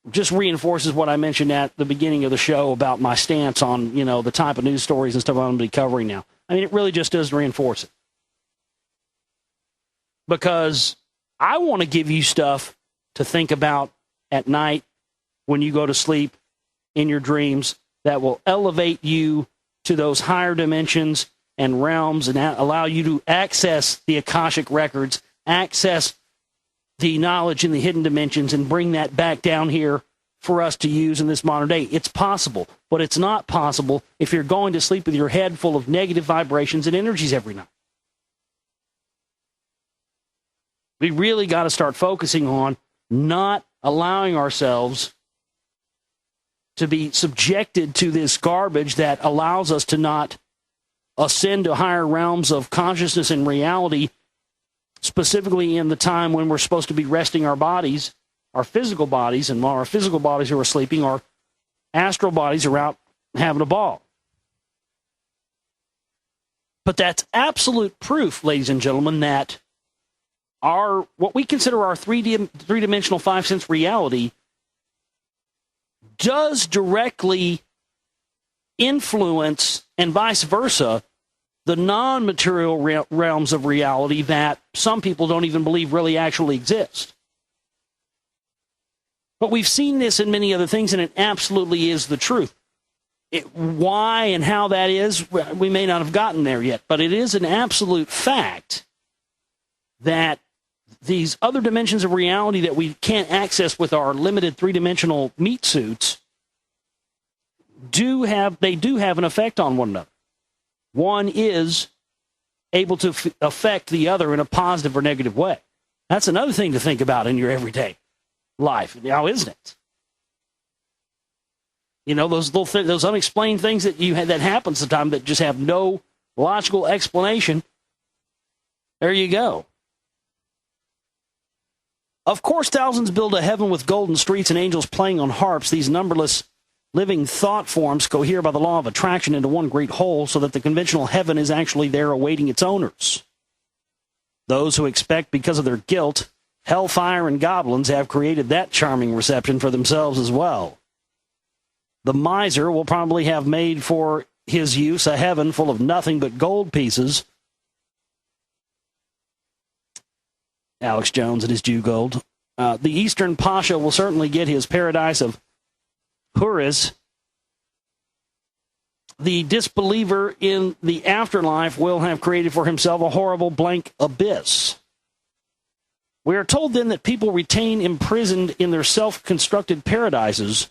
just reinforces what I mentioned at the beginning of the show about my stance on, the type of news stories and stuff I'm going to be covering now. I mean, it really just does reinforce it. Because I want to give you stuff to think about at night when you go to sleep in your dreams that will elevate you to those higher dimensions and realms and allow you to access the Akashic records, access the knowledge in the hidden dimensions, and bring that back down here for us to use in this modern day. It's possible, but it's not possible if you're going to sleep with your head full of negative vibrations and energies every night. We really got to start focusing on not allowing ourselves to be subjected to this garbage that allows us to not ascend to higher realms of consciousness and reality, specifically in the time when we're supposed to be resting our bodies, our physical bodies, and while our physical bodies are sleeping, our astral bodies are out having a ball. But that's absolute proof, ladies and gentlemen, that what we consider our three-dimensional five-sense reality does directly influence, and vice versa, the non-material realms of reality that some people don't even believe really actually exist. But we've seen this in many other things, and it absolutely is the truth. Why and how that is, we may not have gotten there yet, but it is an absolute fact that these other dimensions of reality that we can't access with our limited three-dimensional meat suits do have an effect on one another. One is able to affect the other in a positive or negative way. That's another thing to think about in your everyday life, now, isn't it? Those little those unexplained things that that happen sometimes that just have no logical explanation. There you go. Of course, thousands build a heaven with golden streets and angels playing on harps. These numberless living thought forms cohere by the law of attraction into one great whole, so that the conventional heaven is actually there awaiting its owners. Those who expect, because of their guilt, hellfire and goblins have created that charming reception for themselves as well. The miser will probably have made for his use a heaven full of nothing but gold pieces. Alex Jones and his Jew gold. The Eastern Pasha will certainly get his paradise of Hurriz. The disbeliever in the afterlife will have created for himself a horrible blank abyss. We are told then that people retain imprisoned in their self-constructed paradises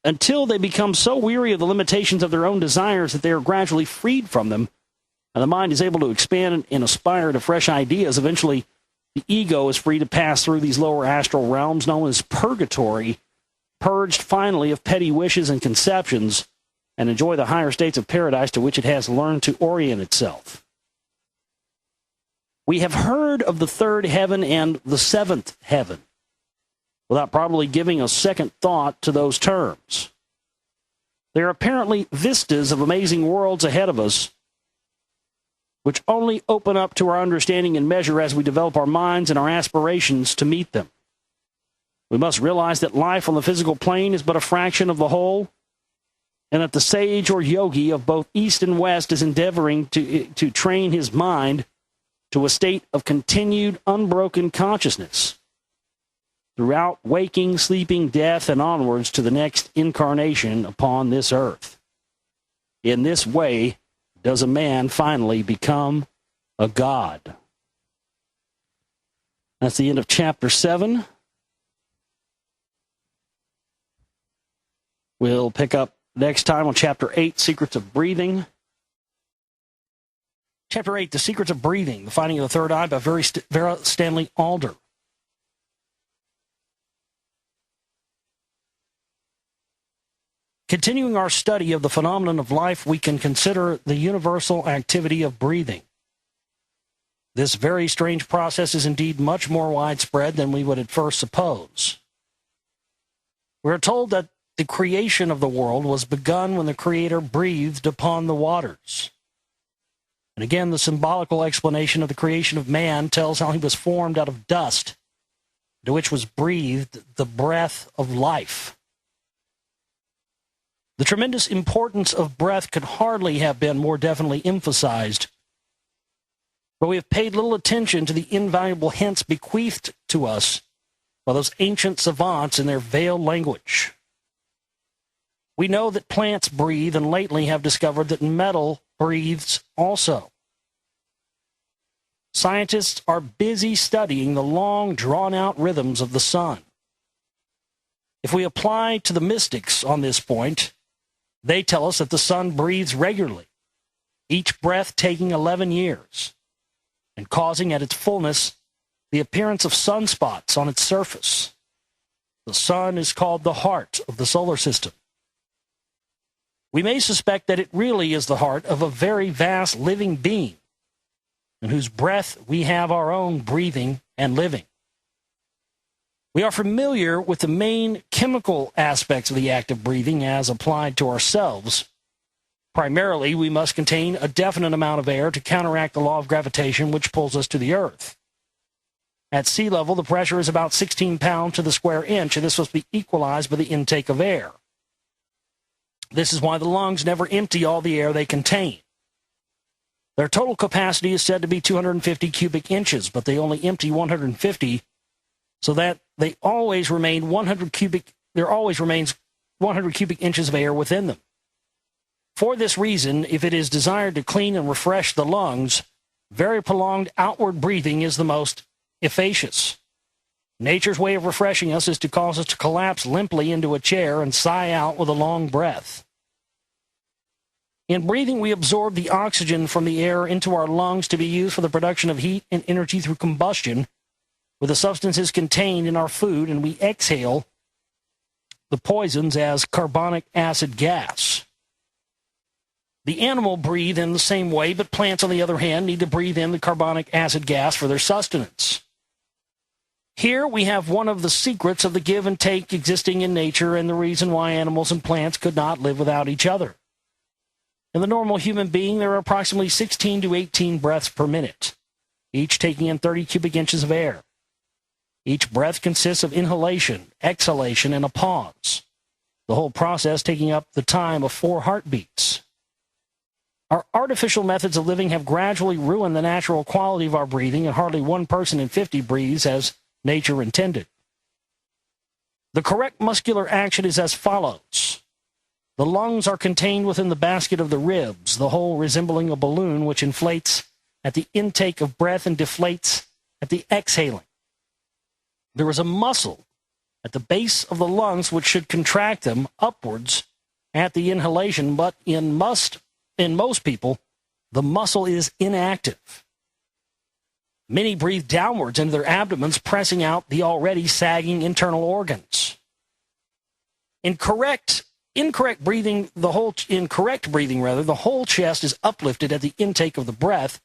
until they become so weary of the limitations of their own desires that they are gradually freed from them, and the mind is able to expand and aspire to fresh ideas. Eventually, the ego is free to pass through these lower astral realms known as purgatory, purged finally of petty wishes and conceptions, and enjoy the higher states of paradise to which it has learned to orient itself. We have heard of the third heaven and the seventh heaven, without probably giving a second thought to those terms. There are apparently vistas of amazing worlds ahead of us, which only open up to our understanding and measure as we develop our minds and our aspirations to meet them. We must realize that life on the physical plane is but a fraction of the whole, and that the sage or yogi of both East and West is endeavoring to train his mind to a state of continued unbroken consciousness throughout waking, sleeping, death, and onwards to the next incarnation upon this earth. In this way, does a man finally become a god. That's the end of chapter 7. We'll pick up next time on chapter 8, Secrets of Breathing. Chapter 8, The Secrets of Breathing, The Finding of the Third Eye by Vera Stanley Alder. Continuing our study of the phenomenon of life, we can consider the universal activity of breathing. This very strange process is indeed much more widespread than we would at first suppose. We are told that the creation of the world was begun when the Creator breathed upon the waters. And again, the symbolical explanation of the creation of man tells how he was formed out of dust, into which was breathed the breath of life. The tremendous importance of breath could hardly have been more definitely emphasized, but we have paid little attention to the invaluable hints bequeathed to us by those ancient savants in their veiled language. We know that plants breathe, and lately have discovered that metal breathes also. Scientists are busy studying the long, drawn-out rhythms of the sun. If we apply to the mystics on this point, they tell us that the sun breathes regularly, each breath taking 11 years, and causing at its fullness the appearance of sunspots on its surface. The sun is called the heart of the solar system. We may suspect that it really is the heart of a very vast living being, in whose breath we have our own breathing and living. We are familiar with the main chemical aspects of the act of breathing as applied to ourselves. Primarily, we must contain a definite amount of air to counteract the law of gravitation which pulls us to the earth. At sea level, the pressure is about 16 pounds to the square inch, and this must be equalized by the intake of air. This is why the lungs never empty all the air they contain. Their total capacity is said to be 250 cubic inches, but they only empty 150, so that there always remains 100 cubic inches of air within them. For this reason, if it is desired to clean and refresh the lungs, very prolonged outward breathing is the most efficacious. Nature's way of refreshing us is to cause us to collapse limply into a chair and sigh out with a long breath. In breathing, we absorb the oxygen from the air into our lungs to be used for the production of heat and energy through combustion with the substances contained in our food, and we exhale the poisons as carbonic acid gas. The animal breathe in the same way, but plants, on the other hand, need to breathe in the carbonic acid gas for their sustenance. Here we have one of the secrets of the give and take existing in nature, and the reason why animals and plants could not live without each other. In the normal human being, there are approximately 16 to 18 breaths per minute, each taking in 30 cubic inches of air. Each breath consists of inhalation, exhalation, and a pause, the whole process taking up the time of 4 heartbeats. Our artificial methods of living have gradually ruined the natural quality of our breathing, and hardly 1 person in 50 breathes as nature intended. The correct muscular action is as follows. The lungs are contained within the basket of the ribs, the whole resembling a balloon which inflates at the intake of breath and deflates at the exhaling. There is a muscle at the base of the lungs which should contract them upwards at the inhalation, but in most people, the muscle is inactive. Many breathe downwards into their abdomens, pressing out the already sagging internal organs. In correct breathing, the whole chest is uplifted at the intake of the breath,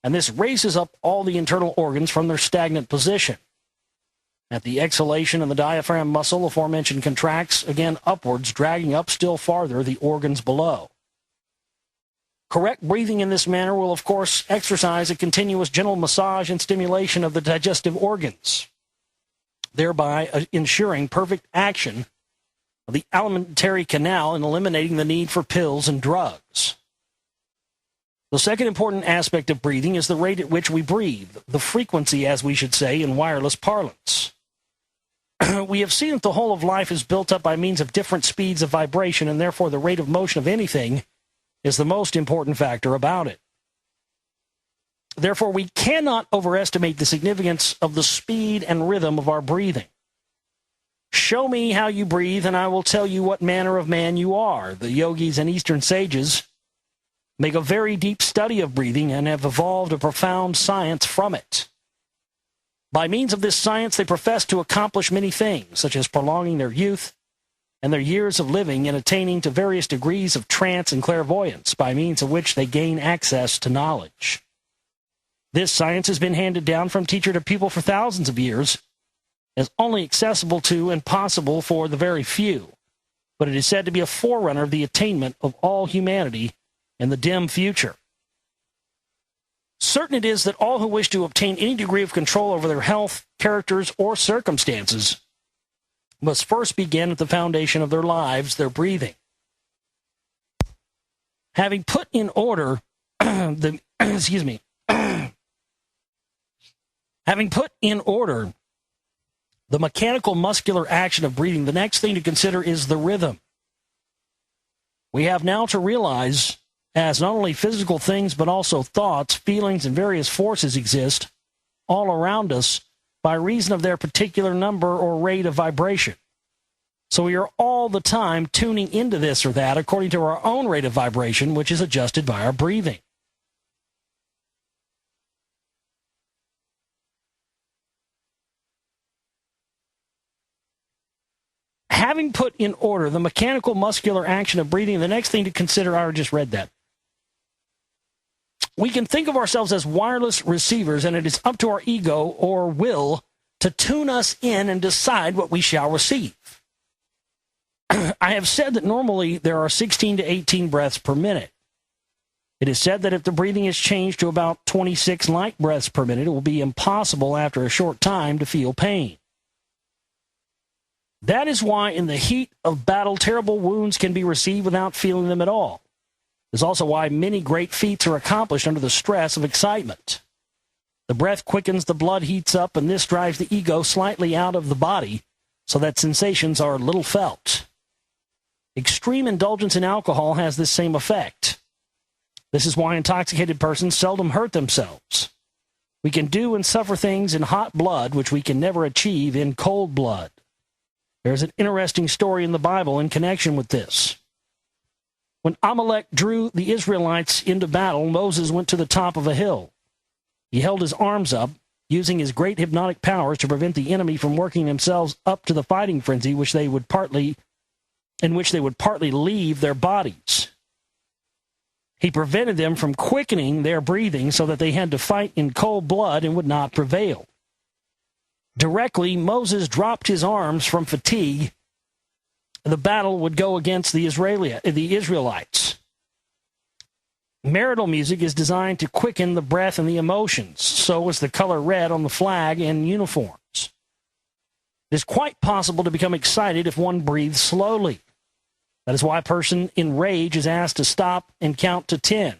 and this raises up all the internal organs from their stagnant position. At the exhalation of the diaphragm muscle, aforementioned contracts again upwards, dragging up still farther the organs below. Correct breathing in this manner will, of course, exercise a continuous gentle massage and stimulation of the digestive organs, thereby ensuring perfect action of the alimentary canal and eliminating the need for pills and drugs. The second important aspect of breathing is the rate at which we breathe, the frequency, as we should say, in wireless parlance. We have seen that the whole of life is built up by means of different speeds of vibration, and therefore the rate of motion of anything is the most important factor about it. Therefore, we cannot overestimate the significance of the speed and rhythm of our breathing. Show me how you breathe, and I will tell you what manner of man you are. The yogis and Eastern sages make a very deep study of breathing and have evolved a profound science from it. By means of this science, they profess to accomplish many things, such as prolonging their youth and their years of living and attaining to various degrees of trance and clairvoyance, by means of which they gain access to knowledge. This science has been handed down from teacher to pupil for thousands of years, as only accessible to and possible for the very few, but it is said to be a forerunner of the attainment of all humanity in the dim future. Certain it is that all who wish to obtain any degree of control over their health, characters, or circumstances must first begin at the foundation of their lives, their breathing. Having put in order the having put in order the mechanical muscular action of breathing, the next thing to consider is the rhythm. We have now to realize, as not only physical things, but also thoughts, feelings, and various forces exist all around us by reason of their particular number or rate of vibration. So we are all the time tuning into this or that according to our own rate of vibration, which is adjusted by our breathing. Having put in order the mechanical muscular action of breathing, the next thing to consider, I just read that. We can think of ourselves as wireless receivers, and it is up to our ego or will to tune us in and decide what we shall receive. I have said that normally there are 16 to 18 breaths per minute. It is said that if the breathing is changed to about 26 light breaths per minute, it will be impossible after a short time to feel pain. That is why in the heat of battle, terrible wounds can be received without feeling them at all. It's also why many great feats are accomplished under the stress of excitement. The breath quickens, the blood heats up, and this drives the ego slightly out of the body so that sensations are little felt. Extreme indulgence in alcohol has this same effect. This is why intoxicated persons seldom hurt themselves. We can do and suffer things in hot blood which we can never achieve in cold blood. There's an interesting story in the Bible in connection with this. When Amalek drew the Israelites into battle, Moses went to the top of a hill. He held his arms up, using his great hypnotic powers to prevent the enemy from working themselves up to the fighting frenzy in which they would partly leave their bodies. He prevented them from quickening their breathing so that they had to fight in cold blood and would not prevail. Directly, Moses dropped his arms from fatigue. The battle would go against the Israelites. Marital music is designed to quicken the breath and the emotions. So is the color red on the flag and uniforms. It is quite possible to become excited if one breathes slowly. That is why a person in rage is asked to stop and count to 10.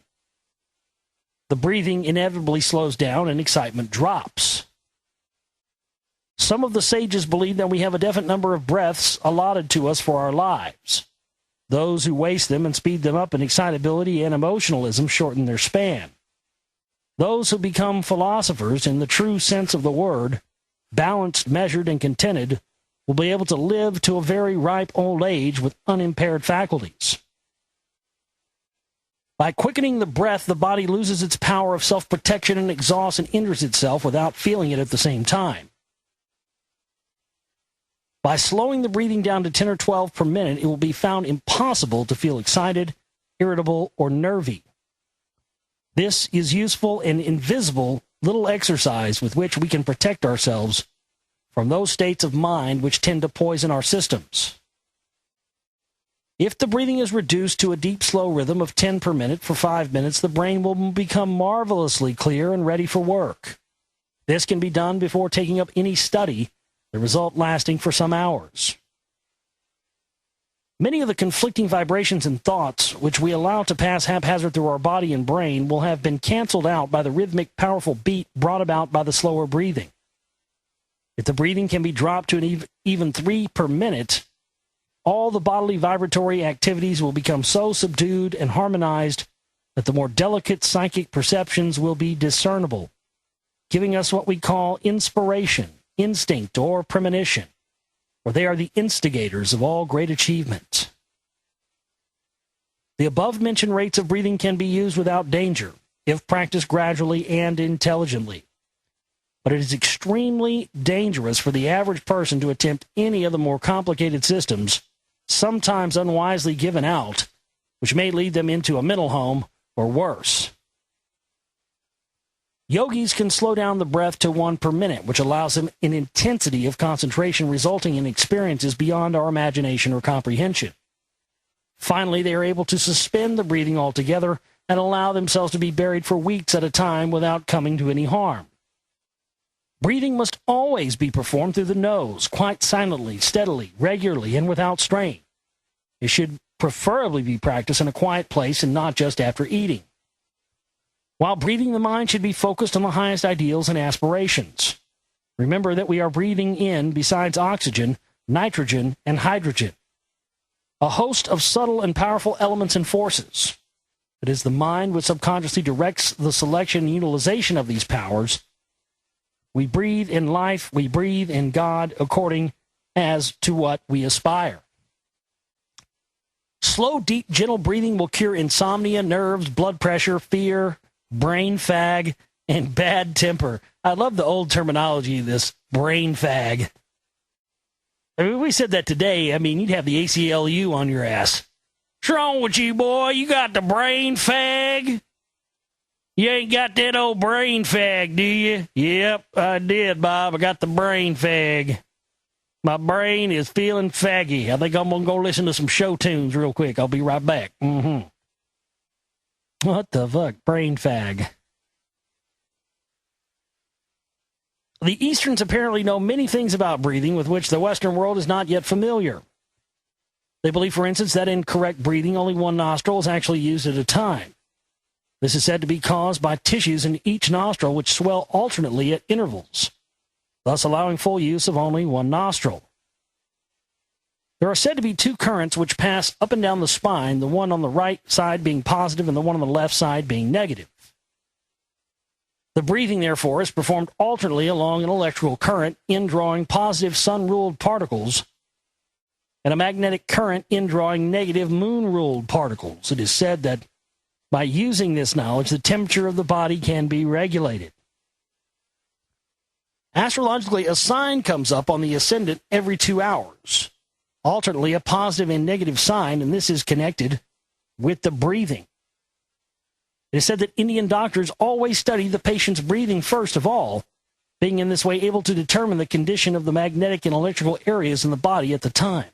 The breathing inevitably slows down and excitement drops. Some of the sages believe that we have a definite number of breaths allotted to us for our lives. Those who waste them and speed them up in excitability and emotionalism shorten their span. Those who become philosophers in the true sense of the word, balanced, measured, and contented, will be able to live to a very ripe old age with unimpaired faculties. By quickening the breath, the body loses its power of self-protection and exhausts and injures itself without feeling it at the same time. By slowing the breathing down to 10 or 12 per minute, it will be found impossible to feel excited, irritable, or nervy. This is useful and invisible little exercise with which we can protect ourselves from those states of mind which tend to poison our systems. If the breathing is reduced to a deep, slow rhythm of 10 per minute for 5 minutes, the brain will become marvelously clear and ready for work. This can be done before taking up any study, the result lasting for some hours. Many of the conflicting vibrations and thoughts which we allow to pass haphazard through our body and brain will have been canceled out by the rhythmic, powerful beat brought about by the slower breathing. If the breathing can be dropped to an even 3 per minute, all the bodily vibratory activities will become so subdued and harmonized that the more delicate psychic perceptions will be discernible, giving us what we call inspiration, instinct, or premonition, for they are the instigators of all great achievement. The above-mentioned rates of breathing can be used without danger, if practiced gradually and intelligently. But it is extremely dangerous for the average person to attempt any of the more complicated systems, sometimes unwisely given out, which may lead them into a mental home or worse. Yogis can slow down the breath to 1 per minute, which allows them an intensity of concentration resulting in experiences beyond our imagination or comprehension. Finally, they are able to suspend the breathing altogether, and allow themselves to be buried for weeks at a time without coming to any harm. Breathing must always be performed through the nose, quite silently, steadily, regularly, and without strain. It should preferably be practiced in a quiet place and not just after eating. While breathing, the mind should be focused on the highest ideals and aspirations. Remember that we are breathing in, besides oxygen, nitrogen, and hydrogen, a host of subtle and powerful elements and forces. It is the mind which subconsciously directs the selection and utilization of these powers. We breathe in life, we breathe in God, according as to what we aspire. Slow, deep, gentle breathing will cure insomnia, nerves, blood pressure, fear, brain fag, and bad temper. I love the old terminology of this, brain fag. I mean, we said that today, I mean, you'd have the ACLU on your ass. What's wrong with you, boy? You got the brain fag? You ain't got that old brain fag, do you? Yep, I did, Bob. I got the brain fag. My brain is feeling faggy. I think I'm going to go listen to some show tunes real quick. I'll be right back. What the fuck? Brain fag. The Easterns apparently know many things about breathing with which the Western world is not yet familiar. They believe, for instance, that in correct breathing, only one nostril is actually used at a time. This is said to be caused by tissues in each nostril which swell alternately at intervals, thus allowing full use of only one nostril. There are said to be two currents which pass up and down the spine, the one on the right side being positive and the one on the left side being negative. The breathing, therefore, is performed alternately along an electrical current indrawing positive sun-ruled particles and a magnetic current indrawing negative moon-ruled particles. It is said that by using this knowledge, the temperature of the body can be regulated. Astrologically, a sign comes up on the ascendant every 2 hours, alternately a positive and negative sign, and this is connected with the breathing. It is said that Indian doctors always study the patient's breathing first of all, being in this way able to determine the condition of the magnetic and electrical areas in the body at the time.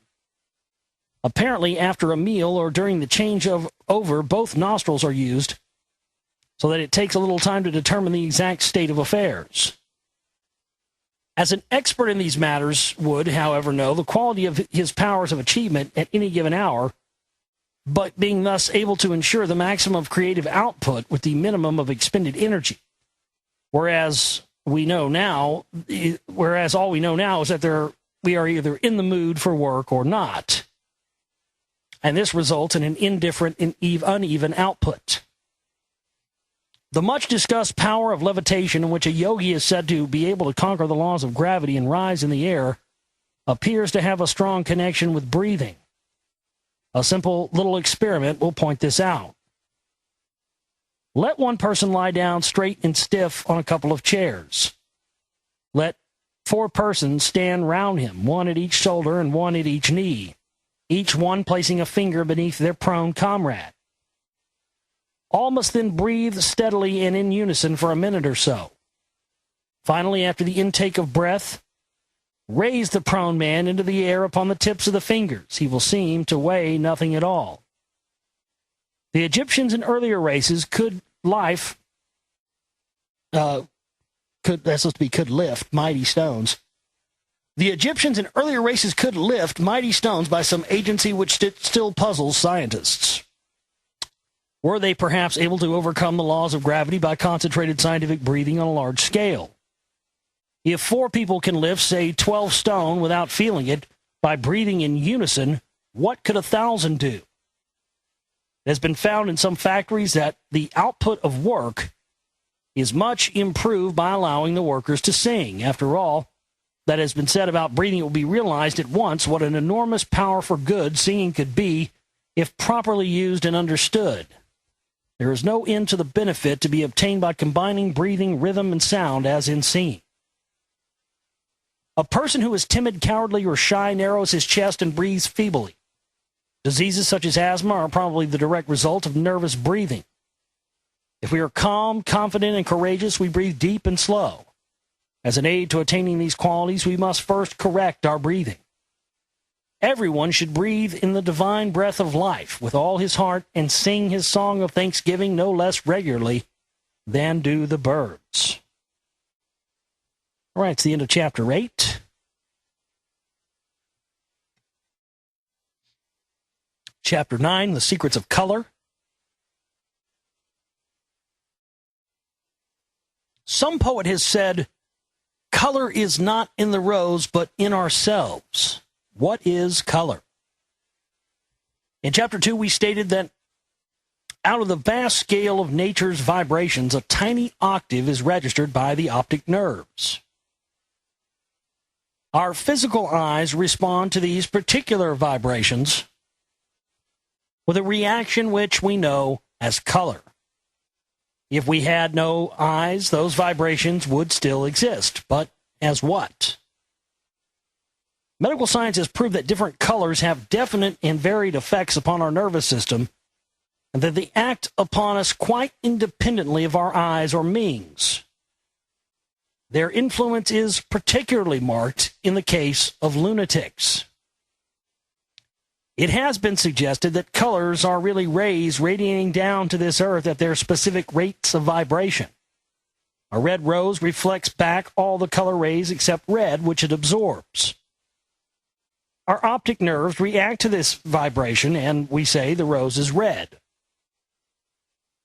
Apparently, after a meal or during the change over, both nostrils are used, so that it takes a little time to determine the exact state of affairs. As an expert in these matters would, however, know the quality of his powers of achievement at any given hour, but being thus able to ensure the maximum of creative output with the minimum of expended energy. Whereas all we know now is that we are either in the mood for work or not. And this results in an indifferent and uneven output. The much-discussed power of levitation, in which a yogi is said to be able to conquer the laws of gravity and rise in the air, appears to have a strong connection with breathing. A simple little experiment will point this out. Let one person lie down straight and stiff on a couple of chairs. Let 4 persons stand round him, one at each shoulder and one at each knee, each one placing a finger beneath their prone comrade. All must then breathe steadily and in unison for a minute or so. Finally, after the intake of breath, raise the prone man into the air upon the tips of the fingers. He will seem to weigh nothing at all. The Egyptians in earlier races could lift mighty stones. The Egyptians in earlier races could lift mighty stones by some agency which still puzzles scientists. Were they perhaps able to overcome the laws of gravity by concentrated scientific breathing on a large scale? If 4 people can lift, say, 12 stone without feeling it by breathing in unison, what could 1,000 do? It has been found in some factories that the output of work is much improved by allowing the workers to sing. After all that has been said about breathing, it will be realized at once what an enormous power for good singing could be if properly used and understood. There is no end to the benefit to be obtained by combining breathing, rhythm, and sound as in singing. A person who is timid, cowardly, or shy narrows his chest and breathes feebly. Diseases such as asthma are probably the direct result of nervous breathing. If we are calm, confident, and courageous, we breathe deep and slow. As an aid to attaining these qualities, we must first correct our breathing. Everyone should breathe in the divine breath of life with all his heart and sing his song of thanksgiving no less regularly than do the birds. All right, it's the end of chapter 8. Chapter 9, The Secrets of Color. Some poet has said, color is not in the rose, but in ourselves. What is color? In chapter 2, we stated that out of the vast scale of nature's vibrations, a tiny octave is registered by the optic nerves. Our physical eyes respond to these particular vibrations with a reaction which we know as color. If we had no eyes, those vibrations would still exist. But as what? Medical science has proved that different colors have definite and varied effects upon our nervous system, and that they act upon us quite independently of our eyes or means. Their influence is particularly marked in the case of lunatics. It has been suggested that colors are really rays radiating down to this earth at their specific rates of vibration. A red rose reflects back all the color rays except red, which it absorbs. Our optic nerves react to this vibration, and we say the rose is red.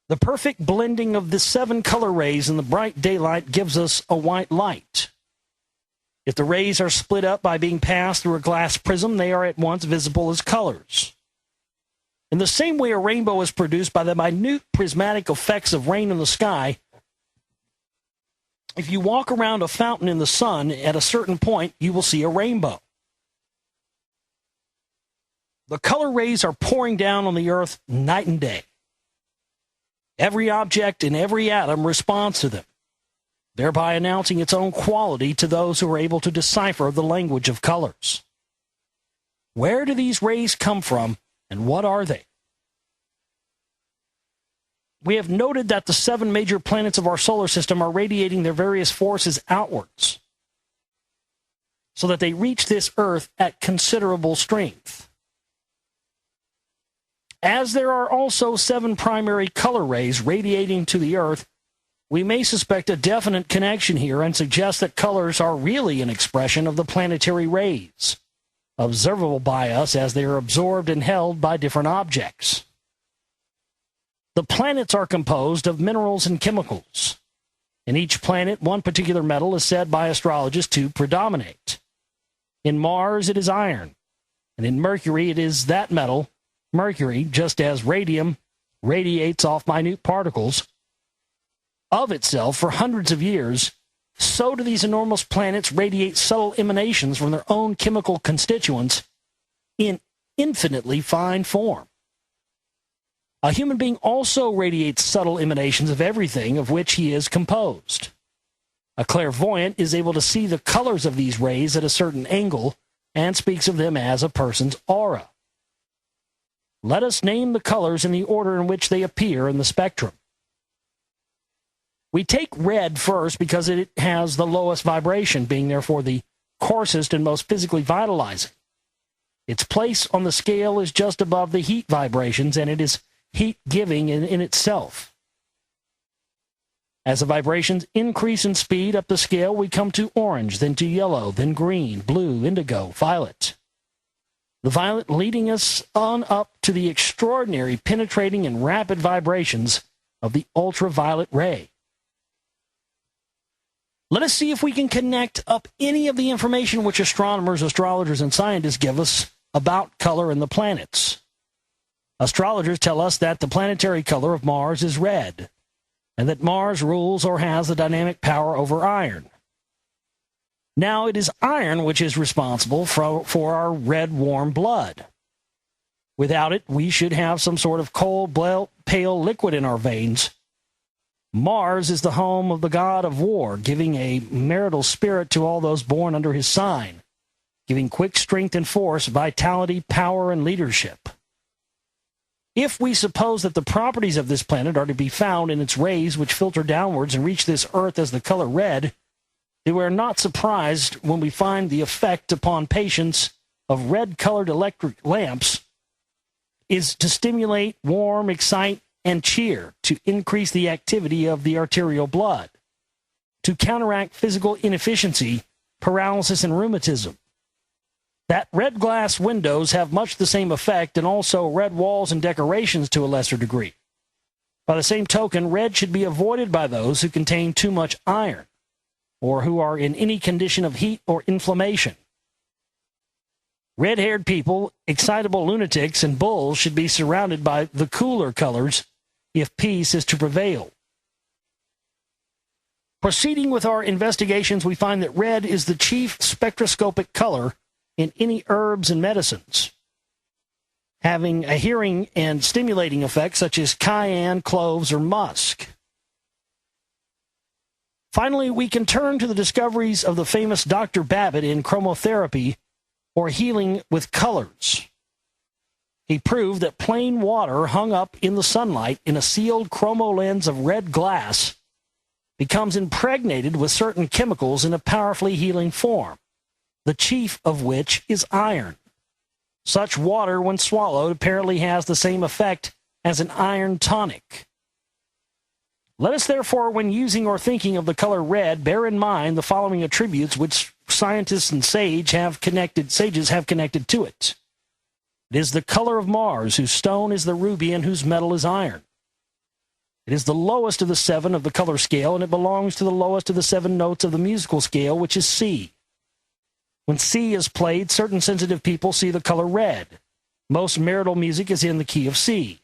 The perfect blending of the 7 color rays in the bright daylight gives us a white light. If the rays are split up by being passed through a glass prism, they are at once visible as colors. In the same way a rainbow is produced by the minute prismatic effects of rain in the sky, if you walk around a fountain in the sun, at a certain point, you will see a rainbow. The color rays are pouring down on the earth night and day. Every object and every atom responds to them, thereby announcing its own quality to those who are able to decipher the language of colors. Where do these rays come from, and what are they? We have noted that the 7 major planets of our solar system are radiating their various forces outwards, so that they reach this Earth at considerable strength. As there are also 7 primary color rays radiating to the Earth, we may suspect a definite connection here and suggest that colors are really an expression of the planetary rays, observable by us as they are absorbed and held by different objects. The planets are composed of minerals and chemicals. In each planet, one particular metal is said by astrologists to predominate. In Mars, it is iron, and in Mercury, it is that metal, Mercury, just as radium radiates off minute particles of itself for hundreds of years, so do these enormous planets radiate subtle emanations from their own chemical constituents in infinitely fine form. A human being also radiates subtle emanations of everything of which he is composed. A clairvoyant is able to see the colors of these rays at a certain angle and speaks of them as a person's aura. Let us name the colors in the order in which they appear in the spectrum. We take red first because it has the lowest vibration, being therefore the coarsest and most physically vitalizing. Its place on the scale is just above the heat vibrations, and it is heat-giving in itself. As the vibrations increase in speed up the scale, we come to orange, then to yellow, then green, blue, indigo, violet. The violet leading us on up to the extraordinary, penetrating, and rapid vibrations of the ultraviolet ray. Let us see if we can connect up any of the information which astronomers, astrologers, and scientists give us about color and the planets. Astrologers tell us that the planetary color of Mars is red, and that Mars rules or has the dynamic power over iron. Now, it is iron which is responsible for our red, warm blood. Without it, we should have some sort of cold, pale liquid in our veins. Mars is the home of the god of war, giving a marital spirit to all those born under his sign, giving quick strength and force, vitality, power, and leadership. If we suppose that the properties of this planet are to be found in its rays which filter downwards and reach this earth as the color red, then we are not surprised when we find the effect upon patients of red-colored electric lamps is to stimulate, warm, excite, and cheer, to increase the activity of the arterial blood, to counteract physical inefficiency, paralysis, and rheumatism. That red glass windows have much the same effect, and also red walls and decorations to a lesser degree. By the same token, red should be avoided by those who contain too much iron, or who are in any condition of heat or inflammation. Red-haired people, excitable lunatics, and bulls should be surrounded by the cooler colors if peace is to prevail. Proceeding with our investigations, we find that red is the chief spectroscopic color in any herbs and medicines, having a hearing and stimulating effect such as cayenne, cloves, or musk. Finally, we can turn to the discoveries of the famous Dr. Babbitt in chromotherapy, or healing with colors. He proved that plain water hung up in the sunlight in a sealed chromo lens of red glass becomes impregnated with certain chemicals in a powerfully healing form, the chief of which is iron. Such water, when swallowed, apparently has the same effect as an iron tonic. Let us therefore, when using or thinking of the color red, bear in mind the following attributes which scientists and sages have connected to it. It is the color of Mars, whose stone is the ruby and whose metal is iron. It is the lowest of the 7 of the color scale, and it belongs to the lowest of the 7 notes of the musical scale, which is C. When C is played, certain sensitive people see the color red. Most marital music is in the key of C.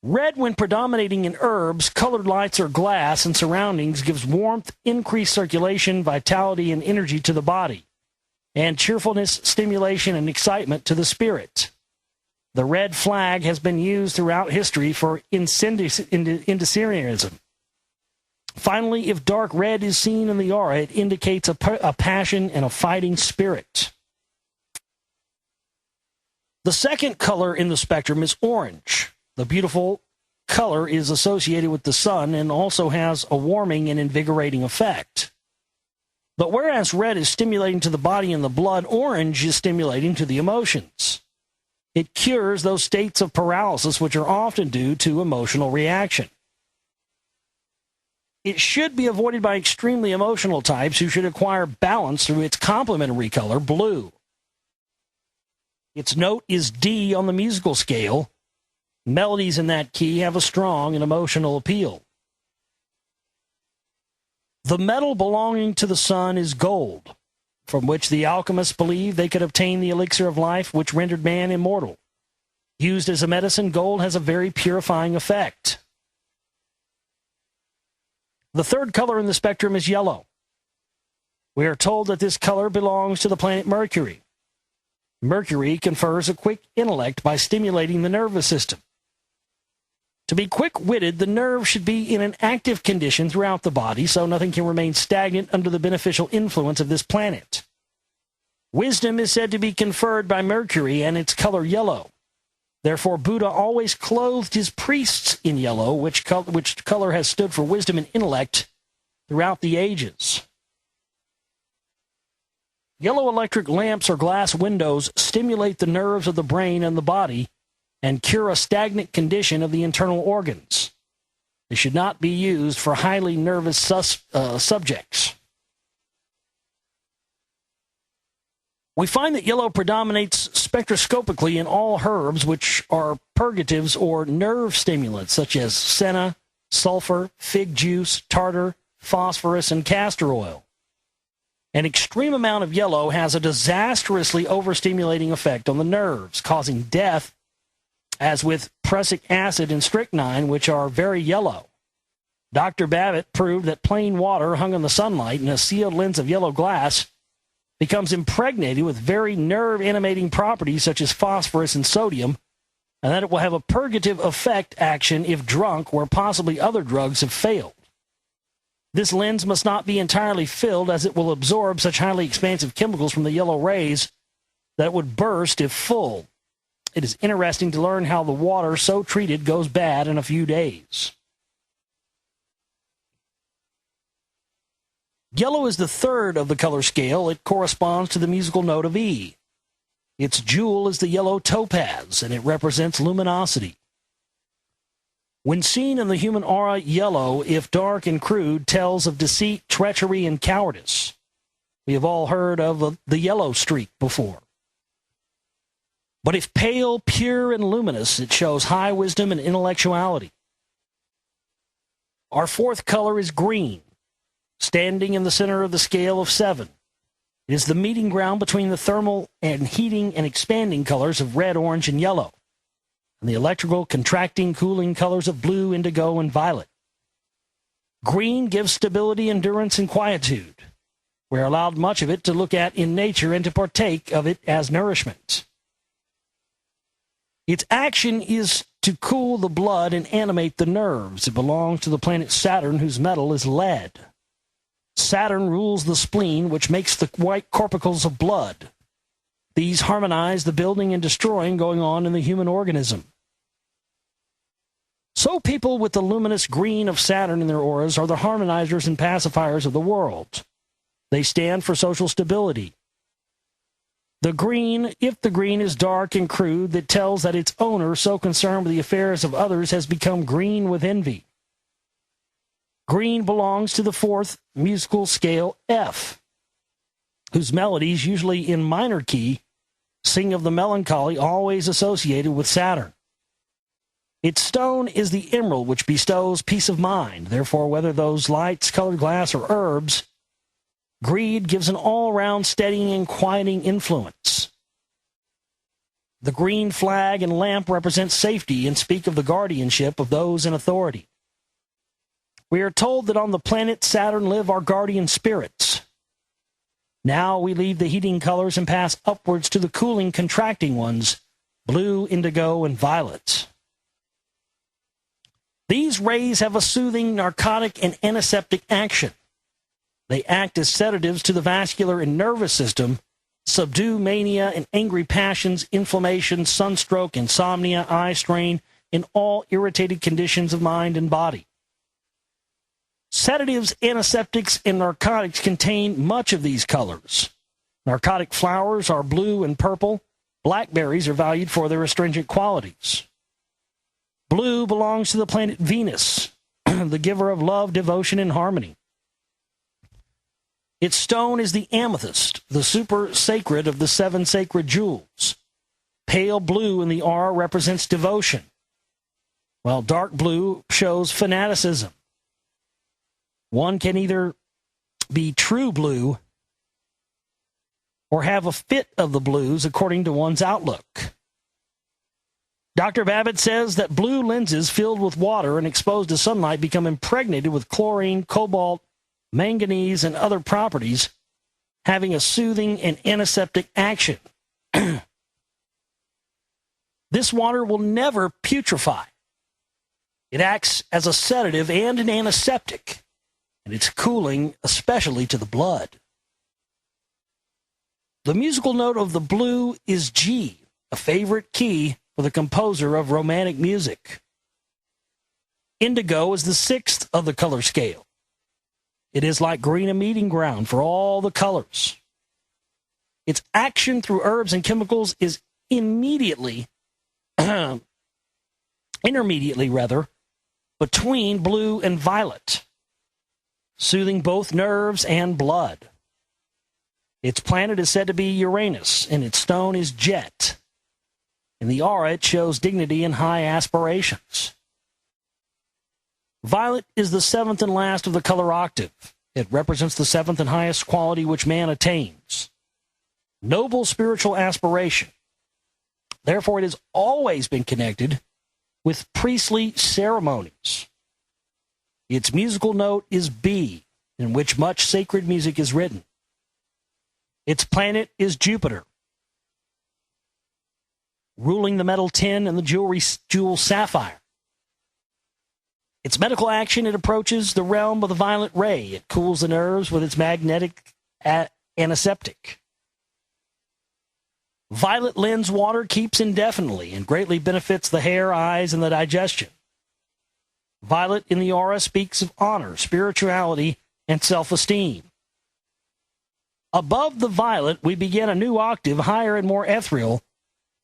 Red, when predominating in herbs, colored lights, or glass and surroundings, gives warmth, increased circulation, vitality, and energy to the body, and cheerfulness, stimulation, and excitement to the spirit. The red flag has been used throughout history for incendiarism. Finally, if dark red is seen in the aura, it indicates a passion and a fighting spirit. The second color in the spectrum is orange. The beautiful color is associated with the sun and also has a warming and invigorating effect. But whereas red is stimulating to the body and the blood, orange is stimulating to the emotions. It cures those states of paralysis which are often due to emotional reaction. It should be avoided by extremely emotional types who should acquire balance through its complementary color, blue. Its note is D on the musical scale. Melodies in that key have a strong and emotional appeal. The metal belonging to the sun is gold, from which the alchemists believed they could obtain the elixir of life which rendered man immortal. Used as a medicine, gold has a very purifying effect. The third color in the spectrum is yellow. We are told that this color belongs to the planet Mercury. Mercury confers a quick intellect by stimulating the nervous system. To be quick-witted, the nerve should be in an active condition throughout the body, so nothing can remain stagnant under the beneficial influence of this planet. Wisdom is said to be conferred by Mercury and its color yellow. Therefore, Buddha always clothed his priests in yellow, which color has stood for wisdom and intellect throughout the ages. Yellow electric lamps or glass windows stimulate the nerves of the brain and the body and cure a stagnant condition of the internal organs. They should not be used for highly nervous subjects. We find that yellow predominates spectroscopically in all herbs which are purgatives or nerve stimulants, such as senna, sulfur, fig juice, tartar, phosphorus, and castor oil. An extreme amount of yellow has a disastrously overstimulating effect on the nerves, causing death, as with prussic acid and strychnine, which are very yellow. Dr. Babbitt proved that plain water hung in the sunlight in a sealed lens of yellow glass becomes impregnated with very nerve-animating properties such as phosphorus and sodium, and that it will have a purgative effect action if drunk, where possibly other drugs have failed. This lens must not be entirely filled, as it will absorb such highly expansive chemicals from the yellow rays that it would burst if full. It is interesting to learn how the water so treated goes bad in a few days. Yellow is the third of the color scale. It corresponds to the musical note of E. Its jewel is the yellow topaz, and it represents luminosity. When seen in the human aura, yellow, if dark and crude, tells of deceit, treachery, and cowardice. We have all heard of the yellow streak before. But if pale, pure, and luminous, it shows high wisdom and intellectuality. Our fourth color is green, standing in the center of the scale of 7. It is the meeting ground between the thermal and heating and expanding colors of red, orange, and yellow, and the electrical, contracting, cooling colors of blue, indigo, and violet. Green gives stability, endurance, and quietude. We are allowed much of it to look at in nature and to partake of it as nourishment. Its action is to cool the blood and animate the nerves. It belongs to the planet Saturn, whose metal is lead. Saturn rules the spleen, which makes the white corpuscles of blood. These harmonize the building and destroying going on in the human organism. So people with the luminous green of Saturn in their auras are the harmonizers and pacifiers of the world. They stand for social stability. The green, if the green is dark and crude, that tells that its owner, so concerned with the affairs of others, has become green with envy. Green belongs to the fourth musical scale, F, whose melodies, usually in minor key, sing of the melancholy always associated with Saturn. Its stone is the emerald, which bestows peace of mind. Therefore, whether those lights, colored glass, or herbs, greed gives an all-round steadying and quieting influence. The green flag and lamp represent safety and speak of the guardianship of those in authority. We are told that on the planet Saturn live our guardian spirits. Now we leave the heating colors and pass upwards to the cooling, contracting ones, blue, indigo, and violet. These rays have a soothing, narcotic, and antiseptic action. They act as sedatives to the vascular and nervous system, subdue mania and angry passions, inflammation, sunstroke, insomnia, eye strain, and all irritated conditions of mind and body. Sedatives, antiseptics, and narcotics contain much of these colors. Narcotic flowers are blue and purple. Blackberries are valued for their astringent qualities. Blue belongs to the planet Venus, the giver of love, devotion, and harmony. Its stone is the amethyst, the super sacred of the 7 sacred jewels. Pale blue in the aura represents devotion, while dark blue shows fanaticism. One can either be true blue or have a fit of the blues according to one's outlook. Dr. Babbitt says that blue lenses filled with water and exposed to sunlight become impregnated with chlorine, cobalt, manganese, and other properties, having a soothing and antiseptic action. This water will never putrefy. It acts as a sedative and an antiseptic, and it's cooling, especially to the blood. The musical note of the blue is G, a favorite key for the composer of romantic music. Indigo is the 6th of the color scale. It is like green, a meeting ground for all the colors. Its action through herbs and chemicals is intermediately between blue and violet, soothing both nerves and blood. Its planet is said to be Uranus, and its stone is jet. In the aura, it shows dignity and high aspirations. Violet is the 7th and last of the color octave. It represents the 7th and highest quality which man attains. Noble spiritual aspiration. Therefore, it has always been connected with priestly ceremonies. Its musical note is B, in which much sacred music is written. Its planet is Jupiter, ruling the metal tin and the jewel sapphire. Its medical action, it approaches the realm of the violet ray. It cools the nerves with its magnetic antiseptic. Violet lens water keeps indefinitely and greatly benefits the hair, eyes, and the digestion. Violet in the aura speaks of honor, spirituality, and self-esteem. Above the violet, we begin a new octave, higher and more ethereal.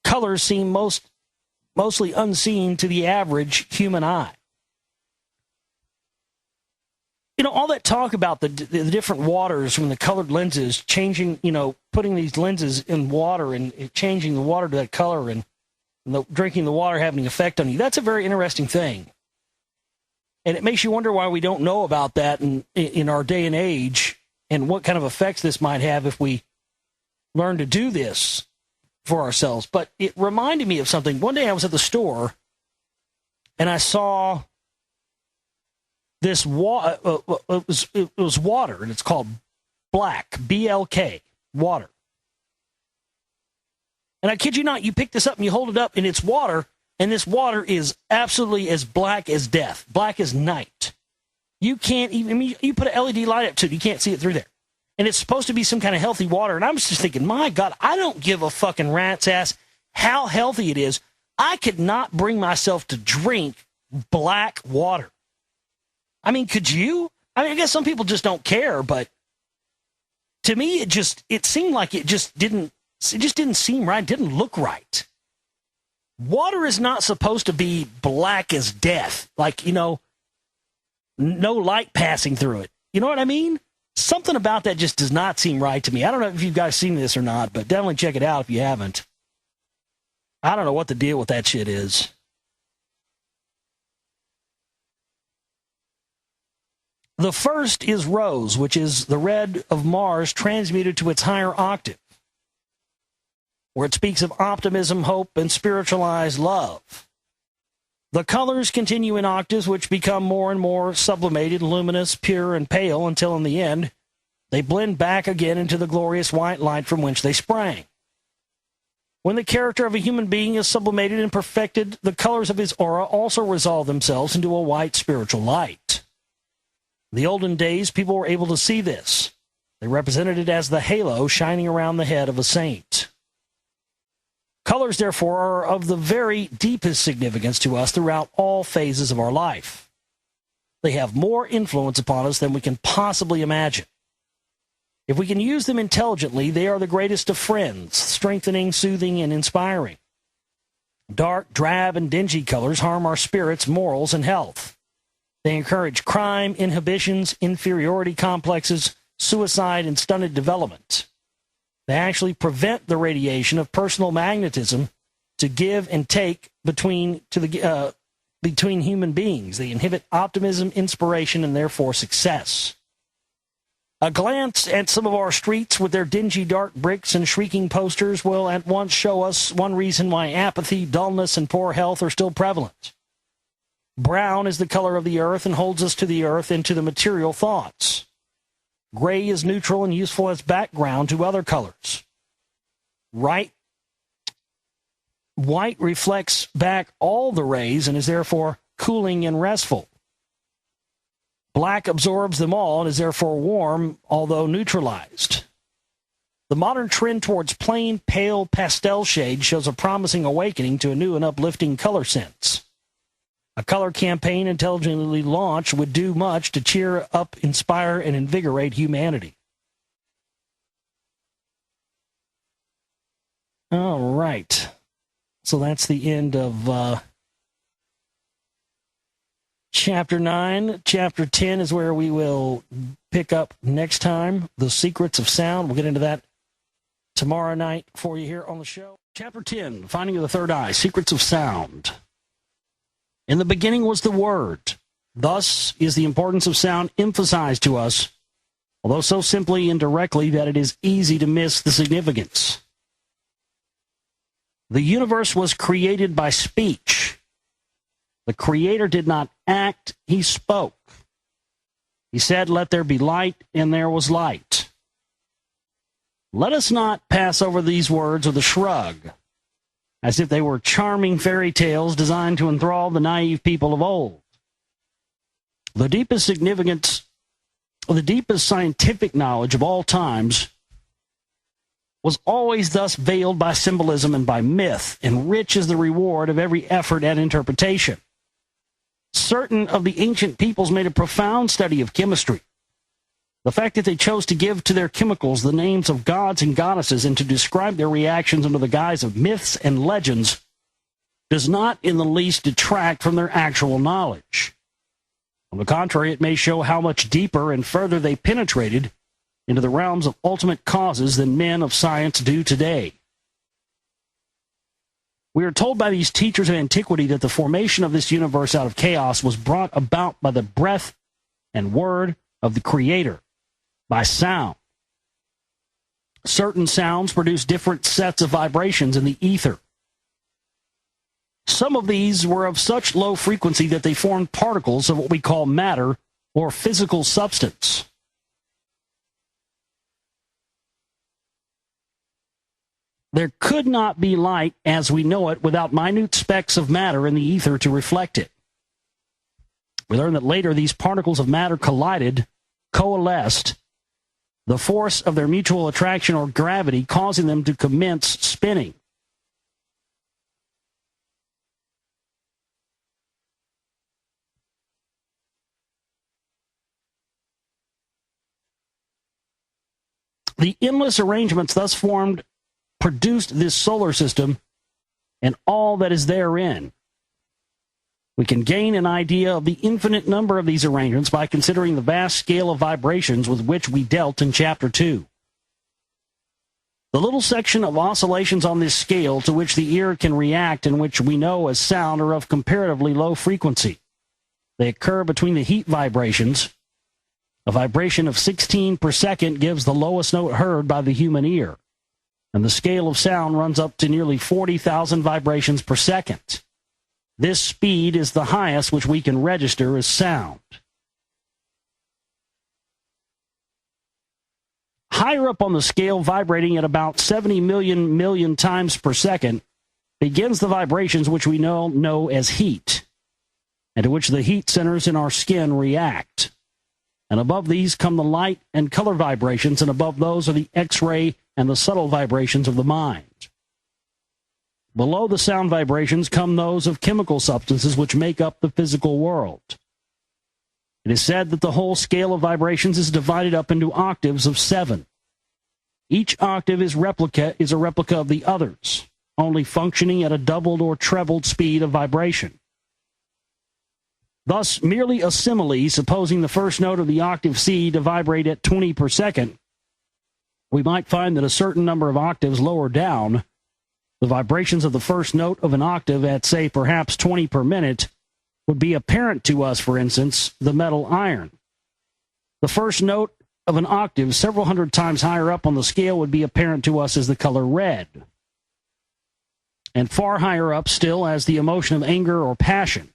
Colors seem mostly unseen to the average human eye. You know, all that talk about the different waters from the colored lenses, changing, putting these lenses in water and changing the water to that color and drinking the water having an effect on you, that's a very interesting thing. And it makes you wonder why we don't know about that in our day and age and what kind of effects this might have if we learn to do this for ourselves. But it reminded me of something. One day I was at the store and I saw this it was water, and it's called Black, BLK, water. And I kid you not, you pick this up and you hold it up, and it's water, and this water is absolutely as black as death, black as night. You can't even, you put an LED light up to it, you can't see it through there. And it's supposed to be some kind of healthy water, and I was just thinking, my God, I don't give a fucking rat's ass how healthy it is. I could not bring myself to drink black water. I mean, could you? I mean, I guess some people just don't care, but to me, it seemed like it just didn't seem right, didn't look right. Water is not supposed to be black as death, like, no light passing through it. You know what I mean? Something about that just does not seem right to me. I don't know if you guys seen this or not, but definitely check it out if you haven't. I don't know what the deal with that shit is. The first is rose, which is the red of Mars transmuted to its higher octave, where it speaks of optimism, hope, and spiritualized love. The colors continue in octaves, which become more and more sublimated, luminous, pure, and pale, until in the end, they blend back again into the glorious white light from which they sprang. When the character of a human being is sublimated and perfected, the colors of his aura also resolve themselves into a white spiritual light. In the olden days, people were able to see this. They represented it as the halo shining around the head of a saint. Colors, therefore, are of the very deepest significance to us throughout all phases of our life. They have more influence upon us than we can possibly imagine. If we can use them intelligently, they are the greatest of friends, strengthening, soothing, and inspiring. Dark, drab, and dingy colors harm our spirits, morals, and health. They encourage crime, inhibitions, inferiority complexes, suicide, and stunted development. They actually prevent the radiation of personal magnetism to give and take between human beings. They inhibit optimism, inspiration, and therefore success. A glance at some of our streets with their dingy dark bricks and shrieking posters will at once show us one reason why apathy, dullness, and poor health are still prevalent. Brown is the color of the earth and holds us to the earth and to the material thoughts. Gray is neutral and useful as background to other colors. White reflects back all the rays and is therefore cooling and restful. Black absorbs them all and is therefore warm, although neutralized. The modern trend towards plain, pale pastel shades shows a promising awakening to a new and uplifting color sense. A color campaign intelligently launched would do much to cheer up, inspire, and invigorate humanity. All right. So that's the end of Chapter 9. Chapter 10 is where we will pick up next time. The Secrets of Sound. We'll get into that tomorrow night for you here on the show. Chapter 10, Finding of the Third Eye, Secrets of Sound. In the beginning was the Word. Thus is the importance of sound emphasized to us, although so simply and directly that it is easy to miss the significance. The universe was created by speech. The Creator did not act, he spoke. He said, "Let there be light," and there was light. Let us not pass over these words with a shrug, as if they were charming fairy tales designed to enthrall the naive people of old. The deepest significance, the deepest scientific knowledge of all times was always thus veiled by symbolism and by myth, and rich is the reward of every effort at interpretation. Certain of the ancient peoples made a profound study of chemistry. The fact that they chose to give to their chemicals the names of gods and goddesses and to describe their reactions under the guise of myths and legends does not in the least detract from their actual knowledge. On the contrary, it may show how much deeper and further they penetrated into the realms of ultimate causes than men of science do today. We are told by these teachers of antiquity that the formation of this universe out of chaos was brought about by the breath and word of the Creator, by sound. Certain sounds produce different sets of vibrations in the ether. Some of these were of such low frequency that they formed particles of what we call matter or physical substance. There could not be light as we know it without minute specks of matter in the ether to reflect it. We learn that later these particles of matter collided, coalesced, the force of their mutual attraction or gravity causing them to commence spinning. The endless arrangements thus formed produced this solar system and all that is therein. We can gain an idea of the infinite number of these arrangements by considering the vast scale of vibrations with which we dealt in Chapter 2. The little section of oscillations on this scale to which the ear can react and which we know as sound are of comparatively low frequency. They occur between the heat vibrations. A vibration of 16 per second gives the lowest note heard by the human ear, and the scale of sound runs up to nearly 40,000 vibrations per second. This speed is the highest which we can register as sound. Higher up on the scale, vibrating at about 70 million times per second, begins the vibrations which we know as heat, and to which the heat centers in our skin react. And above these come the light and color vibrations, and above those are the X-ray and the subtle vibrations of the mind. Below the sound vibrations come those of chemical substances which make up the physical world. It is said that the whole scale of vibrations is divided up into octaves of 7. Each octave is a replica of the others, only functioning at a doubled or trebled speed of vibration. Thus, merely a simile, supposing the first note of the octave C to vibrate at 20 per second, we might find that a certain number of octaves lower down, the vibrations of the first note of an octave at, say, perhaps 20 per minute, would be apparent to us, for instance, the metal iron. The first note of an octave several hundred times higher up on the scale would be apparent to us as the color red, and far higher up still as the emotion of anger or passion.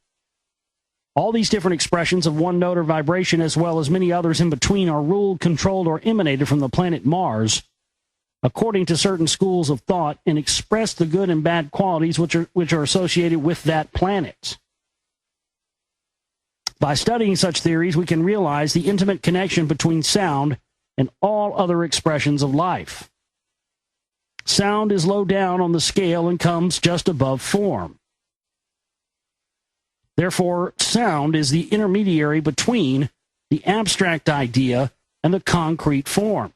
All these different expressions of one note or vibration, as well as many others in between, are ruled, controlled, or emanated from the planet Mars, according to certain schools of thought, and express the good and bad qualities which are associated with that planet. By studying such theories, we can realize the intimate connection between sound and all other expressions of life. Sound is low down on the scale and comes just above form. Therefore, sound is the intermediary between the abstract idea and the concrete form.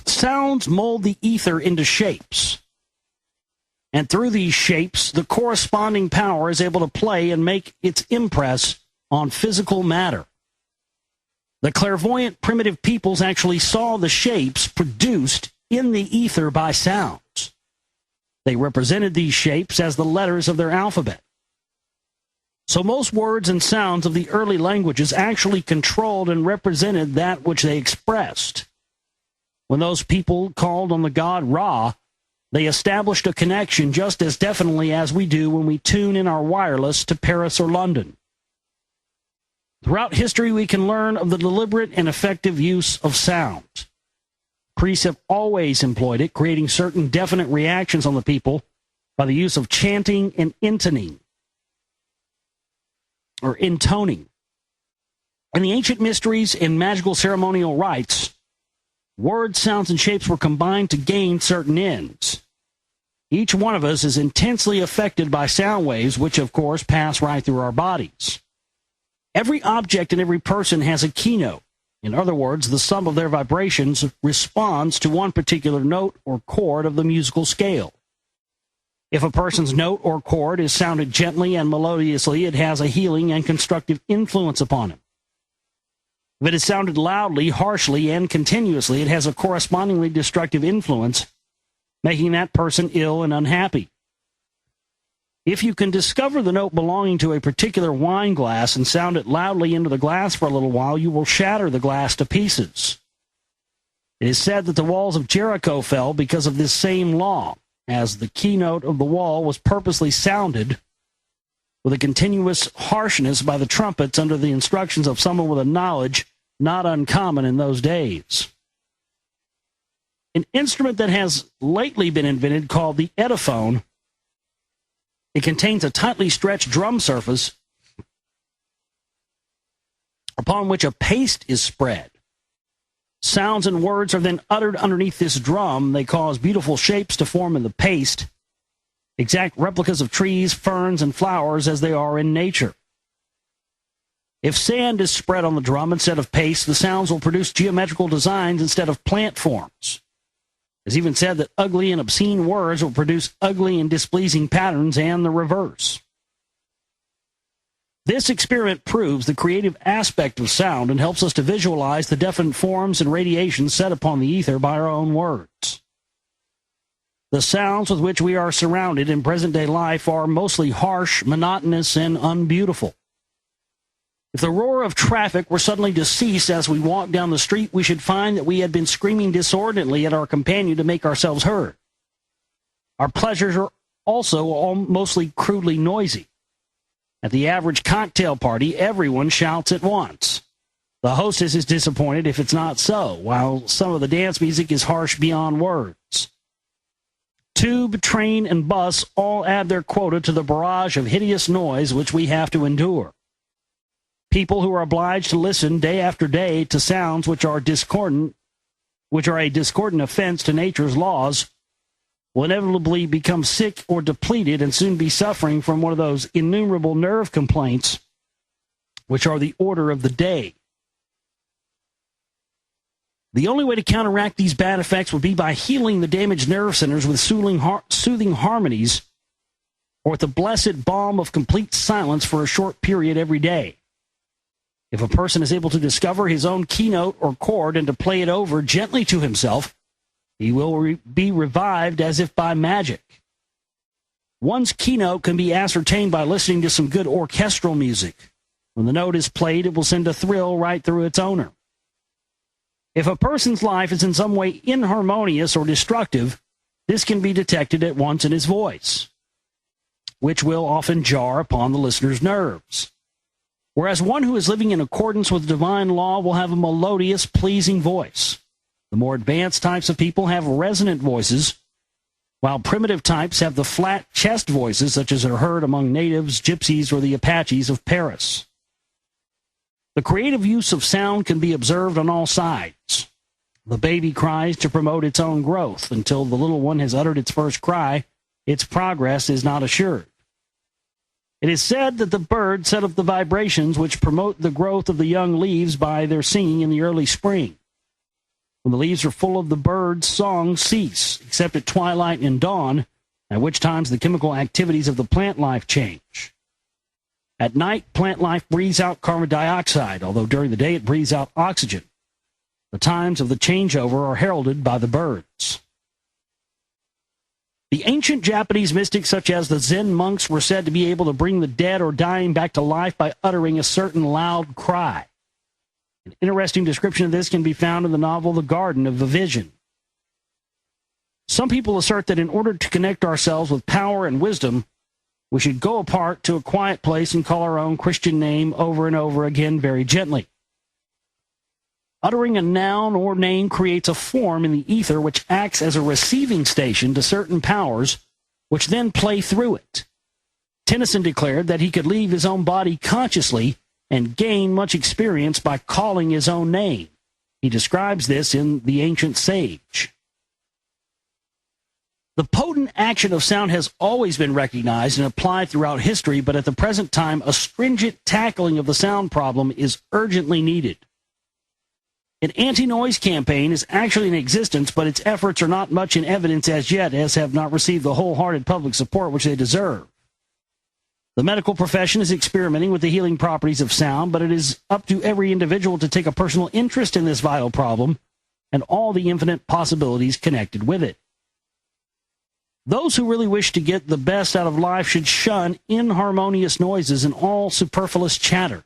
Sounds mold the ether into shapes, and through these shapes, the corresponding power is able to play and make its impress on physical matter. The clairvoyant primitive peoples actually saw the shapes produced in the ether by sounds. They represented these shapes as the letters of their alphabet. So most words and sounds of the early languages actually controlled and represented that which they expressed. When those people called on the god Ra, they established a connection just as definitely as we do when we tune in our wireless to Paris or London. Throughout history, we can learn of the deliberate and effective use of sound. Priests have always employed it, creating certain definite reactions on the people by the use of chanting and intoning, or intoning. In the ancient mysteries and magical ceremonial rites, words, sounds, and shapes were combined to gain certain ends. Each one of us is intensely affected by sound waves, which of course pass right through our bodies. Every object and every person has a keynote. In other words, the sum of their vibrations responds to one particular note or chord of the musical scale. If a person's note or chord is sounded gently and melodiously, it has a healing and constructive influence upon him. If it is sounded loudly, harshly, and continuously, it has a correspondingly destructive influence, making that person ill and unhappy. If you can discover the note belonging to a particular wine glass and sound it loudly into the glass for a little while, you will shatter the glass to pieces. It is said that the walls of Jericho fell because of this same law, as the keynote of the wall was purposely sounded with a continuous harshness by the trumpets under the instructions of someone with a knowledge not uncommon in those days. An instrument that has lately been invented called the Edophone. It contains a tightly stretched drum surface upon which a paste is spread. Sounds and words are then uttered underneath this drum. They cause beautiful shapes to form in the paste, exact replicas of trees, ferns, and flowers as they are in nature. If sand is spread on the drum instead of paste, the sounds will produce geometrical designs instead of plant forms. It's even said that ugly and obscene words will produce ugly and displeasing patterns, and the reverse. This experiment proves the creative aspect of sound and helps us to visualize the definite forms and radiations set upon the ether by our own words. The sounds with which we are surrounded in present-day life are mostly harsh, monotonous, and unbeautiful. If the roar of traffic were suddenly to cease as we walk down the street, we should find that we had been screaming disordinately at our companion to make ourselves heard. Our pleasures are also all mostly crudely noisy. At the average cocktail party, everyone shouts at once. The hostess is disappointed if it's not so, while some of the dance music is harsh beyond words. Tube, train, and bus all add their quota to the barrage of hideous noise which we have to endure. People who are obliged to listen day after day to sounds which are a discordant offense to nature's laws, will inevitably become sick or depleted and soon be suffering from one of those innumerable nerve complaints which are the order of the day. The only way to counteract these bad effects would be by healing the damaged nerve centers with soothing harmonies, or with the blessed balm of complete silence for a short period every day. If a person is able to discover his own keynote or chord and to play it over gently to himself, he will be revived as if by magic. One's keynote can be ascertained by listening to some good orchestral music. When the note is played, it will send a thrill right through its owner. If a person's life is in some way inharmonious or destructive, this can be detected at once in his voice, which will often jar upon the listener's nerves. Whereas one who is living in accordance with divine law will have a melodious, pleasing voice. The more advanced types of people have resonant voices, while primitive types have the flat chest voices such as are heard among natives, gypsies, or the Apaches of Paris. The creative use of sound can be observed on all sides. The baby cries to promote its own growth. Until the little one has uttered its first cry, its progress is not assured. It is said that the birds set up the vibrations which promote the growth of the young leaves by their singing in the early spring. When the leaves are full of the birds' songs cease, except at twilight and dawn, at which times the chemical activities of the plant life change. At night, plant life breathes out carbon dioxide, although during the day it breathes out oxygen. The times of the changeover are heralded by the birds. The ancient Japanese mystics, such as the Zen monks, were said to be able to bring the dead or dying back to life by uttering a certain loud cry. An interesting description of this can be found in the novel The Garden of the Vision. Some people assert that in order to connect ourselves with power and wisdom, we should go apart to a quiet place and call our own Christian name over and over again very gently. Uttering a noun or name creates a form in the ether which acts as a receiving station to certain powers, which then play through it. Tennyson declared that he could leave his own body consciously and gain much experience by calling his own name. He describes this in The Ancient Sage. The potent action of sound has always been recognized and applied throughout history, but at the present time, a stringent tackling of the sound problem is urgently needed. An anti-noise campaign is actually in existence, but its efforts are not much in evidence as yet, as have not received the wholehearted public support which they deserve. The medical profession is experimenting with the healing properties of sound, but it is up to every individual to take a personal interest in this vital problem and all the infinite possibilities connected with it. Those who really wish to get the best out of life should shun inharmonious noises and all superfluous chatter.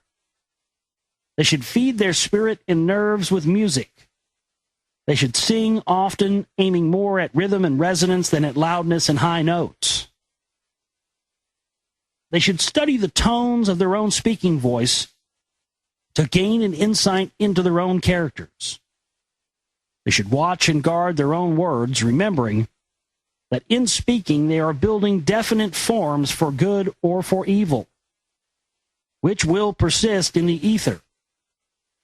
They should feed their spirit and nerves with music. They should sing often, aiming more at rhythm and resonance than at loudness and high notes. They should study the tones of their own speaking voice to gain an insight into their own characters. They should watch and guard their own words, remembering that in speaking they are building definite forms for good or for evil, which will persist in the ether,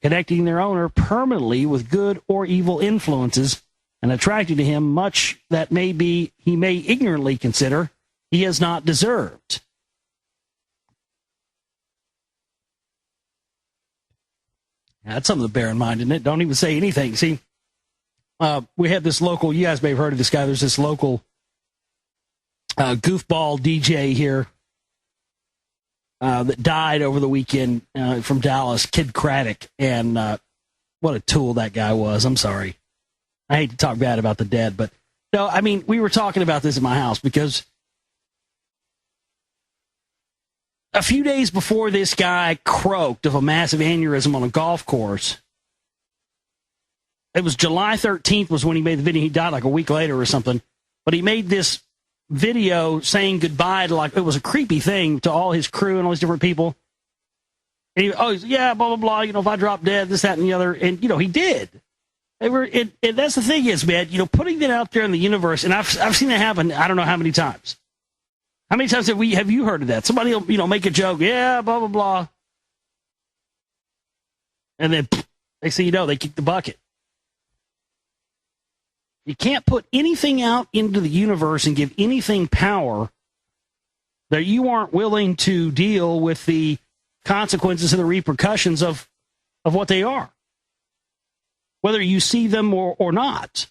connecting their owner permanently with good or evil influences and attracting to him much that he may ignorantly consider he has not deserved. That's something to bear in mind, isn't it? Don't even say anything. See, we have this local, you guys may have heard of this guy, there's this local goofball DJ here that died over the weekend from Dallas, Kid Craddock, and what a tool that guy was. I'm sorry. I hate to talk bad about the dead, but no, I mean, we were talking about this at my house because a few days before this guy croaked of a massive aneurysm on a golf course, it was July 13th was when he made the video. He died like a week later or something, but he made this video saying goodbye to, like, it was a creepy thing to all his crew and all these different people. And yeah, blah, blah, blah, if I drop dead, this, that, and the other. And, he did. And that's the thing is, man, putting that out there in the universe, and I've seen that happen, I don't know how many times. How many times have you heard of that? Somebody will, make a joke, yeah, blah, blah, blah. And then, they say, they kick the bucket. You can't put anything out into the universe and give anything power that you aren't willing to deal with the consequences and the repercussions of what they are, whether you see them or not.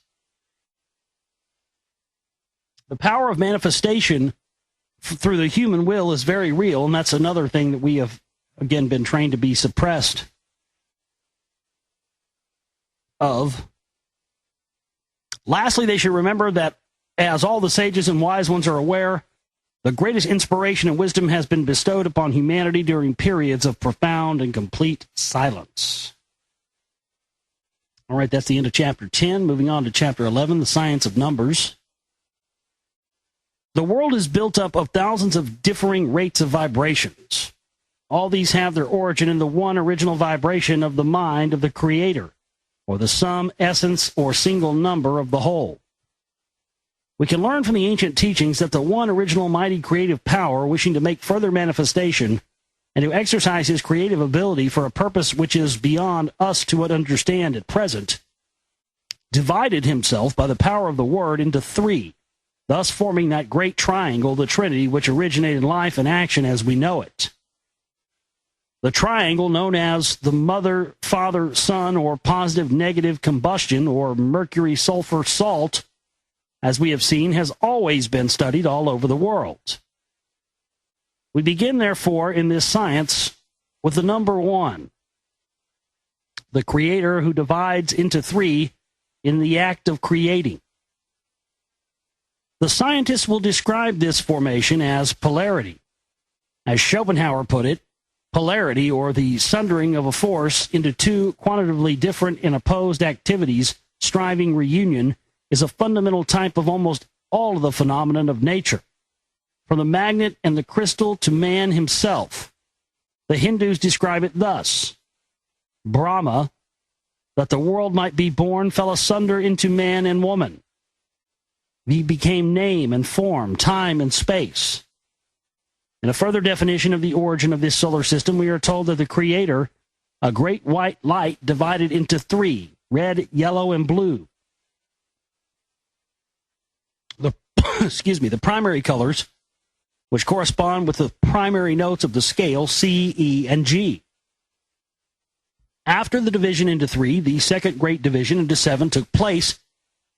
The power of manifestation through the human will is very real, and that's another thing that we have, again, been trained to be suppressed of. Lastly, they should remember that, as all the sages and wise ones are aware, the greatest inspiration and wisdom has been bestowed upon humanity during periods of profound and complete silence. All right, that's the end of chapter 10. Moving on to chapter 11, the science of numbers. The world is built up of thousands of differing rates of vibrations. All these have their origin in the one original vibration of the mind of the Creator, or the sum, essence, or single number of the whole. We can learn from the ancient teachings that the one original mighty creative power, wishing to make further manifestation and to exercise his creative ability for a purpose which is beyond us to understand at present, divided himself by the power of the word into three, thus forming that great triangle, the Trinity, which originated life and action as we know it. The triangle, known as the mother, father, son, or positive-negative combustion, or mercury, sulfur, salt, as we have seen, has always been studied all over the world. We begin, therefore, in this science with the number 1, the Creator who divides into 3 in the act of creating. The scientists will describe this formation as polarity. As Schopenhauer put it, polarity, or the sundering of a force into two quantitatively different and opposed activities striving reunion, is a fundamental type of almost all of the phenomenon of nature. From the magnet and the crystal to man himself, the Hindus describe it thus: Brahma, that the world might be born, fell asunder into man and woman. He became name and form, time and space. In a further definition of the origin of this solar system, we are told that the Creator, a great white light divided into 3, red, yellow, and blue. the primary colors, which correspond with the primary notes of the scale, C, E, and G. After the division into 3, the second great division into 7 took place,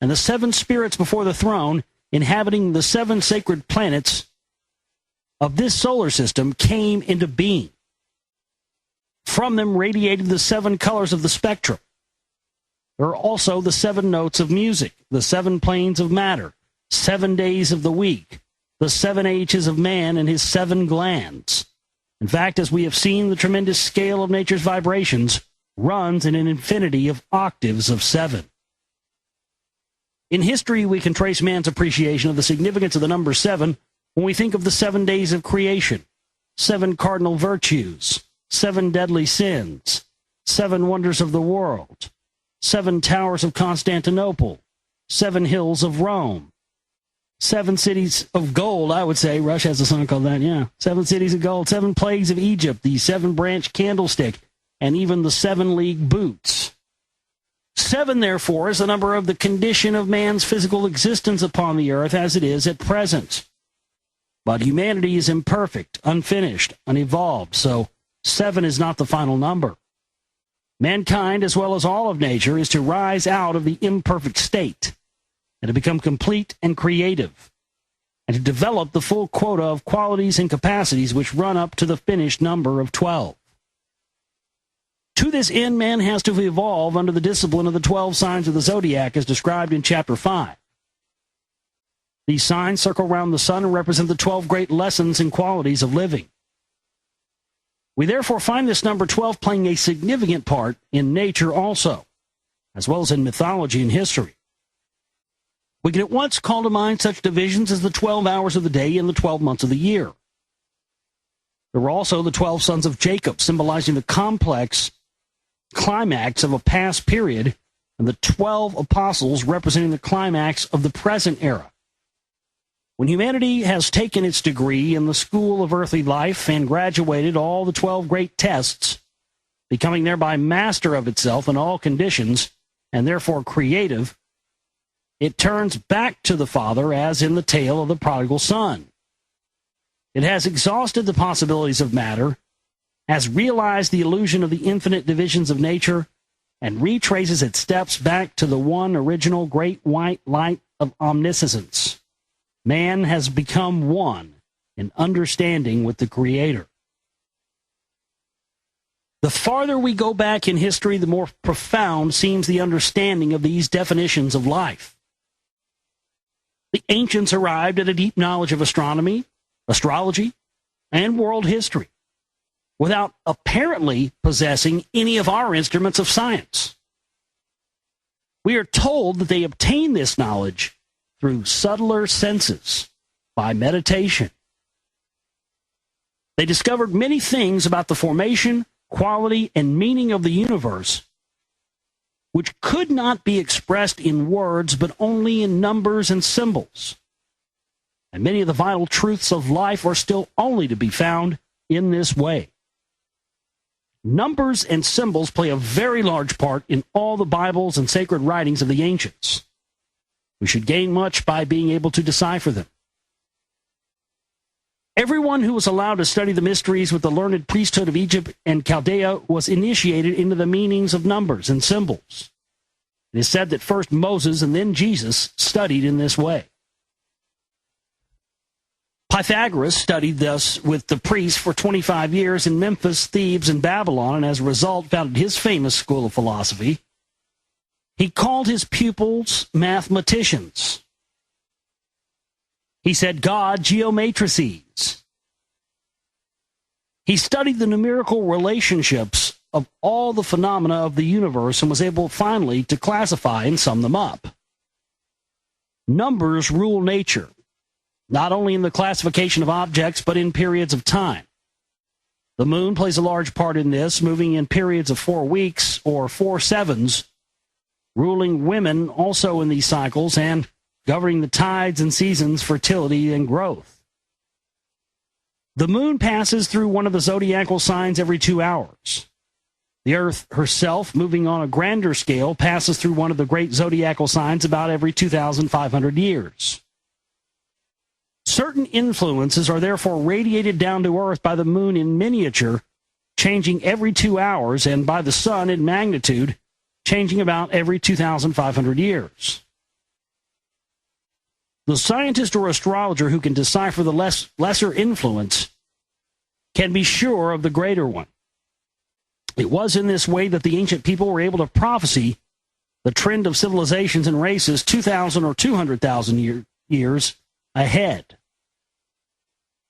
and the 7 spirits before the throne, inhabiting the 7 sacred planets of this solar system, came into being. From them radiated the 7 colors of the spectrum. There are also the 7 notes of music, the 7 planes of matter, 7 days of the week, the 7 H's of man and his 7 glands. In fact, as we have seen, the tremendous scale of nature's vibrations runs in an infinity of octaves of 7. In history, we can trace man's appreciation of the significance of the number 7 when we think of the 7 days of creation, 7 cardinal virtues, 7 deadly sins, 7 wonders of the world, 7 towers of Constantinople, 7 hills of Rome, 7 cities of gold, I would say. Rush has a song called that, yeah. 7 cities of gold, 7 plagues of Egypt, the 7-branch candlestick, and even the 7-league boots. 7, therefore, is the number of the condition of man's physical existence upon the earth as it is at present. But humanity is imperfect, unfinished, unevolved, so 7 is not the final number. Mankind, as well as all of nature, is to rise out of the imperfect state and to become complete and creative, and to develop the full quota of qualities and capacities which run up to the finished number of 12. To this end, man has to evolve under the discipline of the 12 signs of the zodiac as described in chapter 5. These signs circle around the sun and represent the 12 great lessons and qualities of living. We therefore find this number 12 playing a significant part in nature also, as well as in mythology and history. We can at once call to mind such divisions as the 12 hours of the day and the 12 months of the year. There were also the 12 sons of Jacob, symbolizing the complex climax of a past period, and the 12 apostles representing the climax of the present era. When humanity has taken its degree in the school of earthly life and graduated all the 12 great tests, becoming thereby master of itself in all conditions, and therefore creative, it turns back to the Father as in the tale of the prodigal son. It has exhausted the possibilities of matter, has realized the illusion of the infinite divisions of nature, and retraces its steps back to the one original great white light of omniscience. Man has become one in understanding with the Creator. The farther we go back in history, the more profound seems the understanding of these definitions of life. The ancients arrived at a deep knowledge of astronomy, astrology, and world history, without apparently possessing any of our instruments of science. We are told that they obtained this knowledge through subtler senses, by meditation. They discovered many things about the formation, quality, and meaning of the universe, which could not be expressed in words, but only in numbers and symbols. And many of the vital truths of life are still only to be found in this way. Numbers and symbols play a very large part in all the Bibles and sacred writings of the ancients. We should gain much by being able to decipher them. Everyone who was allowed to study the mysteries with the learned priesthood of Egypt and Chaldea was initiated into the meanings of numbers and symbols. It is said that first Moses and then Jesus studied in this way. Pythagoras studied thus with the priests for 25 years in Memphis, Thebes, and Babylon, and as a result founded his famous school of philosophy. He called his pupils mathematicians. He said God geometrices. He studied the numerical relationships of all the phenomena of the universe and was able finally to classify and sum them up. Numbers rule nature, not only in the classification of objects, but in periods of time. The moon plays a large part in this, moving in periods of 4 weeks or 4 sevens, ruling women also in these cycles and governing the tides and seasons, fertility, and growth. The moon passes through one of the zodiacal signs every 2 hours. The earth herself, moving on a grander scale, passes through one of the great zodiacal signs about every 2,500 years. Certain influences are therefore radiated down to Earth by the moon in miniature, changing every 2 hours, and by the sun in magnitude, changing about every 2,500 years. The scientist or astrologer who can decipher the lesser influence can be sure of the greater one. It was in this way that the ancient people were able to prophesy the trend of civilizations and races 2,000 or 200,000 years ahead.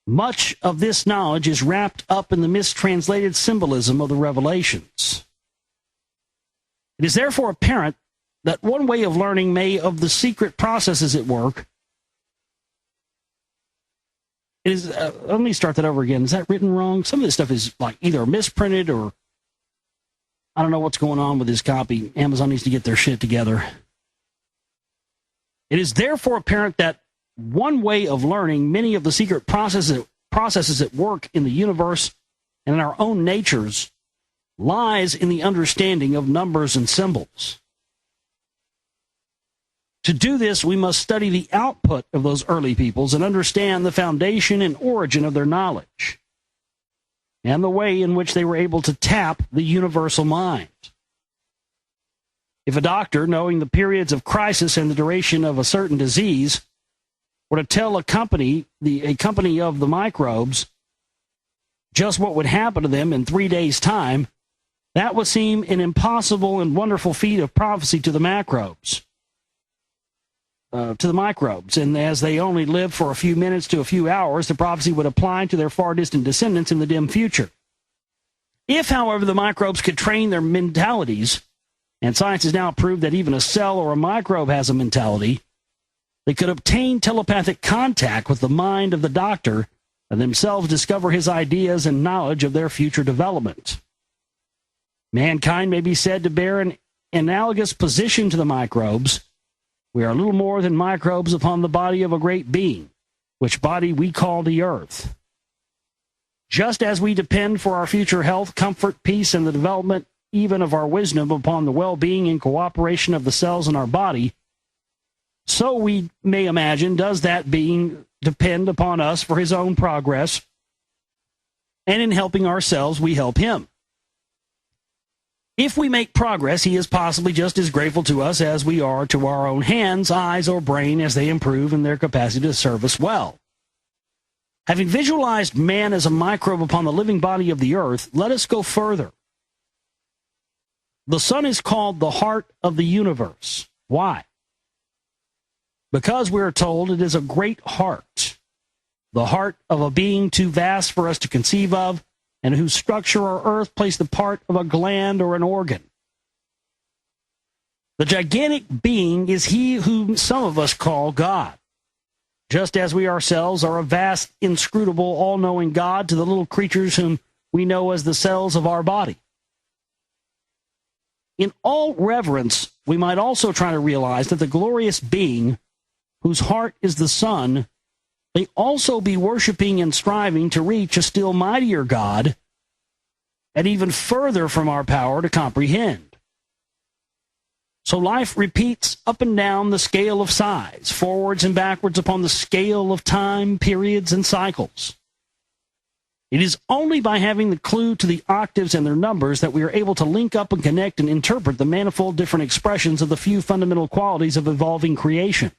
Much of this knowledge is wrapped up in the mistranslated symbolism of the revelations. It is therefore apparent that one way of learning may of the secret processes at work is, let me start that over again. Is that written wrong? Some of this stuff is like either misprinted or I don't know what's going on with this copy. Amazon needs to get their shit together. It is therefore apparent that one way of learning many of the secret processes at work in the universe and in our own natures lies in the understanding of numbers and symbols. To do this, we must study the output of those early peoples and understand the foundation and origin of their knowledge, and the way in which they were able to tap the universal mind. If a doctor, knowing the periods of crisis and the duration of a certain disease, were to tell a company of the microbes just what would happen to them in 3 days' time, that would seem an impossible and wonderful feat of prophecy to the microbes. And as they only live for a few minutes to a few hours, the prophecy would apply to their far distant descendants in the dim future. If, however, the microbes could train their mentalities, and science has now proved that even a cell or a microbe has a mentality, they could obtain telepathic contact with the mind of the doctor and themselves discover his ideas and knowledge of their future development. Mankind may be said to bear an analogous position to the microbes. We are little more than microbes upon the body of a great being, which body we call the earth. Just as we depend for our future health, comfort, peace, and the development even of our wisdom upon the well-being and cooperation of the cells in our body, so we may imagine does that being depend upon us for his own progress, and in helping ourselves we help him. If we make progress, he is possibly just as grateful to us as we are to our own hands, eyes, or brain as they improve in their capacity to serve us well. Having visualized man as a microbe upon the living body of the earth, let us go further. The sun is called the heart of the universe. Why? Because we are told it is a great heart, the heart of a being too vast for us to conceive of, and whose structure or earth plays the part of a gland or an organ. The gigantic being is he whom some of us call God, just as we ourselves are a vast, inscrutable, all-knowing God to the little creatures whom we know as the cells of our body. In all reverence, we might also try to realize that the glorious being, whose heart is the sun, may also be worshiping and striving to reach a still mightier God, and even further from our power to comprehend. So life repeats up and down the scale of size, forwards and backwards upon the scale of time, periods, and cycles. It is only by having the clue to the octaves and their numbers that we are able to link up and connect and interpret the manifold different expressions of the few fundamental qualities of evolving creation.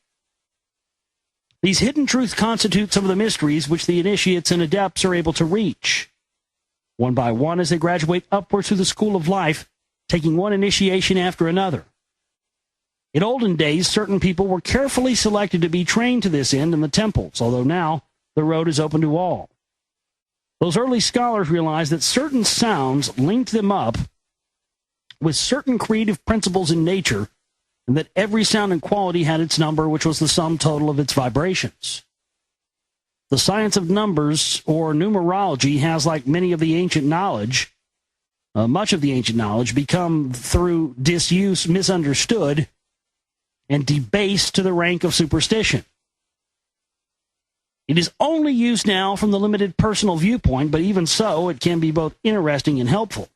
These hidden truths constitute some of the mysteries which the initiates and adepts are able to reach, one by one as they graduate upwards through the school of life, taking one initiation after another. In olden days, certain people were carefully selected to be trained to this end in the temples, although now the road is open to all. Those early scholars realized that certain sounds linked them up with certain creative principles in nature, and that every sound and quality had its number, which was the sum total of its vibrations. The science of numbers, or numerology, has, like many of the ancient knowledge, much of the ancient knowledge, become, through disuse, misunderstood and debased to the rank of superstition. It is only used now from the limited personal viewpoint, but even so, it can be both interesting and helpful.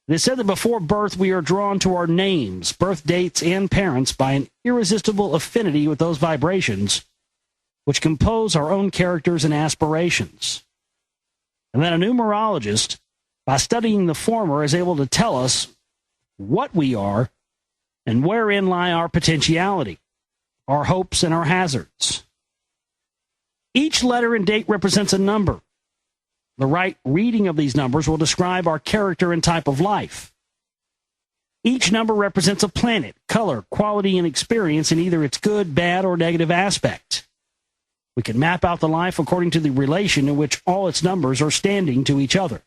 It is said that before birth we are drawn to our names, birth dates, and parents by an irresistible affinity with those vibrations, which compose our own characters and aspirations. And then a numerologist, by studying the former, is able to tell us what we are and wherein lie our potentiality, our hopes, and our hazards. Each letter and date represents a number. The right reading of these numbers will describe our character and type of life. Each number represents a planet, color, quality, and experience in either its good, bad, or negative aspect. We can map out the life according to the relation in which all its numbers are standing to each other.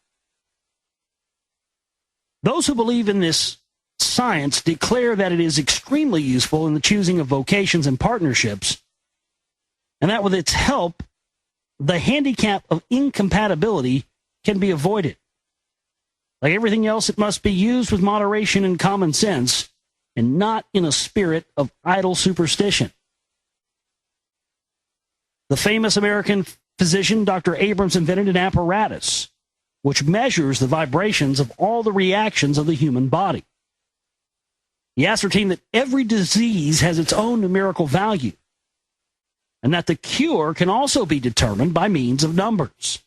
Those who believe in this science declare that it is extremely useful in the choosing of vocations and partnerships, and that with its help, the handicap of incompatibility can be avoided. Like everything else, it must be used with moderation and common sense, and not in a spirit of idle superstition. The famous American physician, Dr. Abrams, invented an apparatus which measures the vibrations of all the reactions of the human body. He ascertained that every disease has its own numerical value, and that the cure can also be determined by means of numbers.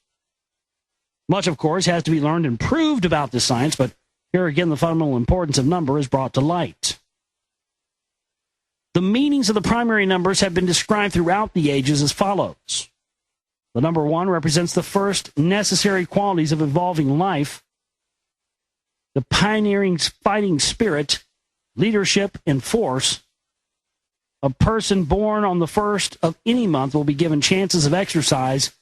Much, of course, has to be learned and proved about this science, but here again the fundamental importance of number is brought to light. The meanings of the primary numbers have been described throughout the ages as follows. The number 1 represents the first necessary qualities of evolving life, the pioneering fighting spirit, leadership, and force. A person born on the first of any month will be given chances of exercise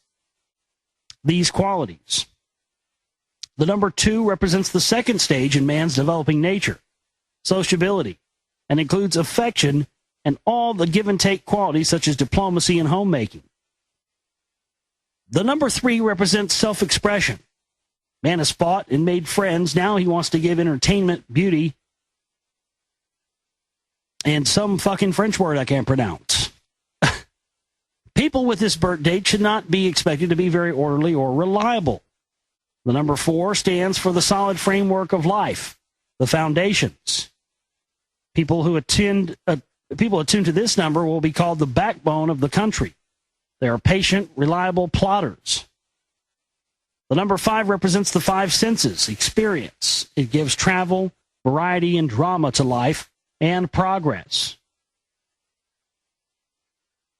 these qualities. The number 2 represents the second stage in man's developing nature, sociability, and includes affection and all the give and take qualities such as diplomacy and homemaking. The number 3 represents self-expression. Man has fought and made friends. Now he wants to give entertainment, beauty, and some fucking French word I can't pronounce. People with this birth date should not be expected to be very orderly or reliable. The number 4 stands for the solid framework of life, the foundations. People attuned to this number will be called the backbone of the country. They are patient, reliable plotters. The number 5 represents the 5 senses, experience. It gives travel, variety, and drama to life and progress.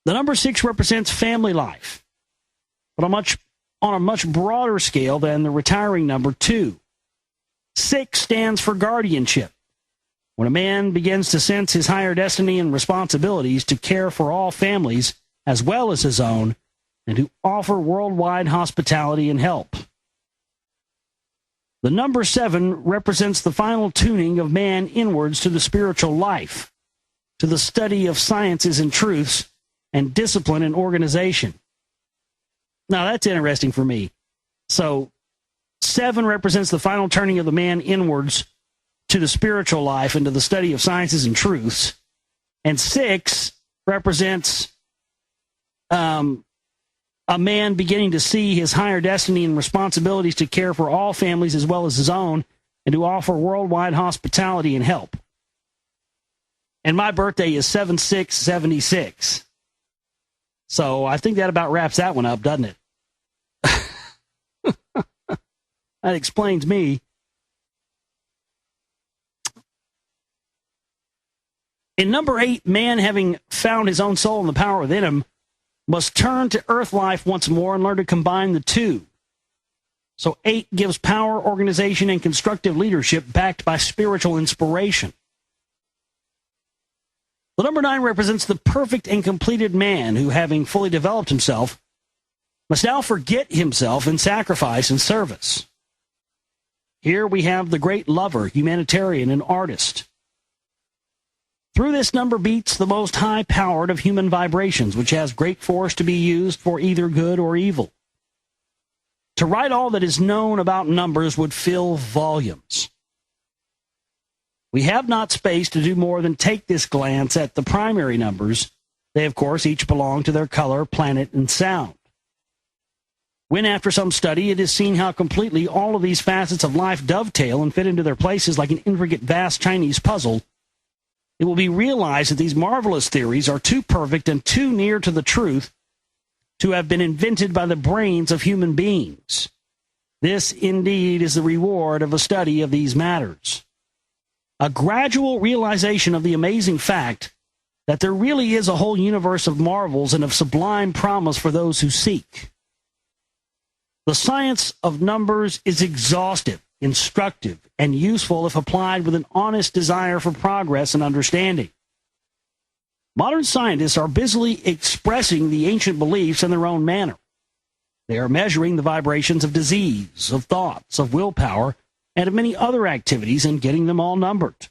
The number 6 represents family life, but on a much broader scale than the retiring number 2. 6 stands for guardianship. When a man begins to sense his higher destiny and responsibilities to care for all families as well as his own, and to offer worldwide hospitality and help. The number 7 represents the final tuning of man inwards to the spiritual life, to the study of sciences and truths, and discipline and organization. Now, that's interesting for me. So, 7 represents the final turning of the man inwards to the spiritual life and to the study of sciences and truths. And 6 represents a man beginning to see his higher destiny and responsibilities to care for all families as well as his own, and to offer worldwide hospitality and help. And my birthday is 7/6/76. So I think that about wraps that one up, doesn't it? That explains me. In number 8, man, having found his own soul and the power within him, must turn to earth life once more and learn to combine the two. So 8 gives power, organization, and constructive leadership backed by spiritual inspiration. The number 9 represents the perfect and completed man who, having fully developed himself, must now forget himself in sacrifice and service. Here we have the great lover, humanitarian, and artist. Through this number beats the most high-powered of human vibrations, which has great force to be used for either good or evil. To write all that is known about numbers would fill volumes. We have not space to do more than take this glance at the primary numbers. They, of course, each belong to their color, planet, and sound. When, after some study, it is seen how completely all of these facets of life dovetail and fit into their places like an intricate, vast Chinese puzzle, it will be realized that these marvelous theories are too perfect and too near to the truth to have been invented by the brains of human beings. This indeed is the reward of a study of these matters. A gradual realization of the amazing fact that there really is a whole universe of marvels and of sublime promise for those who seek. The science of numbers is exhaustive, instructive, and useful if applied with an honest desire for progress and understanding. Modern scientists are busily expressing the ancient beliefs in their own manner. They are measuring the vibrations of disease, of thoughts, of willpower, and of many other activities and getting them all numbered.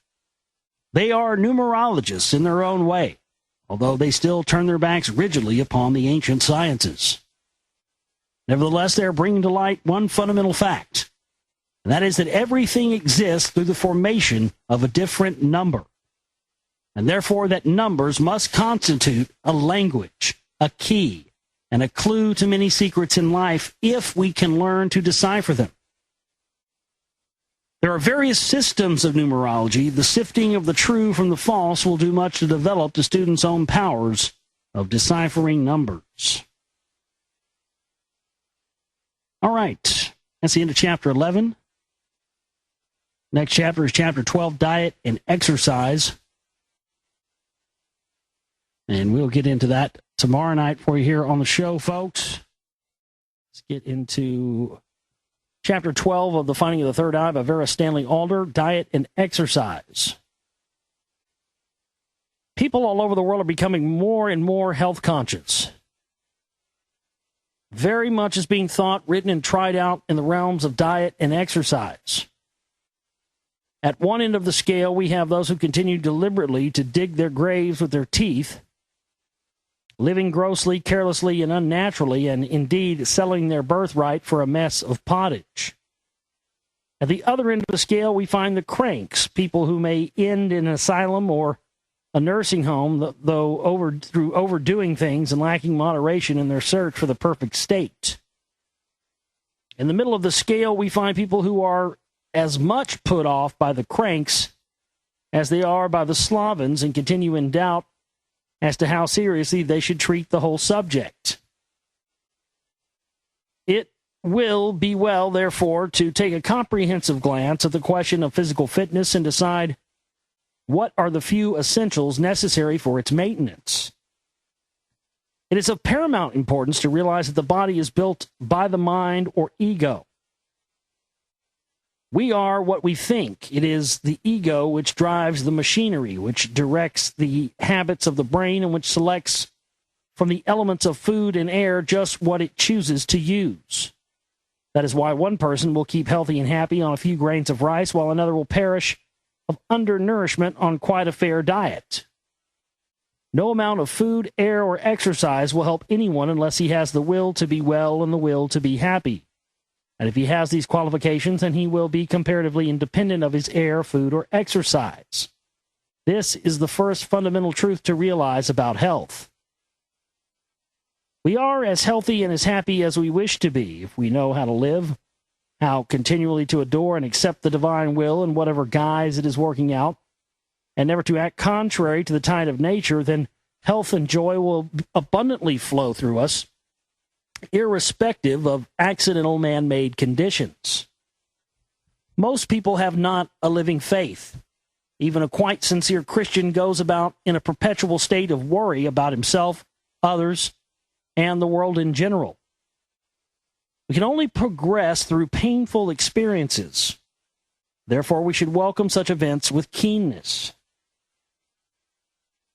They are numerologists in their own way, although they still turn their backs rigidly upon the ancient sciences. Nevertheless, they are bringing to light one fundamental fact, and that is that everything exists through the formation of a different number, and therefore that numbers must constitute a language, a key, and a clue to many secrets in life if we can learn to decipher them. There are various systems of numerology. The sifting of the true from the false will do much to develop the student's own powers of deciphering numbers. All right, that's the end of chapter 11. Next chapter is chapter 12, diet and exercise. And we'll get into that tomorrow night for you here on the show, folks. Let's get into chapter 12 of The Finding of the Third Eye by Vera Stanley Alder, diet and exercise. People all over the world are becoming more and more health conscious. Very much is being thought, written, and tried out in the realms of diet and exercise. At one end of the scale, we have those who continue deliberately to dig their graves with their teeth, living grossly, carelessly, and unnaturally, and indeed selling their birthright for a mess of pottage. At the other end of the scale, we find the cranks, people who may end in an asylum or a nursing home, though through overdoing things and lacking moderation in their search for the perfect state. In the middle of the scale, we find people who are as much put off by the cranks as they are by the slovens and continue in doubt as to how seriously they should treat the whole subject. It will be well, therefore, to take a comprehensive glance at the question of physical fitness and decide what are the few essentials necessary for its maintenance. It is of paramount importance to realize that the body is built by the mind or ego. We are what we think. It is the ego which drives the machinery, which directs the habits of the brain, and which selects from the elements of food and air just what it chooses to use. That is why one person will keep healthy and happy on a few grains of rice, while another will perish of undernourishment on quite a fair diet. No amount of food, air, or exercise will help anyone unless he has the will to be well and the will to be happy. And if he has these qualifications, then he will be comparatively independent of his air, food, or exercise. This is the first fundamental truth to realize about health. We are as healthy and as happy as we wish to be if we know how to live, how continually to adore and accept the divine will in whatever guise it is working out, and never to act contrary to the tide of nature. Then health and joy will abundantly flow through us, irrespective of accidental man-made conditions. Most people have not a living faith. Even a quite sincere Christian goes about in a perpetual state of worry about himself, others, and the world in general. We can only progress through painful experiences. Therefore, we should welcome such events with keenness.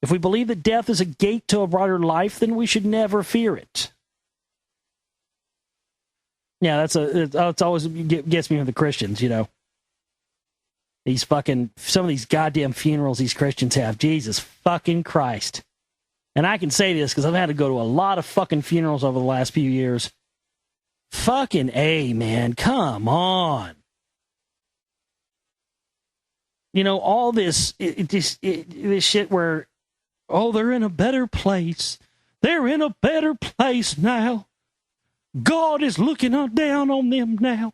If we believe that death is a gate to a brighter life, then we should never fear it. Yeah, it's always gets me with the Christians, you know. Some of these goddamn funerals these Christians have. Jesus fucking Christ. And I can say this because I've had to go to a lot of fucking funerals over the last few years. Fucking A, man. Come on. You know, all this shit where, oh, they're in a better place. They're in a better place now. God is looking down on them now.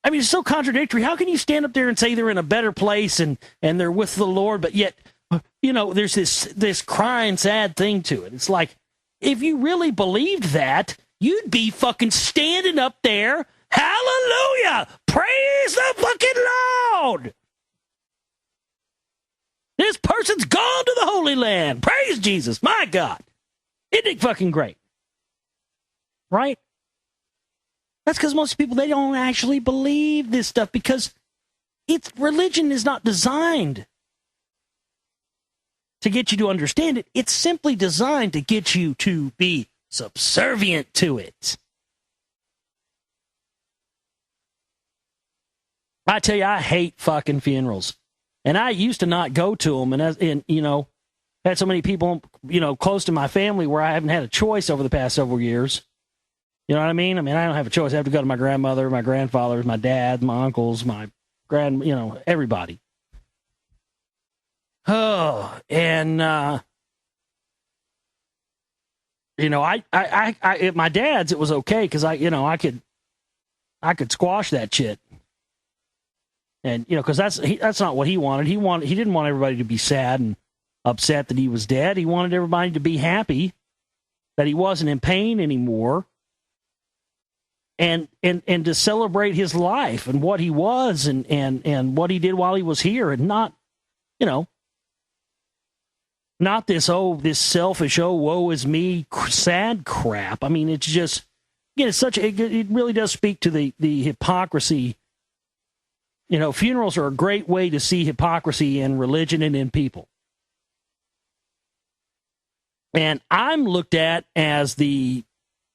I mean, it's so contradictory. How can you stand up there and say they're in a better place and they're with the Lord, but yet, you know, there's this crying, sad thing to it. It's like, if you really believed that, you'd be fucking standing up there. Hallelujah! Praise the fucking Lord! This person's gone to the Holy Land. Praise Jesus. My God. Isn't it fucking great? Right? That's because most people, they don't actually believe this stuff because religion is not designed to get you to understand it. It's simply designed to get you to be subservient to it. I tell you, I hate fucking funerals. And I used to not go to them, and you know, had so many people, you know, close to my family where I haven't had a choice over the past several years. You know what I mean? I don't have a choice. I have to go to my grandmother, my grandfathers, my dad, my uncles, my everybody. Oh, and you know, I at my dad's, it was okay because I could squash that shit. And, you know, because that's not what he wanted. He didn't want everybody to be sad and upset that he was dead. He wanted everybody to be happy that he wasn't in pain anymore, and to celebrate his life and what he was and what he did while he was here, and not, you know, not this selfish, woe is me, sad crap. I mean, it's just, again, it really does speak to the hypocrisy. You know, funerals are a great way to see hypocrisy in religion and in people. And I'm looked at as the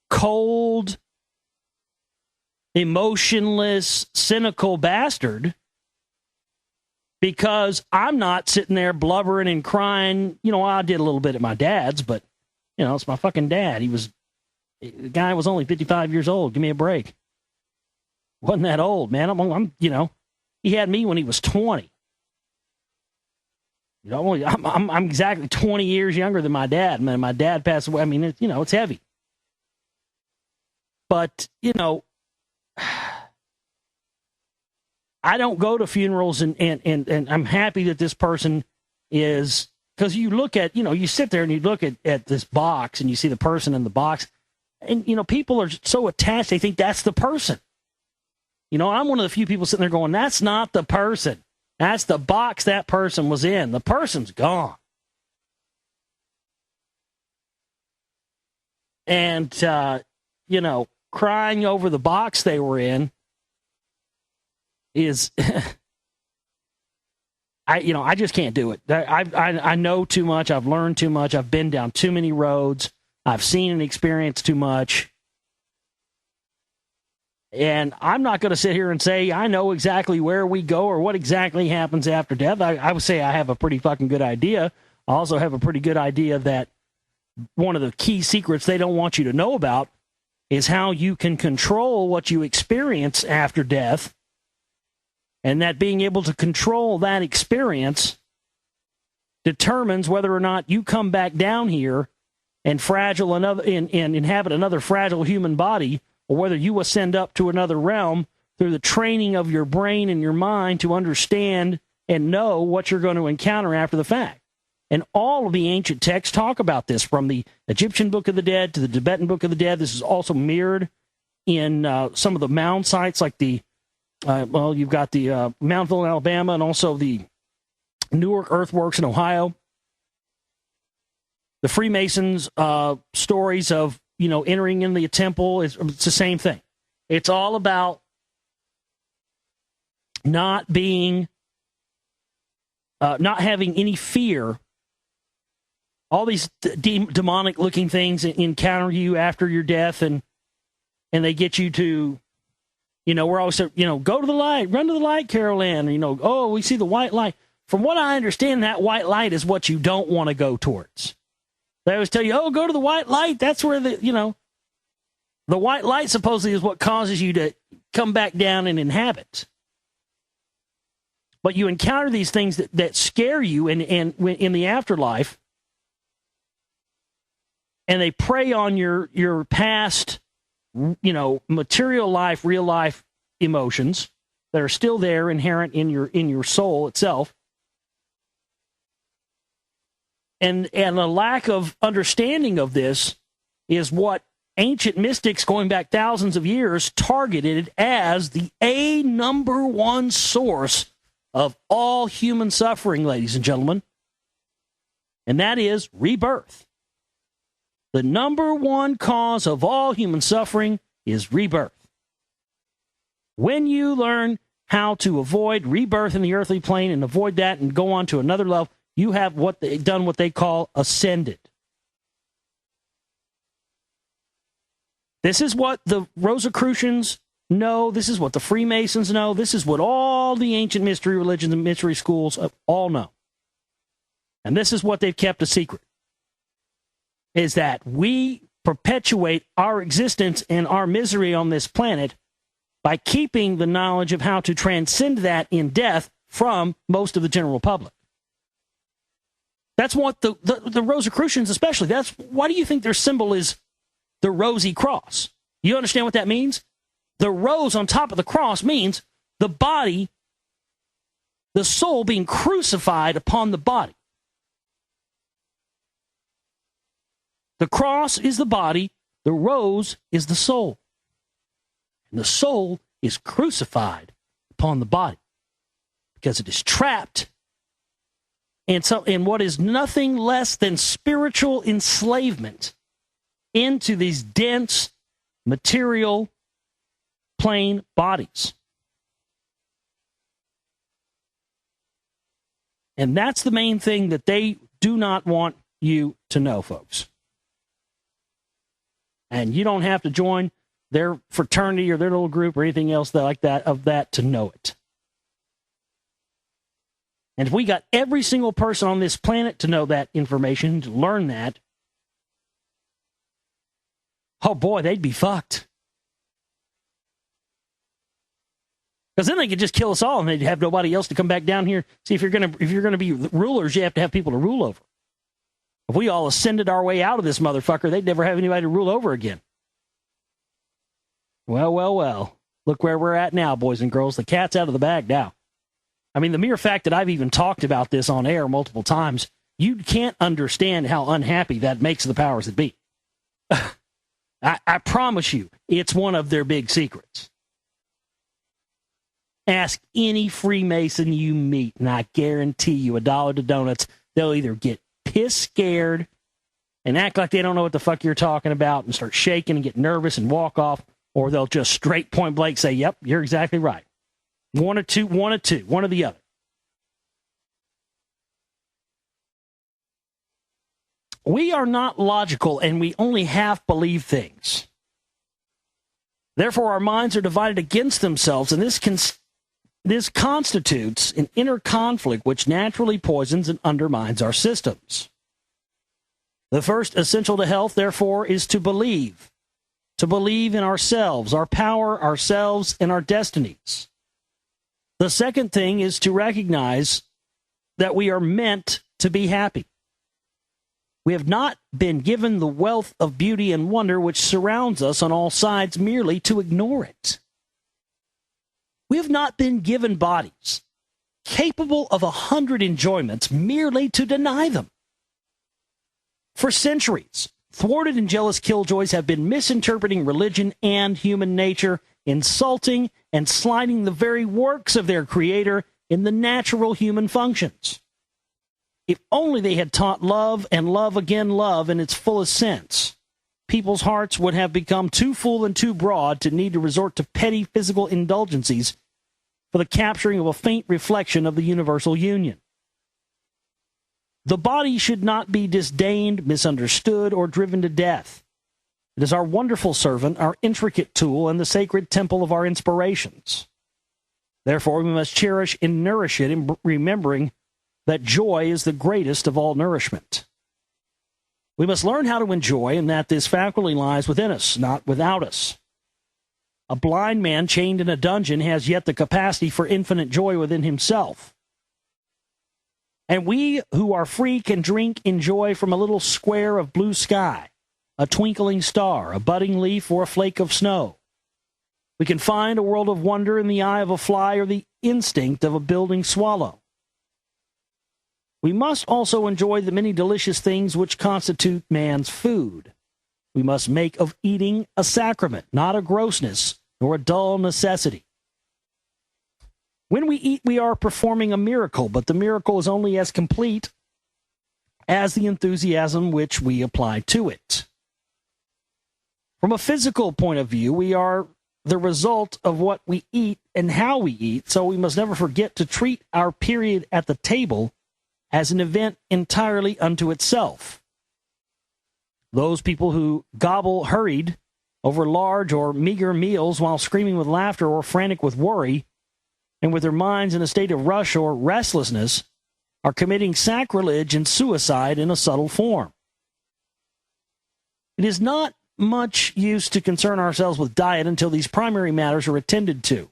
cold, emotionless, cynical bastard because I'm not sitting there blubbering and crying. You know, I did a little bit at my dad's, but, you know, it's my fucking dad. The guy was only 55 years old. Give me a break. Wasn't that old, man. I'm you know. He had me when he was 20. You know, I'm exactly 20 years younger than my dad. Man, my dad passed away. I mean, it's heavy. But, you know, I don't go to funerals, and I'm happy that this person is, because you look at, you know, you sit there and you look at this box and you see the person in the box, and, you know, people are so attached, they think that's the person. You know, I'm one of the few people sitting there going, that's not the person. That's the box that person was in. The person's gone. And, you know, crying over the box they were in is, I just can't do it. I know too much. I've learned too much. I've been down too many roads. I've seen and experienced too much. And I'm not going to sit here and say I know exactly where we go or what exactly happens after death. I would say I have a pretty fucking good idea. I also have a pretty good idea that one of the key secrets they don't want you to know about is how you can control what you experience after death, and that being able to control that experience determines whether or not you come back down here and inhabit another fragile human body, or whether you ascend up to another realm through the training of your brain and your mind to understand and know what you're going to encounter after the fact. And all of the ancient texts talk about this, from the Egyptian Book of the Dead to the Tibetan Book of the Dead. This is also mirrored in some of the mound sites, like you've got the Mountville in Alabama, and also the Newark earthworks in Ohio. The Freemasons' stories of, you know, entering in the temple, it's the same thing. It's all about not having any fear. All these demonic-looking things encounter you after your death, and they get you to, you know, we're always, you know, go to the light, run to the light, Carol Ann. You know, oh, we see the white light. From what I understand, that white light is what you don't want to go towards. They always tell you, oh, go to the white light. That's where the white light supposedly is what causes you to come back down and inhabit. But you encounter these things that scare you in the afterlife, and they prey on your past, you know, material life, real life emotions that are still there, inherent in your soul itself. And a lack of understanding of this is what ancient mystics going back thousands of years targeted as the number one source of all human suffering, ladies and gentlemen. And that is rebirth. The number one cause of all human suffering is rebirth. When you learn how to avoid rebirth in the earthly plane and avoid that and go on to another level, you have done what they call ascended. This is what the Rosicrucians know. This is what the Freemasons know. This is what all the ancient mystery religions and mystery schools all know. And this is what they've kept a secret, is that we perpetuate our existence and our misery on this planet by keeping the knowledge of how to transcend that in death from most of the general public. That's what the Rosicrucians especially, why do you think their symbol is the rosy cross? You understand what that means? The rose on top of the cross means the body, the soul being crucified upon the body. The cross is the body, the rose is the soul. And the soul is crucified upon the body because it is trapped in what is nothing less than spiritual enslavement into these dense, material, plane bodies. And that's the main thing that they do not want you to know, folks. And you don't have to join their fraternity or their little group or anything else like that to know it. And if we got every single person on this planet to know that information, to learn that, oh boy, they'd be fucked. Because then they could just kill us all and they'd have nobody else to come back down here. See, if you're gonna be rulers, you have to have people to rule over. If we all ascended our way out of this motherfucker, they'd never have anybody to rule over again. Well. Look where we're at now, boys and girls. The cat's out of the bag now. I mean, the mere fact that I've even talked about this on air multiple times, you can't understand how unhappy that makes the powers that be. I promise you, it's one of their big secrets. Ask any Freemason you meet, and I guarantee you $1 to donuts, they'll either get piss scared and act like they don't know what the fuck you're talking about and start shaking and get nervous and walk off, or they'll just straight point blank say, yep, you're exactly right. One of the other. We are not logical, and we only half believe things. Therefore, our minds are divided against themselves, and this constitutes an inner conflict which naturally poisons and undermines our systems. The first essential to health, therefore, is to believe. To believe in ourselves, our power, ourselves, and our destinies. The second thing is to recognize that we are meant to be happy. We have not been given the wealth of beauty and wonder which surrounds us on all sides merely to ignore it. We have not been given bodies capable of 100 enjoyments merely to deny them. For centuries, thwarted and jealous killjoys have been misinterpreting religion and human nature, insulting and slighting the very works of their creator in the natural human functions. If only they had taught love and love again love in its fullest sense, people's hearts would have become too full and too broad to need to resort to petty physical indulgences for the capturing of a faint reflection of the universal union. The body should not be disdained, misunderstood, or driven to death. It is our wonderful servant, our intricate tool, and the sacred temple of our inspirations. Therefore, we must cherish and nourish it, remembering that joy is the greatest of all nourishment. We must learn how to enjoy, and that this faculty lies within us, not without us. A blind man chained in a dungeon has yet the capacity for infinite joy within himself. And we who are free can drink in joy from a little square of blue sky, a twinkling star, a budding leaf, or a flake of snow. We can find a world of wonder in the eye of a fly or the instinct of a building swallow. We must also enjoy the many delicious things which constitute man's food. we must make of eating a sacrament, not a grossness nor a dull necessity. When we eat, we are performing a miracle, but the miracle is only as complete as the enthusiasm which we apply to it. From a physical point of view, we are the result of what we eat and how we eat, so we must never forget to treat our period at the table as an event entirely unto itself. Those people who gobble hurried over large or meager meals while screaming with laughter or frantic with worry, and with their minds in a state of rush or restlessness, are committing sacrilege and suicide in a subtle form. It is not much use to concern ourselves with diet until these primary matters are attended to.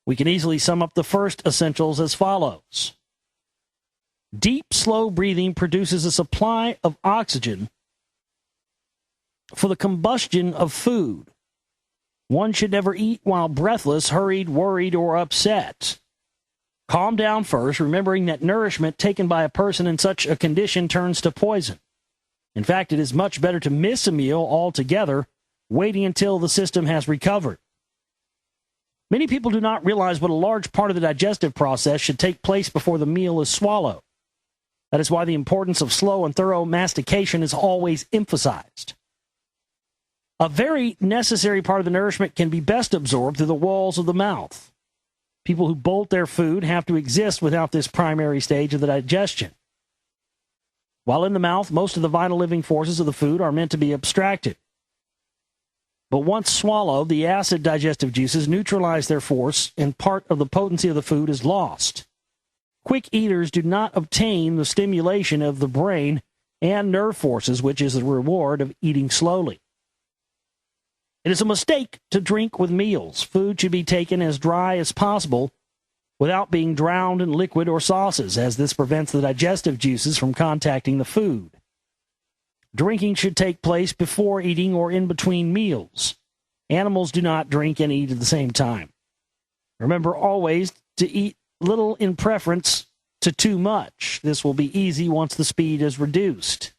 We can easily sum up the first essentials as follows. Deep, slow breathing produces a supply of oxygen for the combustion of food. One should never eat while breathless, hurried, worried, or upset. Calm down first, remembering that nourishment taken by a person in such a condition turns to poison. In fact, it is much better to miss a meal altogether, waiting until the system has recovered. Many people do not realize what a large part of the digestive process should take place before the meal is swallowed. That is why the importance of slow and thorough mastication is always emphasized. A very necessary part of the nourishment can be best absorbed through the walls of the mouth. People who bolt their food have to exist without this primary stage of the digestion. While in the mouth, most of the vital living forces of the food are meant to be abstracted. But once swallowed, the acid digestive juices neutralize their force, and part of the potency of the food is lost. Quick eaters do not obtain the stimulation of the brain and nerve forces, which is the reward of eating slowly. It is a mistake to drink with meals. Food should be taken as dry as possible without being drowned in liquid or sauces, as this prevents the digestive juices from contacting the food. Drinking should take place before eating or in between meals. Animals do not drink and eat at the same time. Remember always to eat little in preference to too much. This will be easy once the speed is reduced.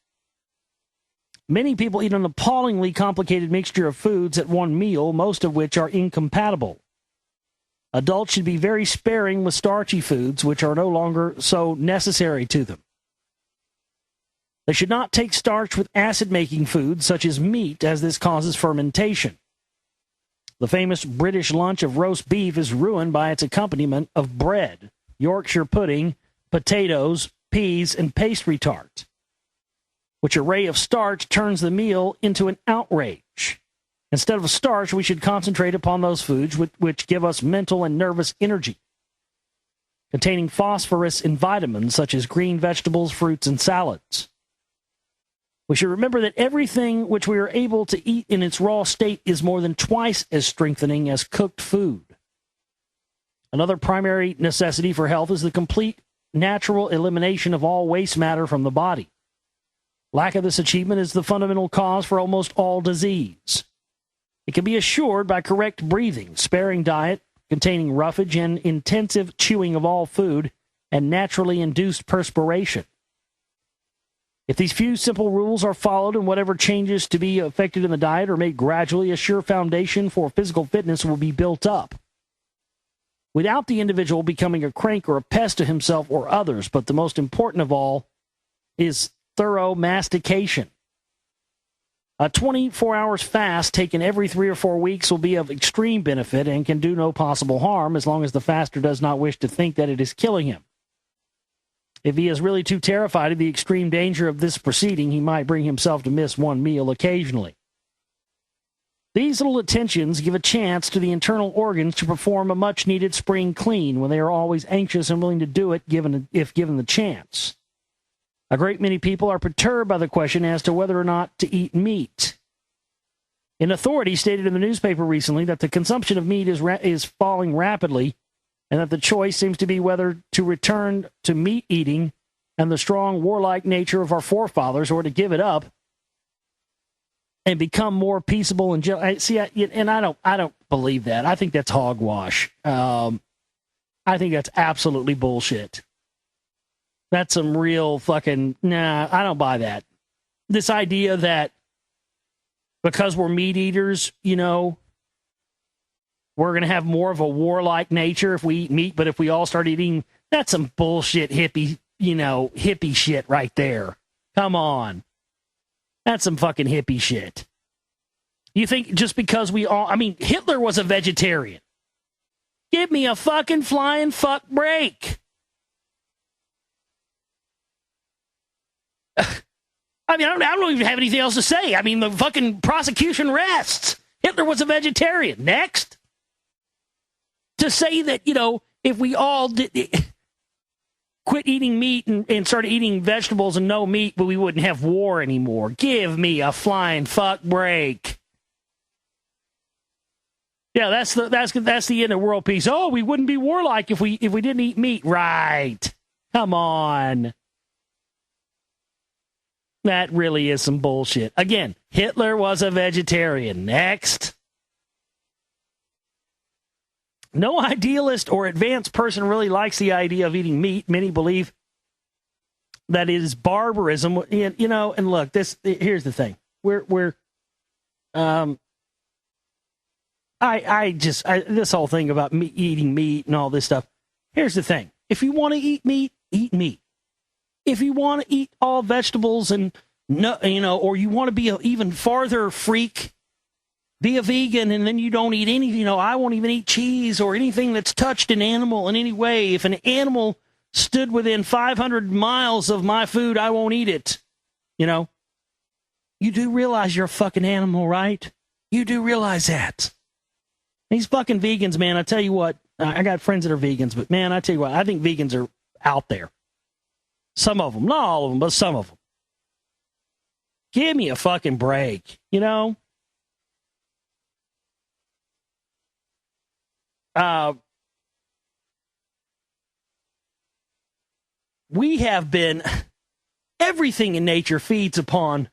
Many people eat an appallingly complicated mixture of foods at one meal, most of which are incompatible. Adults should be very sparing with starchy foods, which are no longer so necessary to them. They should not take starch with acid-making foods, such as meat, as this causes fermentation. The famous British lunch of roast beef is ruined by its accompaniment of bread, Yorkshire pudding, potatoes, peas, and pastry tart. Which array of starch turns the meal into an outrage. Instead of starch, we should concentrate upon those foods which give us mental and nervous energy, containing phosphorus and vitamins such as green vegetables, fruits, and salads. We should remember that everything which we are able to eat in its raw state is more than twice as strengthening as cooked food. Another primary necessity for health is the complete natural elimination of all waste matter from the body. Lack of this achievement is the fundamental cause for almost all disease. It can be assured by correct breathing, sparing diet, containing roughage and intensive chewing of all food, and naturally induced perspiration. If these few simple rules are followed and whatever changes to be effected in the diet are made gradually, a sure foundation for physical fitness will be built up. Without the individual becoming a crank or a pest to himself or others, but the most important of all is thorough mastication. A 24 hours fast taken every 3 or 4 weeks will be of extreme benefit and can do no possible harm as long as the faster does not wish to think that it is killing him. If he is really too terrified of the extreme danger of this proceeding, he might bring himself to miss one meal occasionally. These little attentions give a chance to the internal organs to perform a much-needed spring clean when they are always anxious and willing to do it if given the chance. A great many people are perturbed by the question as to whether or not to eat meat. An authority stated in the newspaper recently that the consumption of meat is falling rapidly, and that the choice seems to be whether to return to meat eating and the strong warlike nature of our forefathers, or to give it up and become more peaceable and I don't believe that. I think that's hogwash. I think that's absolutely bullshit. That's some real fucking, I don't buy that. This idea that because we're meat eaters, we're going to have more of a warlike nature if we eat meat. But if we all start eating, that's some bullshit hippie shit right there. Come on. That's some fucking hippie shit. You think just because Hitler was a vegetarian. Give me a fucking flying fuck break. I don't even have anything else to say. The fucking prosecution rests. Hitler was a vegetarian. Next. To say that, if we all quit eating meat and started eating vegetables and no meat, but we wouldn't have war anymore. Give me a flying fuck break. Yeah, that's the end of world peace. Oh, we wouldn't be warlike if we didn't eat meat. Right. Come on. That really is some bullshit. Again, Hitler was a vegetarian. Next. No idealist or advanced person really likes the idea of eating meat. Many believe that it is barbarism. And look, here's the thing. This whole thing about eating meat and all this stuff. Here's the thing. If you want to eat meat, eat meat. If you want to eat all vegetables or you want to be an even farther freak, be a vegan, and then you don't eat any, I won't even eat cheese or anything that's touched an animal in any way. If an animal stood within 500 miles of my food, I won't eat it. You do realize you're a fucking animal, right? You do realize that. These fucking vegans, man, I tell you what, I got friends that are vegans, but man, I tell you what, I think vegans are out there. Some of them, not all of them, but some of them. Give me a fucking break, we have been, everything in nature feeds upon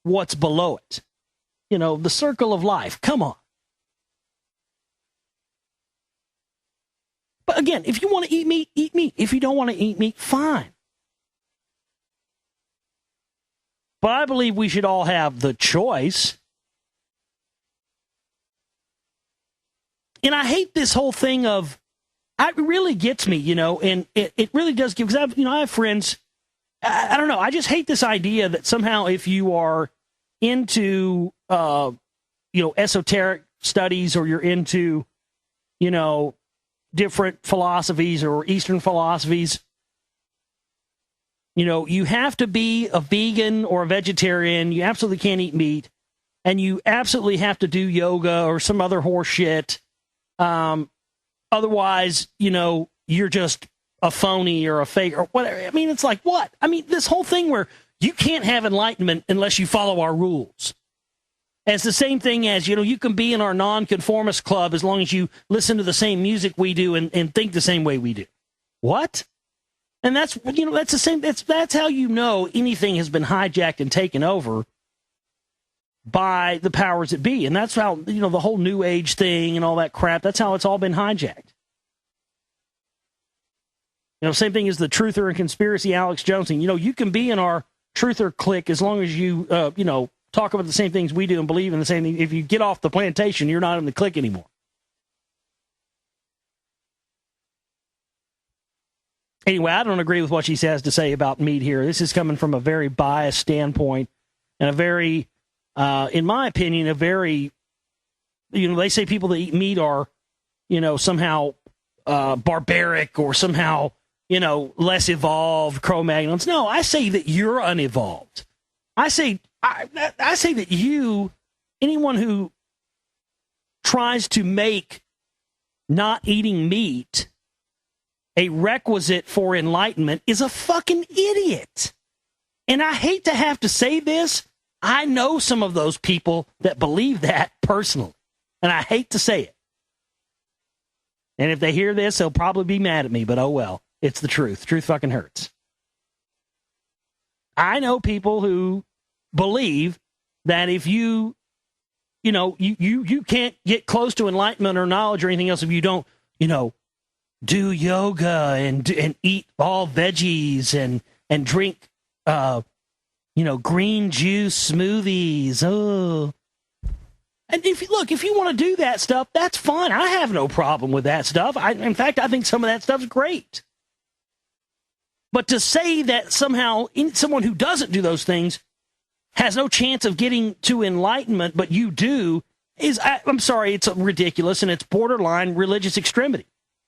what's below it. The circle of life. Come on. But again, if you want to eat meat, eat meat. If you don't want to eat meat, fine. But I believe we should all have the choice. And I hate this whole thing of, it really gets me, and it really does give, because I have friends, I don't know, I just hate this idea that somehow if you are into, esoteric studies, or you're into, different philosophies or Eastern philosophies, you have to be a vegan or a vegetarian. You absolutely can't eat meat, and you absolutely have to do yoga or some other horse shit. Otherwise, you're just a phony or a fake or whatever. It's like, what? This whole thing where you can't have enlightenment unless you follow our rules. And it's the same thing as, you can be in our nonconformist club as long as you listen to the same music we do and think the same way we do. What? And that's, that's the same, that's how anything has been hijacked and taken over by the powers that be. And that's how, the whole New Age thing and all that crap, that's how it's all been hijacked. Same thing as the truther and conspiracy Alex Jonesing. You can be in our truther clique as long as you, talk about the same things we do and believe in the same thing. If you get off the plantation, you're not in the clique anymore. Anyway, I don't agree with what she has to say about meat here. This is coming from a very biased standpoint and a very, in my opinion, a very, they say people that eat meat are, somehow barbaric or somehow, less evolved, Cro-Magnons. No, I say that you're unevolved. I say that anyone who tries to make not eating meat a requisite for enlightenment is a fucking idiot. And I hate to have to say this. I know some of those people that believe that personally. And I hate to say it. And if they hear this, they'll probably be mad at me, but oh well. It's the truth. Truth fucking hurts. I know people who believe that if you can't get close to enlightenment or knowledge or anything else if you don't, do yoga and eat all veggies and drink green juice smoothies. Oh. And if you want to do that stuff, that's fine. I have no problem with that stuff. In fact, I think some of that stuff's great. But to say that somehow someone who doesn't do those things has no chance of getting to enlightenment, but you do, I'm sorry, it's ridiculous, and it's borderline religious extremity.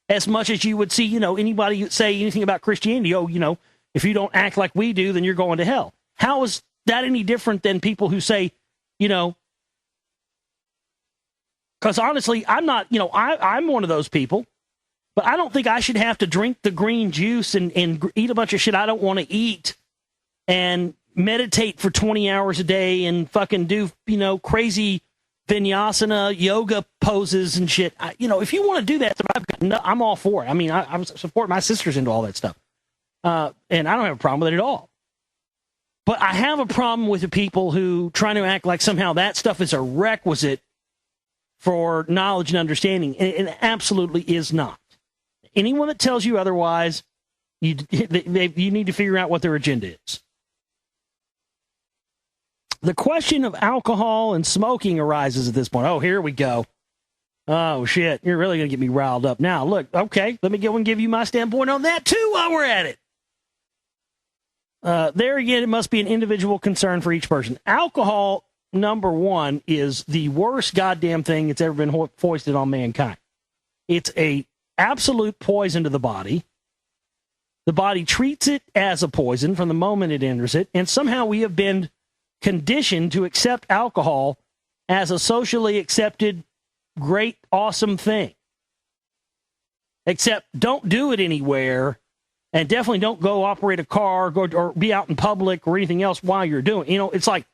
As much as you would see, anybody say anything about Christianity, if you don't act like we do, then you're going to hell. How is that any different than people who say, because honestly, I'm not, I'm one of those people, but I don't think I should have to drink the green juice and eat a bunch of shit I don't want to eat and meditate for 20 hours a day and fucking do, crazy vinyasana yoga poses and shit. If you want to do that, I'm all for it. I mean, I support my sisters into all that stuff. And I don't have a problem with it at all. But I have a problem with the people who trying to act like somehow that stuff is a requisite for knowledge and understanding. And it absolutely is not. Anyone that tells you otherwise, you need to figure out what their agenda is. The question of alcohol and smoking arises at this point. Oh, here we go. Oh, shit. You're really going to get me riled up. Now, look, okay, let me go and give you my standpoint on that, too, while we're at it. There again, it must be an individual concern for each person. Alcohol, number one, is the worst goddamn thing that's ever been foisted on mankind. It's a absolute poison to the body. The body treats it as a poison from the moment it enters it, and somehow we have been conditioned to accept alcohol as a socially accepted, great, awesome thing. Except don't do it anywhere, and definitely don't go operate a car or be out in public or anything else while you're doing it. It's like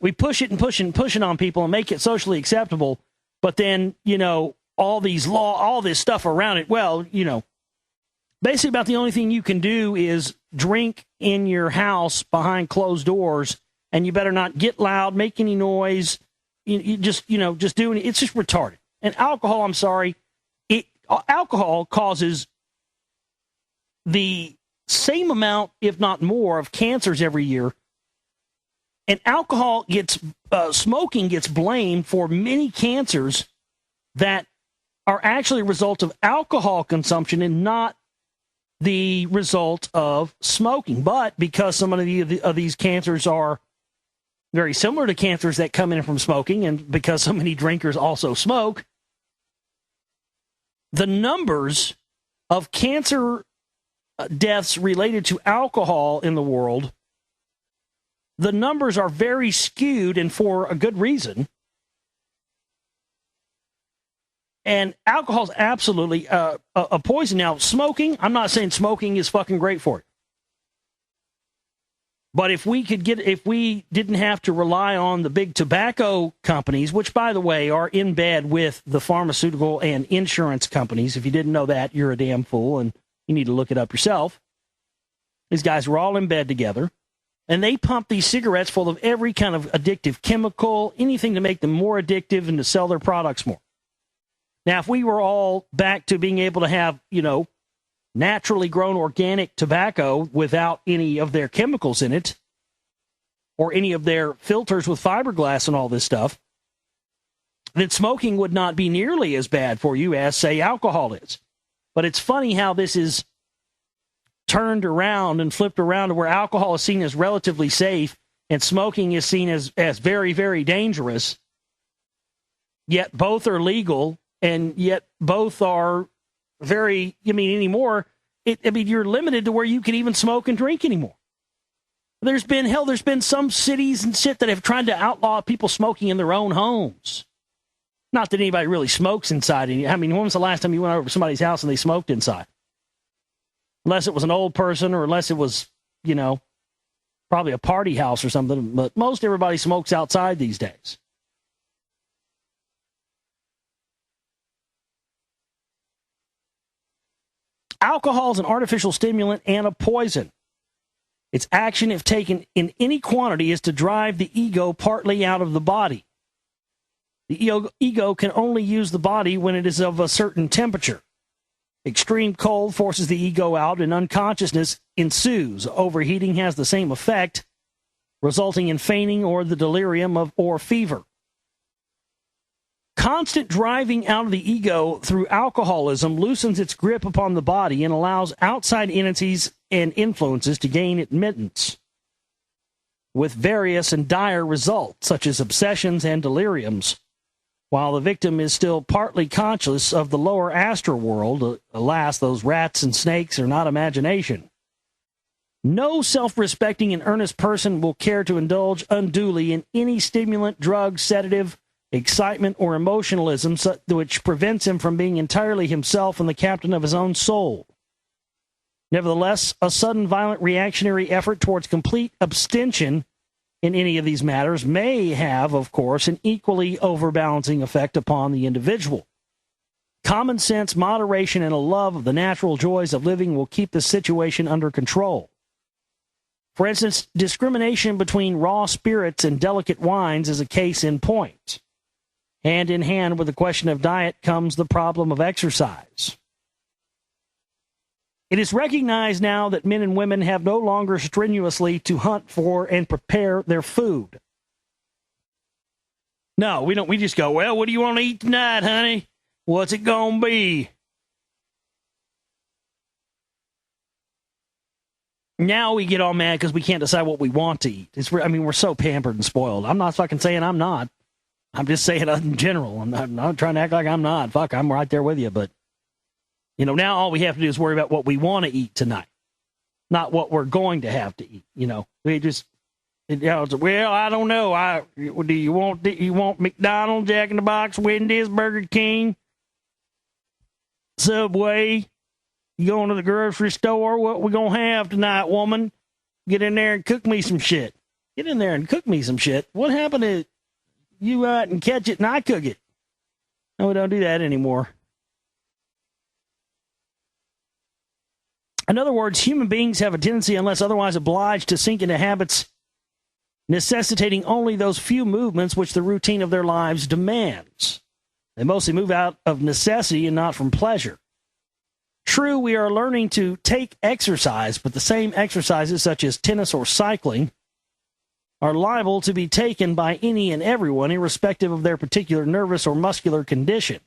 we push it and push it on people and make it socially acceptable, but then, all this stuff around it, well, basically about the only thing you can do is drink in your house behind closed doors, and you better not get loud, make any noise. You just doing it. It's just retarded. And alcohol, I'm sorry, alcohol causes the same amount, if not more, of cancers every year. And smoking gets blamed for many cancers that are actually a result of alcohol consumption and not the result of smoking. But because some of these cancers are very similar to cancers that come in from smoking, and because so many drinkers also smoke, the numbers of cancer deaths related to alcohol in the world, the numbers are very skewed, and for a good reason. And alcohol is absolutely a poison. Now, smoking, I'm not saying smoking is fucking great for you. But if we didn't have to rely on the big tobacco companies, which, by the way, are in bed with the pharmaceutical and insurance companies. If you didn't know that, you're a damn fool, and you need to look it up yourself. These guys were all in bed together, and they pump these cigarettes full of every kind of addictive chemical, anything to make them more addictive and to sell their products more. Now, if we were all back to being able to have, naturally grown organic tobacco without any of their chemicals in it, or any of their filters with fiberglass and all this stuff, then smoking would not be nearly as bad for you as, say, alcohol is. But it's funny how this is turned around and flipped around to where alcohol is seen as relatively safe and smoking is seen as very, very dangerous, yet both are legal. And yet both are very, anymore, you're limited to where you can even smoke and drink anymore. There's been some cities and shit that have tried to outlaw people smoking in their own homes. Not that anybody really smokes inside. When was the last time you went over to somebody's house and they smoked inside? Unless it was an old person or unless it was, probably a party house or something. But most everybody smokes outside these days. Alcohol is an artificial stimulant and a poison. Its action, if taken in any quantity, is to drive the ego partly out of the body. The ego can only use the body when it is of a certain temperature. Extreme cold forces the ego out and unconsciousness ensues. Overheating has the same effect, resulting in fainting or the delirium or fever. Constant driving out of the ego through alcoholism loosens its grip upon the body and allows outside entities and influences to gain admittance, with various and dire results, such as obsessions and deliriums, while the victim is still partly conscious of the lower astral world. Alas, those rats and snakes are not imagination. No self-respecting and earnest person will care to indulge unduly in any stimulant, drug, sedative, excitement, or emotionalism which prevents him from being entirely himself and the captain of his own soul. Nevertheless, a sudden violent reactionary effort towards complete abstention in any of these matters may have, of course, an equally overbalancing effect upon the individual. Common sense, moderation, and a love of the natural joys of living will keep the situation under control. For instance, discrimination between raw spirits and delicate wines is a case in point. Hand in hand with the question of diet comes the problem of exercise. It is recognized now that men and women have no longer strenuously to hunt for and prepare their food. No, we don't. We just go, well, what do you want to eat tonight, honey? What's it going to be? Now we get all mad because we can't decide what we want to eat. We're so pampered and spoiled. I'm not fucking saying I'm not. I'm just saying it in general. I'm not trying to act like I'm not. Fuck, I'm right there with you. But, now all we have to do is worry about what we want to eat tonight, not what we're going to have to eat. We just, well, I don't know. Do you want McDonald's, Jack in the Box, Wendy's, Burger King, Subway? You going to the grocery store? What we going to have tonight, woman? Get in there and cook me some shit. Get in there and cook me some shit. What happened to you out and catch it and I cook it? No, we don't do that anymore. In other words, human beings have a tendency, unless otherwise obliged, to sink into habits necessitating only those few movements which the routine of their lives demands. They mostly move out of necessity and not from pleasure. True, we are learning to take exercise, but the same exercises, such as tennis or cycling, are liable to be taken by any and everyone, irrespective of their particular nervous or muscular condition.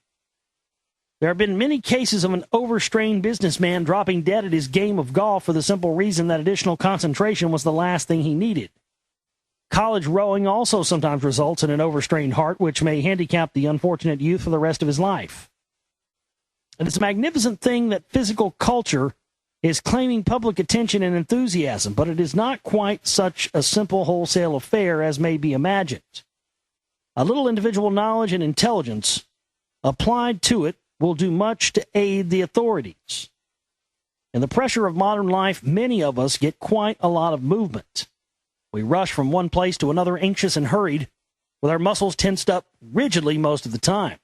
There have been many cases of an overstrained businessman dropping dead at his game of golf for the simple reason that additional concentration was the last thing he needed. College rowing also sometimes results in an overstrained heart, which may handicap the unfortunate youth for the rest of his life. And it's a magnificent thing that physical culture is claiming public attention and enthusiasm, but it is not quite such a simple wholesale affair as may be imagined. A little individual knowledge and intelligence applied to it will do much to aid the authorities. In the pressure of modern life, many of us get quite a lot of movement. We rush from one place to another, anxious and hurried, with our muscles tensed up rigidly most of the time.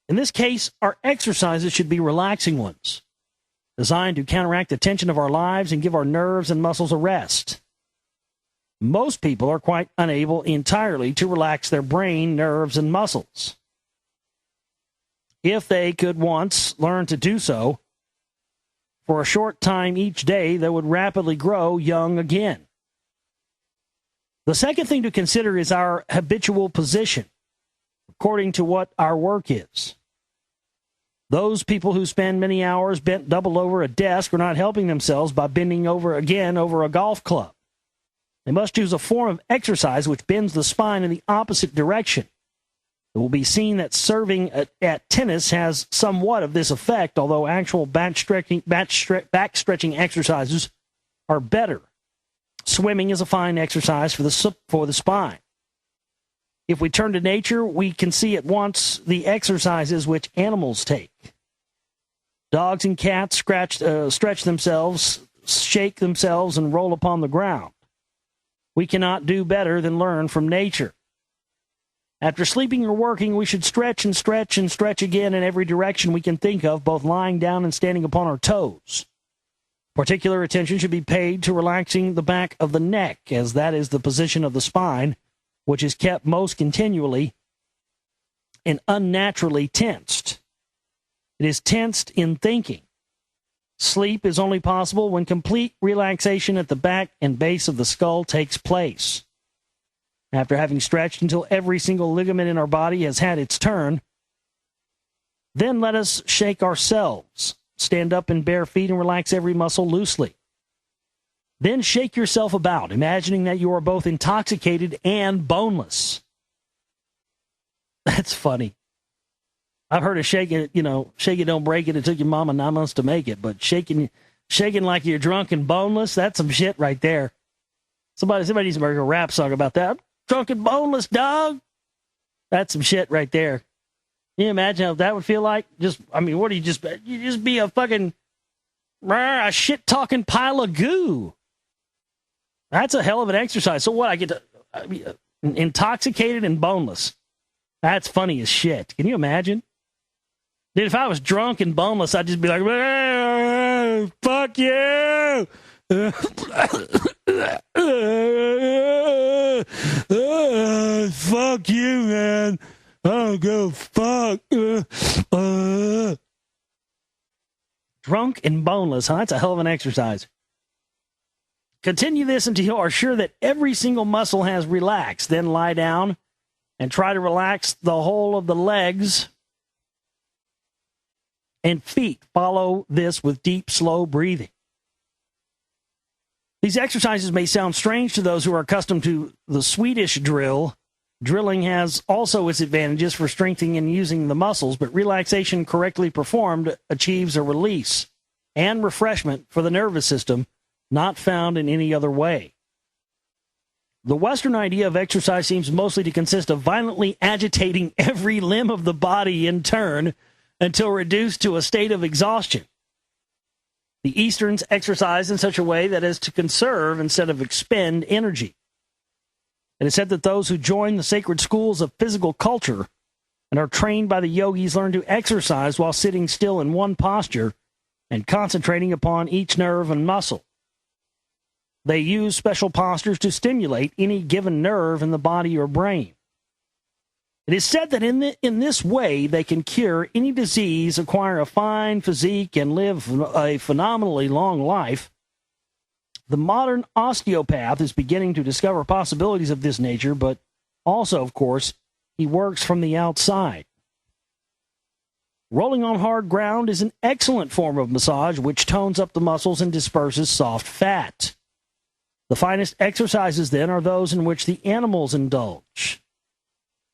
In this case, our exercises should be relaxing ones, designed to counteract the tension of our lives and give our nerves and muscles a rest. Most people are quite unable entirely to relax their brain, nerves, and muscles. If they could once learn to do so, for a short time each day, they would rapidly grow young again. The second thing to consider is our habitual position, according to what our work is. Those people who spend many hours bent double over a desk are not helping themselves by bending over again over a golf club. They must choose a form of exercise which bends the spine in the opposite direction. It will be seen that serving at tennis has somewhat of this effect, although actual back stretching exercises are better. Swimming is a fine exercise for the spine. If we turn to nature, we can see at once the exercises which animals take. Dogs and cats stretch themselves, shake themselves, and roll upon the ground. We cannot do better than learn from nature. After sleeping or working, we should stretch and stretch and stretch again in every direction we can think of, both lying down and standing upon our toes. Particular attention should be paid to relaxing the back of the neck, as that is the position of the spine, which is kept most continually and unnaturally tensed. It is tensed in thinking. Sleep is only possible when complete relaxation at the back and base of the skull takes place. After having stretched until every single ligament in our body has had its turn, then let us shake ourselves. Stand up in bare feet and relax every muscle loosely. Then shake yourself about, imagining that you are both intoxicated and boneless. That's funny. I've heard of shake it, shake it, don't break it. It took your mama 9 months to make it. But shaking like you're drunk and boneless, that's some shit right there. Somebody needs to make a rap song about that. I'm drunk and boneless, dog. That's some shit right there. Can you imagine how that would feel like? What do you just be a fucking a shit-talking pile of goo. That's a hell of an exercise. So what, I get to intoxicated and boneless. That's funny as shit. Can you imagine? Dude, if I was drunk and boneless, I'd just be like, fuck you! Fuck you, man. I don't go fuck. Drunk and boneless, huh? That's a hell of an exercise. Continue this until you are sure that every single muscle has relaxed. Then lie down and try to relax the whole of the legs and feet. Follow this with deep, slow breathing. These exercises may sound strange to those who are accustomed to the Swedish drill. Drilling has also its advantages for strengthening and using the muscles, but relaxation correctly performed achieves a release and refreshment for the nervous system not found in any other way. The Western idea of exercise seems mostly to consist of violently agitating every limb of the body in turn until reduced to a state of exhaustion. The Easterns exercise in such a way that is to conserve instead of expend energy. It is said that those who join the sacred schools of physical culture and are trained by the yogis learn to exercise while sitting still in one posture and concentrating upon each nerve and muscle. They use special postures to stimulate any given nerve in the body or brain. It is said that in this way they can cure any disease, acquire a fine physique, and live a phenomenally long life. The modern osteopath is beginning to discover possibilities of this nature, but also, of course, he works from the outside. Rolling on hard ground is an excellent form of massage which tones up the muscles and disperses soft fat. The finest exercises, then, are those in which the animals indulge.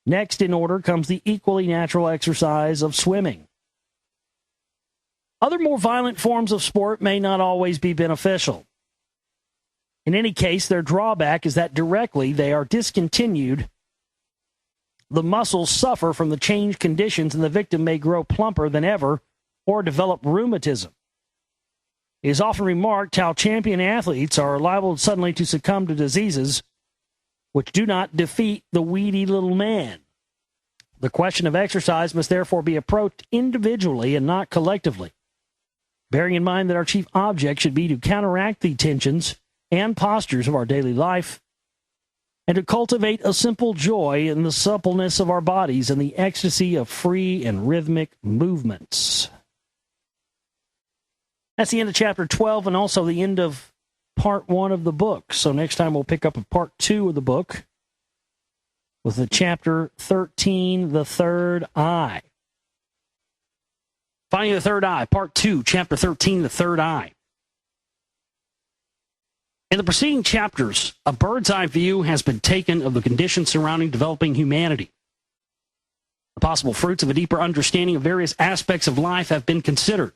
Next in order comes the equally natural exercise of swimming. Other more violent forms of sport may not always be beneficial. In any case, their drawback is that directly they are discontinued, the muscles suffer from the changed conditions and the victim may grow plumper than ever or develop rheumatism. It is often remarked how champion athletes are liable suddenly to succumb to diseases which do not defeat the weedy little man. The question of exercise must therefore be approached individually and not collectively, bearing in mind that our chief object should be to counteract the tensions and postures of our daily life, and to cultivate a simple joy in the suppleness of our bodies and the ecstasy of free and rhythmic movements. That's the end of chapter 12 and also the end of part 1 of the book. So next time we'll pick up part 2 of the book with the chapter 13, The Third Eye. Finding the Third Eye, part 2, chapter 13, The Third Eye. In the preceding chapters, a bird's eye view has been taken of the conditions surrounding developing humanity. The possible fruits of a deeper understanding of various aspects of life have been considered.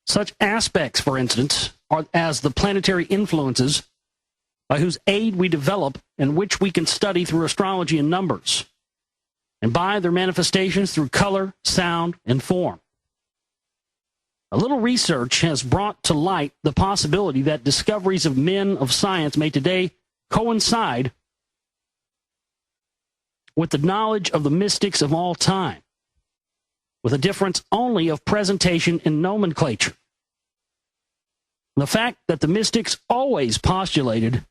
Such aspects, for instance, are as the planetary influences by whose aid we develop and which we can study through astrology and numbers, and by their manifestations through color, sound, and form. A little research has brought to light the possibility that discoveries of men of science may today coincide with the knowledge of the mystics of all time, with a difference only of presentation and nomenclature. The fact that the mystics always postulated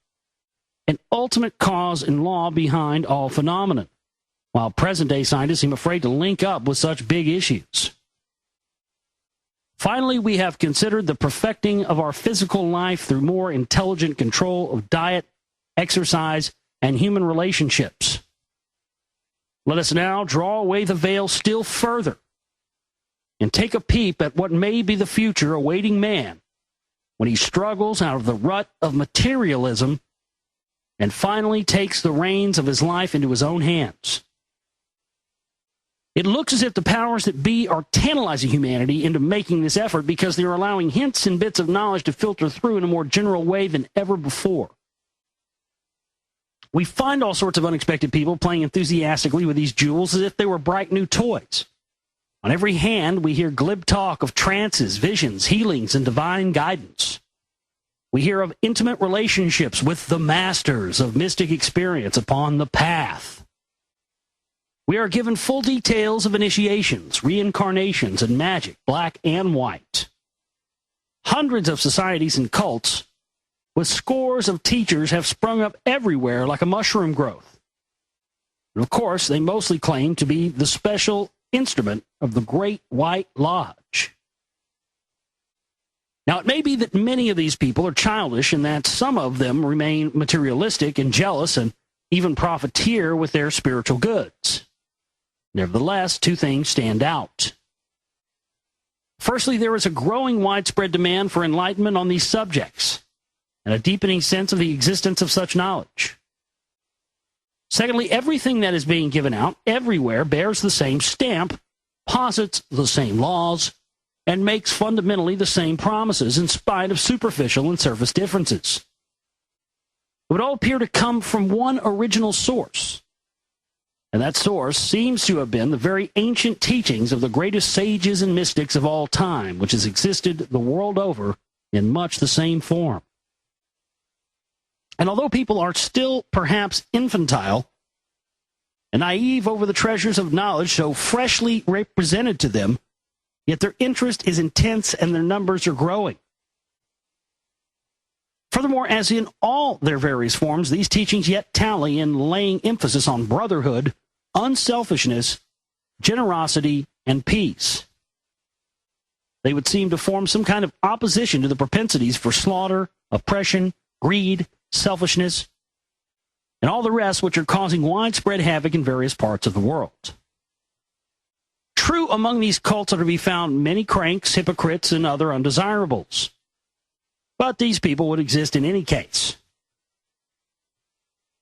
an ultimate cause and law behind all phenomenon, while present-day scientists seem afraid to link up with such big issues. Finally, we have considered the perfecting of our physical life through more intelligent control of diet, exercise, and human relationships. Let us now draw away the veil still further and take a peep at what may be the future awaiting man when he struggles out of the rut of materialism and finally takes the reins of his life into his own hands. It looks as if the powers that be are tantalizing humanity into making this effort because they're allowing hints and bits of knowledge to filter through in a more general way than ever before. We find all sorts of unexpected people playing enthusiastically with these jewels as if they were bright new toys. On every hand, we hear glib talk of trances, visions, healings, and divine guidance. We hear of intimate relationships with the masters of mystic experience upon the path. We are given full details of initiations, reincarnations, and magic, black and white. Hundreds of societies and cults with scores of teachers have sprung up everywhere like a mushroom growth. And of course, they mostly claim to be the special instrument of the Great White Lodge. Now, it may be that many of these people are childish and that some of them remain materialistic and jealous and even profiteer with their spiritual goods. Nevertheless, two things stand out. Firstly, there is a growing widespread demand for enlightenment on these subjects and a deepening sense of the existence of such knowledge. Secondly, everything that is being given out everywhere bears the same stamp, posits the same laws, and makes fundamentally the same promises in spite of superficial and surface differences. It would all appear to come from one original source. And that source seems to have been the very ancient teachings of the greatest sages and mystics of all time, which has existed the world over in much the same form. And although people are still perhaps infantile and naive over the treasures of knowledge so freshly represented to them, yet their interest is intense and their numbers are growing. Furthermore, as in all their various forms, these teachings yet tally in laying emphasis on brotherhood, unselfishness, generosity, and peace. They would seem to form some kind of opposition to the propensities for slaughter, oppression, greed, selfishness, and all the rest which are causing widespread havoc in various parts of the world. True, among these cults are to be found many cranks, hypocrites, and other undesirables. But these people would exist in any case.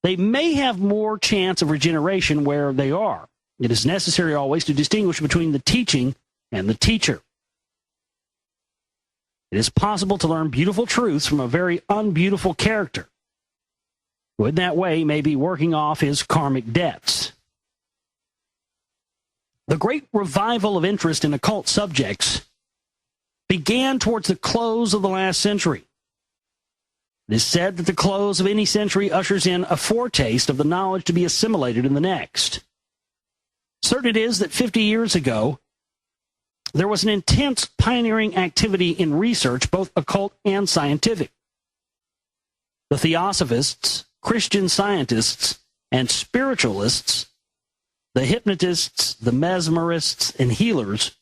They may have more chance of regeneration where they are. It is necessary always to distinguish between the teaching and the teacher. It is possible to learn beautiful truths from a very unbeautiful character, who in that way may be working off his karmic debts. The great revival of interest in occult subjects began towards the close of the last century. It is said that the close of any century ushers in a foretaste of the knowledge to be assimilated in the next. Certain it is that 50 years ago, there was an intense pioneering activity in research, both occult and scientific. The theosophists, Christian scientists, and spiritualists, the hypnotists, the mesmerists, and healers,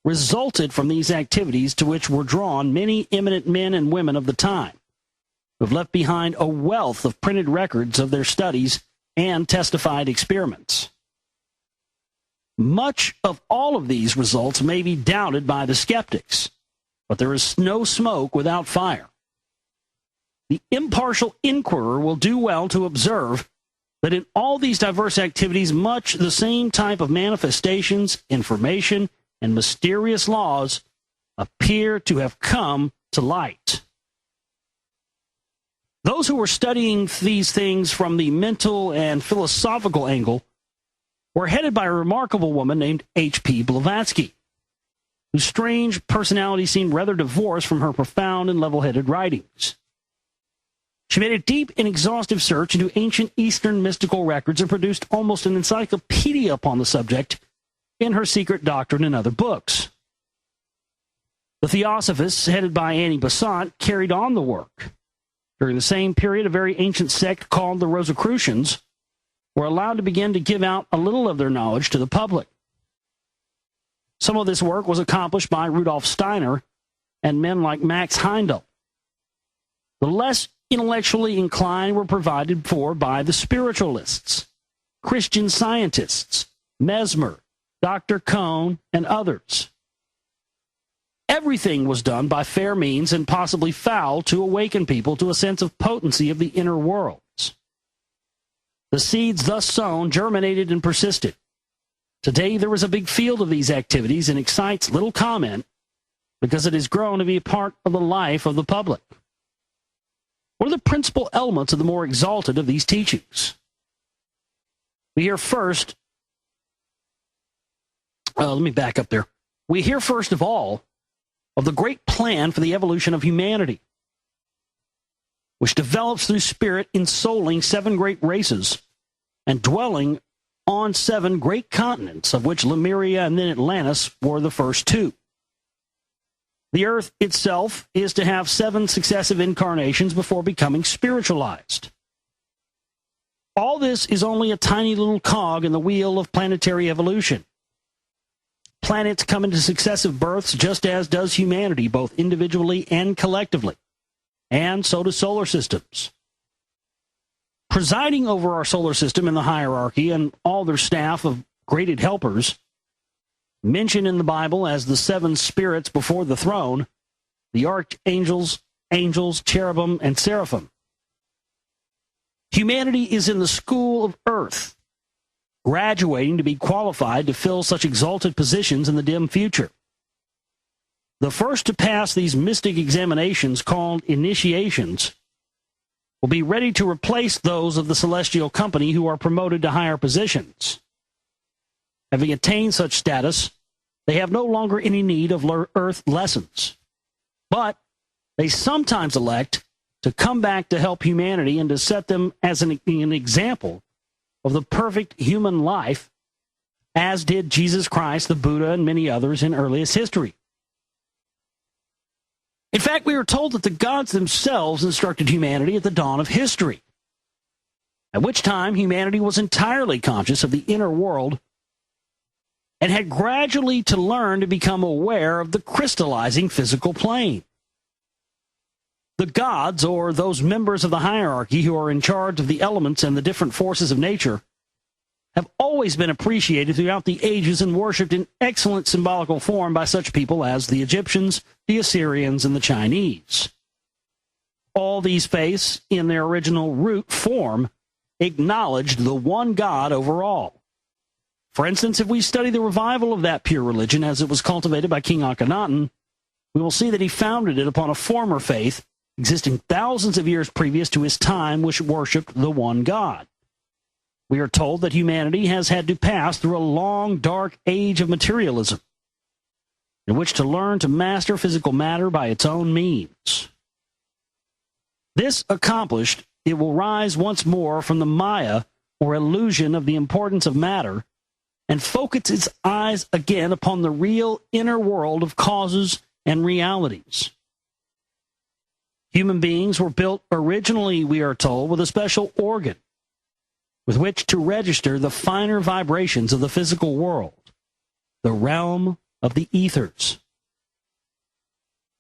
resulted from these activities to which were drawn many eminent men and women of the time, who have left behind a wealth of printed records of their studies and testified experiments. Much of all of these results may be doubted by the skeptics, but there is no smoke without fire. The impartial inquirer will do well to observe that in all these diverse activities, much the same type of manifestations, information, and mysterious laws appear to have come to light. Those who were studying these things from the mental and philosophical angle were headed by a remarkable woman named H.P. Blavatsky, whose strange personality seemed rather divorced from her profound and level-headed writings. She made a deep and exhaustive search into ancient Eastern mystical records and produced almost an encyclopedia upon the subject in her Secret Doctrine and other books. The Theosophists, headed by Annie Besant, carried on the work. During the same period, a very ancient sect called the Rosicrucians were allowed to begin to give out a little of their knowledge to the public. Some of this work was accomplished by Rudolf Steiner and men like Max Heindel. The less intellectually inclined were provided for by the spiritualists, Christian Scientists, Mesmer, Dr. Cohn, and others. Everything was done by fair means and possibly foul to awaken people to a sense of potency of the inner worlds. The seeds thus sown germinated and persisted. Today there is a big field of these activities and excites little comment because it has grown to be a part of the life of the public. What are the principal elements of the more exalted of these teachings? We hear first, let me back up there. We hear first of all of the great plan for the evolution of humanity, which develops through spirit ensouling 7 great races and dwelling on 7 great continents, of which Lemuria and then Atlantis were the first 2. The earth itself is to have 7 successive incarnations before becoming spiritualized. All this is only a tiny little cog in the wheel of planetary evolution. Planets come into successive births just as does humanity, both individually and collectively, and so do solar systems. Presiding over our solar system in the hierarchy and all their staff of graded helpers, mentioned in the Bible as the 7 spirits before the throne, the archangels, angels, cherubim, and seraphim. Humanity is in the school of earth, graduating to be qualified to fill such exalted positions in the dim future. The first to pass these mystic examinations, called initiations, will be ready to replace those of the celestial company who are promoted to higher positions. Having attained such status, they have no longer any need of earth lessons. But they sometimes elect to come back to help humanity and to set them as an example of the perfect human life, as did Jesus Christ, the Buddha, and many others in earliest history. In fact, we are told that the gods themselves instructed humanity at the dawn of history, at which time humanity was entirely conscious of the inner world and had gradually to learn to become aware of the crystallizing physical plane. The gods, or those members of the hierarchy who are in charge of the elements and the different forces of nature, have always been appreciated throughout the ages and worshipped in excellent symbolical form by such people as the Egyptians, the Assyrians, and the Chinese. All these faiths, in their original root form, acknowledged the one God over all. For instance, if we study the revival of that pure religion as it was cultivated by King Akhenaten, we will see that he founded it upon a former faith existing thousands of years previous to his time, which worshipped the one God. We are told that humanity has had to pass through a long, dark age of materialism, in which to learn to master physical matter by its own means. This accomplished, it will rise once more from the Maya, or illusion of the importance of matter, and focus its eyes again upon the real inner world of causes and realities. Human beings were built originally, we are told, with a special organ with which to register the finer vibrations of the physical world, the realm of the ethers.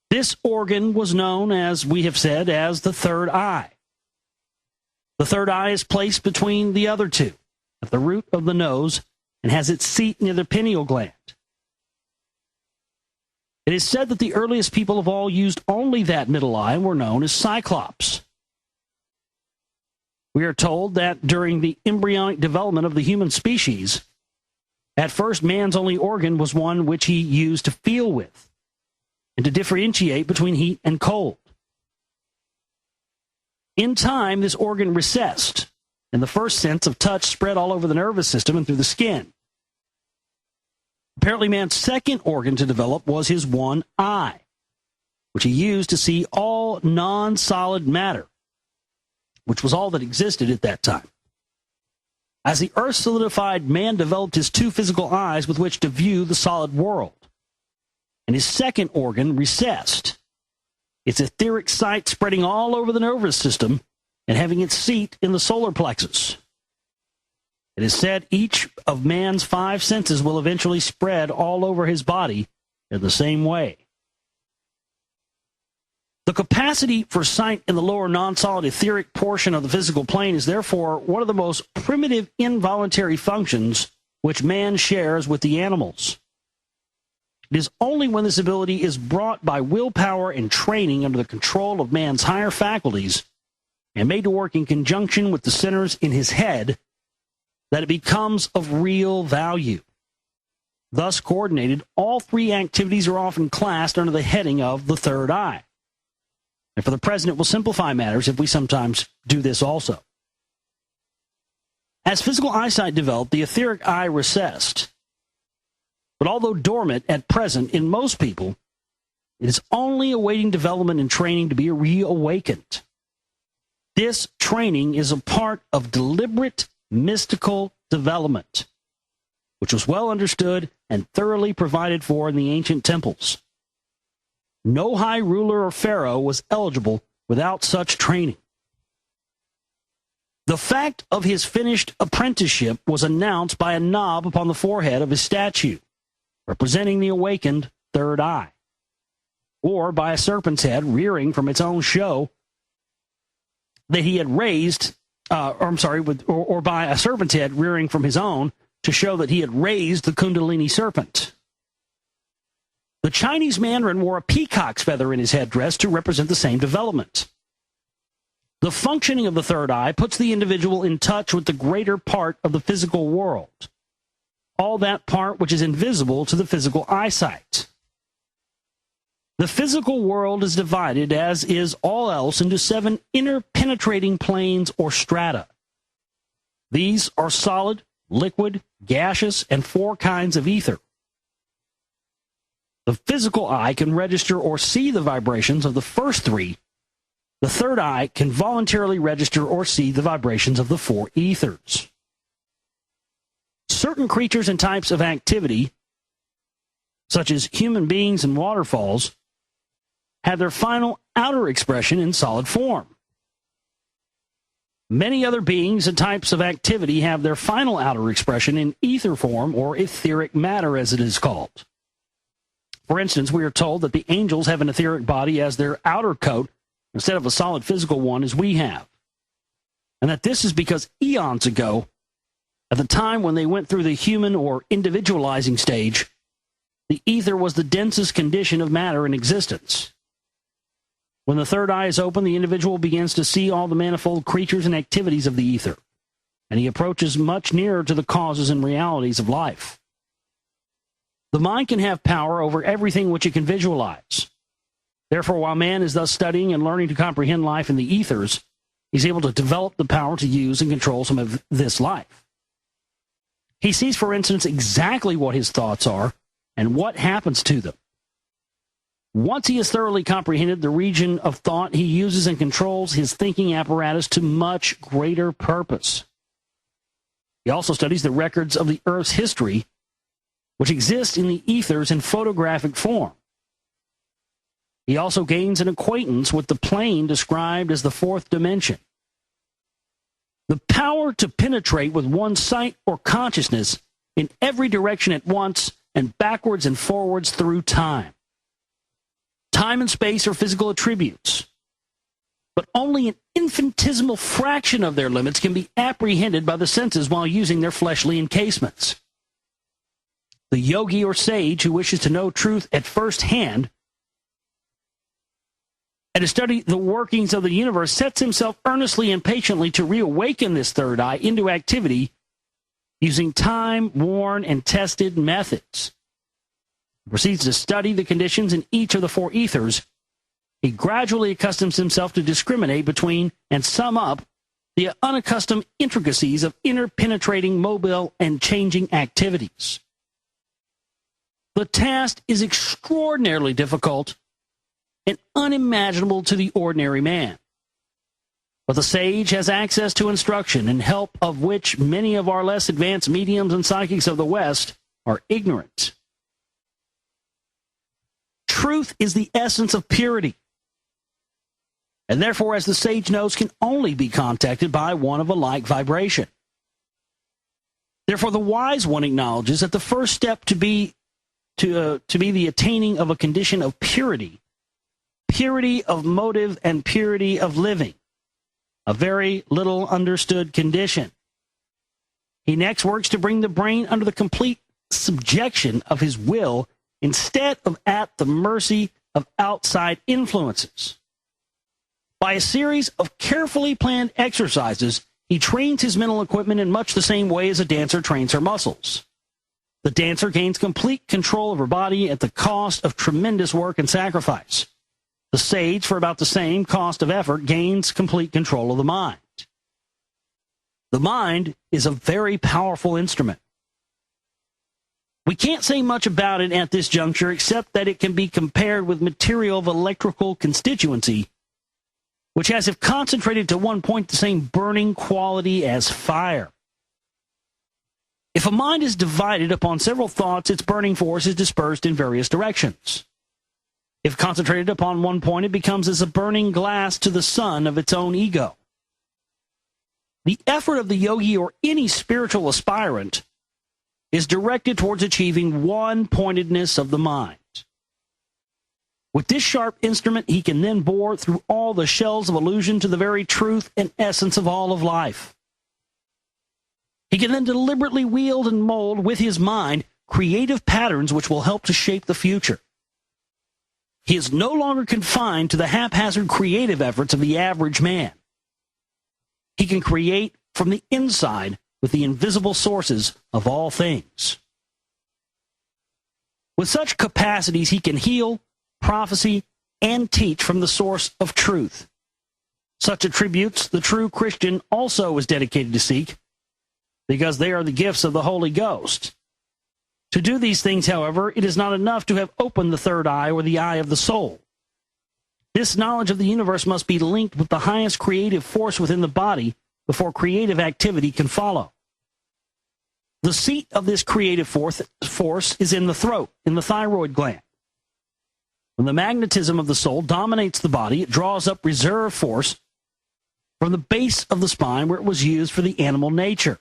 This organ was known, as we have said, as the third eye. The third eye is placed between the other 2, at the root of the nose, and has its seat near the pineal gland. It is said that the earliest people of all used only that middle eye and were known as Cyclops. We are told that during the embryonic development of the human species, at first man's only organ was one which he used to feel with and to differentiate between heat and cold. In time, this organ recessed, and the first sense of touch spread all over the nervous system and through the skin. Apparently, man's second organ to develop was his one eye, which he used to see all non-solid matter, which was all that existed at that time. As the earth solidified, man developed his 2 physical eyes with which to view the solid world, and his second organ recessed, its etheric sight spreading all over the nervous system and having its seat in the solar plexus. It is said each of man's 5 senses will eventually spread all over his body in the same way. The capacity for sight in the lower non-solid etheric portion of the physical plane is therefore one of the most primitive involuntary functions which man shares with the animals. It is only when this ability is brought by willpower and training under the control of man's higher faculties and made to work in conjunction with the centers in his head that it becomes of real value. Thus coordinated, all 3 activities are often classed under the heading of the third eye. And for the present, it will simplify matters if we sometimes do this also. As physical eyesight developed, the etheric eye recessed. But although dormant at present in most people, it is only awaiting development and training to be reawakened. This training is a part of deliberate mystical development, which was well understood and thoroughly provided for in the ancient temples. No high ruler or pharaoh was eligible without such training. The fact of his finished apprenticeship was announced by a knob upon the forehead of his statue, representing the awakened third eye, or by a serpent's head rearing from its own show that he had raised, or by a serpent's head rearing from his own to show that he had raised the Kundalini serpent. The Chinese mandarin wore a peacock's feather in his headdress to represent the same development. The functioning of the third eye puts the individual in touch with the greater part of the physical world, all that part which is invisible to the physical eyesight. The physical world is divided, as is all else, into 7 interpenetrating planes or strata. These are solid, liquid, gaseous, and 4 kinds of ether. The physical eye can register or see the vibrations of the first 3. The third eye can voluntarily register or see the vibrations of the 4 ethers. Certain creatures and types of activity, such as human beings and waterfalls, have their final outer expression in solid form. Many other beings and types of activity have their final outer expression in ether form, or etheric matter as it is called. For instance, we are told that the angels have an etheric body as their outer coat instead of a solid physical one as we have. And that this is because eons ago, at the time when they went through the human or individualizing stage, the ether was the densest condition of matter in existence. When the third eye is open, the individual begins to see all the manifold creatures and activities of the ether, and he approaches much nearer to the causes and realities of life. The mind can have power over everything which it can visualize. Therefore, while man is thus studying and learning to comprehend life in the ethers, he's able to develop the power to use and control some of this life. He sees, for instance, exactly what his thoughts are and what happens to them. Once he has thoroughly comprehended the region of thought, he uses and controls his thinking apparatus to much greater purpose. He also studies the records of the Earth's history, which exist in the ethers in photographic form. He also gains an acquaintance with the plane described as the 4th dimension. The power to penetrate with one's sight or consciousness in every direction at once and backwards and forwards through time. Time and space are physical attributes, but only an infinitesimal fraction of their limits can be apprehended by the senses while using their fleshly encasements. The yogi or sage who wishes to know truth at first hand and to study the workings of the universe sets himself earnestly and patiently to reawaken this third eye into activity using time-worn and tested methods. He proceeds to study the conditions in each of the 4 ethers. He gradually accustoms himself to discriminate between and sum up the unaccustomed intricacies of interpenetrating, mobile, and changing activities. The task is extraordinarily difficult and unimaginable to the ordinary man. But the sage has access to instruction and help of which many of our less advanced mediums and psychics of the West are ignorant. Truth is the essence of purity, and therefore, as the sage knows, can only be contacted by one of a like vibration. Therefore, the wise one acknowledges that the first step to be the attaining of a condition of purity of motive and purity of living, a very little understood condition. He next works to bring the brain under the complete subjection of his will instead of at the mercy of outside influences. By a series of carefully planned exercises, he trains his mental equipment in much the same way as a dancer trains her muscles. The dancer gains complete control of her body at the cost of tremendous work and sacrifice. The sage, for about the same cost of effort, gains complete control of the mind. The mind is a very powerful instrument. We can't say much about it at this juncture except that it can be compared with material of electrical constituency, which has, if concentrated to one point, the same burning quality as fire. If a mind is divided upon several thoughts, its burning force is dispersed in various directions. If concentrated upon one point, it becomes as a burning glass to the sun of its own ego. The effort of the yogi or any spiritual aspirant is directed towards achieving one-pointedness of the mind. With this sharp instrument, he can then bore through all the shells of illusion to the very truth and essence of all of life. He can then deliberately wield and mold with his mind creative patterns which will help to shape the future. He is no longer confined to the haphazard creative efforts of the average man. He can create from the inside with the invisible sources of all things. With such capacities, he can heal, prophecy, and teach from the source of truth. Such attributes the true Christian also is dedicated to seek, because they are the gifts of the Holy Ghost. To do these things, however, it is not enough to have opened the third eye or the eye of the soul. This knowledge of the universe must be linked with the highest creative force within the body before creative activity can follow. The seat of this creative force is in the throat, in the thyroid gland. When the magnetism of the soul dominates the body, it draws up reserve force from the base of the spine where it was used for the animal nature.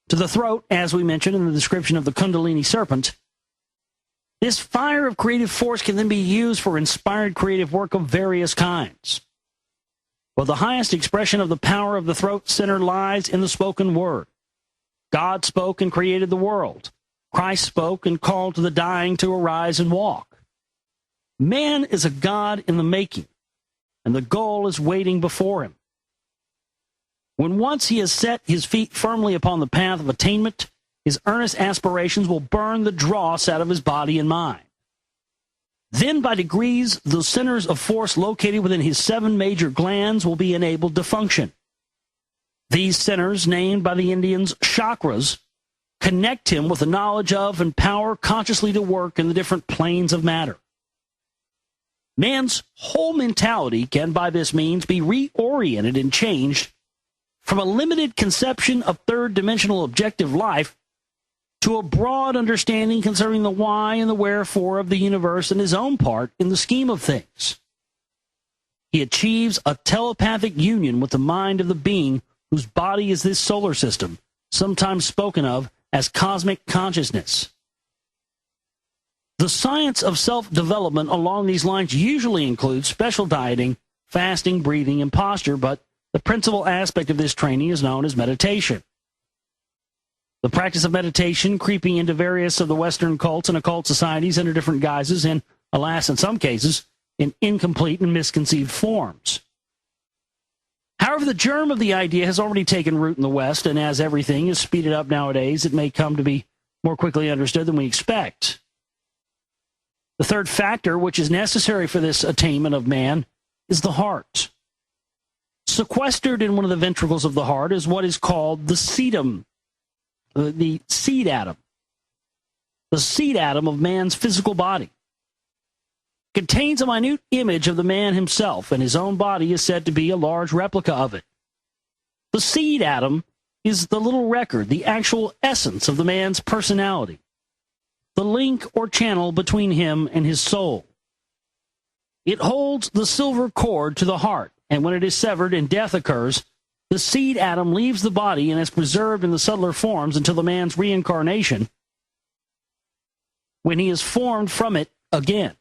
To the throat, as we mentioned in the description of the Kundalini serpent, this fire of creative force can then be used for inspired creative work of various kinds. But the highest expression of the power of the throat center lies in the spoken word. God spoke and created the world. Christ spoke and called to the dying to arise and walk. Man is a God in the making, and the goal is waiting before him. When once he has set his feet firmly upon the path of attainment, his earnest aspirations will burn the dross out of his body and mind. Then, by degrees, the centers of force located within his 7 major glands will be enabled to function. These centers, named by the Indians chakras, connect him with the knowledge of and power consciously to work in the different planes of matter. Man's whole mentality can, by this means, be reoriented and changed from a limited conception of third-dimensional objective life to a broad understanding concerning the why and the wherefore of the universe and his own part in the scheme of things. He achieves a telepathic union with the mind of the being whose body is this solar system, sometimes spoken of as cosmic consciousness. The science of self-development along these lines usually includes special dieting, fasting, breathing, and posture, but the principal aspect of this training is known as meditation. The practice of meditation, creeping into various of the Western cults and occult societies under different guises and, alas, in some cases, in incomplete and misconceived forms. However, the germ of the idea has already taken root in the West, and as everything is speeded up nowadays, it may come to be more quickly understood than we expect. The third factor, which is necessary for this attainment of man, is the heart. Sequestered in one of the ventricles of the heart is what is called the sedum, the seed atom. The seed atom of man's physical body contains a minute image of the man himself, and his own body is said to be a large replica of it. The seed atom is the little record, the actual essence of the man's personality, the link or channel between him and his soul. It holds the silver cord to the heart, and when it is severed and death occurs, The seed atom leaves the body and is preserved in the subtler forms until the man's reincarnation, when he is formed from it again.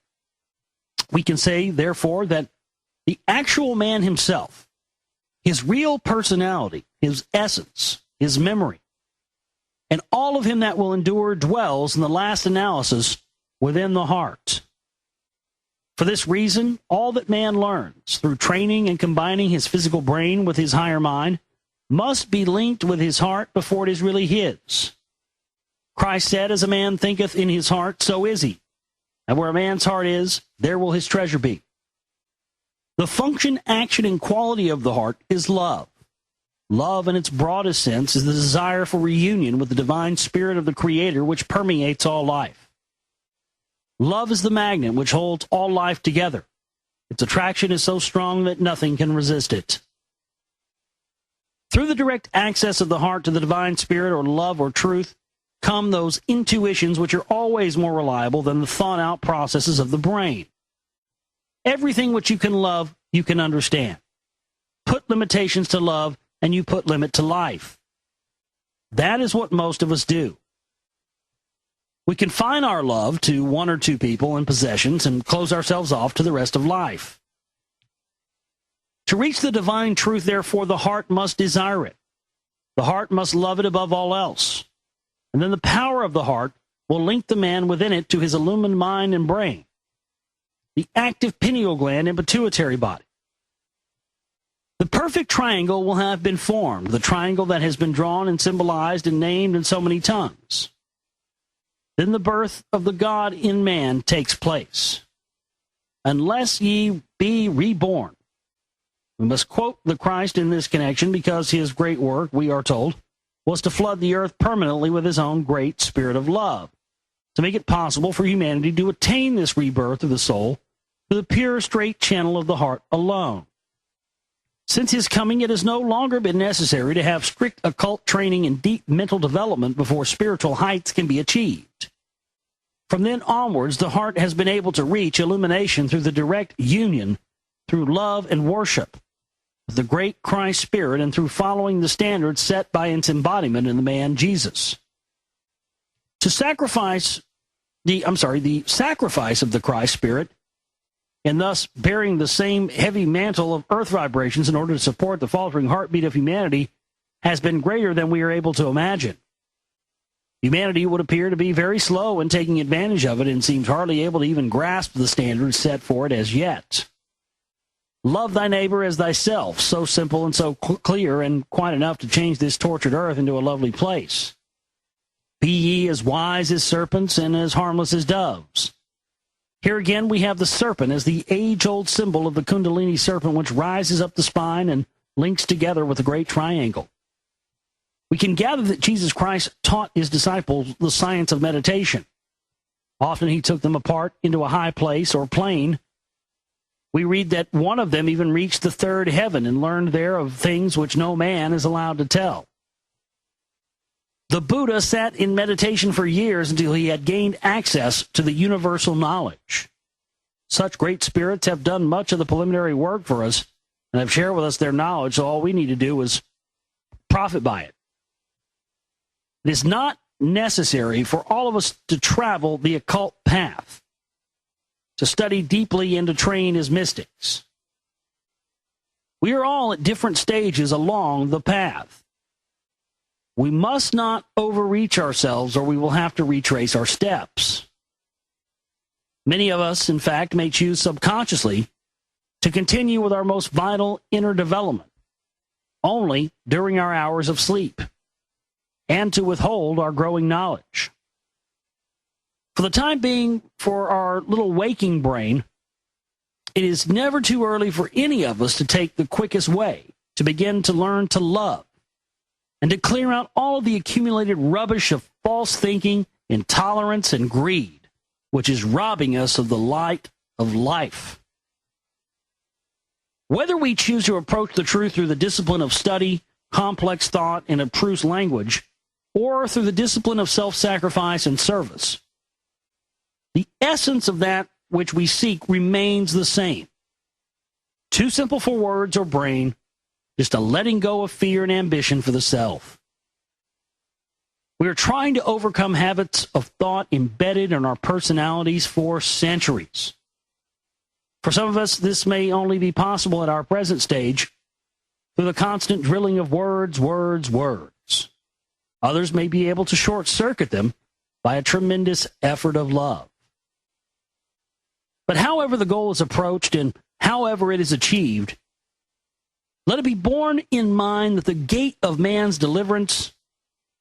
We can say, therefore, that the actual man himself, his real personality, his essence, his memory, and all of him that will endure dwells in the last analysis within the heart. For this reason, all that man learns through training and combining his physical brain with his higher mind must be linked with his heart before it is really his. Christ said, as a man thinketh in his heart, so is he. And where a man's heart is, there will his treasure be. The function, action, and quality of the heart is love. Love, in its broadest sense, is the desire for reunion with the divine spirit of the Creator which permeates all life. Love is the magnet which holds all life together. Its attraction is so strong that nothing can resist it. Through the direct access of the heart to the divine spirit, or love, or truth, come those intuitions which are always more reliable than the thought-out processes of the brain. Everything which you can love, you can understand. Put limitations to love, and you put limit to life. That is what most of us do. We confine our love to one or two people and possessions and close ourselves off to the rest of life. To reach the divine truth, therefore, the heart must desire it. The heart must love it above all else. And then the power of the heart will link the man within it to his illumined mind and brain, the active pineal gland and pituitary body. The perfect triangle will have been formed, the triangle that has been drawn and symbolized and named in so many tongues. Then the birth of the God in man takes place. Unless ye be reborn. We must quote the Christ in this connection because his great work, we are told, was to flood the earth permanently with his own great spirit of love, to make it possible for humanity to attain this rebirth of the soul through the pure, straight channel of the heart alone. Since his coming, it has no longer been necessary to have strict occult training and deep mental development before spiritual heights can be achieved. From then onwards, the heart has been able to reach illumination through the direct union, through love and worship, with the great Christ Spirit, and through following the standards set by its embodiment in the man Jesus. The sacrifice of the Christ Spirit, and thus bearing the same heavy mantle of earth vibrations in order to support the faltering heartbeat of humanity, has been greater than we are able to imagine. Humanity would appear to be very slow in taking advantage of it and seems hardly able to even grasp the standards set for it as yet. Love thy neighbor as thyself, so simple and so clear, and quite enough to change this tortured earth into a lovely place. Be ye as wise as serpents and as harmless as doves. Here again we have the serpent as the age-old symbol of the Kundalini serpent, which rises up the spine and links together with the great triangle. We can gather that Jesus Christ taught his disciples the science of meditation. Often he took them apart into a high place or plane. We read that one of them even reached the third heaven and learned there of things which no man is allowed to tell. The Buddha sat in meditation for years until he had gained access to the universal knowledge. Such great spirits have done much of the preliminary work for us and have shared with us their knowledge, so all we need to do is profit by it. It is not necessary for all of us to travel the occult path, to study deeply and to train as mystics. We are all at different stages along the path. We must not overreach ourselves, or we will have to retrace our steps. Many of us, in fact, may choose subconsciously to continue with our most vital inner development only during our hours of sleep, and to withhold our growing knowledge. For the time being, for our little waking brain, it is never too early for any of us to take the quickest way to begin to learn to love and to clear out all of the accumulated rubbish of false thinking, intolerance, and greed, which is robbing us of the light of life. Whether we choose to approach the truth through the discipline of study, complex thought, and abstruse language, or through the discipline of self-sacrifice and service, the essence of that which we seek remains the same. Too simple for words or brain, just a letting go of fear and ambition for the self. We are trying to overcome habits of thought embedded in our personalities for centuries. For some of us, this may only be possible at our present stage through the constant drilling of words, words, words. Others may be able to short-circuit them by a tremendous effort of love. But however the goal is approached and however it is achieved, let it be borne in mind that the gate of man's deliverance,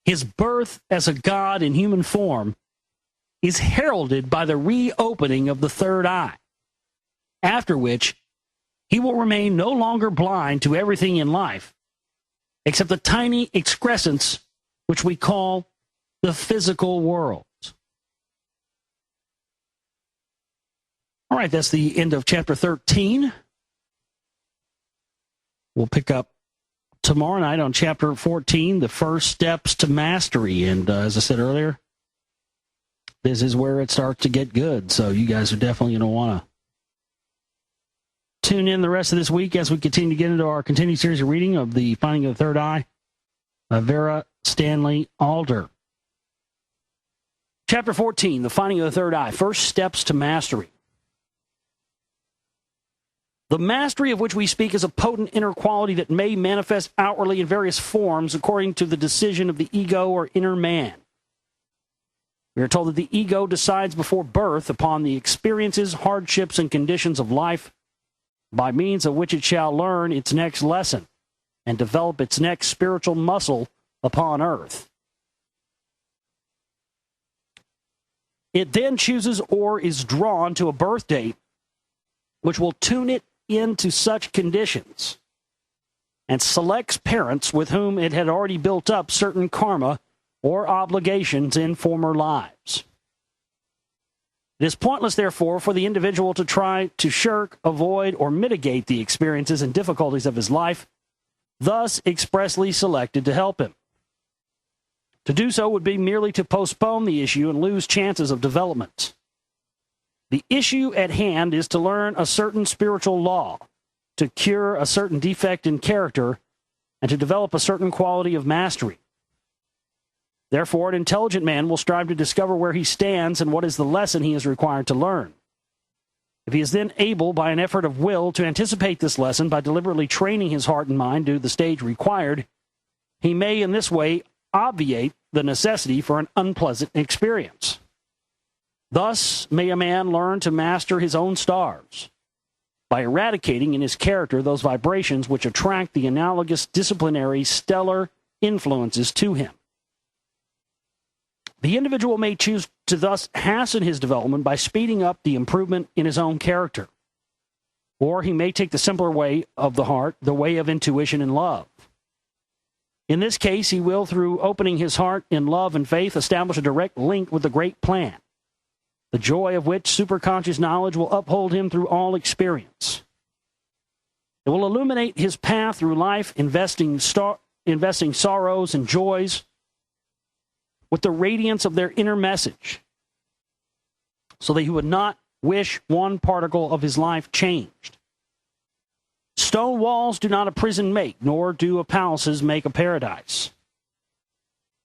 his birth as a God in human form, is heralded by the reopening of the third eye, after which he will remain no longer blind to everything in life, except the tiny excrescence which we call the physical world. All right, that's the end of chapter 13. We'll pick up tomorrow night on chapter 14, the first steps to mastery. And as I said earlier, this is where it starts to get good. So you guys are definitely going to want to tune in the rest of this week as we continue to get into our continued series of reading of The Finding of the Third Eye by Vera Stanley Alder. Chapter 14, The Finding of the Third Eye, First Steps to Mastery. The mastery of which we speak is a potent inner quality that may manifest outwardly in various forms according to the decision of the ego or inner man. We are told that the ego decides before birth upon the experiences, hardships, and conditions of life, by means of which it shall learn its next lesson and develop its next spiritual muscle upon earth. It then chooses or is drawn to a birth date which will tune it into such conditions, and selects parents with whom it had already built up certain karma or obligations in former lives. It is pointless, therefore, for the individual to try to shirk, avoid, or mitigate the experiences and difficulties of his life, thus expressly selected to help him. To do so would be merely to postpone the issue and lose chances of development. The issue at hand is to learn a certain spiritual law, to cure a certain defect in character, and to develop a certain quality of mastery. Therefore, an intelligent man will strive to discover where he stands and what is the lesson he is required to learn. If he is then able, by an effort of will, to anticipate this lesson by deliberately training his heart and mind to the stage required, he may in this way obviate the necessity for an unpleasant experience. Thus may a man learn to master his own stars, by eradicating in his character those vibrations which attract the analogous disciplinary stellar influences to him. The individual may choose to thus hasten his development by speeding up the improvement in his own character. Or he may take the simpler way of the heart, the way of intuition and love. In this case, he will, through opening his heart in love and faith, establish a direct link with the great plan, the joy of which superconscious knowledge will uphold him through all experience. It will illuminate his path through life, investing sorrows and joys with the radiance of their inner message, so that he would not wish one particle of his life changed. Stone walls do not a prison make, nor do palaces make a paradise.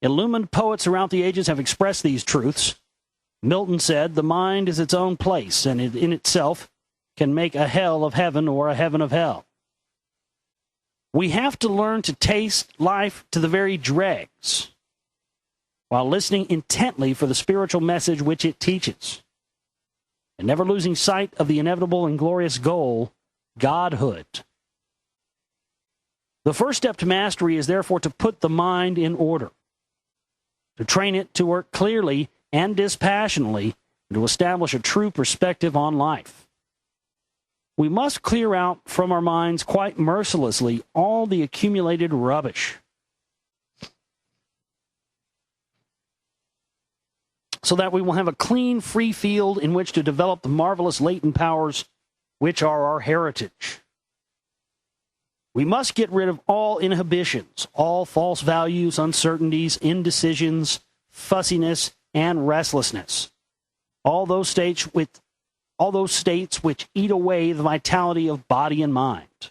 Illumined poets throughout the ages have expressed these truths. Milton said, "The mind is its own place, and it in itself can make a hell of heaven or a heaven of hell." We have to learn to taste life to the very dregs, while listening intently for the spiritual message which it teaches, and never losing sight of the inevitable and glorious goal, Godhood. The first step to mastery is therefore to put the mind in order, to train it to work clearly and dispassionately, and to establish a true perspective on life. We must clear out from our minds quite mercilessly all the accumulated rubbish, so that we will have a clean, free field in which to develop the marvelous latent powers which are our heritage. We must get rid of all inhibitions, all false values, uncertainties, indecisions, fussiness, and restlessness, all those states which eat away the vitality of body and mind.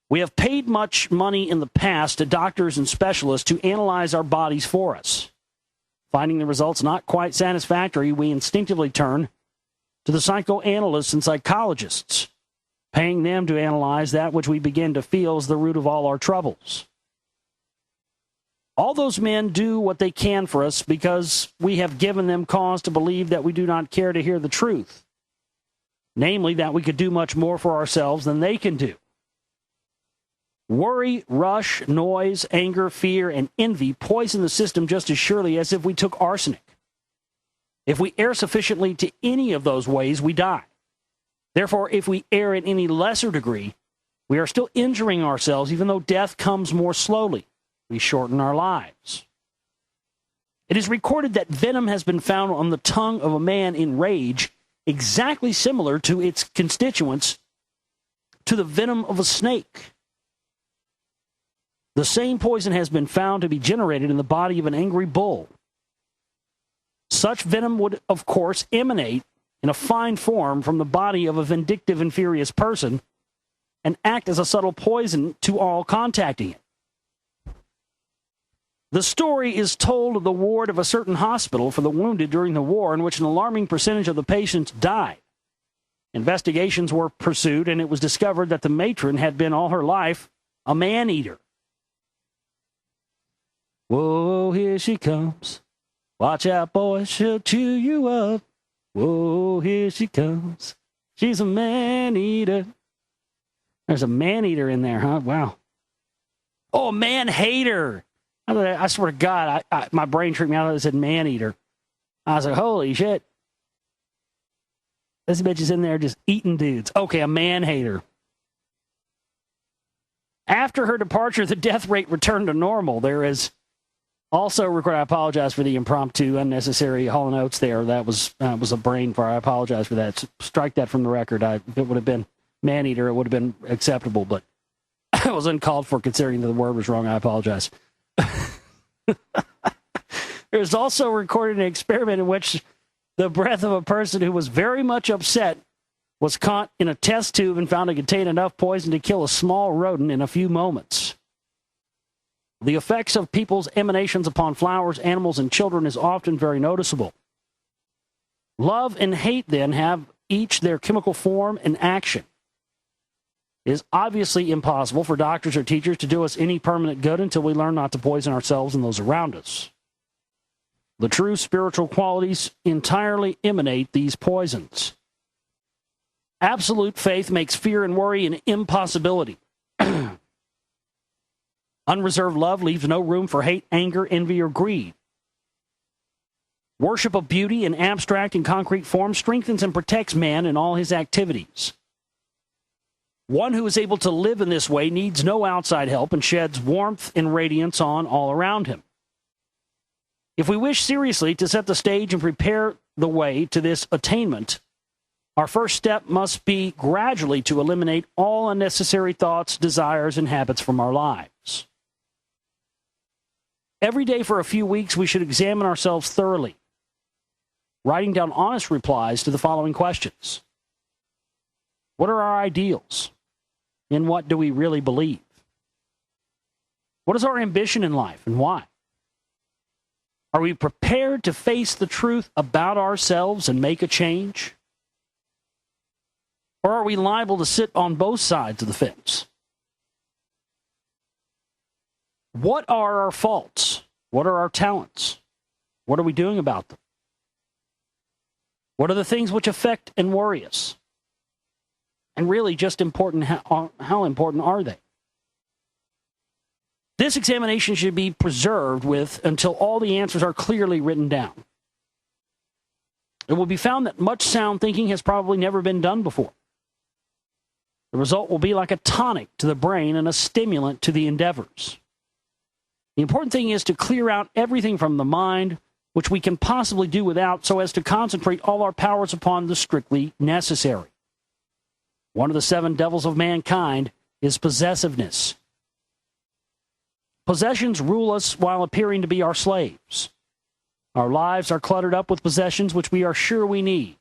We have paid much money in the past to doctors and specialists to analyze our bodies for us. Finding the results not quite satisfactory, we instinctively turn to the psychoanalysts and psychologists, paying them to analyze that which we begin to feel is the root of all our troubles. All those men do what they can for us because we have given them cause to believe that we do not care to hear the truth, namely that we could do much more for ourselves than they can do. Worry, rush, noise, anger, fear, and envy poison the system just as surely as if we took arsenic. If we err sufficiently to any of those ways, we die. Therefore, if we err in any lesser degree, we are still injuring ourselves, even though death comes more slowly. We shorten our lives. It is recorded that venom has been found on the tongue of a man in rage, exactly similar to its constituents to the venom of a snake. The same poison has been found to be generated in the body of an angry bull. Such venom would, of course, emanate in a fine form from the body of a vindictive and furious person and act as a subtle poison to all contacting it. The story is told of the ward of a certain hospital for the wounded during the war, in which an alarming percentage of the patients died. Investigations were pursued, and it was discovered that the matron had been all her life a man-eater. Whoa, here she comes. Watch out, boys, she'll chew you up. Whoa, here she comes. She's a man-eater. There's a man-eater in there, huh? Wow. Oh, a man-hater. I swear to God, my brain tricked me out. It said man-eater. I was like, holy shit. This bitch is in there just eating dudes. Okay, a man-hater. After her departure, the death rate returned to normal. There is also recorded, I apologize for the impromptu, unnecessary Hall & Oates there. That was a brain fart. I apologize for that. Strike that from the record. If it would have been man-eater, it would have been acceptable, but it was uncalled for considering that the word was wrong. I apologize. There's also recorded an experiment in which the breath of a person who was very much upset was caught in a test tube and found to contain enough poison to kill a small rodent in a few moments. The effects of people's emanations upon flowers, animals, and children is often very noticeable. Love and hate, then, have each their chemical form and action. It is obviously impossible for doctors or teachers to do us any permanent good until we learn not to poison ourselves and those around us. The true spiritual qualities entirely emanate these poisons. Absolute faith makes fear and worry an impossibility. Unreserved love leaves no room for hate, anger, envy, or greed. Worship of beauty in abstract and concrete form strengthens and protects man in all his activities. One who is able to live in this way needs no outside help and sheds warmth and radiance on all around him. If we wish seriously to set the stage and prepare the way to this attainment, our first step must be gradually to eliminate all unnecessary thoughts, desires, and habits from our lives. Every day for a few weeks, we should examine ourselves thoroughly, writing down honest replies to the following questions. What are our ideals? In what do we really believe? What is our ambition in life and why? Are we prepared to face the truth about ourselves and make a change? Or are we liable to sit on both sides of the fence? What are our faults? What are our talents? What are we doing about them? What are the things which affect and worry us? And really, just important, how important are they? This examination should be preserved with until all the answers are clearly written down. It will be found that much sound thinking has probably never been done before. The result will be like a tonic to the brain and a stimulant to the endeavors. The important thing is to clear out everything from the mind, which we can possibly do without, so as to concentrate all our powers upon the strictly necessary. One of the 7 devils of mankind is possessiveness. Possessions rule us while appearing to be our slaves. Our lives are cluttered up with possessions which we are sure we need.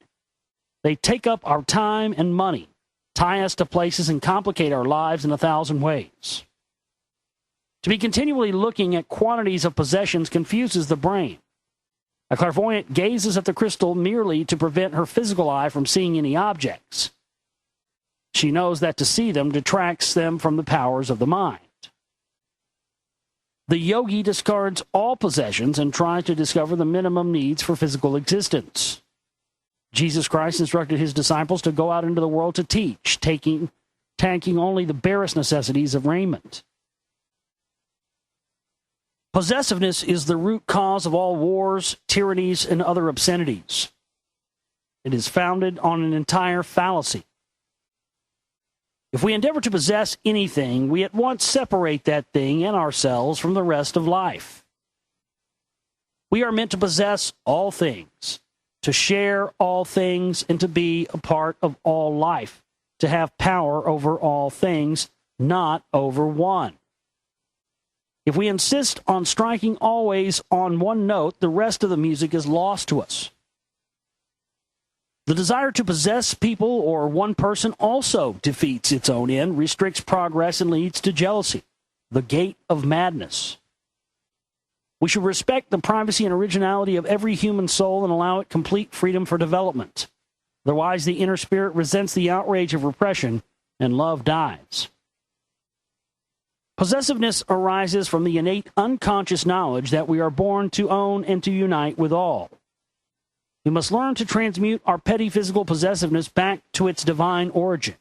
They take up our time and money, tie us to places, and complicate our lives in 1,000 ways. To be continually looking at quantities of possessions confuses the brain. A clairvoyant gazes at the crystal merely to prevent her physical eye from seeing any objects. She knows that to see them detracts them from the powers of the mind. The yogi discards all possessions and tries to discover the minimum needs for physical existence. Jesus Christ instructed his disciples to go out into the world to teach, taking only the barest necessities of raiment. Possessiveness is the root cause of all wars, tyrannies, and other obscenities. It is founded on an entire fallacy. If we endeavor to possess anything, we at once separate that thing and ourselves from the rest of life. We are meant to possess all things, to share all things, and to be a part of all life, to have power over all things, not over one. If we insist on striking always on one note, the rest of the music is lost to us. The desire to possess people or one person also defeats its own end, restricts progress, and leads to jealousy, the gate of madness. We should respect the privacy and originality of every human soul and allow it complete freedom for development. Otherwise, the inner spirit resents the outrage of repression, and love dies. Possessiveness arises from the innate unconscious knowledge that we are born to own and to unite with all. We must learn to transmute our petty physical possessiveness back to its divine origin.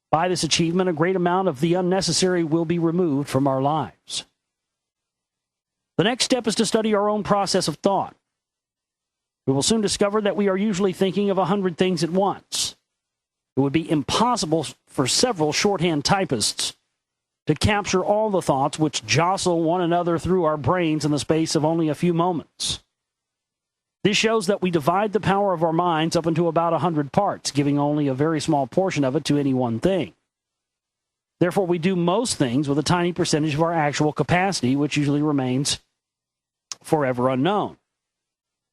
By this achievement, a great amount of the unnecessary will be removed from our lives. The next step is to study our own process of thought. We will soon discover that we are usually thinking of 100 things at once. It would be impossible for several shorthand typists to capture all the thoughts which jostle one another through our brains in the space of only a few moments. This shows that we divide the power of our minds up into about 100 parts, giving only a very small portion of it to any one thing. Therefore, we do most things with a tiny percentage of our actual capacity, which usually remains forever unknown.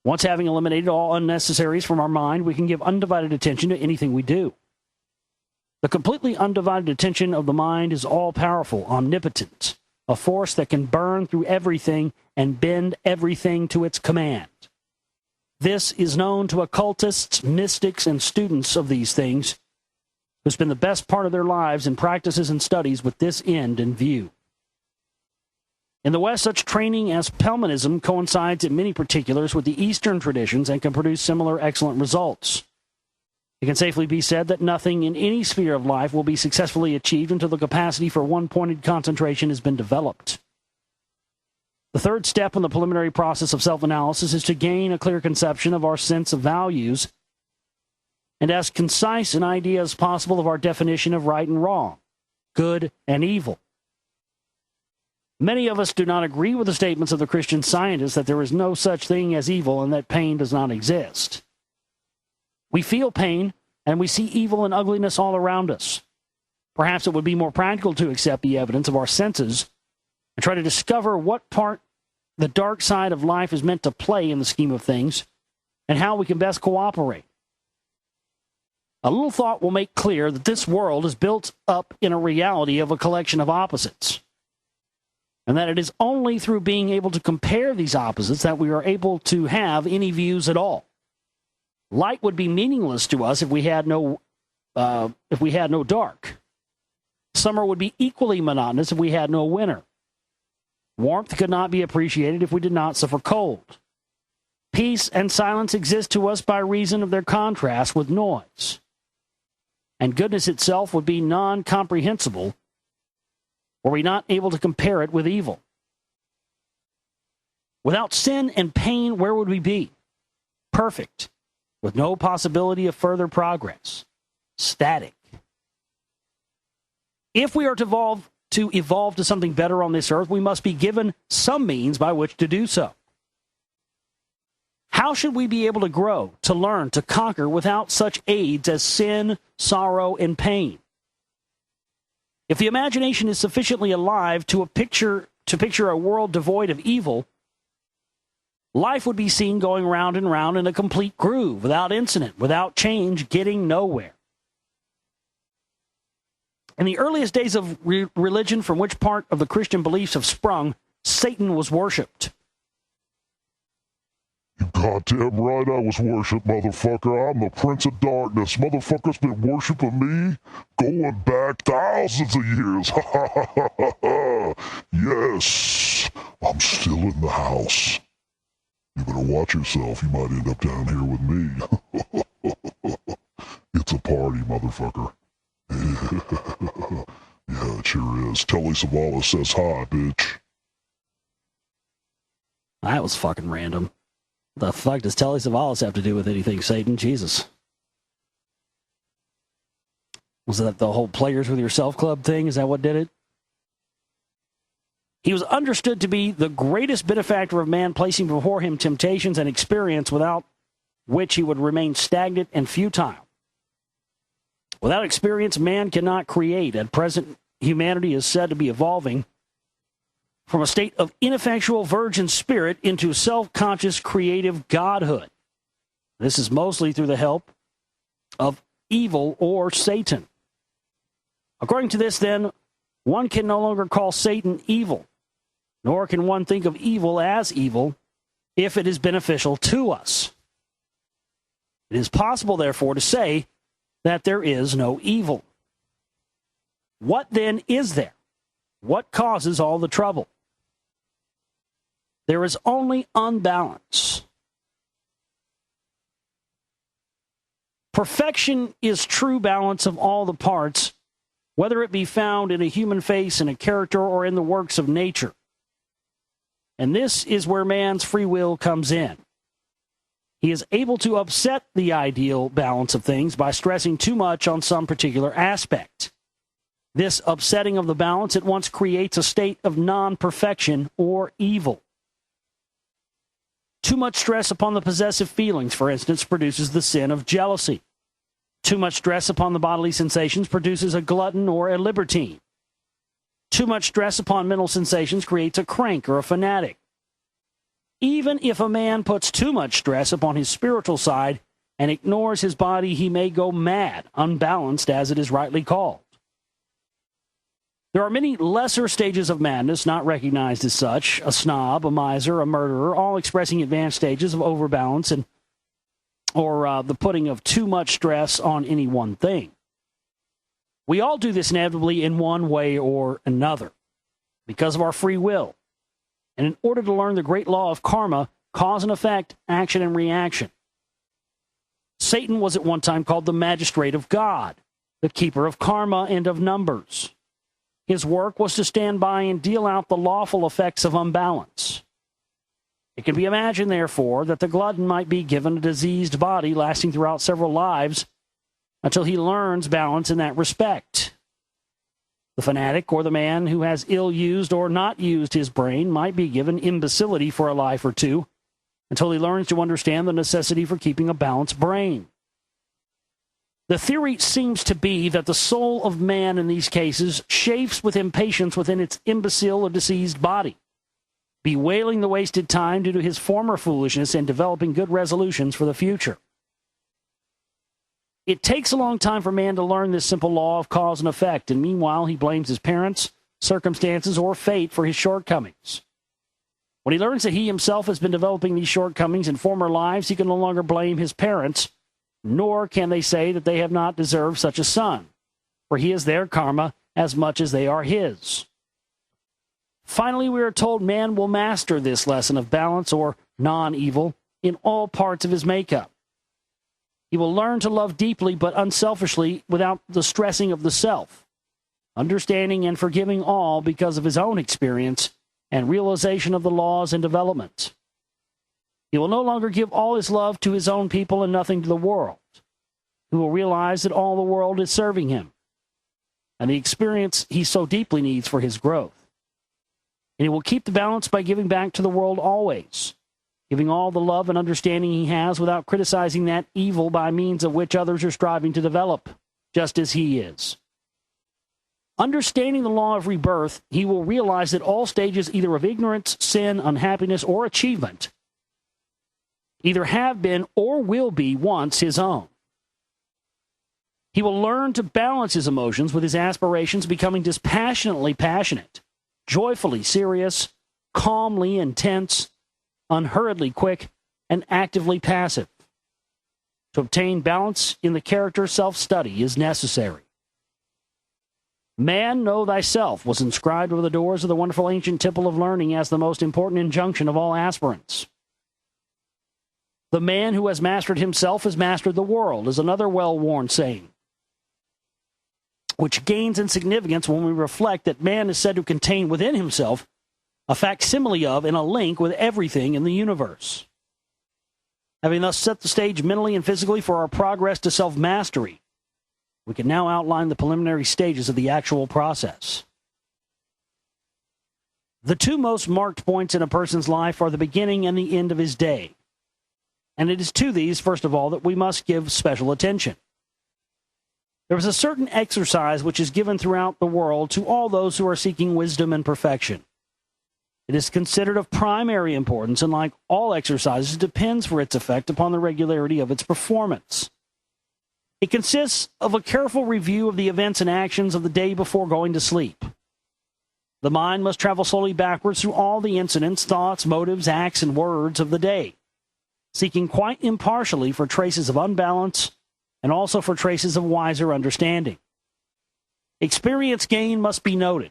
Once having eliminated all unnecessaries from our mind, we can give undivided attention to anything we do. The completely undivided attention of the mind is all-powerful, omnipotent, a force that can burn through everything and bend everything to its command. This is known to occultists, mystics, and students of these things who spend the best part of their lives in practices and studies with this end in view. In the West, such training as Pelmanism coincides in many particulars with the Eastern traditions and can produce similar excellent results. It can safely be said that nothing in any sphere of life will be successfully achieved until the capacity for one-pointed concentration has been developed. The third step in the preliminary process of self-analysis is to gain a clear conception of our sense of values and as concise an idea as possible of our definition of right and wrong, good and evil. Many of us do not agree with the statements of the Christian Scientists that there is no such thing as evil and that pain does not exist. We feel pain and we see evil and ugliness all around us. Perhaps it would be more practical to accept the evidence of our senses and try to discover what part the dark side of life is meant to play in the scheme of things and how we can best cooperate. A little thought will make clear that this world is built up in a reality of a collection of opposites, and that it is only through being able to compare these opposites that we are able to have any views at all. Light would be meaningless to us if we had no dark. Summer would be equally monotonous if we had no winter. Warmth could not be appreciated if we did not suffer cold. Peace and silence exist to us by reason of their contrast with noise. And goodness itself would be non-comprehensible were we not able to compare it with evil. Without sin and pain, where would we be? Perfect, with no possibility of further progress. Static. If we are to evolve to something better on this earth, we must be given some means by which to do so. How should we be able to grow, to learn, to conquer without such aids as sin, sorrow, and pain? If the imagination is sufficiently alive to picture a world devoid of evil, life would be seen going round and round in a complete groove, without incident, without change, getting nowhere. In the earliest days of religion, from which part of the Christian beliefs have sprung, Satan was worshipped. You goddamn right I was worshipped, motherfucker. I'm the Prince of Darkness. Motherfucker's been worshiping me going back thousands of years. Ha ha ha ha ha. Yes, I'm still in the house. You better watch yourself. You might end up down here with me. It's a party, motherfucker. Yeah, it sure is. Telly Savalas says hi, bitch. That was fucking random. The fuck does Telly Savalas have to do with anything, Satan? Jesus. Was that the whole Players with Yourself Club thing? Is that what did it? He was understood to be the greatest benefactor of man, placing before him temptations and experience without which he would remain stagnant and futile. Without experience, man cannot create. At present, humanity is said to be evolving from a state of ineffectual virgin spirit into self-conscious creative godhood. This is mostly through the help of evil or Satan. According to this, then, one can no longer call Satan evil, nor can one think of evil as evil if it is beneficial to us. It is possible, therefore, to say that there is no evil. What then is there? What causes all the trouble? There is only unbalance. Perfection is true balance of all the parts, whether it be found in a human face, in a character, or in the works of nature. And this is where man's free will comes in. He is able to upset the ideal balance of things by stressing too much on some particular aspect. This upsetting of the balance at once creates a state of non-perfection or evil. Too much stress upon the possessive feelings, for instance, produces the sin of jealousy. Too much stress upon the bodily sensations produces a glutton or a libertine. Too much stress upon mental sensations creates a crank or a fanatic. Even if a man puts too much stress upon his spiritual side and ignores his body, he may go mad, unbalanced as it is rightly called. There are many lesser stages of madness not recognized as such: a snob, a miser, a murderer, all expressing advanced stages of overbalance or the putting of too much stress on any one thing. We all do this inevitably in one way or another because of our free will. And in order to learn the great law of karma, cause and effect, action and reaction. Satan was at one time called the magistrate of God, the keeper of karma and of numbers. His work was to stand by and deal out the lawful effects of unbalance. It can be imagined, therefore, that the glutton might be given a diseased body lasting throughout several lives until he learns balance in that respect. The fanatic, or the man who has ill-used or not used his brain, might be given imbecility for a life or two until he learns to understand the necessity for keeping a balanced brain. The theory seems to be that the soul of man in these cases chafes with impatience within its imbecile or diseased body, bewailing the wasted time due to his former foolishness and developing good resolutions for the future. It takes a long time for man to learn this simple law of cause and effect, and meanwhile he blames his parents, circumstances, or fate for his shortcomings. When he learns that he himself has been developing these shortcomings in former lives, he can no longer blame his parents, nor can they say that they have not deserved such a son, for he is their karma as much as they are his. Finally, we are told man will master this lesson of balance or non-evil in all parts of his makeup. He will learn to love deeply but unselfishly without the stressing of the self, understanding and forgiving all because of his own experience and realization of the laws and developments. He will no longer give all his love to his own people and nothing to the world. He will realize that all the world is serving him and the experience he so deeply needs for his growth. And he will keep the balance by giving back to the world always, giving all the love and understanding he has without criticizing that evil by means of which others are striving to develop, just as he is. Understanding the law of rebirth, he will realize that all stages either of ignorance, sin, unhappiness, or achievement either have been or will be once his own. He will learn to balance his emotions with his aspirations, becoming dispassionately passionate, joyfully serious, calmly intense, unhurriedly quick, and actively passive. To obtain balance in the character, self-study is necessary. Man, know thyself was inscribed over the doors of the wonderful ancient temple of learning as the most important injunction of all aspirants. The man who has mastered himself has mastered the world is another well-worn saying, which gains in significance when we reflect that man is said to contain within himself a facsimile of and a link with everything in the universe. Having thus set the stage mentally and physically for our progress to self-mastery, we can now outline the preliminary stages of the actual process. The two most marked points in a person's life are the beginning and the end of his day. And it is to these, first of all, that we must give special attention. There is a certain exercise which is given throughout the world to all those who are seeking wisdom and perfection. It is considered of primary importance, and like all exercises, depends for its effect upon the regularity of its performance. It consists of a careful review of the events and actions of the day before going to sleep. The mind must travel slowly backwards through all the incidents, thoughts, motives, acts, and words of the day, seeking quite impartially for traces of unbalance and also for traces of wiser understanding. Experience gain must be noted,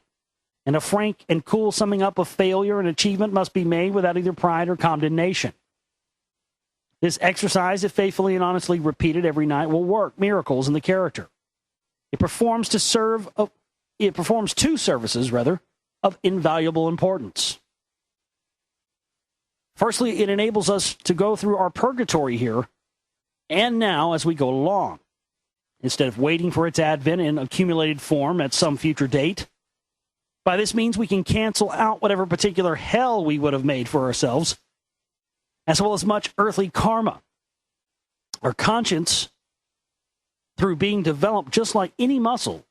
and a frank and cool summing up of failure and achievement must be made without either pride or condemnation. This exercise, if faithfully and honestly repeated every night, will work miracles in the character. It performs two services of invaluable importance. Firstly, it enables us to go through our purgatory here and now as we go along, instead of waiting for its advent in accumulated form at some future date. By this means, we can cancel out whatever particular hell we would have made for ourselves, as well as much earthly karma. Our conscience, through being developed just like any muscle,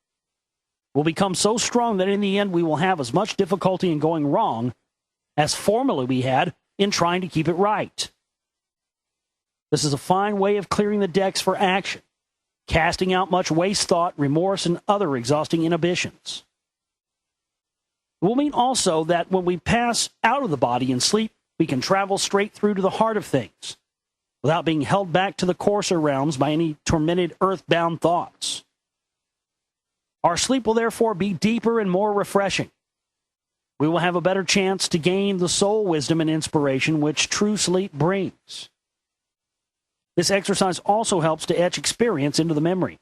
will become so strong that in the end we will have as much difficulty in going wrong as formerly we had in trying to keep it right. This is a fine way of clearing the decks for action, casting out much waste thought, remorse, and other exhausting inhibitions. It will mean also that when we pass out of the body in sleep, we can travel straight through to the heart of things, without being held back to the coarser realms by any tormented earthbound thoughts. Our sleep will therefore be deeper and more refreshing. We will have a better chance to gain the soul wisdom and inspiration which true sleep brings. This exercise also helps to etch experience into the memory,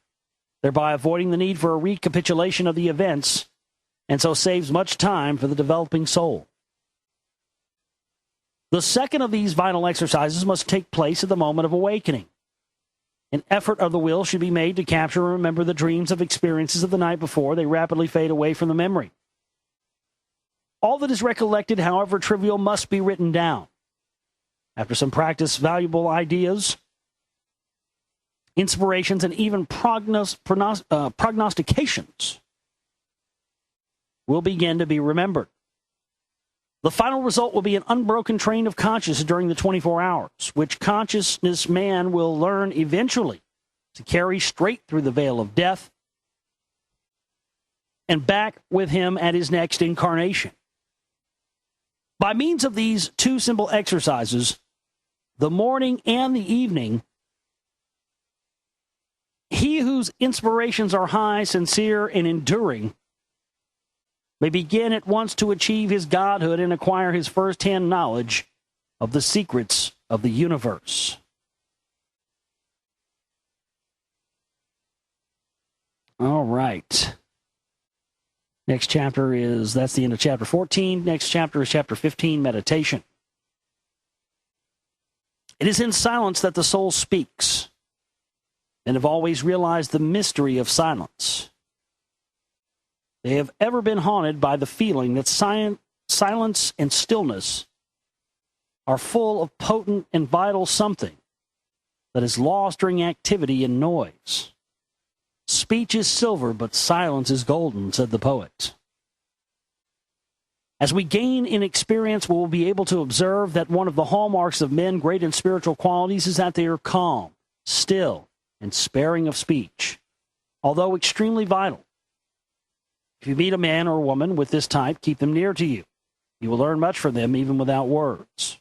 thereby avoiding the need for a recapitulation of the events, and so saves much time for the developing soul. The second of these vital exercises must take place at the moment of awakening. An effort of the will should be made to capture and remember the dreams of experiences of the night before they rapidly fade away from the memory. All that is recollected, however trivial, must be written down. After some practice, valuable ideas, inspirations, and even prognostications will begin to be remembered. The final result will be an unbroken train of consciousness during the 24 hours, which consciousness man will learn eventually to carry straight through the veil of death and back with him at his next incarnation. By means of these two simple exercises, the morning and the evening, he whose inspirations are high, sincere, and enduring may begin at once to achieve his godhood and acquire his first-hand knowledge of the secrets of the universe. All right. Next chapter that's the end of chapter 14. Next chapter is chapter 15, meditation. It is in silence that the soul speaks, and have always realized the mystery of silence. They have ever been haunted by the feeling that silence and stillness are full of potent and vital something that is lost during activity and noise. Speech is silver, but silence is golden, said the poet. As we gain in experience, we will be able to observe that one of the hallmarks of men great in spiritual qualities is that they are calm, still, and sparing of speech. although extremely vital. If you meet a man or a woman with this type, keep them near to you. You will learn much from them even without words.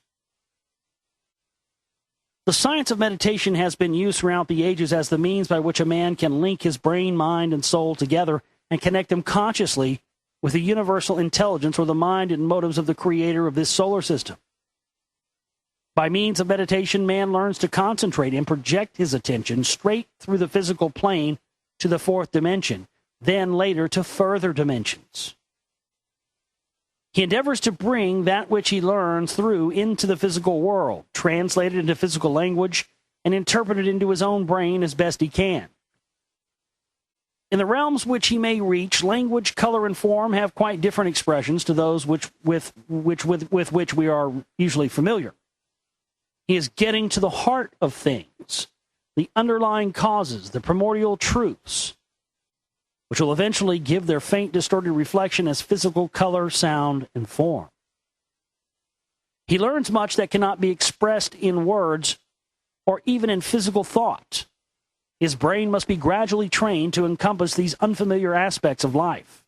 The science of meditation has been used throughout the ages as the means by which a man can link his brain, mind, and soul together and connect them consciously with the universal intelligence or the mind and motives of the creator of this solar system. By means of meditation, man learns to concentrate and project his attention straight through the physical plane to the fourth dimension, then later to further dimensions. He endeavors to bring that which he learns through into the physical world, translate it into physical language, and interpret it into his own brain as best he can. In the realms which he may reach, language, color, and form have quite different expressions to those with which we are usually familiar. He is getting to the heart of things, the underlying causes, the primordial truths, which will eventually give their faint, distorted reflection as physical color, sound, and form. He learns much that cannot be expressed in words or even in physical thought. His brain must be gradually trained to encompass these unfamiliar aspects of life.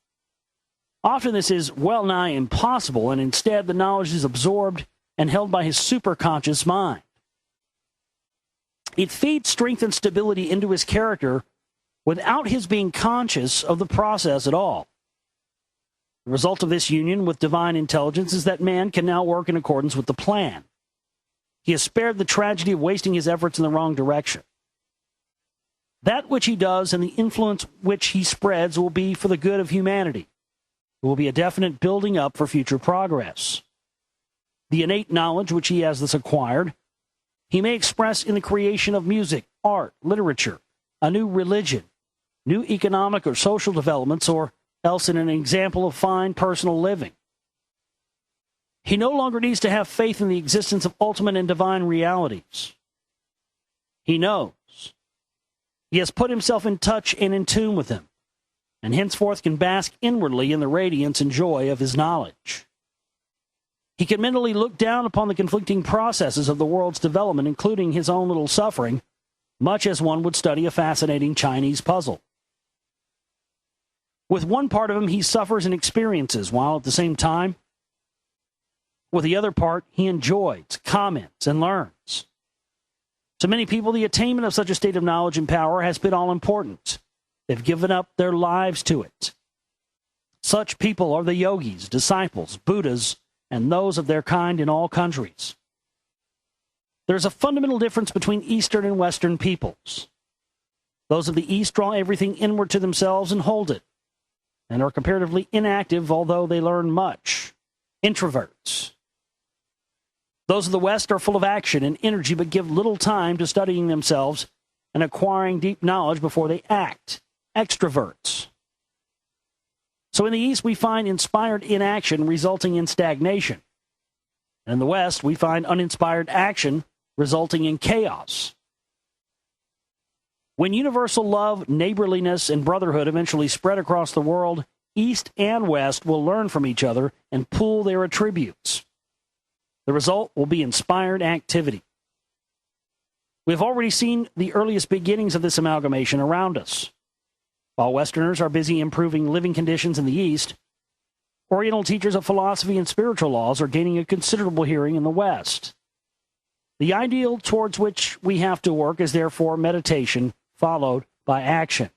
Often this is well nigh impossible, and instead the knowledge is absorbed and held by his superconscious mind. It feeds strength and stability into his character without his being conscious of the process at all. The result of this union with divine intelligence is that man can now work in accordance with the plan. He has spared the tragedy of wasting his efforts in the wrong direction. That which he does and the influence which he spreads will be for the good of humanity. It will be a definite building up for future progress. The innate knowledge which he has thus acquired, he may express in the creation of music, art, literature, a new religion, new economic or social developments, or else in an example of fine personal living. He no longer needs to have faith in the existence of ultimate and divine realities. He knows. He has put himself in touch and in tune with them, and henceforth can bask inwardly in the radiance and joy of his knowledge. He can mentally look down upon the conflicting processes of the world's development, including his own little suffering, much as one would study a fascinating Chinese puzzle. With one part of him, he suffers and experiences, while at the same time, with the other part, he enjoys, comments, and learns. To many people, the attainment of such a state of knowledge and power has been all important. They've given up their lives to it. Such people are the yogis, disciples, Buddhas, and those of their kind in all countries. There's a fundamental difference between Eastern and Western peoples. Those of the East draw everything inward to themselves and hold it, and are comparatively inactive, although they learn much. Introverts. Those of the West are full of action and energy, but give little time to studying themselves and acquiring deep knowledge before they act. Extroverts. So in the East, we find inspired inaction resulting in stagnation. And in the West, we find uninspired action resulting in chaos. When universal love, neighborliness, and brotherhood eventually spread across the world, East and West will learn from each other and pool their attributes. The result will be inspired activity. We've already seen the earliest beginnings of this amalgamation around us. While Westerners are busy improving living conditions in the East, Oriental teachers of philosophy and spiritual laws are gaining a considerable hearing in the West. The ideal towards which we have to work is therefore meditation, followed by action.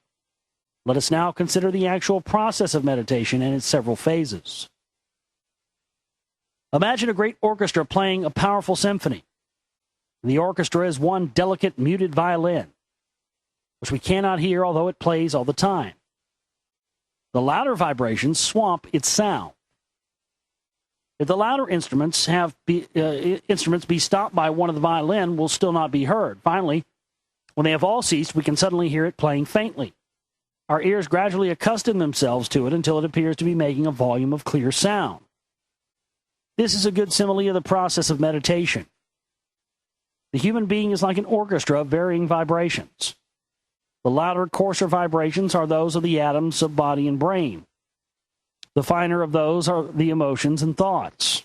Let us now consider the actual process of meditation and its several phases. Imagine a great orchestra playing a powerful symphony. The orchestra is one delicate, muted violin, which we cannot hear, although it plays all the time. The louder vibrations swamp its sound. If the louder instruments be stopped by one of the violin, will still not be heard. Finally, when they have all ceased, we can suddenly hear it playing faintly. Our ears gradually accustom themselves to it until it appears to be making a volume of clear sound. This is a good simile of the process of meditation. The human being is like an orchestra of varying vibrations. The louder, coarser vibrations are those of the atoms of body and brain. The finer of those are the emotions and thoughts.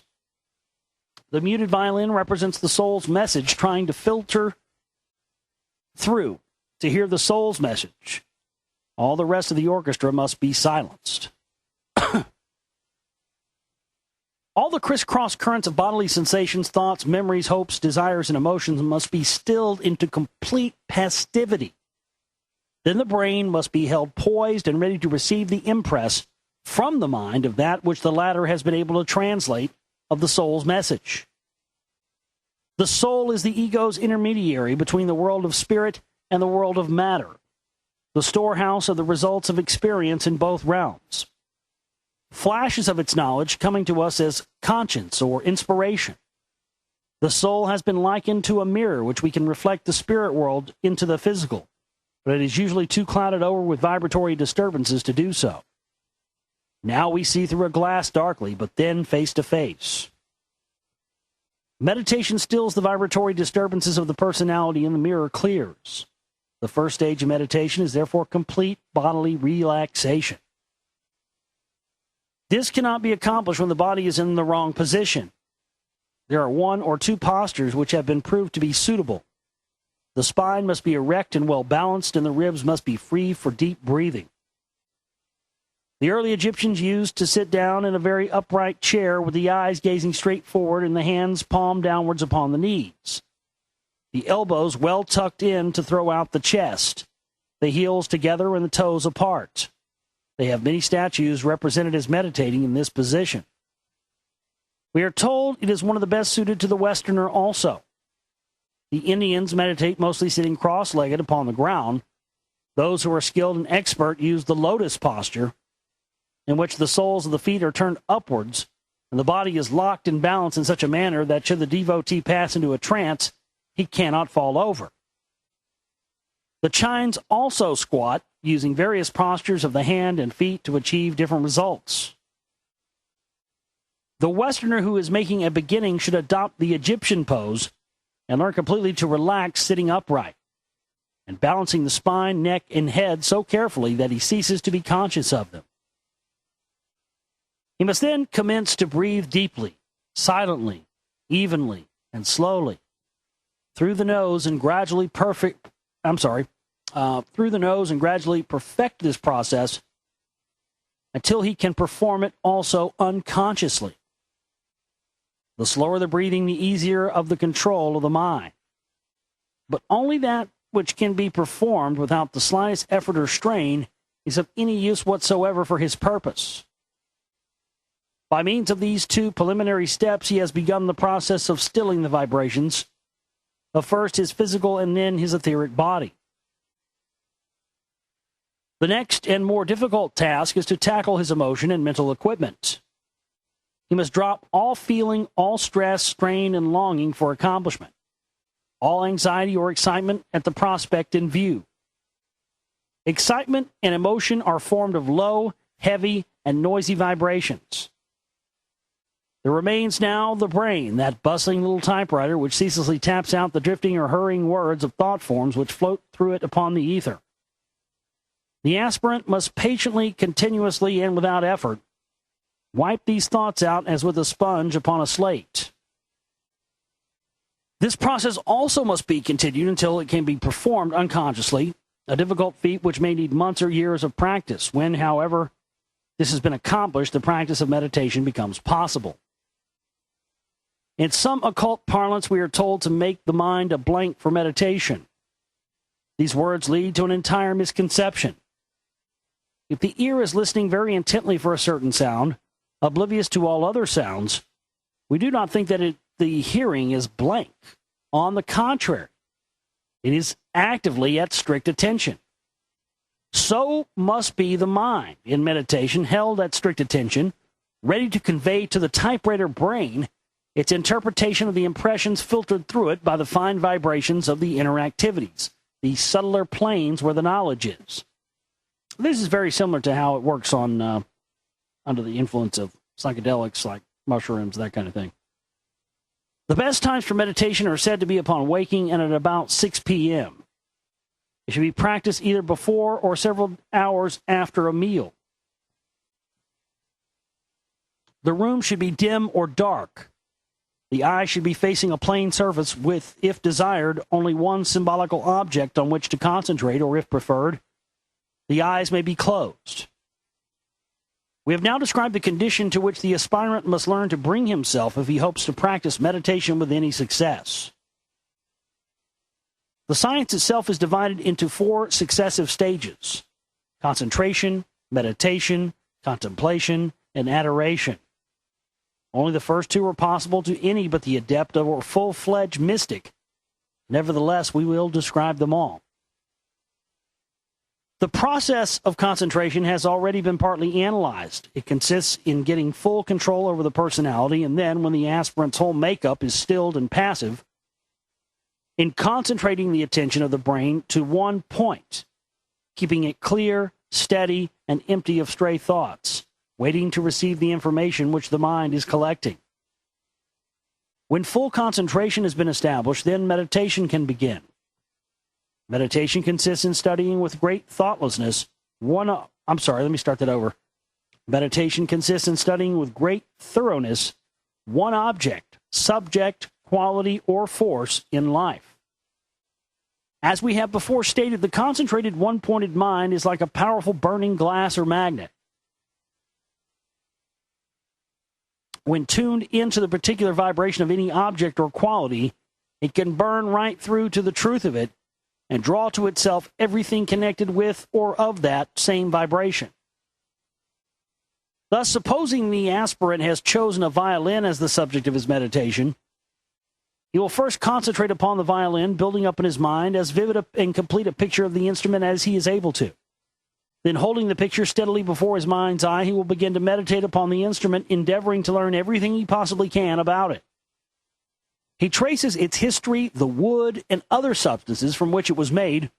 The muted violin represents the soul's message, trying to filter through to hear the soul's message. All the rest of the orchestra must be silenced. All the crisscross currents of bodily sensations, thoughts, memories, hopes, desires, and emotions must be stilled into complete passivity. Then the brain must be held poised and ready to receive the impress from the mind of that which the latter has been able to translate of the soul's message. The soul is the ego's intermediary between the world of spirit and the world of matter, the storehouse of the results of experience in both realms. Flashes of its knowledge coming to us as conscience or inspiration. The soul has been likened to a mirror which we can reflect the spirit world into the physical, but it is usually too clouded over with vibratory disturbances to do so. Now we see through a glass darkly, but then face to face. Meditation stills the vibratory disturbances of the personality and the mirror clears. The first stage of meditation is therefore complete bodily relaxation. This cannot be accomplished when the body is in the wrong position. There are one or two postures which have been proved to be suitable. The spine must be erect and well balanced, and the ribs must be free for deep breathing. The early Egyptians used to sit down in a very upright chair with the eyes gazing straight forward and the hands palm downwards upon the knees. The elbows well tucked in to throw out the chest, the heels together and the toes apart. They have many statues represented as meditating in this position. We are told it is one of the best suited to the Westerner also. The Indians meditate mostly sitting cross-legged upon the ground. Those who are skilled and expert use the lotus posture, in which the soles of the feet are turned upwards, and the body is locked in balance in such a manner that should the devotee pass into a trance, he cannot fall over. The Chines also squat, using various postures of the hand and feet to achieve different results. The Westerner who is making a beginning should adopt the Egyptian pose and learn completely to relax sitting upright and balancing the spine, neck, and head so carefully that he ceases to be conscious of them. He must then commence to breathe deeply, silently, evenly, and slowly through the nose and gradually perfect this process until he can perform it also unconsciously. The slower the breathing, the easier of the control of the mind. But only that which can be performed without the slightest effort or strain is of any use whatsoever for his purpose. By means of these two preliminary steps, he has begun the process of stilling the vibrations of first his physical and then his etheric body. The next and more difficult task is to tackle his emotion and mental equipment. He must drop all feeling, all stress, strain, and longing for accomplishment, all anxiety or excitement at the prospect in view. Excitement and emotion are formed of low, heavy, and noisy vibrations. There remains now the brain, that bustling little typewriter which ceaselessly taps out the drifting or hurrying words of thought forms which float through it upon the ether. The aspirant must patiently, continuously, and without effort wipe these thoughts out as with a sponge upon a slate. This process also must be continued until it can be performed unconsciously, a difficult feat which may need months or years of practice. When, however, this has been accomplished, the practice of meditation becomes possible. In some occult parlance, we are told to make the mind a blank for meditation. These words lead to an entire misconception. If the ear is listening very intently for a certain sound, oblivious to all other sounds, we do not think that the hearing is blank. On the contrary, it is actively at strict attention. So must be the mind in meditation, held at strict attention, ready to convey to the typewriter brain its interpretation of the impressions filtered through it by the fine vibrations of the inner activities, the subtler planes where the knowledge is. This is very similar to how it works on under the influence of psychedelics like mushrooms, that kind of thing. The best times for meditation are said to be upon waking and at about 6 p.m. It should be practiced either before or several hours after a meal. The room should be dim or dark. The eye should be facing a plain surface with, if desired, only one symbolical object on which to concentrate, or if preferred, The eyes may be closed. We have now described the condition to which the aspirant must learn to bring himself if he hopes to practice meditation with any success. The science itself is divided into 4 successive stages: concentration, meditation, contemplation, and adoration. Only the first 2 are possible to any but the adept or full-fledged mystic. Nevertheless, we will describe them all. The process of concentration has already been partly analyzed. It consists in getting full control over the personality, and then, when the aspirant's whole makeup is stilled and passive, in concentrating the attention of the brain to one point, keeping it clear, steady, and empty of stray thoughts, waiting to receive the information which the mind is collecting. When full concentration has been established, then meditation can begin. Meditation consists in studying with great thoughtlessness Meditation consists in studying with great thoroughness one object, subject, quality, or force in life. As we have before stated, the concentrated one-pointed mind is like a powerful burning glass or magnet. When tuned into the particular vibration of any object or quality, it can burn right through to the truth of it and draw to itself everything connected with or of that same vibration. Thus, supposing the aspirant has chosen a violin as the subject of his meditation, he will first concentrate upon the violin, building up in his mind as vivid and complete a picture of the instrument as he is able to. Then, holding the picture steadily before his mind's eye, he will begin to meditate upon the instrument, endeavoring to learn everything he possibly can about it. He traces its history, the wood, and other substances from which it was made,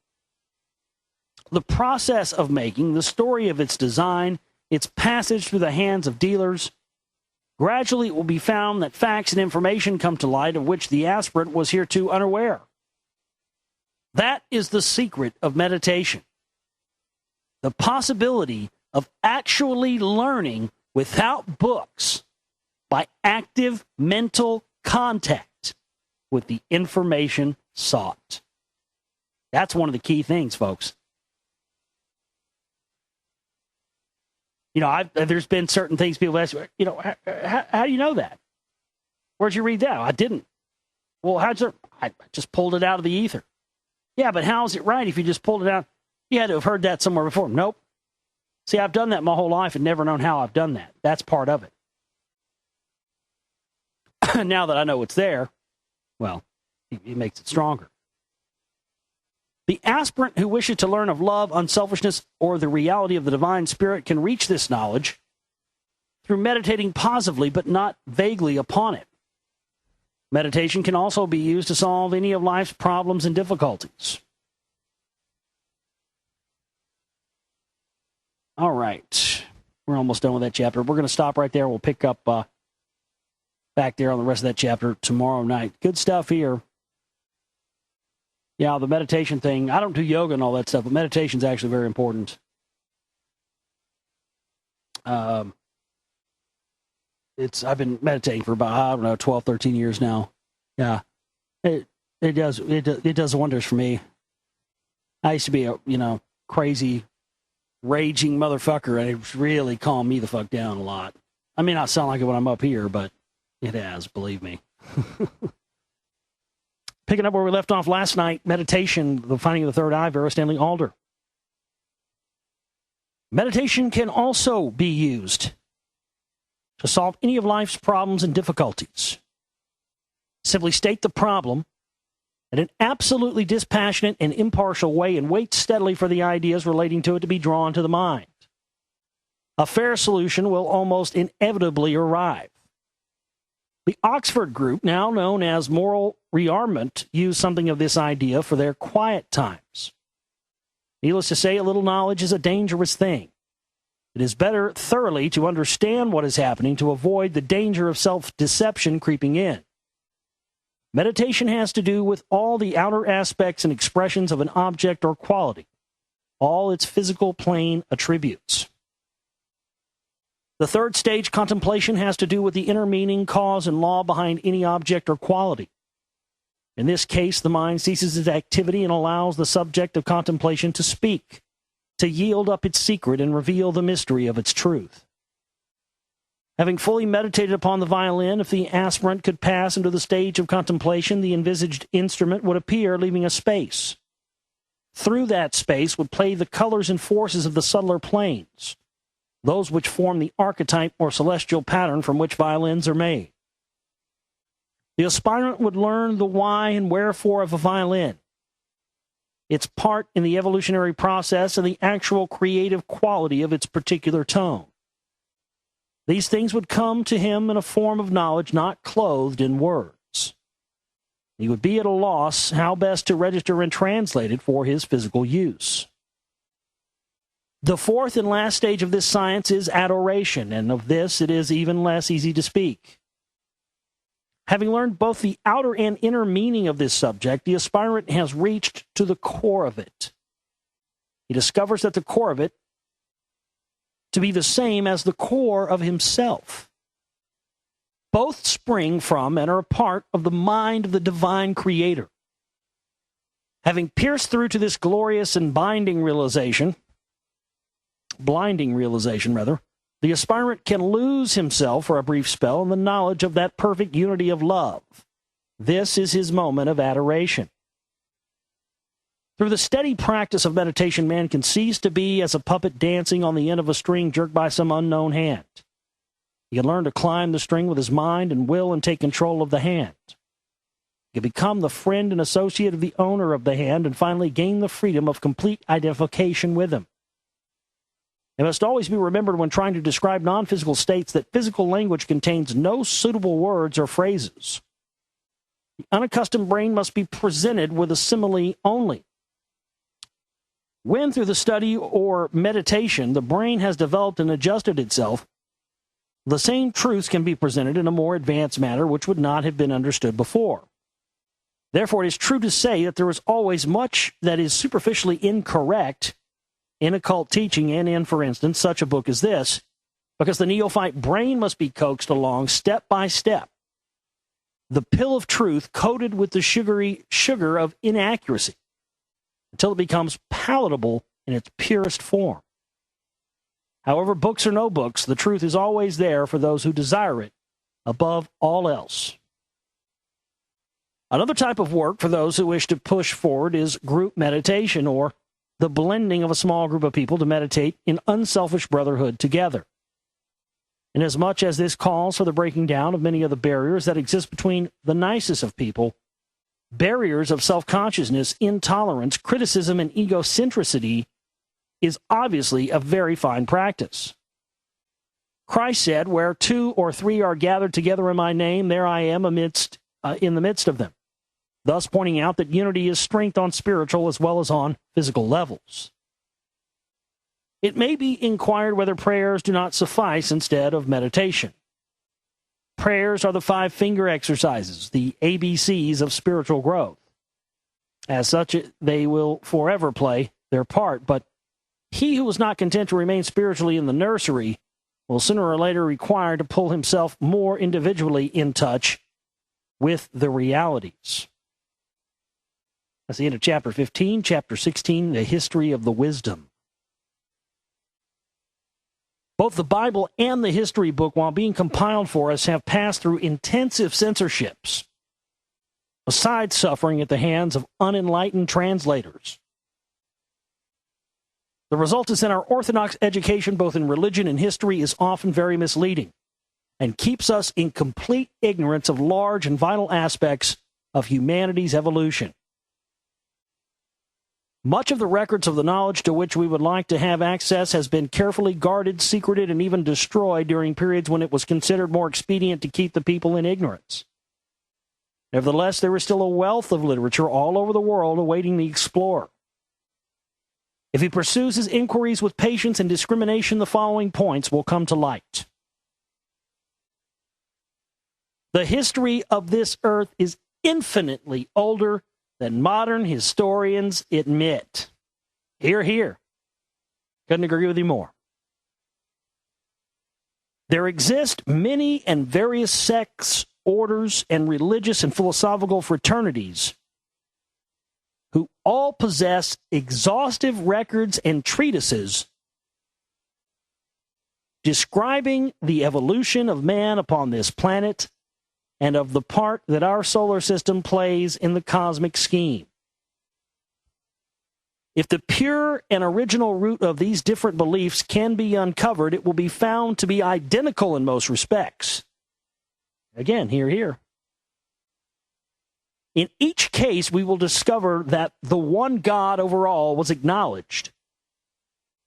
the process of making, the story of its design, its passage through the hands of dealers. Gradually, it will be found that facts and information come to light of which the aspirant was hereto unaware. That is the secret of meditation. The possibility of actually learning without books by active mental contact with the information sought. That's one of the key things, folks. You know, there's been certain things people ask, you know, how do you know that? Where'd you read that? I didn't. Well, I just pulled it out of the ether. Yeah, but how is it right if you just pulled it out? You had to have heard that somewhere before. Nope. See, I've done that my whole life and never known how I've done that. That's part of it. Now that I know it's there, well, it makes it stronger. The aspirant who wishes to learn of love, unselfishness, or the reality of the divine spirit can reach this knowledge through meditating positively but not vaguely upon it. Meditation can also be used to solve any of life's problems and difficulties. All right. We're almost done with that chapter. We're going to stop right there. We'll pick up back there on the rest of that chapter tomorrow night. Good stuff here. Yeah, the meditation thing. I don't do yoga and all that stuff, but meditation's actually very important. I've been meditating for about, 12, 13 years now. Yeah. It does wonders for me. I used to be a, crazy, raging motherfucker, and it's really calmed me the fuck down a lot. I may not sound like it when I'm up here, but it has, believe me. Picking up where we left off last night, meditation, the finding of the third eye, Vera Stanley Alder. Meditation can also be used to solve any of life's problems and difficulties. Simply state the problem in an absolutely dispassionate and impartial way and wait steadily for the ideas relating to it to be drawn to the mind. A fair solution will almost inevitably arrive. The Oxford group, now known as Moral Rearmament, used something of this idea for their quiet times. Needless to say, a little knowledge is a dangerous thing. It is better thoroughly to understand what is happening to avoid the danger of self-deception creeping in. Meditation has to do with all the outer aspects and expressions of an object or quality, all its physical plane attributes. The third stage, contemplation, has to do with the inner meaning, cause, and law behind any object or quality. In this case, the mind ceases its activity and allows the subject of contemplation to speak. to yield up its secret and reveal the mystery of its truth. Having fully meditated upon the violin, if the aspirant could pass into the stage of contemplation, the envisaged instrument would appear, leaving a space. Through that space would play the colors and forces of the subtler planes, those which form the archetype or celestial pattern from which violins are made. The aspirant would learn the why and wherefore of a violin, its part in the evolutionary process, and the actual creative quality of its particular tone. These things would come to him in a form of knowledge not clothed in words. He would be at a loss how best to register and translate it for his physical use. The fourth and last stage of this science is adoration, and of this it is even less easy to speak. Having learned both the outer and inner meaning of this subject, the aspirant has reached to the core of it. He discovers that the core of it to be the same as the core of himself. Both spring from and are a part of the mind of the divine creator. Having pierced through to this glorious and blinding realization, the aspirant can lose himself for a brief spell in the knowledge of that perfect unity of love. This is his moment of adoration. Through the steady practice of meditation, man can cease to be as a puppet dancing on the end of a string jerked by some unknown hand. He can learn to climb the string with his mind and will and take control of the hand. He can become the friend and associate of the owner of the hand and finally gain the freedom of complete identification with him. It must always be remembered when trying to describe non-physical states that physical language contains no suitable words or phrases. The unaccustomed brain must be presented with a simile only. When, through the study or meditation, the brain has developed and adjusted itself, the same truths can be presented in a more advanced manner which would not have been understood before. Therefore, it is true to say that there is always much that is superficially incorrect in occult teaching and in, for instance, such a book as this, because the neophyte brain must be coaxed along step by step. The pill of truth coated with the sugar of inaccuracy until it becomes palatable in its purest form. However, books or no books, the truth is always there for those who desire it above all else. Another type of work for those who wish to push forward is group meditation, or the blending of a small group of people to meditate in unselfish brotherhood together. Inasmuch as this calls for the breaking down of many of the barriers that exist between the nicest of people, barriers of self-consciousness, intolerance, criticism, and egocentricity is obviously a very fine practice. Christ said, "Where 2 or 3 are gathered together in my name, there I am in the midst of them," thus pointing out that unity is strength on spiritual as well as on physical levels. It may be inquired whether prayers do not suffice instead of meditation. Prayers are the 5-finger exercises, the ABCs of spiritual growth. As such, they will forever play their part, but he who is not content to remain spiritually in the nursery will sooner or later require to pull himself more individually in touch with the realities. That's the end of chapter 15. Chapter 16, the history of the wisdom. Both the Bible and the history book, while being compiled for us, have passed through intensive censorships, besides suffering at the hands of unenlightened translators. The result is that our orthodox education, both in religion and history, is often very misleading and keeps us in complete ignorance of large and vital aspects of humanity's evolution. Much of the records of the knowledge to which we would like to have access has been carefully guarded, secreted, and even destroyed during periods when it was considered more expedient to keep the people in ignorance. Nevertheless, there is still a wealth of literature all over the world awaiting the explorer. If he pursues his inquiries with patience and discrimination, the following points will come to light. The history of this earth is infinitely older than modern historians admit. Hear, hear. Couldn't agree with you more. There exist many and various sects, orders, and religious and philosophical fraternities who all possess exhaustive records and treatises describing the evolution of man upon this planet and of the part that our solar system plays in the cosmic scheme. If the pure and original root of these different beliefs can be uncovered, it will be found to be identical in most respects. Again, hear, hear. In each case, we will discover that the one God over all was acknowledged,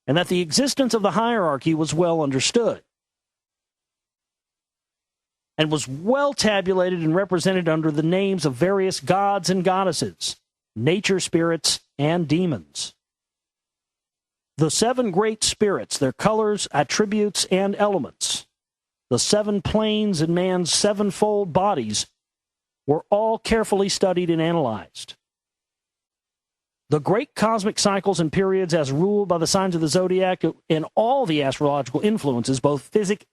and that the existence of the hierarchy was well understood, and was well tabulated and represented under the names of various gods and goddesses, nature spirits, and demons. The seven great spirits, their colors, attributes, and elements, the seven planes in man's sevenfold bodies, were all carefully studied and analyzed. The great cosmic cycles and periods as ruled by the signs of the zodiac and all the astrological influences, both psychic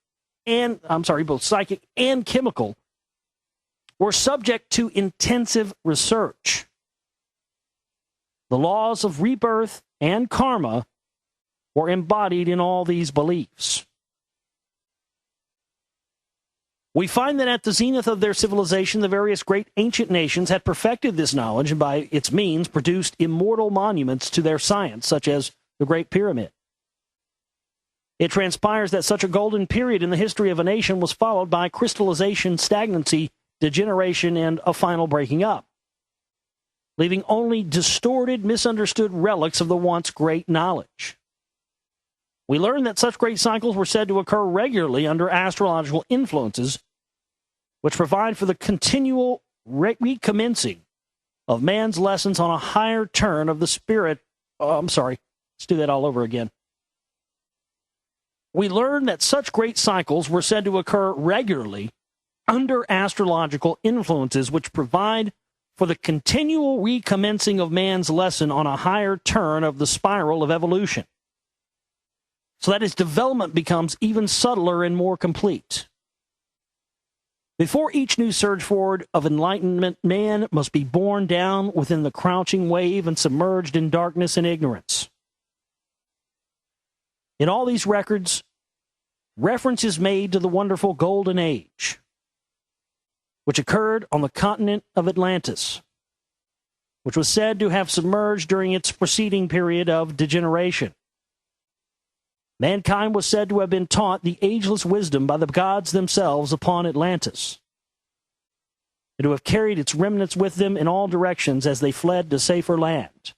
and chemical, were subject to intensive research. The laws of rebirth and karma were embodied in all these beliefs. We find that at the zenith of their civilization, the various great ancient nations had perfected this knowledge and by its means produced immortal monuments to their science, such as the Great Pyramid. It transpires that such a golden period in the history of a nation was followed by crystallization, stagnancy, degeneration, and a final breaking up, leaving only distorted, misunderstood relics of the once great knowledge. We learn that such great cycles were said to occur regularly under astrological influences, which provide for the continual recommencing of man's lessons on a higher turn of the spirit. Let's do that all over again. We learn that such great cycles were said to occur regularly under astrological influences, which provide for the continual recommencing of man's lesson on a higher turn of the spiral of evolution, so that his development becomes even subtler and more complete. Before each new surge forward of enlightenment, man must be borne down within the crouching wave and submerged in darkness and ignorance. In all these records, reference is made to the wonderful Golden Age, which occurred on the continent of Atlantis, which was said to have submerged during its preceding period of degeneration. Mankind was said to have been taught the ageless wisdom by the gods themselves upon Atlantis, and to have carried its remnants with them in all directions as they fled to safer land.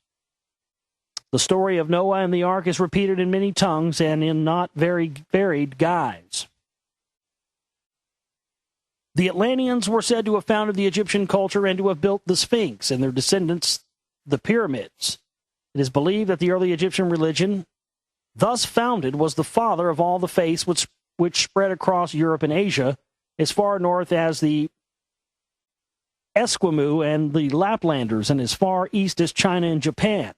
The story of Noah and the ark is repeated in many tongues and in not very varied guise. The Atlanteans were said to have founded the Egyptian culture and to have built the Sphinx and their descendants the pyramids. It is believed that the early Egyptian religion, thus founded, was the father of all the faiths which spread across Europe and Asia, as far north as the Esquimaux and the Laplanders, and as far east as China and Japan.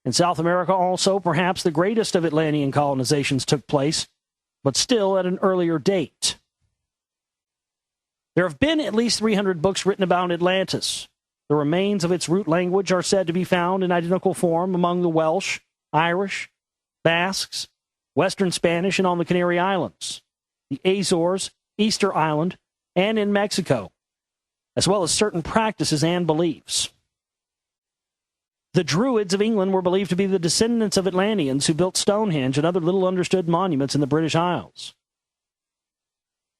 In South America also, perhaps the greatest of Atlantean colonizations took place, but still at an earlier date. There have been at least 300 books written about Atlantis. The remains of its root language are said to be found in identical form among the Welsh, Irish, Basques, Western Spanish, and on the Canary Islands, the Azores, Easter Island, and in Mexico, as well as certain practices and beliefs. The Druids of England were believed to be the descendants of Atlanteans who built Stonehenge and other little understood monuments in the British Isles.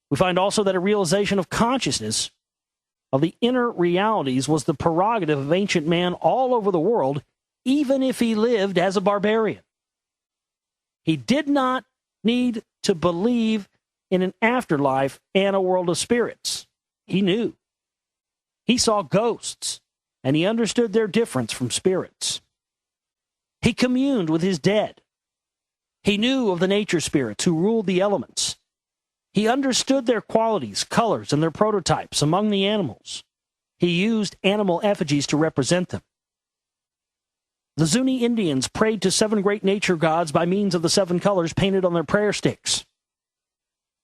We find also that a realization of consciousness of the inner realities was the prerogative of ancient man all over the world, even if he lived as a barbarian. He did not need to believe in an afterlife and a world of spirits. He knew. He saw ghosts, and he understood their difference from spirits. He communed with his dead. He knew of the nature spirits who ruled the elements. He understood their qualities, colors, and their prototypes among the animals. He used animal effigies to represent them. The Zuni Indians prayed to 7 great nature gods by means of the 7 colors painted on their prayer sticks.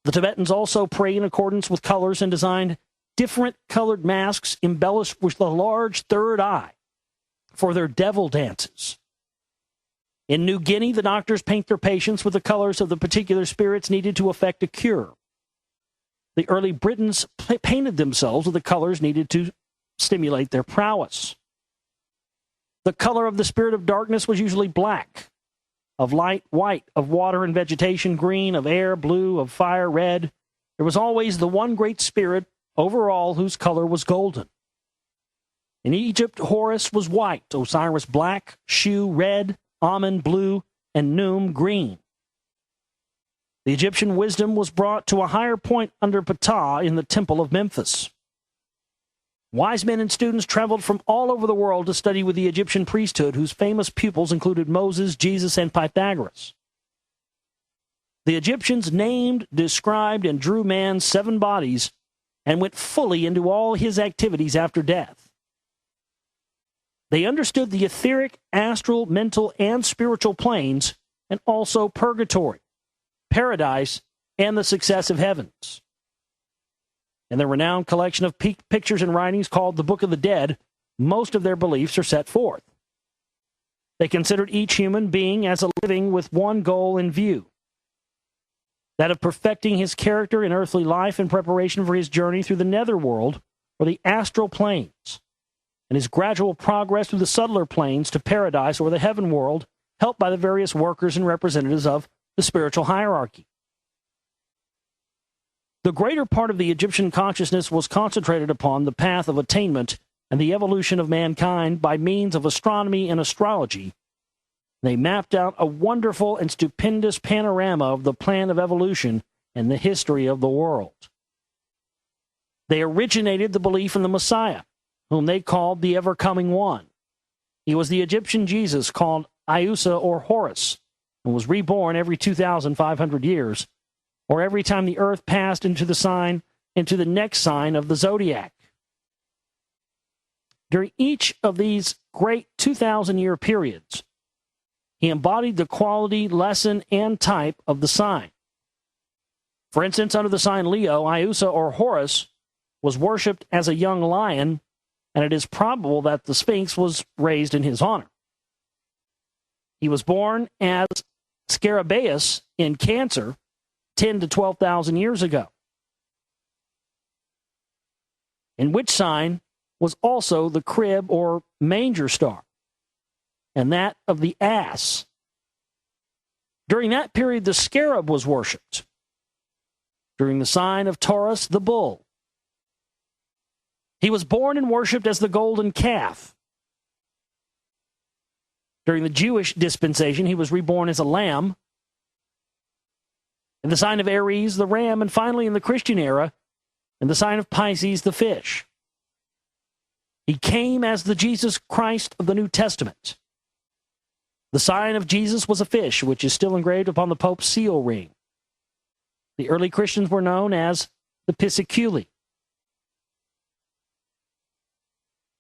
The Tibetans also pray in accordance with colors and designed different colored masks embellished with a large third eye, for their devil dances. In New Guinea, the doctors paint their patients with the colors of the particular spirits needed to effect a cure. The early Britons painted themselves with the colors needed to stimulate their prowess. The color of the spirit of darkness was usually black, of light, white, of water and vegetation, green, of air, blue, of fire, red. There was always the one great spirit over all whose color was golden. In Egypt, Horus was white, Osiris black, Shu red, Amun blue, and Num green. The Egyptian wisdom was brought to a higher point under Ptah in the Temple of Memphis. Wise men and students traveled from all over the world to study with the Egyptian priesthood, whose famous pupils included Moses, Jesus, and Pythagoras. The Egyptians named, described, and drew man's 7 bodies and went fully into all his activities after death. They understood the etheric, astral, mental, and spiritual planes, and also purgatory, paradise, and the successive heavens. In their renowned collection of pictures and writings called the Book of the Dead, most of their beliefs are set forth. They considered each human being as a living with one goal in view, that of perfecting his character in earthly life in preparation for his journey through the netherworld or the astral planes, and his gradual progress through the subtler planes to paradise or the heaven world, helped by the various workers and representatives of the spiritual hierarchy. The greater part of the Egyptian consciousness was concentrated upon the path of attainment and the evolution of mankind by means of astronomy and astrology. They mapped out a wonderful and stupendous panorama of the plan of evolution and the history of the world. They originated the belief in the Messiah, whom they called the ever-coming one. He was the Egyptian Jesus called Iusa or Horus, and was reborn every 2,500 years, or every time the earth passed into the next sign of the zodiac. During each of these great 2,000-year periods, he embodied the quality, lesson, and type of the sign. For instance, under the sign Leo, Iusa or Horus was worshipped as a young lion, and it is probable that the Sphinx was raised in his honor. He was born as Scarabaeus in Cancer 10 to 12,000 years ago, in which sign was also the crib or manger star, and that of the ass. During that period, the scarab was worshipped. During the sign of Taurus, the bull. He was born and worshipped as the golden calf. During the Jewish dispensation, he was reborn as a lamb. In the sign of Aries, the ram, and finally in the Christian era, in the sign of Pisces, the fish. He came as the Jesus Christ of the New Testament. The sign of Jesus was a fish, which is still engraved upon the Pope's seal ring. The early Christians were known as the Pisciculi.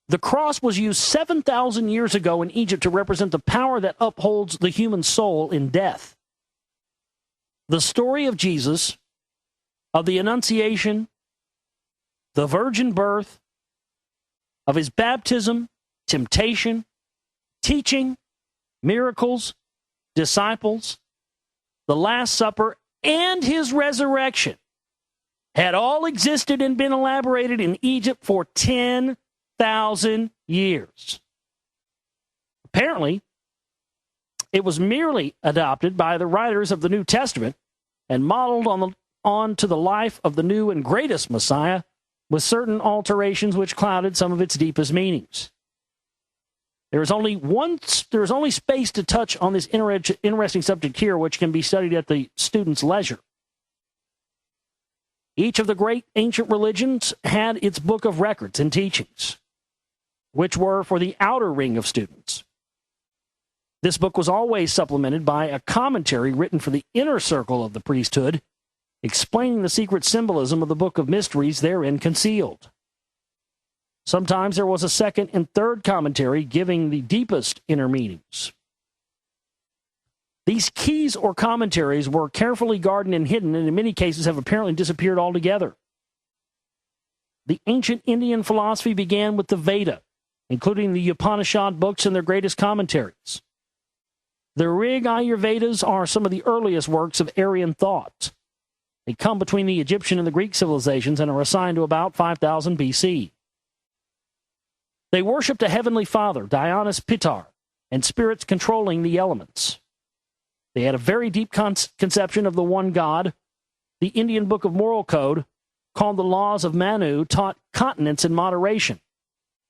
The cross was used 7,000 years ago in Egypt to represent the power that upholds the human soul in death. The story of Jesus, of the Annunciation, the virgin birth, of his baptism, temptation, teaching, miracles, disciples, the Last Supper, and his resurrection had all existed and been elaborated in Egypt for 10,000 years. Apparently, it was merely adopted by the writers of the New Testament and modeled onto the life of the new and greatest Messiah, with certain alterations which clouded some of its deepest meanings. There is only space to touch on this interesting subject here, which can be studied at the student's leisure. Each of the great ancient religions had its book of records and teachings, which were for the outer ring of students. This book was always supplemented by a commentary written for the inner circle of the priesthood, explaining the secret symbolism of the book of mysteries therein concealed. Sometimes there was a second and third commentary giving the deepest inner meanings. These keys or commentaries were carefully guarded and hidden, and in many cases have apparently disappeared altogether. The ancient Indian philosophy began with the Veda, including the Upanishad books and their greatest commentaries. The Rig Ayurvedas are some of the earliest works of Aryan thought. They come between the Egyptian and the Greek civilizations and are assigned to about 5000 BC. They worshipped a heavenly father, Dionys Pitar, and spirits controlling the elements. They had a very deep conception of the one God. The Indian Book of Moral Code, called the Laws of Manu, taught continence and moderation,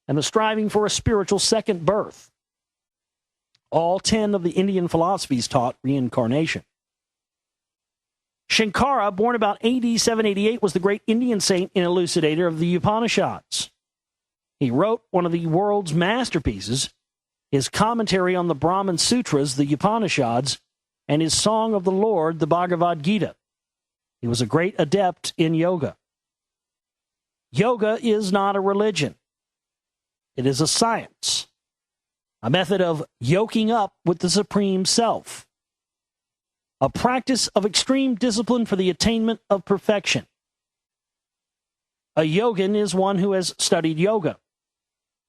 and the striving for a spiritual second birth. All 10 of the Indian philosophies taught reincarnation. Shankara, born about AD 788, was the great Indian saint and elucidator of the Upanishads. He wrote one of the world's masterpieces, his commentary on the Brahman Sutras, the Upanishads, and his Song of the Lord, the Bhagavad Gita. He was a great adept in yoga. Yoga is not a religion. It is a science, a method of yoking up with the Supreme Self, a practice of extreme discipline for the attainment of perfection. A yogin is one who has studied yoga.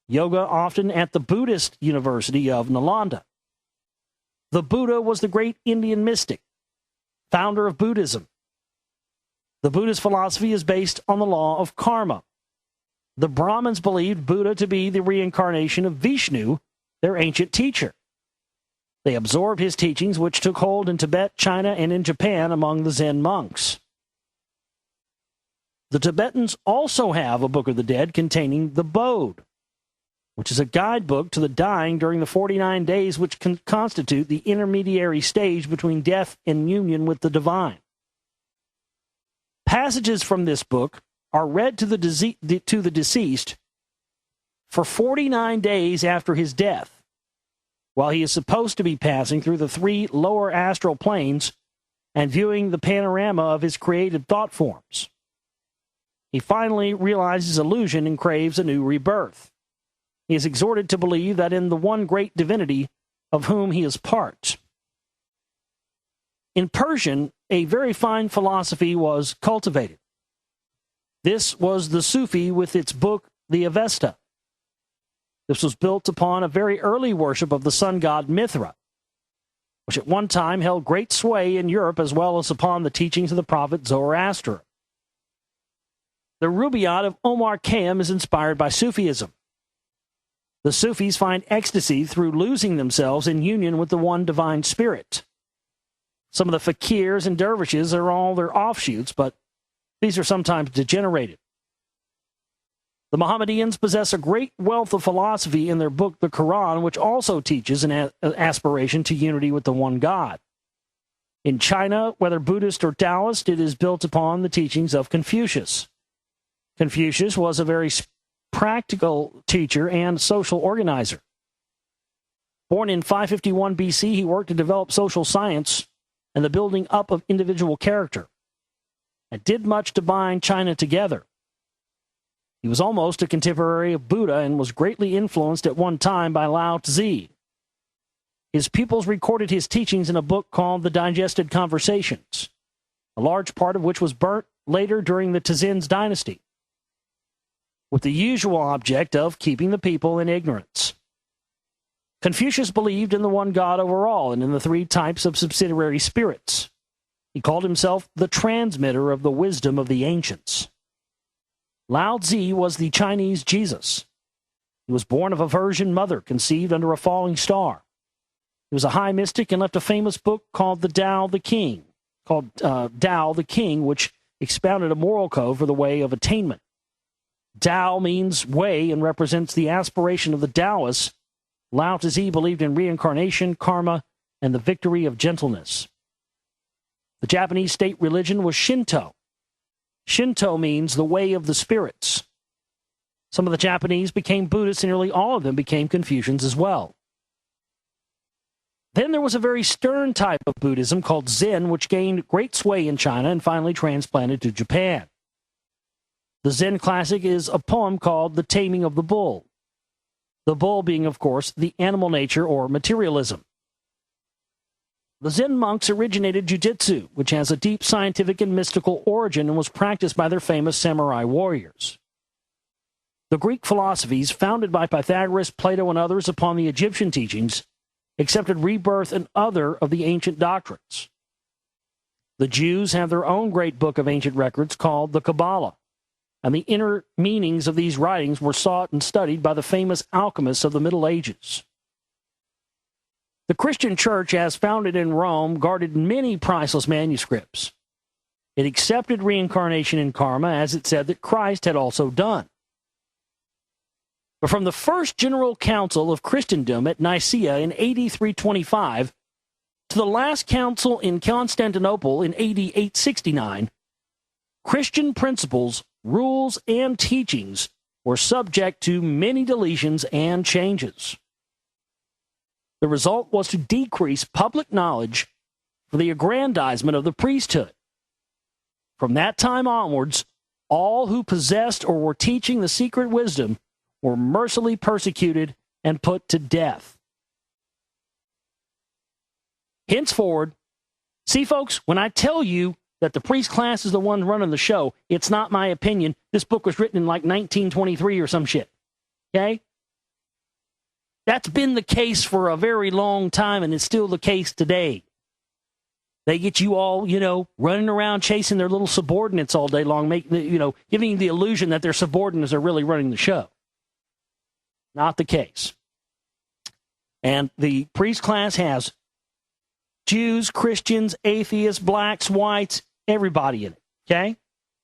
Yoga often at the Buddhist University of Nalanda. The Buddha was the great Indian mystic, founder of Buddhism. The Buddhist philosophy is based on the law of karma. The Brahmins believed Buddha to be the reincarnation of Vishnu, their ancient teacher. They absorbed his teachings, which took hold in Tibet, China, and in Japan among the Zen monks. The Tibetans also have a Book of the Dead containing the Bode, which is a guidebook to the dying during the 49 days which constitute the intermediary stage between death and union with the divine. Passages from this book are read to the deceased for 49 days after his death, while he is supposed to be passing through the 3 lower astral planes and viewing the panorama of his created thought forms. He finally realizes illusion and craves a new rebirth. He is exhorted to believe that in the one great divinity of whom he is part. In Persian, a very fine philosophy was cultivated. This was the Sufi with its book, the Avesta. This was built upon a very early worship of the sun god Mithra, which at one time held great sway in Europe as well as upon the teachings of the prophet Zoroaster. The Rubaiyat of Omar Khayyam is inspired by Sufism. The Sufis find ecstasy through losing themselves in union with the one divine spirit. Some of the fakirs and dervishes are all their offshoots, but these are sometimes degenerated. The Mohammedans possess a great wealth of philosophy in their book, the Quran, which also teaches an aspiration to unity with the one God. In China, whether Buddhist or Taoist, it is built upon the teachings of Confucius. Confucius was a very practical teacher and social organizer. Born in 551 BC, he worked to develop social science and the building up of individual character, and did much to bind China together. He was almost a contemporary of Buddha and was greatly influenced at one time by Lao Tzu. His pupils recorded his teachings in a book called The Digested Conversations, a large part of which was burnt later during the Tzin's dynasty, with the usual object of keeping the people in ignorance. Confucius believed in the one God overall and in the 3 types of subsidiary spirits. He called himself the transmitter of the wisdom of the ancients. Lao Tzu was the Chinese Jesus. He was born of a virgin mother, conceived under a falling star. He was a high mystic and left a famous book called Tao the King, which expounded a moral code for the way of attainment. Tao means way and represents the aspiration of the Taoists. Lao Tzu believed in reincarnation, karma, and the victory of gentleness. The Japanese state religion was Shinto. Shinto means the way of the spirits. Some of the Japanese became Buddhists, and nearly all of them became Confucians as well. Then there was a very stern type of Buddhism called Zen, which gained great sway in China and finally transplanted to Japan. The Zen classic is a poem called The Taming of the Bull. The bull being, of course, the animal nature or materialism. The Zen monks originated jiu-jitsu, which has a deep scientific and mystical origin and was practiced by their famous samurai warriors. The Greek philosophies, founded by Pythagoras, Plato, and others upon the Egyptian teachings, accepted rebirth and other of the ancient doctrines. The Jews have their own great book of ancient records called the Kabbalah, and the inner meanings of these writings were sought and studied by the famous alchemists of the Middle Ages. The Christian church, as founded in Rome, guarded many priceless manuscripts. It accepted reincarnation and karma, as it said that Christ had also done. But from the first general council of Christendom at Nicaea in AD 325 to the last council in Constantinople in AD 869, Christian principles, rules, and teachings were subject to many deletions and changes. The result was to decrease public knowledge for the aggrandizement of the priesthood. From that time onwards, all who possessed or were teaching the secret wisdom were mercilessly persecuted and put to death. Henceforward, see, folks, when I tell you that the priest class is the one running the show, it's not my opinion. This book was written in like 1923 or some shit. Okay? That's been the case for a very long time, and it's still the case today. They get you all, running around chasing their little subordinates all day long, giving you the illusion that their subordinates are really running the show. Not the case. And the priest class has Jews, Christians, atheists, blacks, whites, everybody in it. Okay?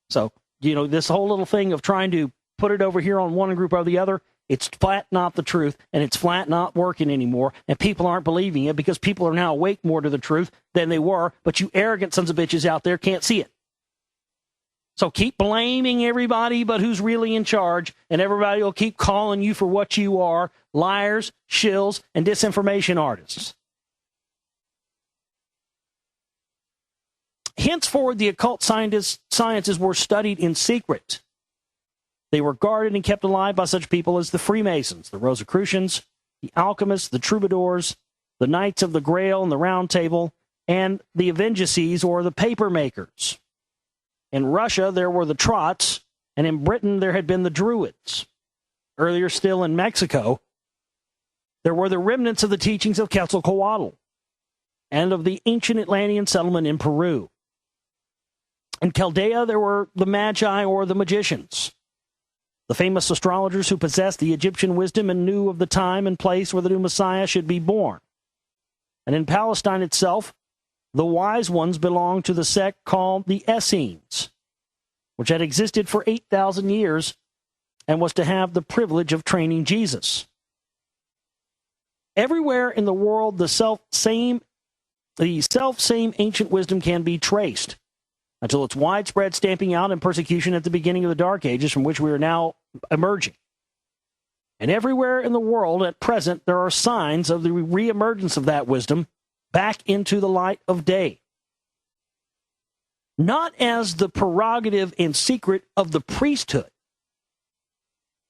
So, this whole little thing of trying to put it over here on one group or the other, it's flat not the truth, and it's flat not working anymore, and people aren't believing it because people are now awake more to the truth than they were, but you arrogant sons of bitches out there can't see it. So keep blaming everybody but who's really in charge, and everybody will keep calling you for what you are, liars, shills, and disinformation artists. Henceforward, the occult sciences were studied in secret. They were guarded and kept alive by such people as the Freemasons, the Rosicrucians, the alchemists, the troubadours, the Knights of the Grail and the Round Table, and the Avengices, or the paper makers. In Russia, there were the Trots, and in Britain, there had been the Druids. Earlier still in Mexico, there were the remnants of the teachings of Quetzalcoatl and of the ancient Atlantean settlement in Peru. In Chaldea, there were the Magi, or the magicians, the famous astrologers who possessed the Egyptian wisdom and knew of the time and place where the new Messiah should be born. And in Palestine itself, the wise ones belonged to the sect called the Essenes, which had existed for 8,000 years and was to have the privilege of training Jesus. Everywhere in the world, the self-same ancient wisdom can be traced until its widespread stamping out and persecution at the beginning of the Dark Ages, from which we are now emerging. And everywhere in the world at present, there are signs of the reemergence of that wisdom back into the light of day. Not as the prerogative and secret of the priesthood,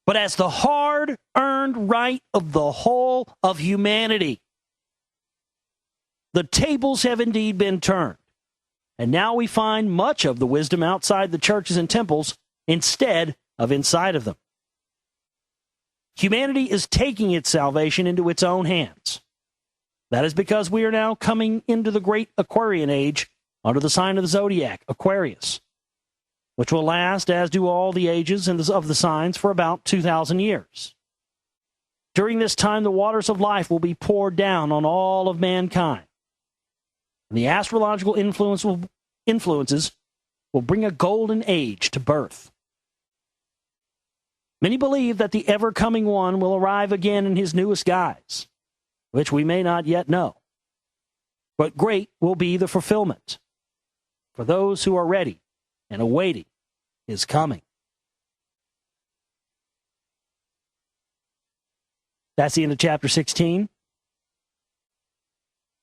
but as the hard-earned right of the whole of humanity. The tables have indeed been turned, and now we find much of the wisdom outside the churches and temples instead of inside of them. Humanity is taking its salvation into its own hands. That is because we are now coming into the great Aquarian age under the sign of the zodiac, Aquarius, which will last, as do all the ages of the signs, for about 2,000 years. During this time, the waters of life will be poured down on all of mankind. And the astrological influences will bring a golden age to birth. Many believe that the ever-coming one will arrive again in his newest guise, which we may not yet know. But great will be the fulfillment for those who are ready and awaiting his coming. That's the end of chapter 16.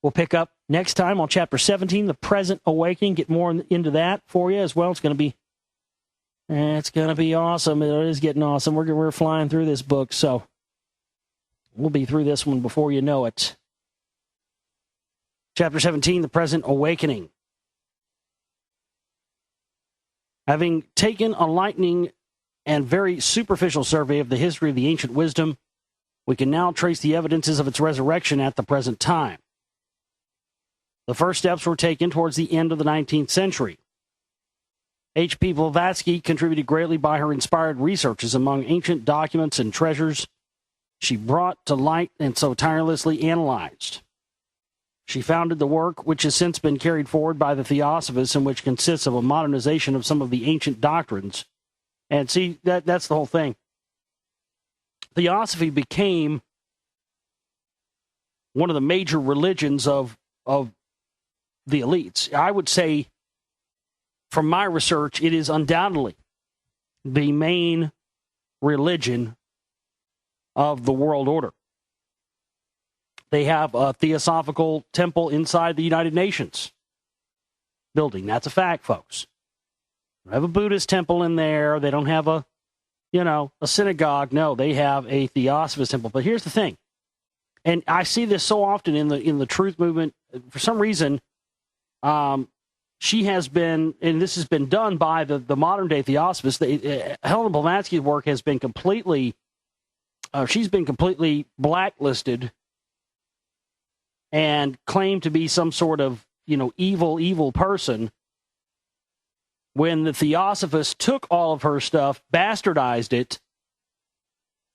We'll pick up next time on chapter 17, the present awakening. Get more into that for you as well. It's going to be awesome. It is getting awesome. We're flying through this book, so we'll be through this one before you know it. Chapter 17, the present awakening. Having taken a lightning and very superficial survey of the history of the ancient wisdom, we can now trace the evidences of its resurrection at the present time. The first steps were taken towards the end of the 19th century. H.P. Blavatsky contributed greatly by her inspired researches among ancient documents and treasures she brought to light and so tirelessly analyzed. She founded the work, which has since been carried forward by the Theosophists, and which consists of a modernization of some of the ancient doctrines. And see, that's the whole thing. Theosophy became one of the major religions of the elites. I would say, from my research, it is undoubtedly the main religion of the world order. They have a theosophical temple inside the United Nations building. That's a fact, folks. They don't have a Buddhist temple in there. They don't have a synagogue. No, they have a Theosophist temple. But here's the thing, and I see this so often in the truth movement. For some reason, she has been, and this has been done by the modern day Theosophists. Helen Blavatsky's work has been completely, she's been completely blacklisted and claimed to be some sort of, evil person, when the Theosophists took all of her stuff, bastardized it,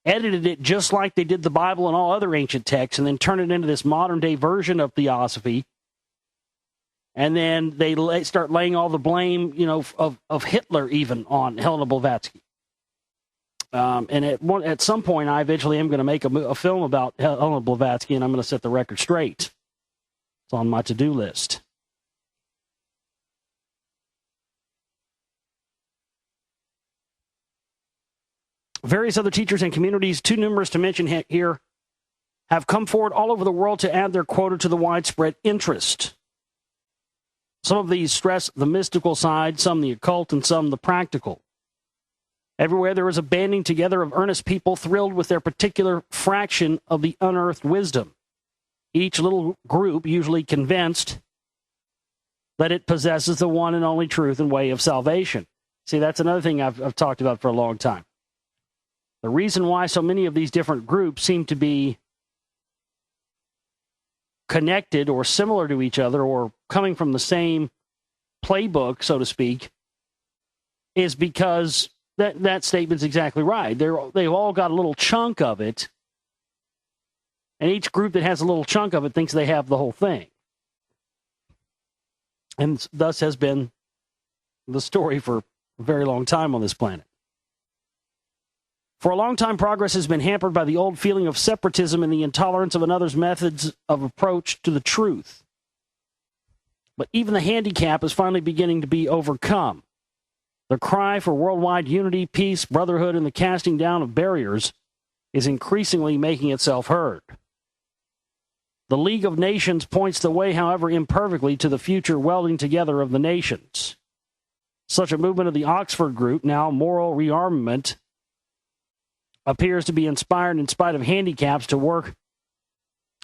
edited it just like they did the Bible and all other ancient texts, and then turned it into this modern-day version of Theosophy. And then they start laying all the blame, of Hitler even on Helena Blavatsky. And at some point, I eventually am going to make a film about Helena Blavatsky, and I'm going to set the record straight. It's on my to-do list. Various other teachers and communities, too numerous to mention here, have come forward all over the world to add their quota to the widespread interest. Some of these stress the mystical side, some the occult, and some the practical. Everywhere there is a banding together of earnest people thrilled with their particular fraction of the unearthed wisdom. Each little group usually convinced that it possesses the one and only truth and way of salvation. See, that's another thing I've talked about for a long time. The reason why so many of these different groups seem to be connected or similar to each other or coming from the same playbook, so to speak, is because that statement's exactly right. They've all got a little chunk of it, and each group that has a little chunk of it thinks they have the whole thing. And thus has been the story for a very long time on this planet. For a long time, progress has been hampered by the old feeling of separatism and the intolerance of another's methods of approach to the truth. But even the handicap is finally beginning to be overcome. The cry for worldwide unity, peace, brotherhood, and the casting down of barriers is increasingly making itself heard. The League of Nations points the way, however imperfectly, to the future welding together of the nations. Such a movement of the Oxford Group, now Moral Rearmament, appears to be inspired, in spite of handicaps, to work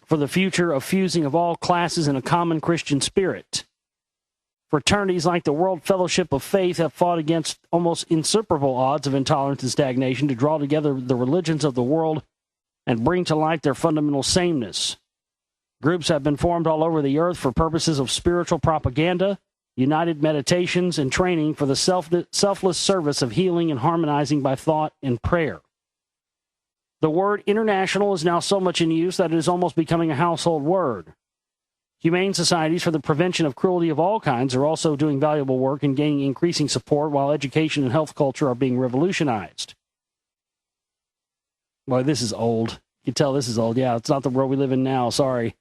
for the future of fusing of all classes in a common Christian spirit. Fraternities like the World Fellowship of Faith have fought against almost insuperable odds of intolerance and stagnation to draw together the religions of the world and bring to light their fundamental sameness. Groups have been formed all over the earth for purposes of spiritual propaganda, united meditations, and training for the selfless service of healing and harmonizing by thought and prayer. The word international is now so much in use that it is almost becoming a household word. Humane societies for the prevention of cruelty of all kinds are also doing valuable work and gaining increasing support, while education and health culture are being revolutionized. Boy, this is old. You can tell this is old. Yeah, it's not the world we live in now. Sorry.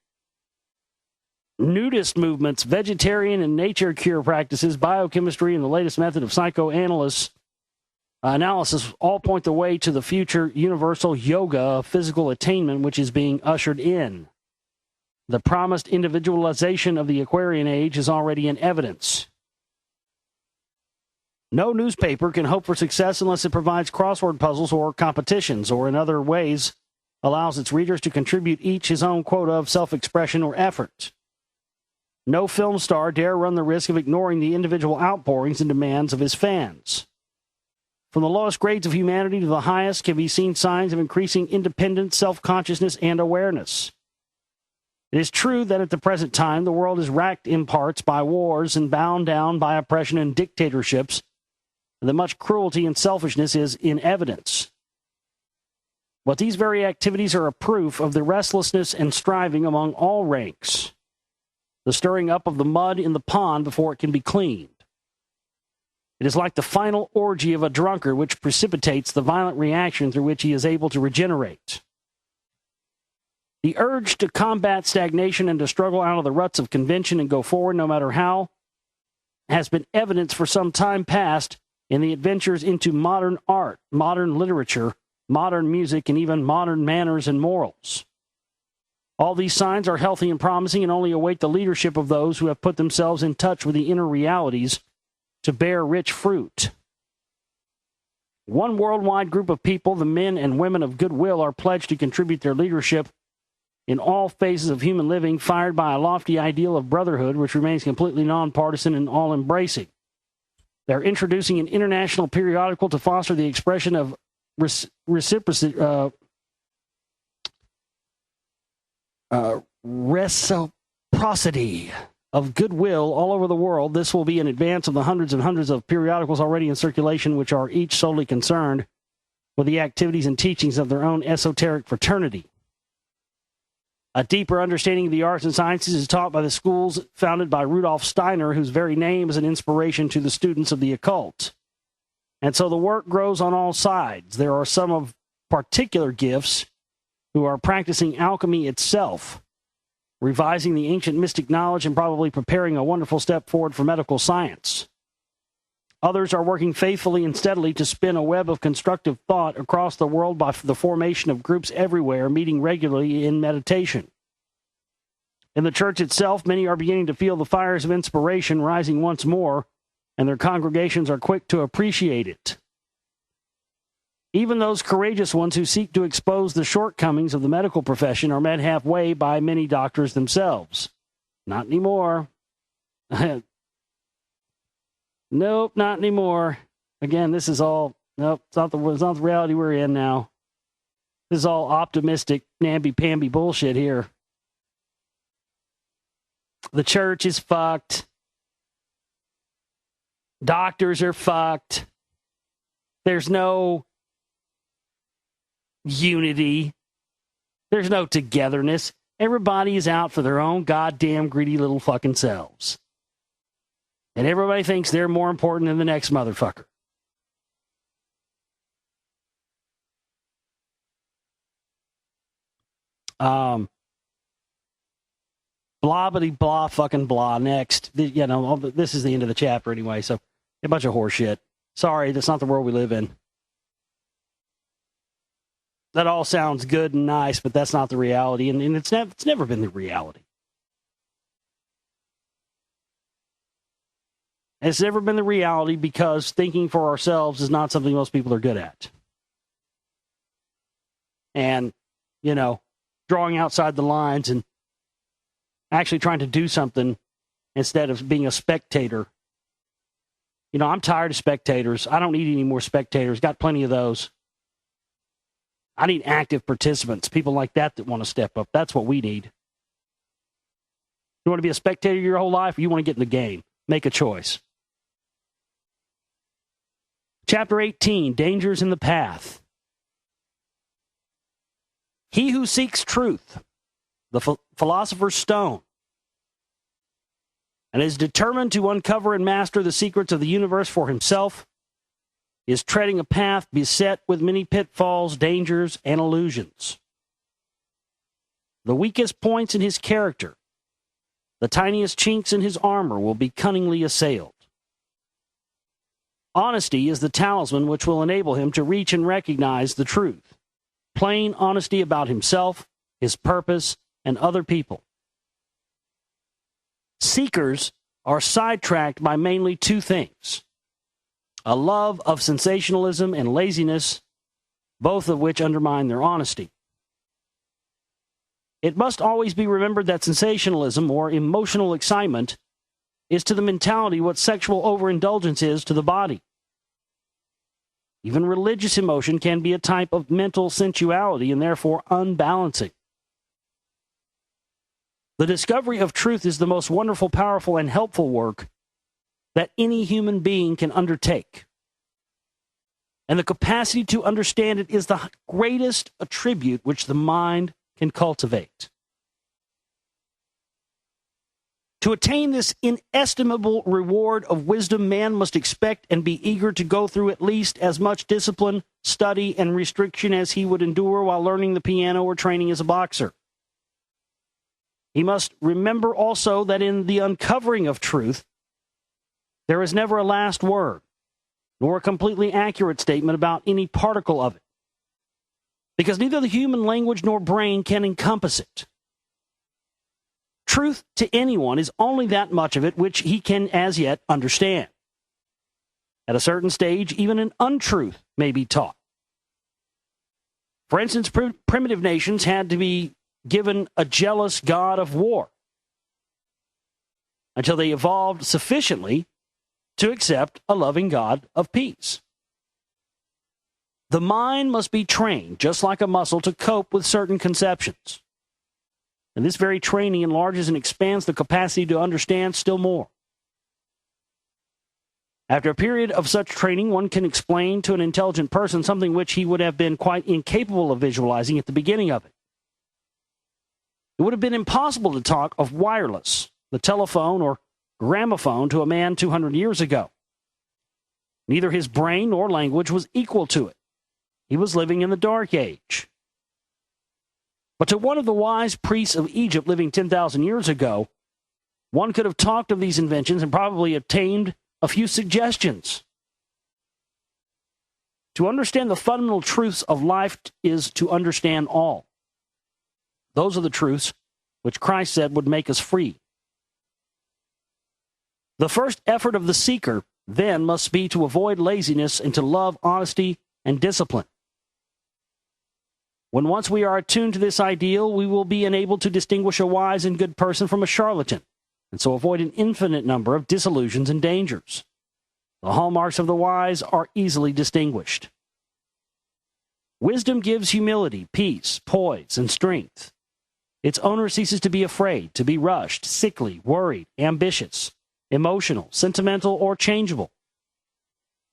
Nudist movements, vegetarian and nature cure practices, biochemistry, and the latest method of psychoanalysis all point the way to the future universal yoga of physical attainment, which is being ushered in. The promised individualization of the Aquarian age is already in evidence. No newspaper can hope for success unless it provides crossword puzzles or competitions, or in other ways allows its readers to contribute each his own quota of self-expression or effort. No film star dare run the risk of ignoring the individual outpourings and demands of his fans. From the lowest grades of humanity to the highest can be seen signs of increasing independence, self-consciousness, and awareness. It is true that at the present time, the world is racked in parts by wars and bound down by oppression and dictatorships, and that much cruelty and selfishness is in evidence. But these very activities are a proof of the restlessness and striving among all ranks, the stirring up of the mud in the pond before it can be cleaned. It is like the final orgy of a drunkard which precipitates the violent reaction through which he is able to regenerate. The urge to combat stagnation and to struggle out of the ruts of convention and go forward no matter how has been evidence for some time past in the adventures into modern art, modern literature, modern music, and even modern manners and morals. All these signs are healthy and promising and only await the leadership of those who have put themselves in touch with the inner realities to bear rich fruit. One worldwide group of people, the men and women of goodwill, are pledged to contribute their leadership in all phases of human living, fired by a lofty ideal of brotherhood which remains completely nonpartisan and all-embracing. They're introducing an international periodical to foster the expression of reciprocity of goodwill all over the world. This will be in advance of the hundreds and hundreds of periodicals already in circulation, which are each solely concerned with the activities and teachings of their own esoteric fraternity. A deeper understanding of the arts and sciences is taught by the schools founded by Rudolf Steiner, whose very name is an inspiration to the students of the occult. And so the work grows on all sides. There are some of particular gifts who are practicing alchemy itself, revising the ancient mystic knowledge and probably preparing a wonderful step forward for medical science. Others are working faithfully and steadily to spin a web of constructive thought across the world by the formation of groups everywhere, meeting regularly in meditation. In the church itself, many are beginning to feel the fires of inspiration rising once more, and their congregations are quick to appreciate it. Even those courageous ones who seek to expose the shortcomings of the medical profession are met halfway by many doctors themselves. Not anymore. Nope, not anymore. Again, this is all, nope, it's not the reality we're in now. This is all optimistic, namby-pamby bullshit here. The church is fucked. Doctors are fucked. There's no unity. There's no togetherness. Everybody is out for their own goddamn greedy little fucking selves. And everybody thinks they're more important than the next motherfucker. Blah, blah, fucking blah. Next. You know, this is the end of the chapter anyway, so a bunch of horseshit. Sorry, that's not the world we live in. That all sounds good and nice, but that's not the reality, and it's never been the reality. It's never been the reality because thinking for ourselves is not something most people are good at. And, you know, drawing outside the lines and actually trying to do something instead of being a spectator. You know, I'm tired of spectators. I don't need any more spectators. Got plenty of those. I need active participants, people like that want to step up. That's what we need. You want to be a spectator your whole life, or you want to get in the game? Make a choice. Chapter 18, Dangers in the Path. He who seeks truth, the philosopher's stone, and is determined to uncover and master the secrets of the universe for himself, is treading a path beset with many pitfalls, dangers, and illusions. The weakest points in his character, the tiniest chinks in his armor, will be cunningly assailed. Honesty is the talisman which will enable him to reach and recognize the truth. Plain honesty about himself, his purpose, and other people. Seekers are sidetracked by mainly two things: a love of sensationalism and laziness, both of which undermine their honesty. It must always be remembered that sensationalism, or emotional excitement, is to the mentality what sexual overindulgence is to the body. Even religious emotion can be a type of mental sensuality and therefore unbalancing. The discovery of truth is the most wonderful, powerful, and helpful work that any human being can undertake. And the capacity to understand it is the greatest attribute which the mind can cultivate. To attain this inestimable reward of wisdom, man must expect and be eager to go through at least as much discipline, study, and restriction as he would endure while learning the piano or training as a boxer. He must remember also that in the uncovering of truth, there is never a last word, nor a completely accurate statement about any particle of it, because neither the human language nor brain can encompass it. Truth to anyone is only that much of it which he can as yet understand. At a certain stage, even an untruth may be taught. For instance, primitive nations had to be given a jealous god of war until they evolved sufficiently to accept a loving God of peace. The mind must be trained, just like a muscle, to cope with certain conceptions. And this very training enlarges and expands the capacity to understand still more. After a period of such training, one can explain to an intelligent person something which he would have been quite incapable of visualizing at the beginning of it. It would have been impossible to talk of wireless, the telephone, or gramophone to a man 200 years ago. Neither his brain nor language was equal to it. He was living in the Dark Age. But to one of the wise priests of Egypt living 10,000 years ago, one could have talked of these inventions and probably obtained a few suggestions. To understand the fundamental truths of life is to understand all. Those are the truths which Christ said would make us free. The first effort of the seeker, then, must be to avoid laziness and to love honesty and discipline. When once we are attuned to this ideal, we will be enabled to distinguish a wise and good person from a charlatan, and so avoid an infinite number of disillusions and dangers. The hallmarks of the wise are easily distinguished. Wisdom gives humility, peace, poise, and strength. Its owner ceases to be afraid, to be rushed, sickly, worried, ambitious, emotional, sentimental, or changeable.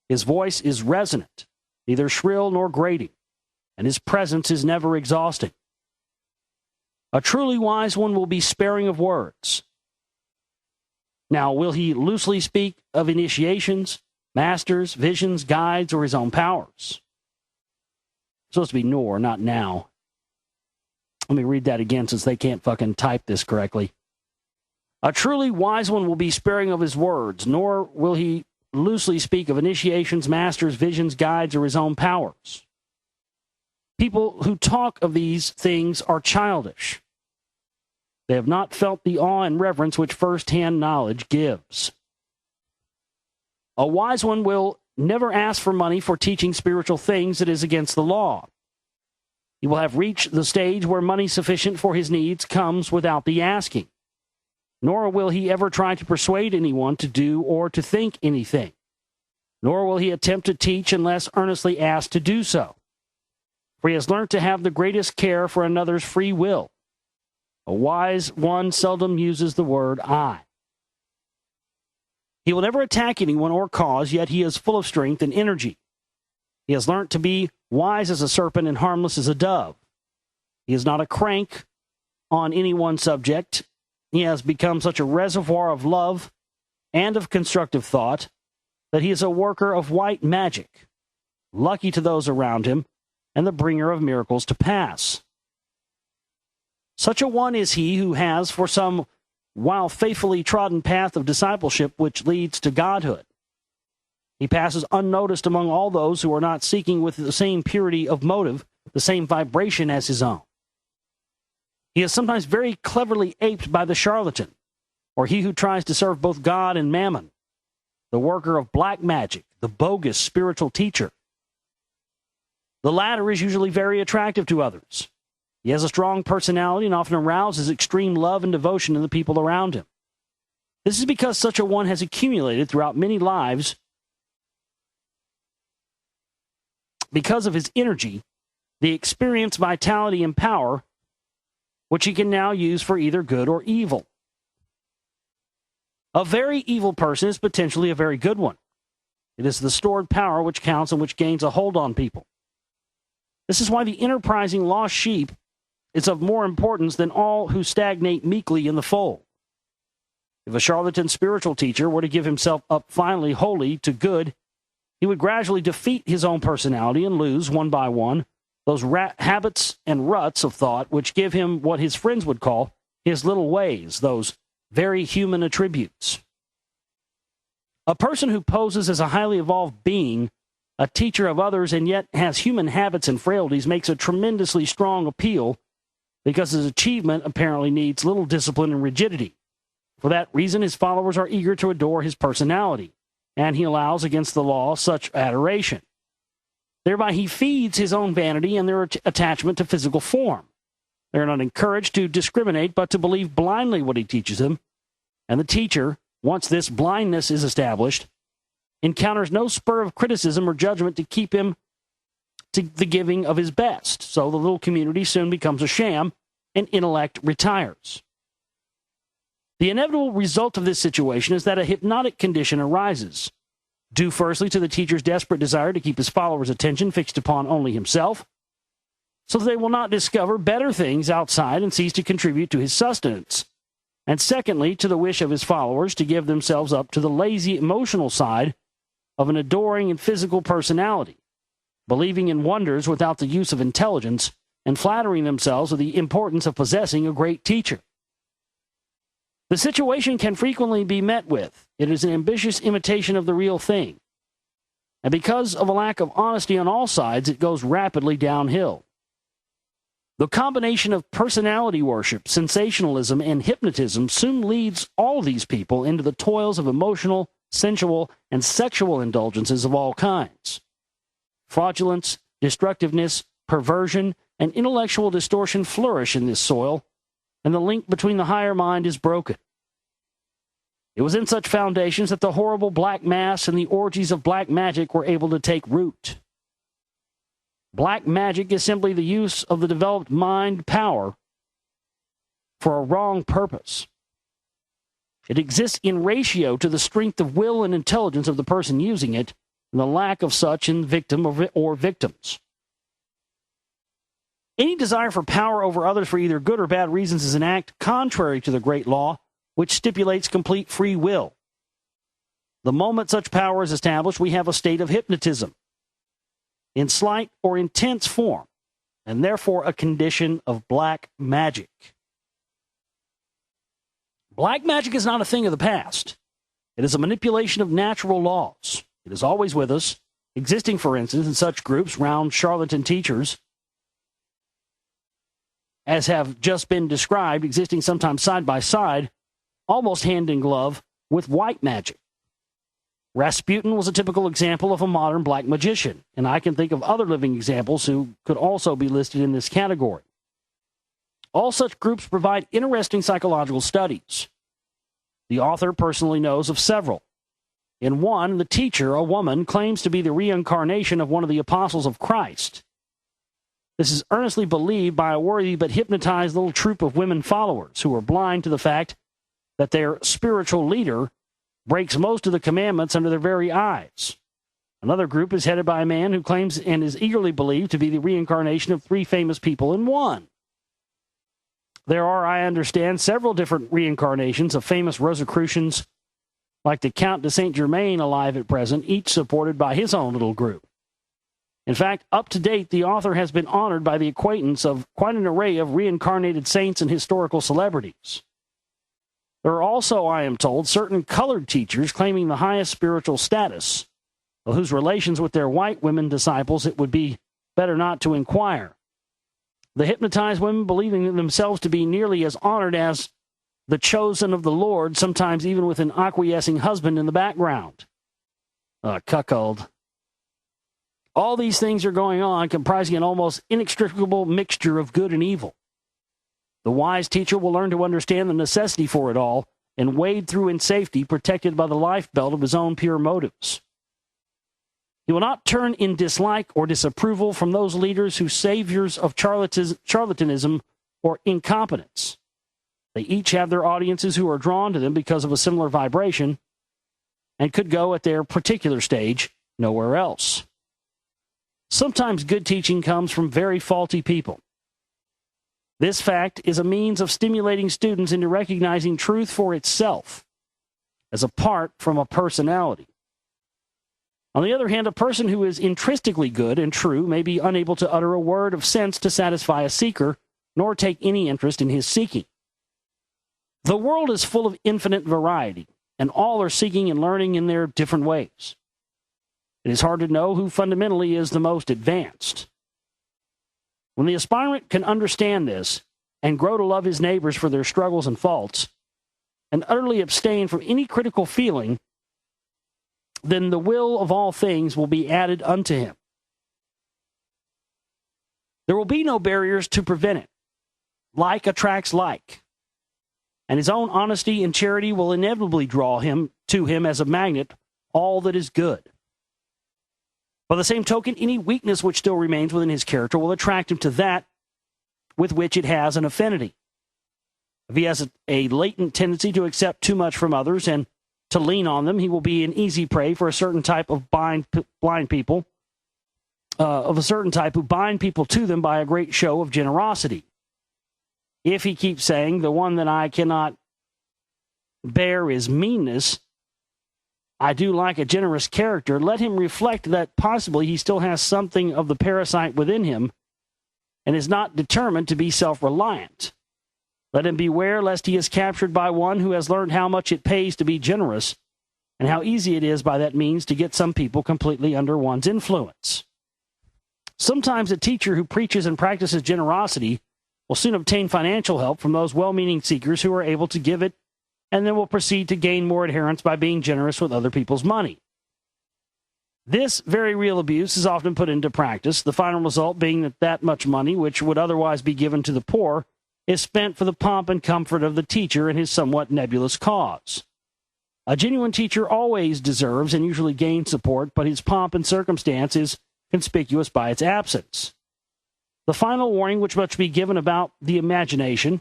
His voice is resonant, neither shrill nor grating, and his presence is never exhausting. A truly wise one will be sparing of words. Now, will he loosely speak of initiations, masters, visions, guides, or his own powers? It's supposed to be nor, not now. Let me read that again since they can't fucking type this correctly. A truly wise one will be sparing of his words, nor will he loosely speak of initiations, masters, visions, guides, or his own powers. People who talk of these things are childish. They have not felt the awe and reverence which first-hand knowledge gives. A wise one will never ask for money for teaching spiritual things that is against the law. He will have reached the stage where money sufficient for his needs comes without the asking. Nor will he ever try to persuade anyone to do or to think anything. Nor will he attempt to teach unless earnestly asked to do so. For he has learnt to have the greatest care for another's free will. A wise one seldom uses the word I. He will never attack anyone or cause, yet he is full of strength and energy. He has learnt to be wise as a serpent and harmless as a dove. He is not a crank on any one subject. He has become such a reservoir of love and of constructive thought that he is a worker of white magic, lucky to those around him, and the bringer of miracles to pass. Such a one is he who has, for some while, faithfully trodden path of discipleship which leads to godhood. He passes unnoticed among all those who are not seeking with the same purity of motive, the same vibration as his own. He is sometimes very cleverly aped by the charlatan, or he who tries to serve both God and mammon, the worker of black magic, the bogus spiritual teacher. The latter is usually very attractive to others. He has a strong personality and often arouses extreme love and devotion in the people around him. This is because such a one has accumulated throughout many lives because of his energy, the experience, vitality, and power, which he can now use for either good or evil. A very evil person is potentially a very good one. It is the stored power which counts and which gains a hold on people. This is why the enterprising lost sheep is of more importance than all who stagnate meekly in the fold. If a charlatan spiritual teacher were to give himself up finally wholly to good, he would gradually defeat his own personality and lose, one by one, those habits and ruts of thought which give him what his friends would call his little ways, those very human attributes. A person who poses as a highly evolved being, a teacher of others, and yet has human habits and frailties makes a tremendously strong appeal because his achievement apparently needs little discipline and rigidity. For that reason, his followers are eager to adore his personality, and he allows against the law such adoration. Thereby he feeds his own vanity and their attachment to physical form. They are not encouraged to discriminate, but to believe blindly what he teaches them, and the teacher, once this blindness is established, encounters no spur of criticism or judgment to keep him to the giving of his best. So the little community soon becomes a sham, and intellect retires. The inevitable result of this situation is that a hypnotic condition arises, due firstly to the teacher's desperate desire to keep his followers' attention fixed upon only himself, so that they will not discover better things outside and cease to contribute to his sustenance, and secondly to the wish of his followers to give themselves up to the lazy emotional side of an adoring and physical personality, believing in wonders without the use of intelligence, and flattering themselves with the importance of possessing a great teacher. The situation can frequently be met with. It is an ambitious imitation of the real thing. And because of a lack of honesty on all sides, it goes rapidly downhill. The combination of personality worship, sensationalism, and hypnotism soon leads all these people into the toils of emotional, sensual, and sexual indulgences of all kinds. Fraudulence, destructiveness, perversion, and intellectual distortion flourish in this soil, and the link between the higher mind is broken. It was in such foundations that the horrible black mass and the orgies of black magic were able to take root. Black magic is simply the use of the developed mind power for a wrong purpose. It exists in ratio to the strength of will and intelligence of the person using it, and the lack of such in the victim or victims. Any desire for power over others for either good or bad reasons is an act contrary to the great law, which stipulates complete free will. The moment such power is established, we have a state of hypnotism, in slight or intense form, and therefore a condition of black magic. Black magic is not a thing of the past. It is a manipulation of natural laws. It is always with us, existing, for instance, in such groups round charlatan teachers, as have just been described, existing sometimes side by side, almost hand in glove, with white magic. Rasputin was a typical example of a modern black magician, and I can think of other living examples who could also be listed in this category. All such groups provide interesting psychological studies. The author personally knows of several. In one, the teacher, a woman, claims to be the reincarnation of one of the apostles of Christ. This is earnestly believed by a worthy but hypnotized little troop of women followers who are blind to the fact that their spiritual leader breaks most of the commandments under their very eyes. Another group is headed by a man who claims and is eagerly believed to be the reincarnation of three famous people in one. There are, I understand, several different reincarnations of famous Rosicrucians like the Count de Saint-Germain alive at present, each supported by his own little group. In fact, up to date, the author has been honored by the acquaintance of quite an array of reincarnated saints and historical celebrities. There are also, I am told, certain colored teachers claiming the highest spiritual status, of whose relations with their white women disciples it would be better not to inquire. The hypnotized women believing themselves to be nearly as honored as the chosen of the Lord, sometimes even with an acquiescing husband in the background. Cuckold. All these things are going on, comprising an almost inextricable mixture of good and evil. The wise teacher will learn to understand the necessity for it all and wade through in safety, protected by the life belt of his own pure motives. He He will not turn in dislike or disapproval from those leaders who saviors of charlatanism or incompetence. They each have their audiences who are drawn to them because of a similar vibration and could go at their particular stage nowhere else. Sometimes good teaching comes from very faulty people. This fact is a means of stimulating students into recognizing truth for itself, as apart from a personality. On the other hand, a person who is intrinsically good and true may be unable to utter a word of sense to satisfy a seeker, nor take any interest in his seeking. The world is full of infinite variety, and all are seeking and learning in their different ways. It is hard to know who fundamentally is the most advanced. When the aspirant can understand this and grow to love his neighbors for their struggles and faults, and utterly abstain from any critical feeling, then the will of all things will be added unto him. There will be no barriers to prevent it. Like attracts like, and his own honesty and charity will inevitably draw him to him as a magnet all that is good. By the same token, any weakness which still remains within his character will attract him to that with which it has an affinity. If he has a latent tendency to accept too much from others and to lean on them, he will be an easy prey for a certain type of blind people, of a certain type who bind people to them by a great show of generosity. If he keeps saying, the one that I cannot bear is meanness, I do like a generous character, let him reflect that possibly he still has something of the parasite within him and is not determined to be self-reliant. Let him beware lest he is captured by one who has learned how much it pays to be generous and how easy it is by that means to get some people completely under one's influence. Sometimes a teacher who preaches and practices generosity will soon obtain financial help from those well-meaning seekers who are able to give it, and then will proceed to gain more adherents by being generous with other people's money. This very real abuse is often put into practice, the final result being that much money, which would otherwise be given to the poor, is spent for the pomp and comfort of the teacher and his somewhat nebulous cause. A genuine teacher always deserves and usually gains support, but his pomp and circumstance is conspicuous by its absence. The final warning which must be given about the imagination.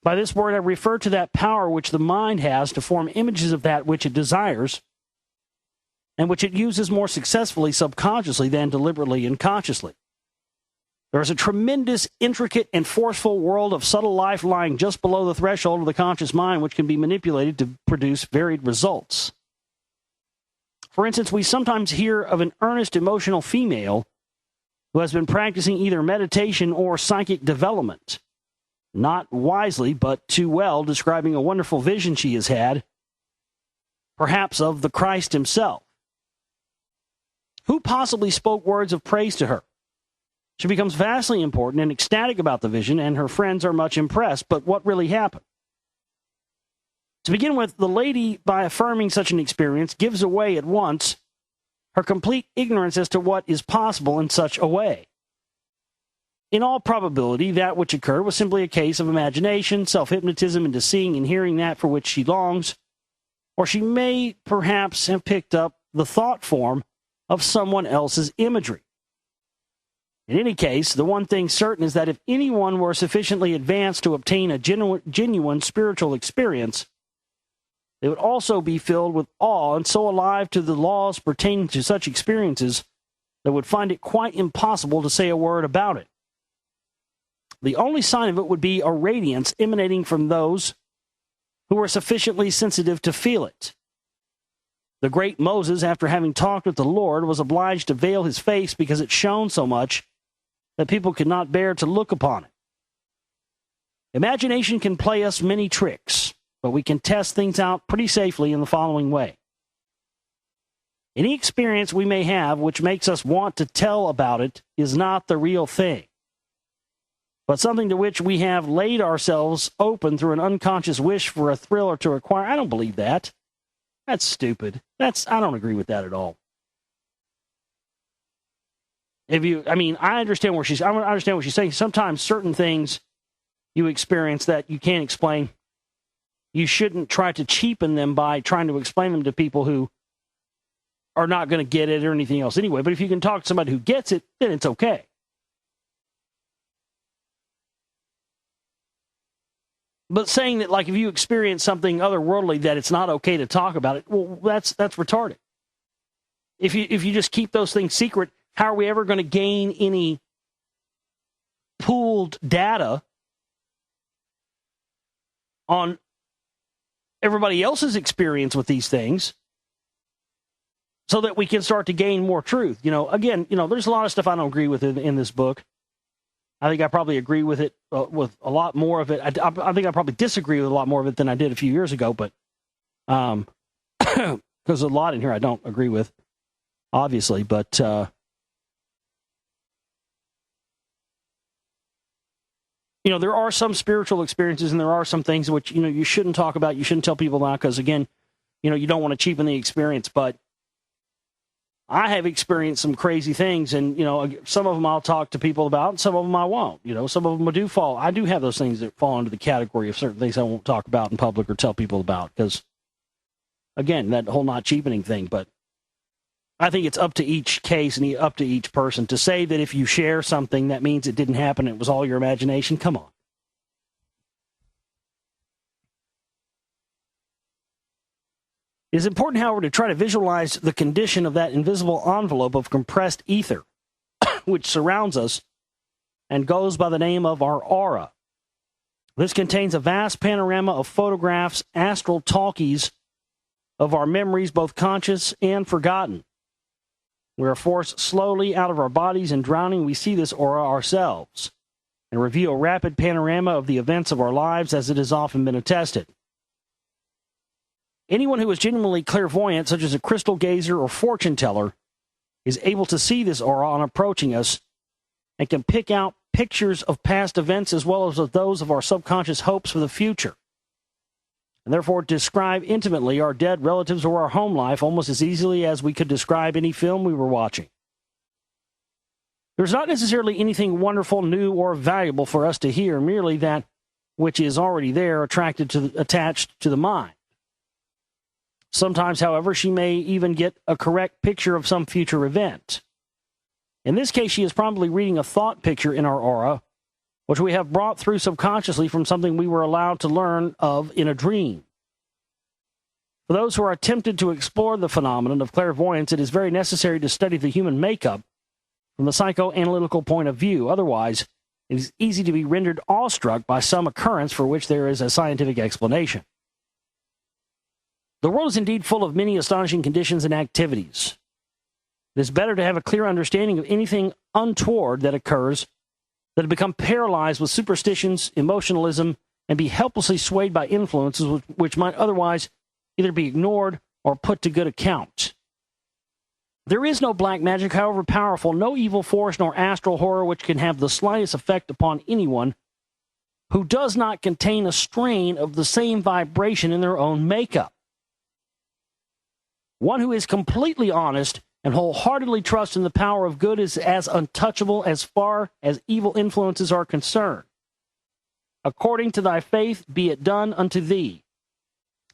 By this word I refer to that power which the mind has to form images of that which it desires, and which it uses more successfully subconsciously than deliberately and consciously. There is a tremendous, intricate, and forceful world of subtle life lying just below the threshold of the conscious mind, which can be manipulated to produce varied results. For instance, we sometimes hear of an earnest, emotional female who has been practicing either meditation or psychic development, not wisely, but too well, describing a wonderful vision she has had, perhaps of the Christ himself. Who possibly spoke words of praise to her? She becomes vastly important and ecstatic about the vision, and her friends are much impressed. But what really happened? To begin with, the lady, by affirming such an experience, gives away at once her complete ignorance as to what is possible in such a way. In all probability, that which occurred was simply a case of imagination, self-hypnotism into seeing and hearing that for which she longs, or she may perhaps have picked up the thought form of someone else's imagery. In any case, the one thing certain is that if anyone were sufficiently advanced to obtain a genuine spiritual experience, they would also be filled with awe and so alive to the laws pertaining to such experiences that would find it quite impossible to say a word about it. The only sign of it would be a radiance emanating from those who were sufficiently sensitive to feel it. The great Moses, after having talked with the Lord, was obliged to veil his face because it shone so much that people could not bear to look upon it. Imagination can play us many tricks, but we can test things out pretty safely in the following way. Any experience we may have which makes us want to tell about it is not the real thing, but something to which we have laid ourselves open through an unconscious wish for a thrill or to acquire. I don't believe that. That's stupid. I don't agree with that at all. I understand what she's saying. Sometimes certain things you experience that you can't explain, you shouldn't try to cheapen them by trying to explain them to people who are not going to get it or anything else anyway. But if you can talk to somebody who gets it, then it's okay. But saying that, like, if you experience something otherworldly, that it's not okay to talk about it, well, that's retarded. If you just keep those things secret, how are we ever going to gain any pooled data on everybody else's experience with these things so that we can start to gain more truth? Again, there's a lot of stuff I don't agree with in this book. I think I probably agree with it, with a lot more of it. I think I probably disagree with a lot more of it than I did a few years ago, but because a lot in here I don't agree with, obviously, but there are some spiritual experiences and there are some things which, you shouldn't talk about, you shouldn't tell people about, because, again, you don't want to cheapen the experience. But I have experienced some crazy things, and, some of them I'll talk to people about, and some of them I won't. Some of them I do have those things that fall into the category of certain things I won't talk about in public or tell people about, because, again, that whole not cheapening thing. But I think it's up to each case and up to each person to say that if you share something, that means it didn't happen, it was all your imagination. Come on. It is important, however, to try to visualize the condition of that invisible envelope of compressed ether, which surrounds us and goes by the name of our aura. This contains a vast panorama of photographs, astral talkies of our memories, both conscious and forgotten. We are forced slowly out of our bodies, and drowning, we see this aura ourselves and review a rapid panorama of the events of our lives, as it has often been attested. Anyone who is genuinely clairvoyant, such as a crystal gazer or fortune teller, is able to see this aura on approaching us and can pick out pictures of past events as well as of those of our subconscious hopes for the future, and therefore describe intimately our dead relatives or our home life almost as easily as we could describe any film we were watching. There's not necessarily anything wonderful, new, or valuable for us to hear, merely that which is already there, attached to the mind. Sometimes, however, she may even get a correct picture of some future event. In this case, she is probably reading a thought picture in our aura, which we have brought through subconsciously from something we were allowed to learn of in a dream. For those who are tempted to explore the phenomenon of clairvoyance, it is very necessary to study the human makeup from the psychoanalytical point of view. Otherwise, it is easy to be rendered awestruck by some occurrence for which there is a scientific explanation. The world is indeed full of many astonishing conditions and activities. It is better to have a clear understanding of anything untoward that occurs than to become paralyzed with superstitions, emotionalism, and be helplessly swayed by influences which might otherwise either be ignored or put to good account. There is no black magic, however powerful, no evil force nor astral horror which can have the slightest effect upon anyone who does not contain a strain of the same vibration in their own makeup. One who is completely honest and wholeheartedly trusts in the power of good is as untouchable as far as evil influences are concerned. According to thy faith, be it done unto thee.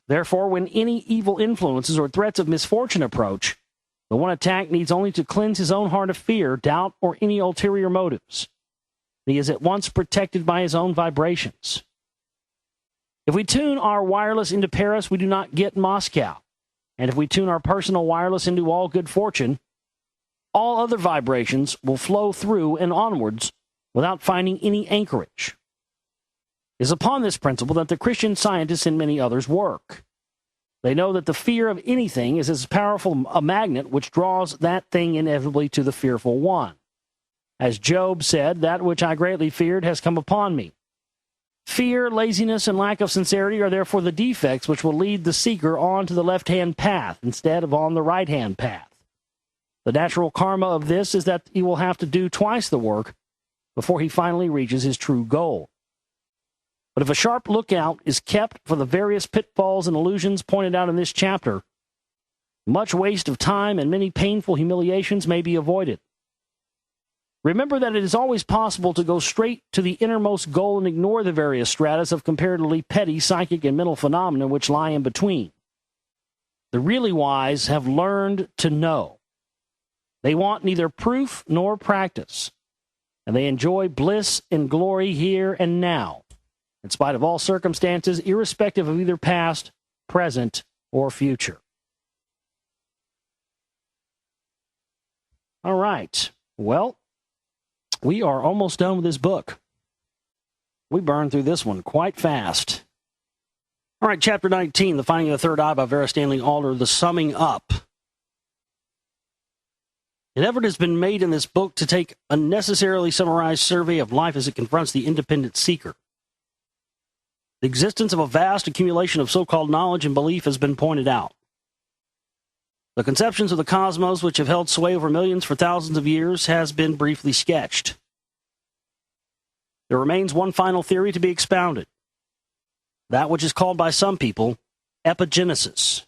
Therefore, when any evil influences or threats of misfortune approach, the one attacked needs only to cleanse his own heart of fear, doubt, or any ulterior motives. He is at once protected by his own vibrations. If we tune our wireless into Paris, we do not get Moscow. And if we tune our personal wireless into all good fortune, all other vibrations will flow through and onwards without finding any anchorage. It is upon this principle that the Christian Scientists and many others work. They know that the fear of anything is as powerful a magnet which draws that thing inevitably to the fearful one. As Job said, that which I greatly feared has come upon me. Fear, laziness, and lack of sincerity are therefore the defects which will lead the seeker on to the left-hand path instead of on the right-hand path. The natural karma of this is that he will have to do twice the work before he finally reaches his true goal. But if a sharp lookout is kept for the various pitfalls and illusions pointed out in this chapter, much waste of time and many painful humiliations may be avoided. Remember that it is always possible to go straight to the innermost goal and ignore the various stratas of comparatively petty psychic and mental phenomena which lie in between. The really wise have learned to know. They want neither proof nor practice, and they enjoy bliss and glory here and now, in spite of all circumstances, irrespective of either past, present, or future. All right. Well, we are almost done with this book. We burned through this one quite fast. All right, chapter 19, The Finding of the Third Eye by Vera Stanley Alder, the summing up. An effort has been made in this book to take a necessarily summarized survey of life as it confronts the independent seeker. The existence of a vast accumulation of so-called knowledge and belief has been pointed out. The conceptions of the cosmos, which have held sway over millions for thousands of years, has been briefly sketched. There remains one final theory to be expounded, that which is called by some people epigenesis.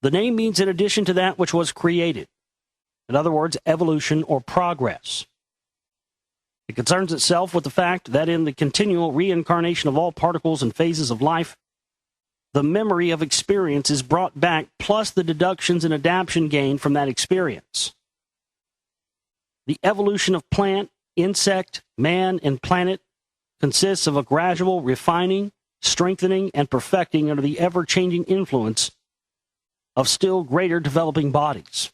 The name means in addition to that which was created. In other words, evolution or progress. It concerns itself with the fact that in the continual reincarnation of all particles and phases of life, the memory of experience is brought back, plus the deductions and adaptation gained from that experience. The evolution of plant, insect, man, and planet consists of a gradual refining, strengthening, and perfecting under the ever-changing influence of still greater developing bodies.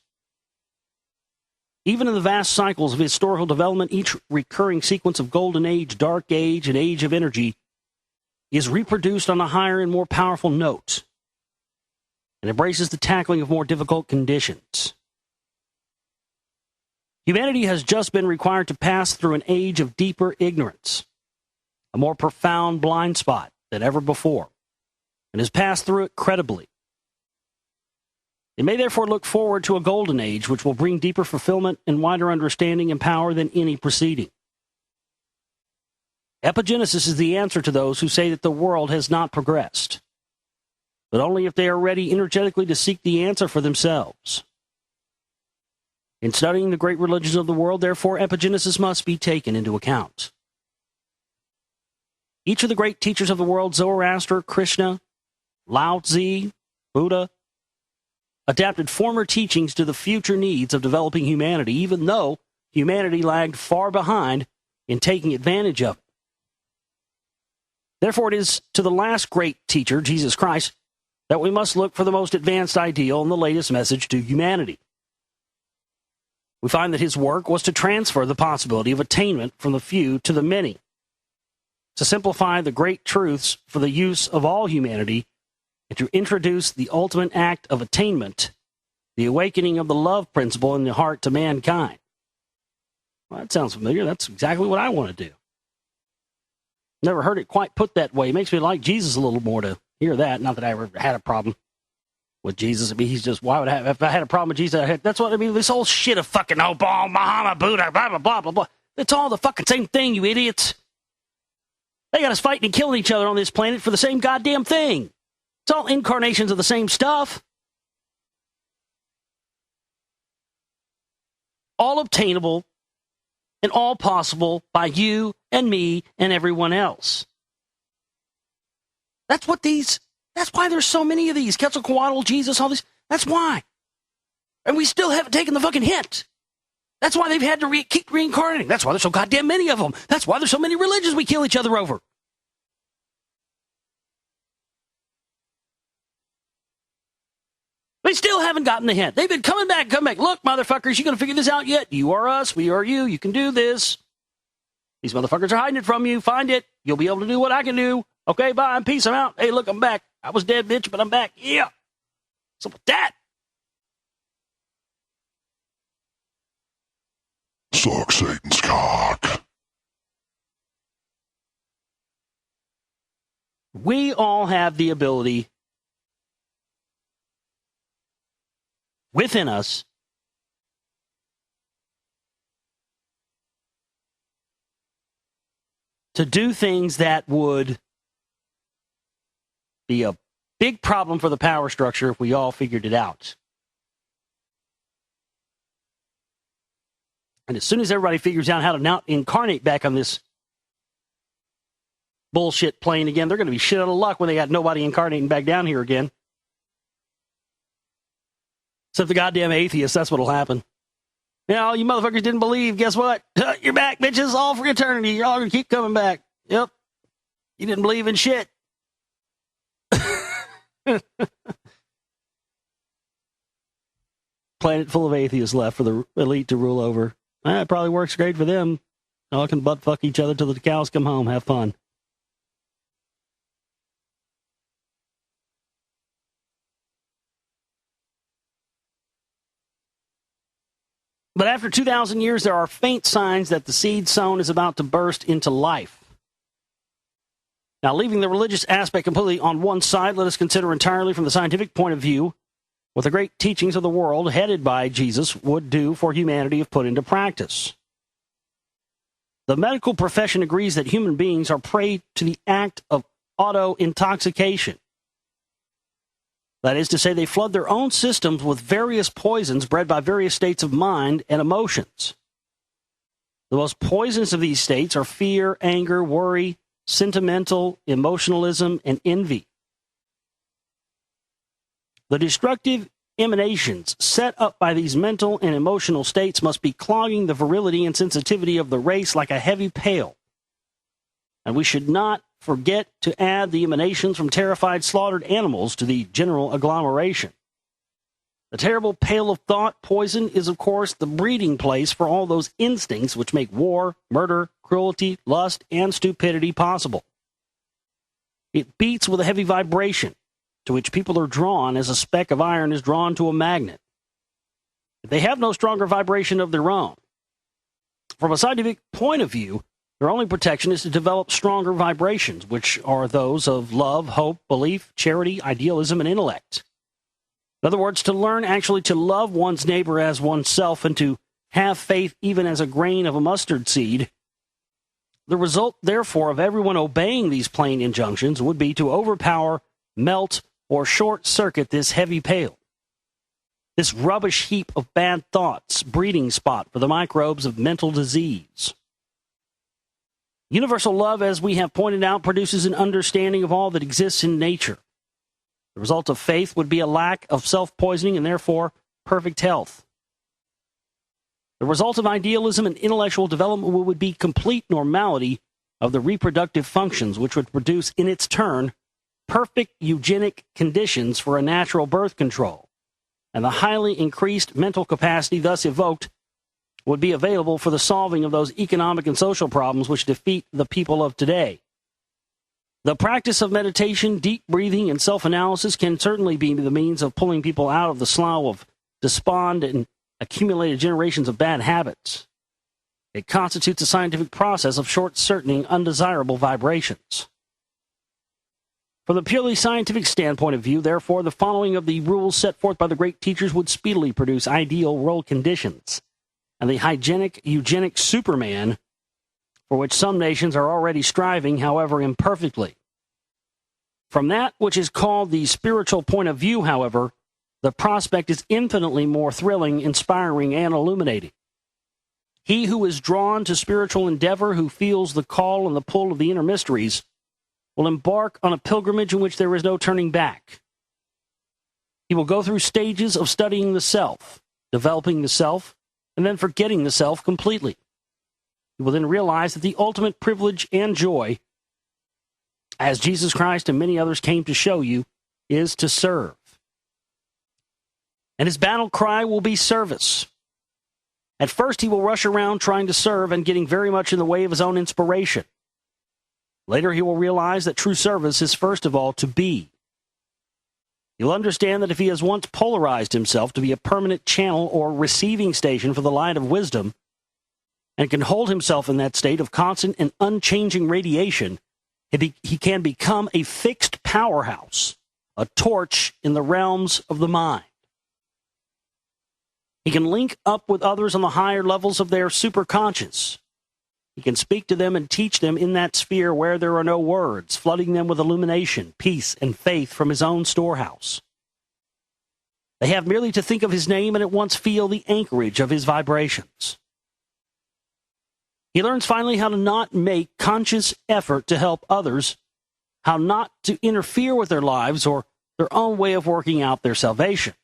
Even in the vast cycles of historical development, each recurring sequence of Golden Age, Dark Age, and Age of Energy is reproduced on a higher and more powerful note and embraces the tackling of more difficult conditions. Humanity has just been required to pass through an age of deeper ignorance, a more profound blind spot than ever before, and has passed through it credibly. It may therefore look forward to a golden age which will bring deeper fulfillment and wider understanding and power than any preceding. Epigenesis is the answer to those who say that the world has not progressed, but only if they are ready energetically to seek the answer for themselves. In studying the great religions of the world, therefore, epigenesis must be taken into account. Each of the great teachers of the world, Zoroaster, Krishna, Lao Tzu, Buddha, adapted former teachings to the future needs of developing humanity, even though humanity lagged far behind in taking advantage of it. Therefore, it is to the last great teacher, Jesus Christ, that we must look for the most advanced ideal and the latest message to humanity. We find that his work was to transfer the possibility of attainment from the few to the many, to simplify the great truths for the use of all humanity, and to introduce the ultimate act of attainment, the awakening of the love principle in the heart to mankind. Well, that sounds familiar. That's exactly what I want to do. Never heard it quite put that way. It makes me like Jesus a little more to hear that. Not that I ever had a problem with Jesus. I mean, he's just, why would I have, if I had a problem with Jesus, that's what I mean. This whole shit of fucking, oh, Muhammad, Buddha, blah, blah, blah, blah, blah. It's all the fucking same thing, you idiots. They got us fighting and killing each other on this planet for the same goddamn thing. It's all incarnations of the same stuff. All obtainable and all possible by you and me and everyone else. That's why there's so many of these. Quetzalcoatl, Jesus, all these. That's why. And we still haven't taken the fucking hit. That's why they've had to keep reincarnating. That's why there's so goddamn many of them. That's why there's so many religions we kill each other over. They still haven't gotten the hint. They've been coming back. Look, motherfuckers, you going to figure this out yet? You are us. We are you. You can do this. These motherfuckers are hiding it from you. Find it. You'll be able to do what I can do. Okay, bye. Peace. I'm out. Hey, look, I'm back. I was dead, bitch, but I'm back. Yeah. So with that. Suck Satan's cock. We all have the ability within us to do things that would be a big problem for the power structure if we all figured it out. And as soon as everybody figures out how to now incarnate back on this bullshit plane again, they're going to be shit out of luck when they got nobody incarnating back down here again. Except the goddamn atheists, that's what'll happen. You know, you motherfuckers didn't believe. Guess what? You're back, bitches, all for eternity. You're all going to keep coming back. Yep. You didn't believe in shit. Planet full of atheists left for the elite to rule over. It probably works great for them. All can butt fuck each other till the cows come home. Have fun. But after 2,000 years, there are faint signs that the seed sown is about to burst into life. Now, leaving the religious aspect completely on one side, let us consider entirely from the scientific point of view what the great teachings of the world, headed by Jesus, would do for humanity if put into practice. The medical profession agrees that human beings are prey to the act of auto-intoxication. That is to say, they flood their own systems with various poisons bred by various states of mind and emotions. The most poisonous of these states are fear, anger, worry, sentimental, emotionalism, and envy. The destructive emanations set up by these mental and emotional states must be clogging the virility and sensitivity of the race like a heavy pail. And we should not forget to add the emanations from terrified, slaughtered animals to the general agglomeration. The terrible pail of thought poison is, of course, the breeding place for all those instincts which make war, murder, cruelty, lust, and stupidity possible. It beats with a heavy vibration, to which people are drawn as a speck of iron is drawn to a magnet. If they have no stronger vibration of their own, from a scientific point of view, their only protection is to develop stronger vibrations, which are those of love, hope, belief, charity, idealism, and intellect. In other words, to learn actually to love one's neighbor as oneself and to have faith even as a grain of a mustard seed. The result, therefore, of everyone obeying these plain injunctions would be to overpower, melt, or short-circuit this heavy pail, this rubbish heap of bad thoughts, breeding spot for the microbes of mental disease. Universal love, as we have pointed out, produces an understanding of all that exists in nature. The result of faith would be a lack of self-poisoning and therefore perfect health. The result of idealism and intellectual development would be complete normality of the reproductive functions, which would produce in its turn perfect eugenic conditions for a natural birth control. And the highly increased mental capacity thus evoked would be available for the solving of those economic and social problems which defeat the people of today. The practice of meditation, deep breathing, and self-analysis can certainly be the means of pulling people out of the slough of despond and accumulated generations of bad habits. It constitutes a scientific process of short-circuiting undesirable vibrations. From the purely scientific standpoint of view, therefore, the following of the rules set forth by the great teachers would speedily produce ideal world conditions, and the hygienic, eugenic Superman for which some nations are already striving, however imperfectly. From that which is called the spiritual point of view, however, the prospect is infinitely more thrilling, inspiring, and illuminating. He who is drawn to spiritual endeavor, who feels the call and the pull of the inner mysteries, will embark on a pilgrimage in which there is no turning back. He will go through stages of studying the self, developing the self, and then forgetting the self completely. He will then realize that the ultimate privilege and joy, as Jesus Christ and many others came to show you, is to serve. And his battle cry will be service. At first, he will rush around trying to serve and getting very much in the way of his own inspiration. Later, he will realize that true service is first of all to be. He'll understand that if he has once polarized himself to be a permanent channel or receiving station for the light of wisdom, and can hold himself in that state of constant and unchanging radiation, he can become a fixed powerhouse, a torch in the realms of the mind. He can link up with others on the higher levels of their superconscious. He can speak to them and teach them in that sphere where there are no words, flooding them with illumination, peace, and faith from his own storehouse. They have merely to think of his name and at once feel the anchorage of his vibrations. He learns finally how to not make conscious effort to help others, how not to interfere with their lives or their own way of working out their salvation.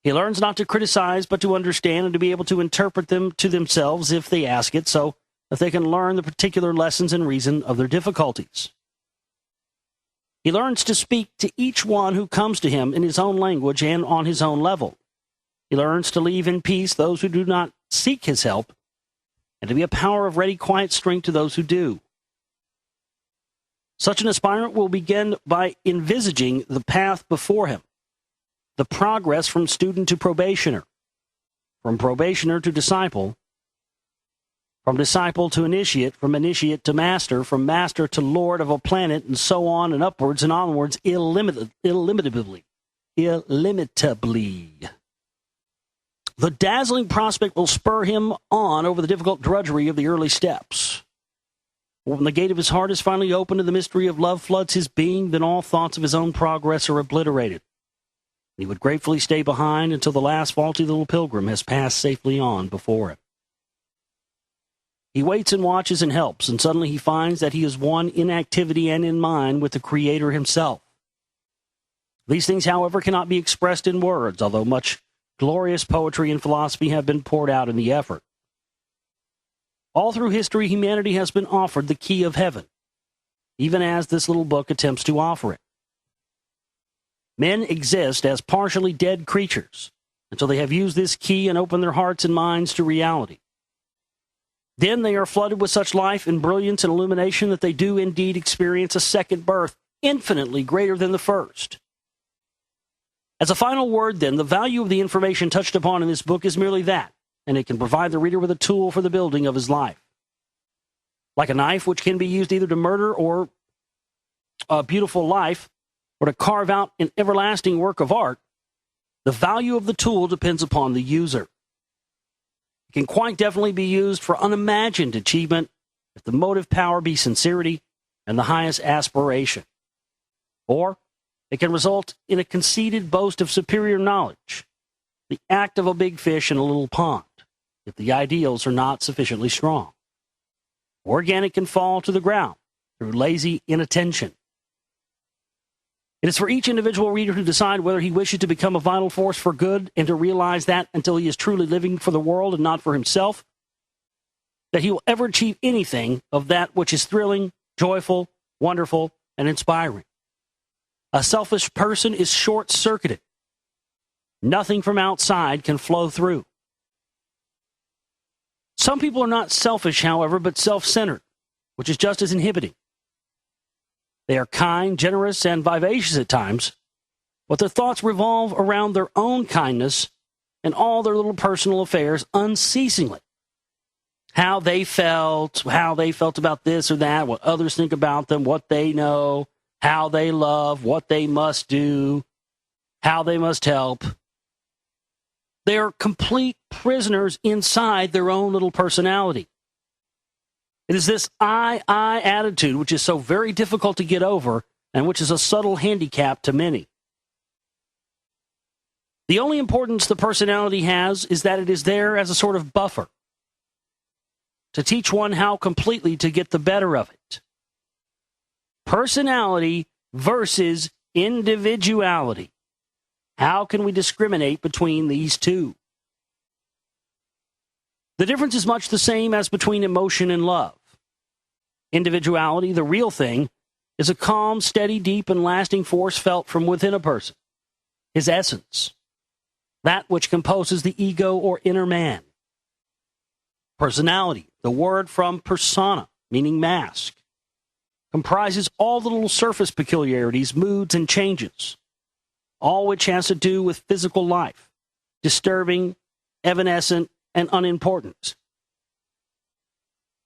He learns not to criticize, but to understand and to be able to interpret them to themselves if they ask it, so that they can learn the particular lessons and reason of their difficulties. He learns to speak to each one who comes to him in his own language and on his own level. He learns to leave in peace those who do not seek his help, and to be a power of ready, quiet strength to those who do. Such an aspirant will begin by envisaging the path before him, the progress from student to probationer, from probationer to disciple, from disciple to initiate, from initiate to master, from master to lord of a planet, and so on and upwards and onwards illimitably. The dazzling prospect will spur him on over the difficult drudgery of the early steps. When the gate of his heart is finally opened and the mystery of love floods his being, then all thoughts of his own progress are obliterated. He would gratefully stay behind until the last faulty little pilgrim has passed safely on before him. He waits and watches and helps, and suddenly he finds that he is one in activity and in mind with the Creator himself. These things, however, cannot be expressed in words, although much glorious poetry and philosophy have been poured out in the effort. All through history, humanity has been offered the key of heaven, even as this little book attempts to offer it. Men exist as partially dead creatures until they have used this key and opened their hearts and minds to reality. Then they are flooded with such life and brilliance and illumination that they do indeed experience a second birth, infinitely greater than the first. As a final word, then, the value of the information touched upon in this book is merely that, and it can provide the reader with a tool for the building of his life. Like a knife, which can be used either to murder or a beautiful life, or to carve out an everlasting work of art, the value of the tool depends upon the user. It can quite definitely be used for unimagined achievement if the motive power be sincerity and the highest aspiration. Or it can result in a conceited boast of superior knowledge, the act of a big fish in a little pond, if the ideals are not sufficiently strong. Or again, it can fall to the ground through lazy inattention. It is for each individual reader to decide whether he wishes to become a vital force for good and to realize that until he is truly living for the world and not for himself, that he will ever achieve anything of that which is thrilling, joyful, wonderful, and inspiring. A selfish person is short-circuited. Nothing from outside can flow through. Some people are not selfish, however, but self-centered, which is just as inhibiting. They are kind, generous, and vivacious at times, but their thoughts revolve around their own kindness and all their little personal affairs unceasingly. How they felt about this or that, what others think about them, what they know, how they love, what they must do, how they must help. They are complete prisoners inside their own little personality. It is this I attitude which is so very difficult to get over and which is a subtle handicap to many. The only importance the personality has is that it is there as a sort of buffer to teach one how completely to get the better of it. Personality versus individuality. How can we discriminate between these two? The difference is much the same as between emotion and love. Individuality, the real thing, is a calm, steady, deep, and lasting force felt from within a person, his essence, that which composes the ego or inner man. Personality, the word from persona, meaning mask, comprises all the little surface peculiarities, moods, and changes, all which has to do with physical life, disturbing, evanescent, and unimportant.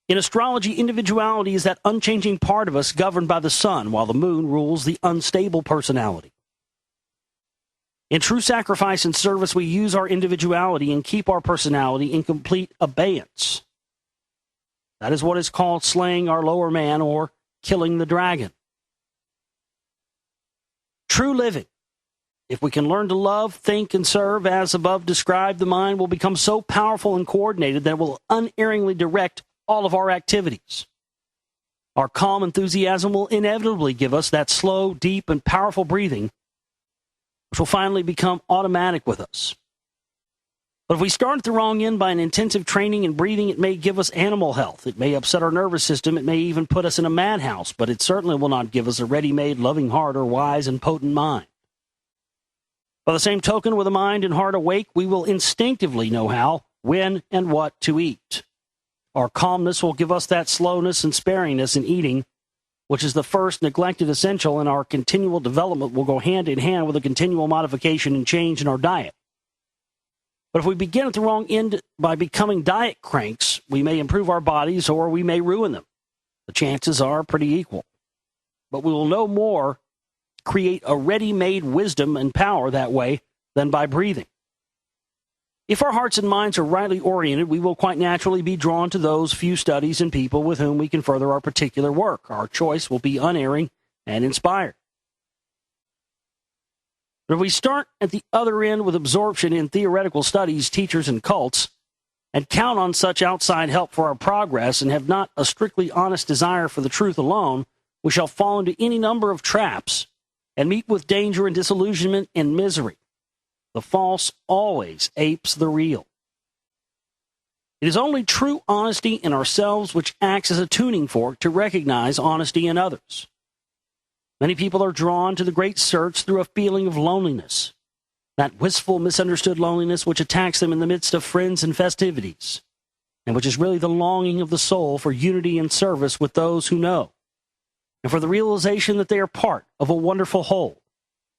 In astrology, individuality is that unchanging part of us governed by the sun, while the moon rules the unstable personality. In true sacrifice and service, we use our individuality and keep our personality in complete abeyance. That is what is called slaying our lower man or killing the dragon. True living. If we can learn to love, think, and serve as above described, the mind will become so powerful and coordinated that it will unerringly direct all of our activities. Our calm enthusiasm will inevitably give us that slow, deep, and powerful breathing, which will finally become automatic with us, But if we start at the wrong end by an intensive training in breathing, it may give us animal health. It may upset our nervous system. It may even put us in a madhouse, but it certainly will not give us a ready-made, loving heart or wise and potent mind. By the same token, with a mind and heart awake, we will instinctively know how, when, and what to eat. Our calmness will give us that slowness and sparingness in eating, which is the first neglected essential, and our continual development will go hand in hand with a continual modification and change in our diet. But if we begin at the wrong end by becoming diet cranks, we may improve our bodies or we may ruin them. The chances are pretty equal. But we will no more create a ready-made wisdom and power that way than by breathing. If our hearts and minds are rightly oriented, we will quite naturally be drawn to those few studies and people with whom we can further our particular work. Our choice will be unerring and inspired. But if we start at the other end with absorption in theoretical studies, teachers, and cults, and count on such outside help for our progress and have not a strictly honest desire for the truth alone, we shall fall into any number of traps and meet with danger and disillusionment and misery. The false always apes the real. It is only true honesty in ourselves which acts as a tuning fork to recognize honesty in others. Many people are drawn to the great search through a feeling of loneliness, that wistful, misunderstood loneliness which attacks them in the midst of friends and festivities, and which is really the longing of the soul for unity and service with those who know, and for the realization that they are part of a wonderful whole,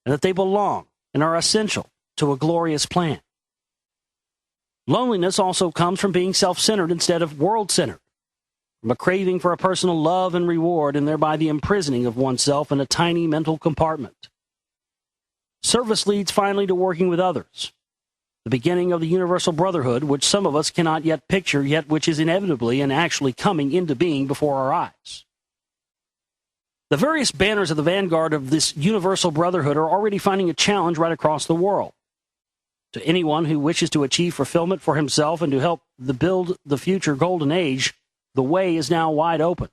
and that they belong and are essential to a glorious plan. Loneliness also comes from being self-centered instead of world-centered, from a craving for a personal love and reward, and thereby the imprisoning of oneself in a tiny mental compartment. Service leads finally to working with others, the beginning of the universal brotherhood, which some of us cannot yet picture, yet which is inevitably and actually coming into being before our eyes. The various banners of the vanguard of this universal brotherhood are already finding a challenge right across the world. To anyone who wishes to achieve fulfillment for himself and to help build the future golden age, the way is now wide open.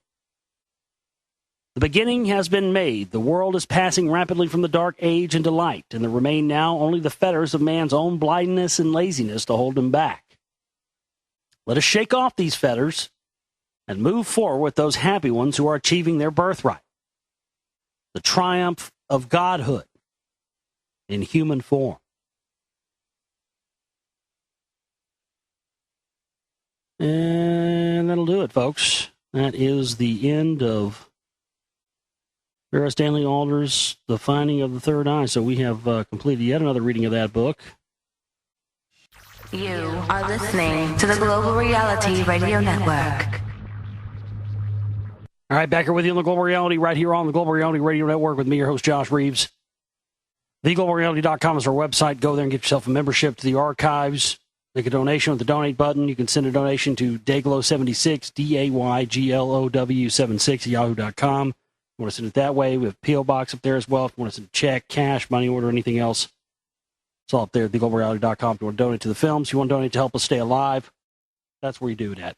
The beginning has been made. The world is passing rapidly from the dark age into light, and there remain now only the fetters of man's own blindness and laziness to hold him back. Let us shake off these fetters and move forward with those happy ones who are achieving their birthright. The triumph of godhood in human form. And that'll do it, folks. That is the end of Vera Stanley Alder's The Finding of the Third Eye. So we have completed yet another reading of that book. You are listening to the Global Reality Radio Network. All right, back here with you on the Global Reality, right here on the Global Reality Radio Network with me, your host, Josh Reeves. TheGlobalReality.com is our website. Go there and get yourself a membership to the archives. Make a donation with the donate button. You can send a donation to Dayglow76, DAYGLOW76 at yahoo.com. You want to send it that way. We have a P.O. Box up there as well. If you want to send a check, cash, money order, anything else, it's all up there at TheGlobalReality.com. If you want to donate to the films, if you want to donate to help us stay alive, that's where you do it at.